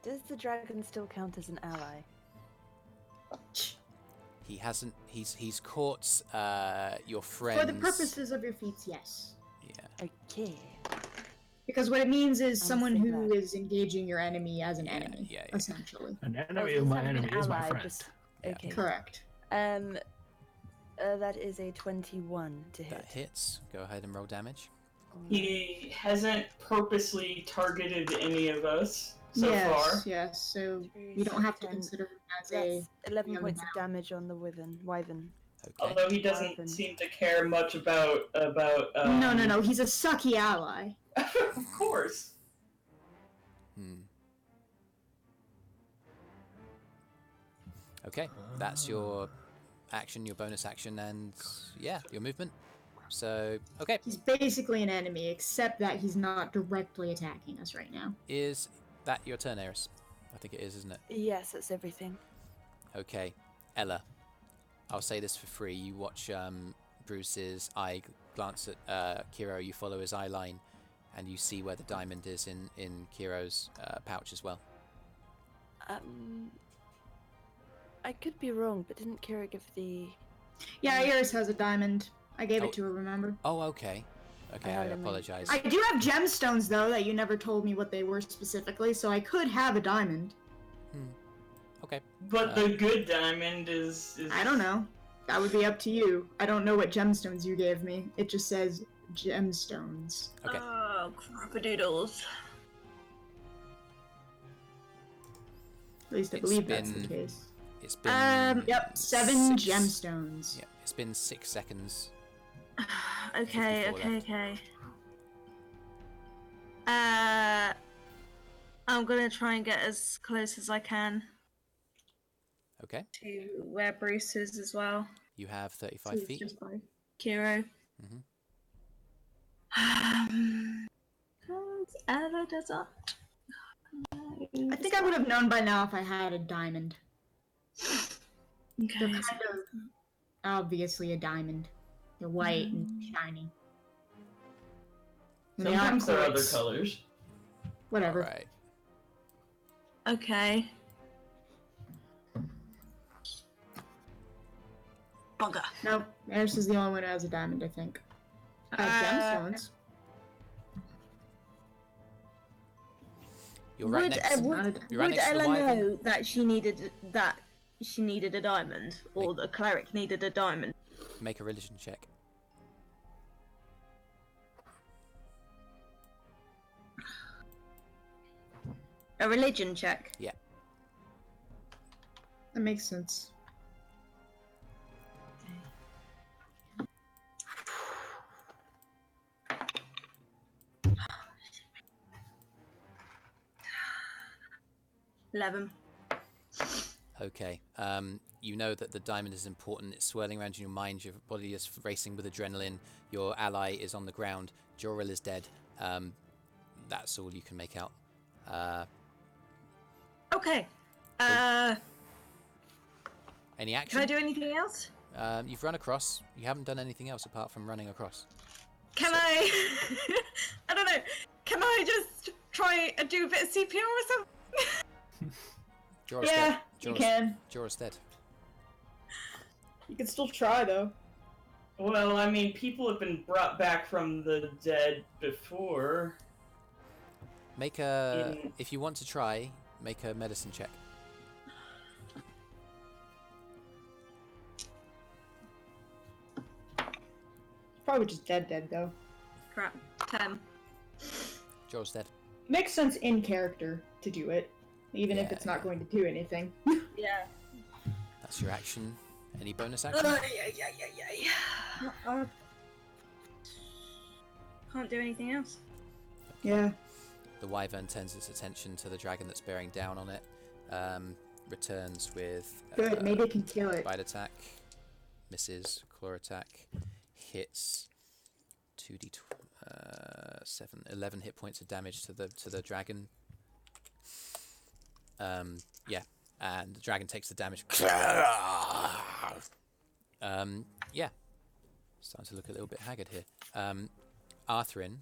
[SPEAKER 6] Does the dragon still count as an ally?
[SPEAKER 1] He hasn't. He's caught your friend.
[SPEAKER 10] For the purposes of your feats, yes.
[SPEAKER 1] Yeah.
[SPEAKER 6] Okay.
[SPEAKER 10] Because what it means is someone
[SPEAKER 6] say
[SPEAKER 10] who
[SPEAKER 6] that.
[SPEAKER 10] is engaging your enemy as an enemy,
[SPEAKER 1] yeah.
[SPEAKER 10] essentially.
[SPEAKER 5] An
[SPEAKER 6] Oh,
[SPEAKER 5] enemy
[SPEAKER 6] so
[SPEAKER 5] of my
[SPEAKER 6] it's not
[SPEAKER 5] enemy
[SPEAKER 6] an
[SPEAKER 5] is my
[SPEAKER 6] ally,
[SPEAKER 5] friend.
[SPEAKER 6] just-
[SPEAKER 1] Yeah.
[SPEAKER 6] Okay.
[SPEAKER 10] Correct.
[SPEAKER 6] That is a 21 to hit.
[SPEAKER 1] That hits. Go ahead and roll damage.
[SPEAKER 3] He hasn't purposely targeted any of us so
[SPEAKER 10] yes,
[SPEAKER 3] far.
[SPEAKER 10] yes. So you don't have to
[SPEAKER 6] 10.
[SPEAKER 10] consider him as a.
[SPEAKER 6] That's 11
[SPEAKER 10] young
[SPEAKER 6] points of
[SPEAKER 10] man.
[SPEAKER 6] damage on the wyvern.
[SPEAKER 1] Okay.
[SPEAKER 3] Although he doesn't
[SPEAKER 6] Arthrin.
[SPEAKER 3] seem to care much about.
[SPEAKER 10] No. He's a sucky ally.
[SPEAKER 3] Of course.
[SPEAKER 1] Okay, that's your action, your bonus action, and yeah, your movement. So, okay,
[SPEAKER 10] He's basically an enemy, except that he's not directly attacking us right now.
[SPEAKER 1] is that your turn, Eirys? I think it is, isn't it?
[SPEAKER 6] Yes, that's everything.
[SPEAKER 1] Okay, Ella, I'll say this for free. You watch Bruce's eye glance at Kyro, you follow his eye line, and you see where the diamond is in Kyro's pouch as well.
[SPEAKER 6] I could be wrong, but didn't Kira give the...
[SPEAKER 10] Yeah, Eirys has a diamond. I gave
[SPEAKER 1] Oh.
[SPEAKER 10] it to her, remember?
[SPEAKER 1] Oh, okay. Okay, I
[SPEAKER 6] let me-
[SPEAKER 1] apologize.
[SPEAKER 10] I do have gemstones, though, that you never told me what they were specifically, so I could have a diamond.
[SPEAKER 1] Okay.
[SPEAKER 3] But the good diamond is.
[SPEAKER 10] I don't know. That would be up to you. I don't know what gemstones you gave me. It just says gemstones.
[SPEAKER 1] Okay.
[SPEAKER 9] Oh, crappadoodles.
[SPEAKER 10] At least I
[SPEAKER 1] It's
[SPEAKER 10] believe that's the
[SPEAKER 1] been-
[SPEAKER 10] case.
[SPEAKER 1] It's been.
[SPEAKER 10] Yep, 7
[SPEAKER 1] six-
[SPEAKER 10] gemstones.
[SPEAKER 1] Yeah, it's been 6 seconds.
[SPEAKER 9] Okay,
[SPEAKER 1] 54 left.
[SPEAKER 9] okay. I'm gonna try and get as close as I can
[SPEAKER 1] Okay.
[SPEAKER 9] to where Brüz is as well.
[SPEAKER 1] You have
[SPEAKER 10] So
[SPEAKER 1] 35
[SPEAKER 10] it's
[SPEAKER 1] feet.
[SPEAKER 10] just 5.
[SPEAKER 9] Kyro.
[SPEAKER 1] Mhm.
[SPEAKER 9] Ever does that.
[SPEAKER 10] I think I would have known by now if I had a diamond. They're
[SPEAKER 9] Okay.
[SPEAKER 10] kind of obviously a diamond. They're white and shiny. And they aren't
[SPEAKER 3] Sometimes there are other
[SPEAKER 10] quartz.
[SPEAKER 3] colors.
[SPEAKER 10] Whatever.
[SPEAKER 1] Alright.
[SPEAKER 9] Okay. Bugger.
[SPEAKER 10] No, Eirys is the only one who has a diamond, I think. I have gemstones.
[SPEAKER 1] You're right
[SPEAKER 9] would
[SPEAKER 1] next.
[SPEAKER 9] would,
[SPEAKER 1] You're right
[SPEAKER 9] would
[SPEAKER 1] next to the
[SPEAKER 9] Ella
[SPEAKER 1] wyvern.
[SPEAKER 9] know that she needed a diamond, or the cleric needed a diamond?
[SPEAKER 1] Make a religion check.
[SPEAKER 9] A religion check.
[SPEAKER 10] That makes sense.
[SPEAKER 9] $11.
[SPEAKER 1] Okay. You know that the diamond is important. It's swirling around in your mind. Your body is racing with adrenaline. Your ally is on the ground. Joril is dead. That's all you can make out.
[SPEAKER 9] Okay.
[SPEAKER 1] Any action?
[SPEAKER 9] Can I do anything else?
[SPEAKER 1] You've run across. You haven't done anything else apart from running across.
[SPEAKER 9] Can I? I don't know. Can I just try and do a bit of CPR or something?
[SPEAKER 1] Jorah's
[SPEAKER 10] Yeah,
[SPEAKER 1] dead.
[SPEAKER 10] you can.
[SPEAKER 1] Jorah's dead.
[SPEAKER 10] You can still try, though.
[SPEAKER 3] Well, I mean, people have been brought back from the dead before.
[SPEAKER 1] Make a. If you want to try, make a medicine check.
[SPEAKER 10] Probably just dead, though.
[SPEAKER 9] Crap. 10.
[SPEAKER 1] Jorah's dead.
[SPEAKER 10] Makes sense in character to do it, even if
[SPEAKER 1] Yeah,
[SPEAKER 10] it's not
[SPEAKER 1] yeah.
[SPEAKER 10] going to do anything.
[SPEAKER 9] Yeah.
[SPEAKER 1] That's your action. Any bonus action?
[SPEAKER 9] Can't do anything else.
[SPEAKER 10] Yeah.
[SPEAKER 1] The wyvern turns its attention to the dragon that's bearing down on it. Returns with
[SPEAKER 10] Good, maybe it can kill it.
[SPEAKER 1] bite attack, misses, claw attack, hits. 11 hit points of damage to the dragon. Yeah, and the dragon takes the damage. Yeah, starting to look a little bit haggard here. Arthrin.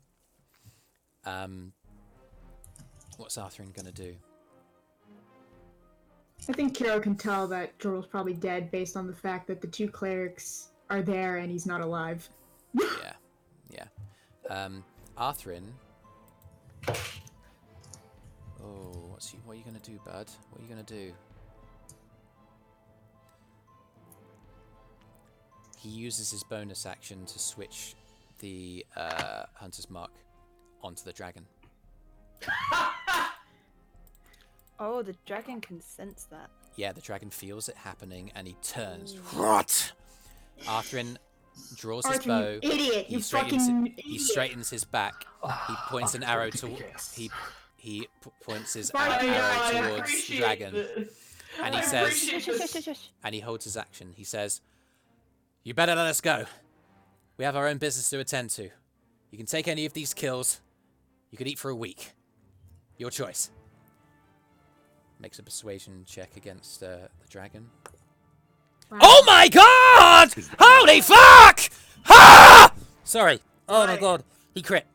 [SPEAKER 1] What's Arthrin gonna do?
[SPEAKER 10] I think Kyro can tell that Joril's probably dead based on the fact that the 2 clerics are there and he's not alive.
[SPEAKER 1] Yeah. Arthrin. Oh, what are you gonna do, bud? What are you gonna do? He uses his bonus action to switch the Hunter's Mark onto the dragon.
[SPEAKER 6] Oh, the dragon can sense that.
[SPEAKER 1] Yeah, the dragon feels it happening and he turns. What? Arthrin draws his bow.
[SPEAKER 10] Arthrin, you idiot!
[SPEAKER 1] He
[SPEAKER 10] You
[SPEAKER 1] straightens,
[SPEAKER 10] fucking
[SPEAKER 1] he
[SPEAKER 10] idiot!
[SPEAKER 1] straightens his back. He points an arrow to
[SPEAKER 5] Yes.
[SPEAKER 1] he points his
[SPEAKER 10] Fine,
[SPEAKER 1] arrow towards the dragon, and he
[SPEAKER 3] I
[SPEAKER 1] says,
[SPEAKER 3] appreciate this.
[SPEAKER 1] and he holds his action. He says, "You better let us go. We have our own business to attend to. You can take any of these kills. You could eat for a week. Your choice." Makes a persuasion check against the dragon.
[SPEAKER 10] Wow.
[SPEAKER 1] Oh my god! Holy fuck! Ah! Sorry. Oh my
[SPEAKER 9] Right.
[SPEAKER 1] god. He crit.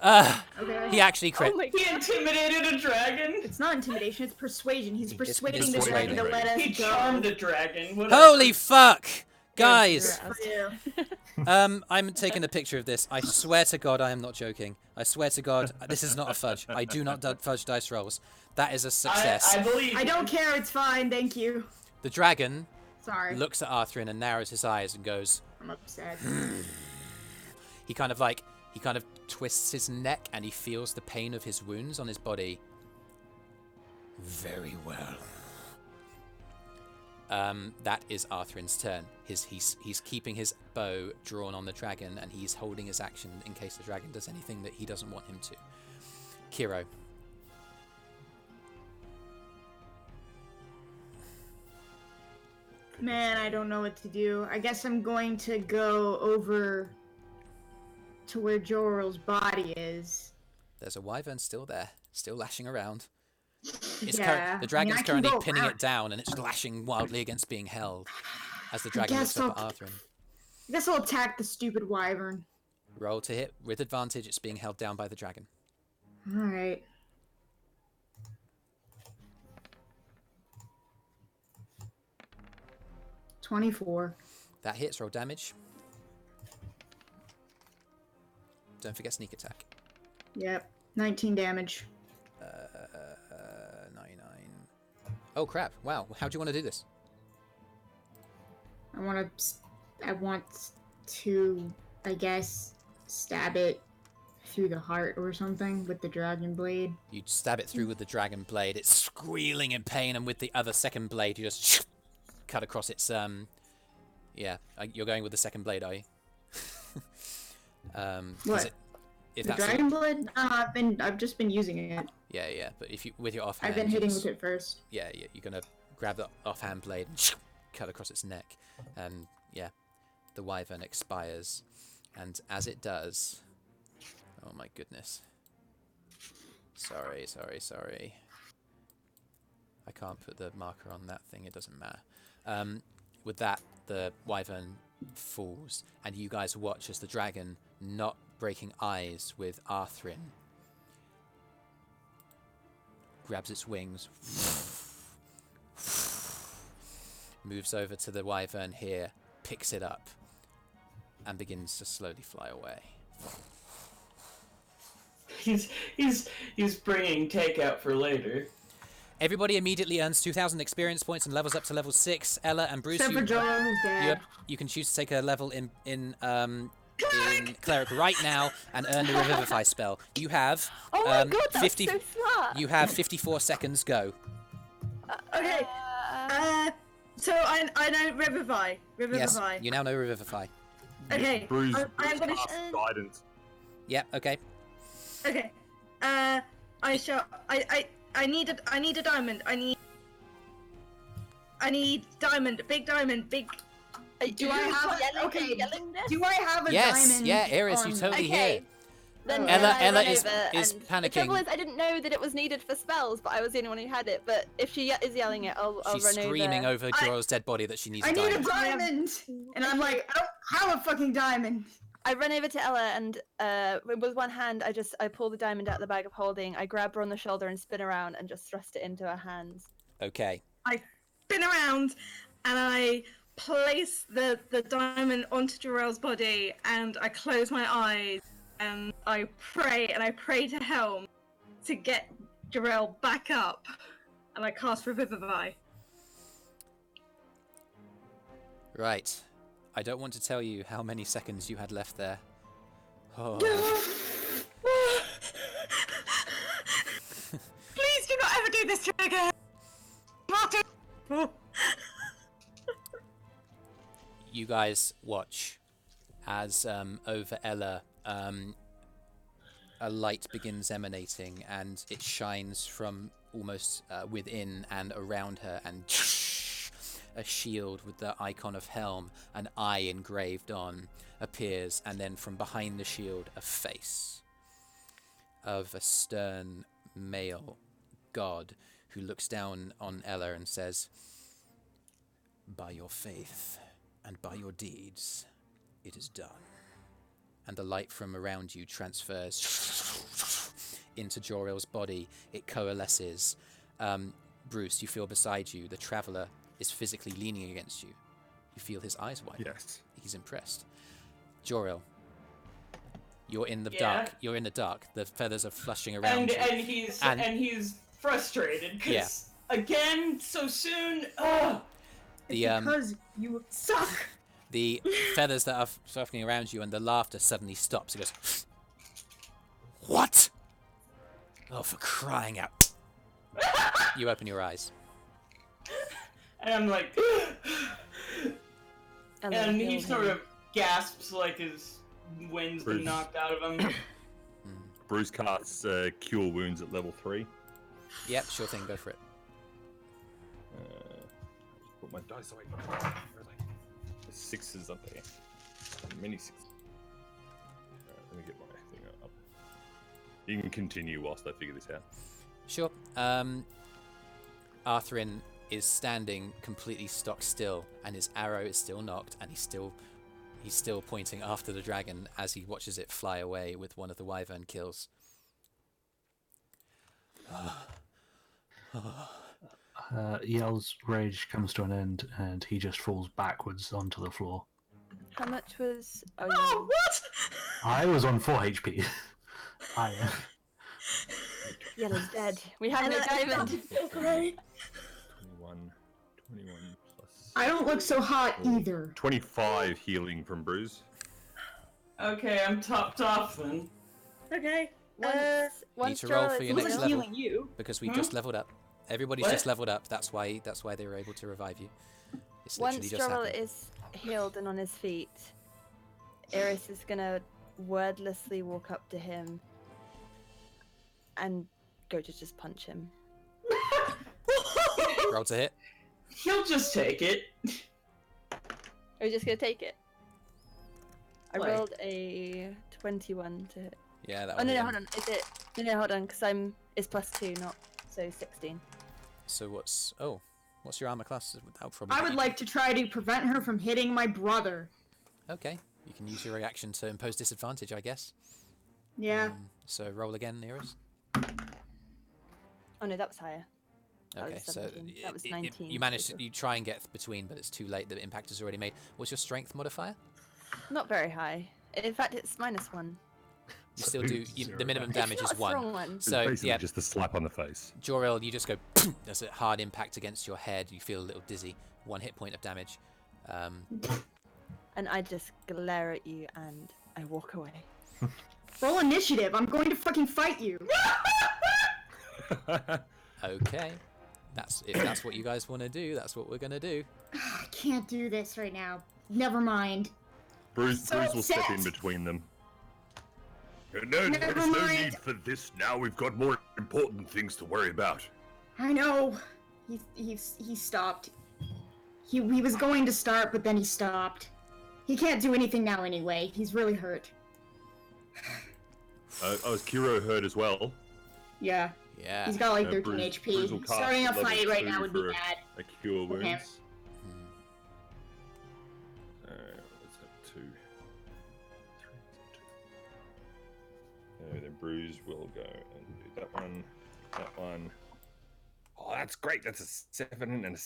[SPEAKER 2] Okay.
[SPEAKER 1] He actually crit.
[SPEAKER 6] Oh my
[SPEAKER 3] He
[SPEAKER 6] god.
[SPEAKER 3] intimidated a dragon.
[SPEAKER 2] It's not intimidation, it's persuasion. He's persuading the
[SPEAKER 1] persuading.
[SPEAKER 2] dragon to let us
[SPEAKER 3] He
[SPEAKER 2] go.
[SPEAKER 3] charmed a dragon. What
[SPEAKER 1] Holy fuck! Guys!
[SPEAKER 2] For you.
[SPEAKER 1] I'm taking a picture of this. I swear to God, I am not joking. I swear to God, this is not a fudge. I do not fudge dice rolls. That is a success.
[SPEAKER 3] I believe.
[SPEAKER 2] I don't care, it's fine, thank you.
[SPEAKER 1] The dragon
[SPEAKER 2] Sorry.
[SPEAKER 1] looks at Arthrin and narrows his eyes and goes.
[SPEAKER 2] I'm upset.
[SPEAKER 1] He kind of twists his neck and he feels the pain of his wounds on his body. Very well. That is Arthrin's turn. He's keeping his bow drawn on the dragon and he's holding his action in case the dragon does anything that he doesn't want him to. Kyro.
[SPEAKER 2] Man, I don't know what to do. I guess I'm going to go over to where Joril's body is.
[SPEAKER 1] There's a wyvern still there, still lashing around. It's
[SPEAKER 2] Yeah,
[SPEAKER 1] the dragon's
[SPEAKER 2] I can
[SPEAKER 1] currently
[SPEAKER 2] go
[SPEAKER 1] pinning
[SPEAKER 2] around.
[SPEAKER 1] it down and it's lashing wildly against being held as the dragon looks
[SPEAKER 2] guess
[SPEAKER 1] up at
[SPEAKER 2] I'll-
[SPEAKER 1] Arthrin.
[SPEAKER 2] I guess I'll attack the stupid wyvern.
[SPEAKER 1] Roll to hit with advantage. It's being held down by the dragon.
[SPEAKER 2] Alright. $24.
[SPEAKER 1] That hits. Roll damage. Don't forget sneak attack.
[SPEAKER 2] Yep. 19 damage.
[SPEAKER 1] 99. Oh crap! Wow. How do you want to do this?
[SPEAKER 2] I want to, I guess, stab it through the heart or something with the dragon blade.
[SPEAKER 1] You stab it through with the dragon blade. It's squealing in pain, and with the other second blade, you just cut across its. Yeah, you're going with the second blade, are you?
[SPEAKER 2] What?
[SPEAKER 1] If
[SPEAKER 2] The
[SPEAKER 1] that's
[SPEAKER 2] dragon blade? No, I've just been using it.
[SPEAKER 1] Yeah. But if you with your offhand,
[SPEAKER 2] I've been hitting with it first.
[SPEAKER 1] Yeah, you're gonna grab the offhand blade and cut across its neck, and yeah, the wyvern expires, and as it does, oh my goodness. Sorry. I can't put the marker on that thing. It doesn't matter. With that, the wyvern falls, and you guys watch as the dragon, not breaking eyes with Arthrin, grabs its wings, moves over to the wyvern here, picks it up, and begins to slowly fly away.
[SPEAKER 3] He's bringing takeout for later.
[SPEAKER 1] Everybody immediately earns 2,000 experience points and levels up to level 6. Ella and Brüz,
[SPEAKER 2] Except for Joril, who's dead.
[SPEAKER 1] you can choose to take a level in Cleric right now and earn the Revivify spell. You have
[SPEAKER 6] Oh my god, that's
[SPEAKER 1] 50.
[SPEAKER 6] so smart.
[SPEAKER 1] You have 54 seconds. Go.
[SPEAKER 9] Okay. So I know Revivify.
[SPEAKER 1] Yes,
[SPEAKER 9] Revivify.
[SPEAKER 1] you now know Revivify.
[SPEAKER 9] Okay.
[SPEAKER 8] Brüz,
[SPEAKER 9] I'm gonna.
[SPEAKER 8] cast guidance.
[SPEAKER 1] Yeah. Okay.
[SPEAKER 9] Okay. I shall. I need a diamond. I need diamond. Big diamond. Big.
[SPEAKER 2] Do I have
[SPEAKER 6] okay? Yelling this?
[SPEAKER 2] Do I have a
[SPEAKER 1] Yes.
[SPEAKER 2] diamond?
[SPEAKER 1] Yeah, Eirys, you
[SPEAKER 2] on-
[SPEAKER 1] totally hear.
[SPEAKER 6] Okay. Then
[SPEAKER 1] Ella-
[SPEAKER 6] I
[SPEAKER 1] Ella
[SPEAKER 6] run
[SPEAKER 1] is-
[SPEAKER 6] over
[SPEAKER 1] is
[SPEAKER 6] and
[SPEAKER 1] panicking.
[SPEAKER 6] The trouble is, I didn't know that it was needed for spells, but I was the only one who had it. But if she is yelling it, I'll
[SPEAKER 1] She's
[SPEAKER 6] run
[SPEAKER 1] screaming
[SPEAKER 6] over.
[SPEAKER 1] over Joril's dead body that she needs
[SPEAKER 2] I
[SPEAKER 1] a
[SPEAKER 2] need a
[SPEAKER 1] diamond.
[SPEAKER 2] diamond! And I'm like, I don't have a fucking diamond!
[SPEAKER 6] I run over to Ella and with one hand, I pull the diamond out of the bag of holding. I grab her on the shoulder and spin around and just thrust it into her hands.
[SPEAKER 1] Okay.
[SPEAKER 9] I spin around and I place the diamond onto Joril's body and I close my eyes and I pray to Helm to get Joril back up and I cast Revivify.
[SPEAKER 1] Right. I don't want to tell you how many seconds you had left there. Oh.
[SPEAKER 9] Please do not ever do this to me again. Not do-
[SPEAKER 1] You guys watch as over Ella a light begins emanating and it shines from almost within and around her, and a shield with the icon of Helm, an eye engraved on, appears, and then from behind the shield a face of a stern male god who looks down on Ella and says, "By your faith and by your deeds, it is done." and the light from around you transfers into Joril's body. It coalesces. Brüz, you feel beside you. The traveler is physically leaning against you. You feel his eyes widen.
[SPEAKER 8] Yes.
[SPEAKER 1] He's impressed. Joril, you're in the
[SPEAKER 3] Yeah.
[SPEAKER 1] dark. You're in the dark. The feathers are flushing around you.
[SPEAKER 3] And he's frustrated because again so soon. Ugh.
[SPEAKER 10] Because you suck.
[SPEAKER 1] The feathers that are fluffing around you and the laughter suddenly stops. It goes, what? Oh, for crying out. You open your eyes.
[SPEAKER 3] And I'm like, and he sort of gasps like his wind's been
[SPEAKER 8] Brüz.
[SPEAKER 3] knocked out of him.
[SPEAKER 8] Brüz casts Cure Wounds at level 3.
[SPEAKER 1] Yep, sure thing, go for it.
[SPEAKER 8] Put my dice away. Where are they? The 6s up there. Many 6s. Let me get my thing up. You can continue whilst I figure this out.
[SPEAKER 1] Sure. Arthrin is standing completely stock still, and his arrow is still knocked, and he's still pointing after the dragon as he watches it fly away with one of the wyvern kills.
[SPEAKER 5] Yell's rage comes to an end, and he just falls backwards onto the floor.
[SPEAKER 6] How much was?
[SPEAKER 9] Oh, what?
[SPEAKER 5] I was on 4 HP. I
[SPEAKER 6] Yellow's dead. We have no diamond.
[SPEAKER 9] Great.
[SPEAKER 8] 21 plus.
[SPEAKER 10] I don't look so hot either.
[SPEAKER 8] 25 healing from Brüz.
[SPEAKER 3] Okay, I'm topped off then.
[SPEAKER 9] Okay.
[SPEAKER 6] Once
[SPEAKER 1] to roll
[SPEAKER 6] Joril
[SPEAKER 1] for
[SPEAKER 6] is
[SPEAKER 1] your
[SPEAKER 10] Who's
[SPEAKER 1] next
[SPEAKER 6] healed-
[SPEAKER 1] level.
[SPEAKER 10] healing you?
[SPEAKER 1] Because we
[SPEAKER 3] Huh?
[SPEAKER 1] just leveled up. Everybody's
[SPEAKER 3] What?
[SPEAKER 1] just leveled up. That's why they were able to revive you. It's
[SPEAKER 6] Once
[SPEAKER 1] literally just
[SPEAKER 6] Joril
[SPEAKER 1] happened.
[SPEAKER 6] is healed and on his feet, Eirys is gonna wordlessly walk up to him and go to just punch him.
[SPEAKER 1] Roll to hit.
[SPEAKER 3] He'll just take it.
[SPEAKER 6] Are you just gonna take it? I
[SPEAKER 3] Like-
[SPEAKER 6] rolled a 21 to hit.
[SPEAKER 1] Yeah, that
[SPEAKER 6] Oh
[SPEAKER 1] one.
[SPEAKER 6] no, hold on. Is it? No, hold on, because it's +2, not so 16.
[SPEAKER 1] So what's your armor class without problem?
[SPEAKER 10] I would like to try to prevent her from hitting my brother.
[SPEAKER 1] Okay, you can use your reaction to impose disadvantage, I guess.
[SPEAKER 10] Yeah.
[SPEAKER 1] So roll again, Eirys.
[SPEAKER 6] Oh no, that was higher. That
[SPEAKER 1] Okay,
[SPEAKER 6] was
[SPEAKER 1] so
[SPEAKER 6] 17. That was 19.
[SPEAKER 1] you managed to,
[SPEAKER 6] total.
[SPEAKER 1] you try and get between, but it's too late. The impact is already made. What's your strength modifier?
[SPEAKER 6] Not very high. In fact, it's -1.
[SPEAKER 1] You still do. The minimum damage
[SPEAKER 6] It's
[SPEAKER 1] is
[SPEAKER 6] not a
[SPEAKER 1] 1.
[SPEAKER 6] strong one.
[SPEAKER 8] It's
[SPEAKER 1] So
[SPEAKER 8] basically
[SPEAKER 1] yeah,
[SPEAKER 8] just a slap on the face.
[SPEAKER 1] Joril, you just go. There's a hard impact against your head. You feel a little dizzy. 1 hit point of damage.
[SPEAKER 6] And I just glare at you and I walk away.
[SPEAKER 10] Roll initiative. I'm going to fucking fight you.
[SPEAKER 1] Okay, if that's what you guys want to do, that's what we're gonna do.
[SPEAKER 10] I can't do this right now. Never mind.
[SPEAKER 8] Brüz will step in
[SPEAKER 10] upset.
[SPEAKER 8] between them.
[SPEAKER 7] No,
[SPEAKER 10] Never
[SPEAKER 7] there's no
[SPEAKER 10] mind.
[SPEAKER 7] need for this now. We've got more important things to worry about.
[SPEAKER 10] I know. He stopped. He was going to start, but then he stopped. He can't do anything now anyway. He's really hurt.
[SPEAKER 8] Is Kyro hurt as well?
[SPEAKER 10] Yeah.
[SPEAKER 1] Yeah.
[SPEAKER 10] He's got like 13
[SPEAKER 8] Brüz will
[SPEAKER 10] HP.
[SPEAKER 8] cast
[SPEAKER 10] Starting a
[SPEAKER 8] level
[SPEAKER 10] fight right
[SPEAKER 8] 2
[SPEAKER 10] now would be
[SPEAKER 8] for
[SPEAKER 10] bad.
[SPEAKER 8] A cure
[SPEAKER 10] For him.
[SPEAKER 8] wounds. Let's have 2. 3, then Brüz will go and do that one. That one. Oh, that's great. That's a 7 and a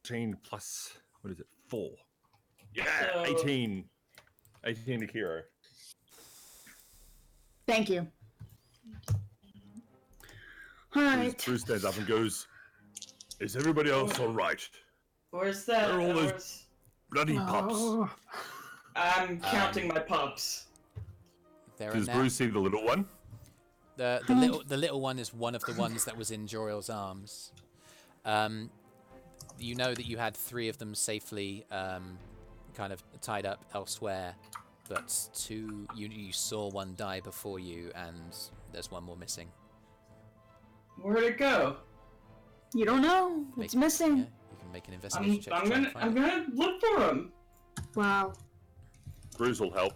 [SPEAKER 8] 17 plus. What is it? 4. Yeah,
[SPEAKER 3] So-
[SPEAKER 8] 18. 18 to Kyro.
[SPEAKER 10] Thank you. Alright.
[SPEAKER 7] Brüz stands up and goes, "Is everybody else all right?
[SPEAKER 3] Where's that?
[SPEAKER 7] Where are all those-
[SPEAKER 3] Where's-
[SPEAKER 7] Bloody pups."
[SPEAKER 5] Oh.
[SPEAKER 3] I'm counting my pups.
[SPEAKER 1] There
[SPEAKER 8] Does
[SPEAKER 1] and now.
[SPEAKER 8] Brüz see the little one?
[SPEAKER 1] The little one is one of the ones that was in Joril's arms. You know that you had 3 of them safely kind of tied up elsewhere, but 2 you saw one die before you, and there's 1 more missing.
[SPEAKER 3] Where'd it go?
[SPEAKER 10] You don't know. It's missing.
[SPEAKER 1] Yeah, you can make an investigation check. to
[SPEAKER 3] I'm
[SPEAKER 1] try and
[SPEAKER 3] gonna
[SPEAKER 1] find it.
[SPEAKER 3] look for him.
[SPEAKER 10] Wow.
[SPEAKER 8] Brüz will help.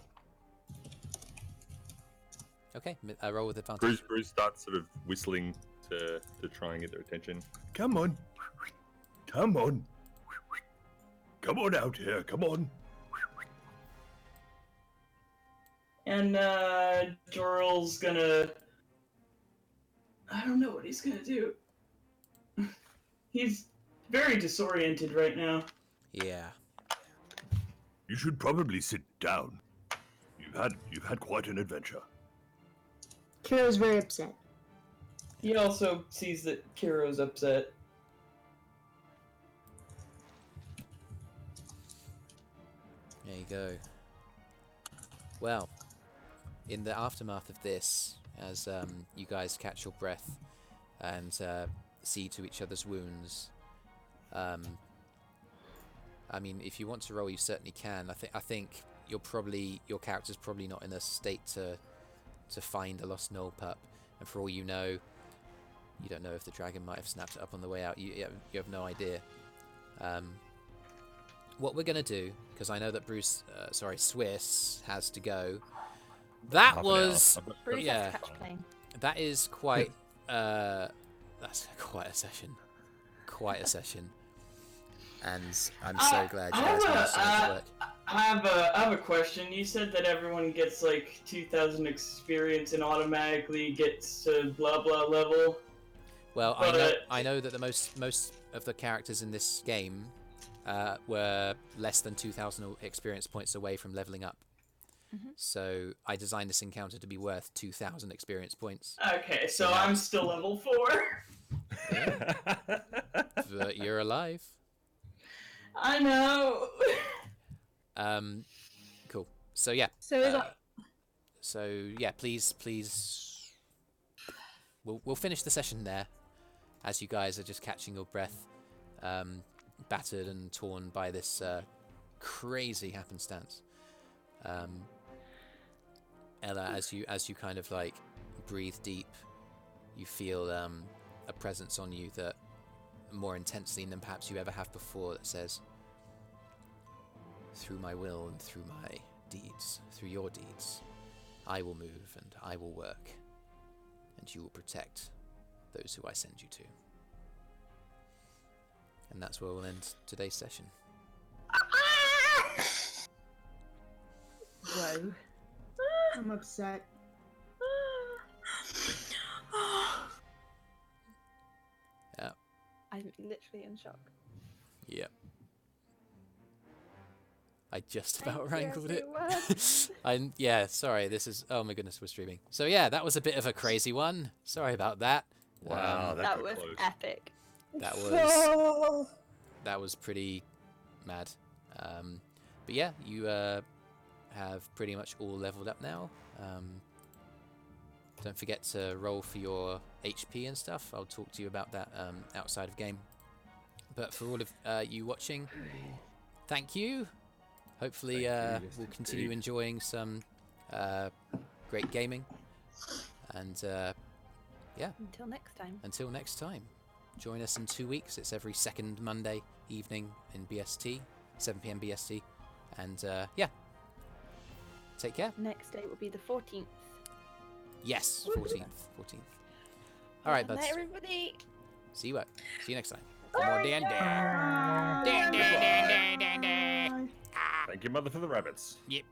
[SPEAKER 1] Okay, roll with advantage.
[SPEAKER 8] Brüz starts sort of whistling to try and get their attention.
[SPEAKER 7] Come on. Come on. Come on out here. Come on.
[SPEAKER 3] And Joril's gonna... I don't know what he's gonna do. He's very disoriented right now.
[SPEAKER 1] Yeah.
[SPEAKER 4] You should probably sit down. You've had quite an adventure.
[SPEAKER 10] Kyro's very upset.
[SPEAKER 3] He also sees that Kyro's upset.
[SPEAKER 1] There you go. Well, in the aftermath of this, as you guys catch your breath and see to each other's wounds, I mean, if you want to roll, you certainly can. I think your character's probably not in a state to find a lost gnoll pup, and for all you know, you don't know if the dragon might have snapped it up on the way out. You have no idea. What we're gonna do, because I know that TheSwiss has to go. That was
[SPEAKER 6] Brüz
[SPEAKER 1] yeah.
[SPEAKER 6] has to catch a plane.
[SPEAKER 1] That is quite. That's quite a session. Quite a session. And I'm so glad you guys managed to make it work.
[SPEAKER 3] I have a question. You said that everyone gets like 2,000 experience and automatically gets to blah blah level.
[SPEAKER 1] Well, I know that the most of the characters in this game were less than 2,000 experience points away from leveling up. So I designed this encounter to be worth 2,000 experience points.
[SPEAKER 3] Okay, so I'm still level 4.
[SPEAKER 1] Yeah. But you're alive.
[SPEAKER 3] I know.
[SPEAKER 1] Cool. So yeah. So yeah, please, we'll finish the session there, as you guys are just catching your breath, battered and torn by this crazy happenstance. Ella, as you kind of like breathe deep, you feel a presence on you that more intensely than perhaps you ever have before, that says, through my will and through my deeds, through your deeds, I will move and I will work, and you will protect those who I send you to. And that's where we'll end today's session.
[SPEAKER 6] Whoa.
[SPEAKER 10] I'm upset.
[SPEAKER 1] Yeah.
[SPEAKER 6] I'm literally in shock.
[SPEAKER 1] Yep. I just about
[SPEAKER 6] Thank you,
[SPEAKER 1] wrangled it.
[SPEAKER 6] everyone.
[SPEAKER 1] Yeah, sorry, this is... Oh my goodness, we're streaming. So yeah, that was a bit of a crazy one. Sorry about that.
[SPEAKER 8] Wow,
[SPEAKER 6] That was epic.
[SPEAKER 1] That was pretty mad. But yeah, you have pretty much all leveled up now. Don't forget to roll for your HP and stuff. I'll talk to you about that outside of game. But for all of you watching, thank you. Hopefully we'll continue enjoying some great gaming. And yeah. Until next time. Join us in 2 weeks. It's every second Monday evening in BST, 7 PM BST. And yeah. Take care.
[SPEAKER 6] Next day will be the 14th.
[SPEAKER 1] Yes, 14th. All right, buds.
[SPEAKER 6] Bye, everybody.
[SPEAKER 1] See you next time. For more D&D.
[SPEAKER 8] Thank you, mother, for the rabbits.
[SPEAKER 1] Yep.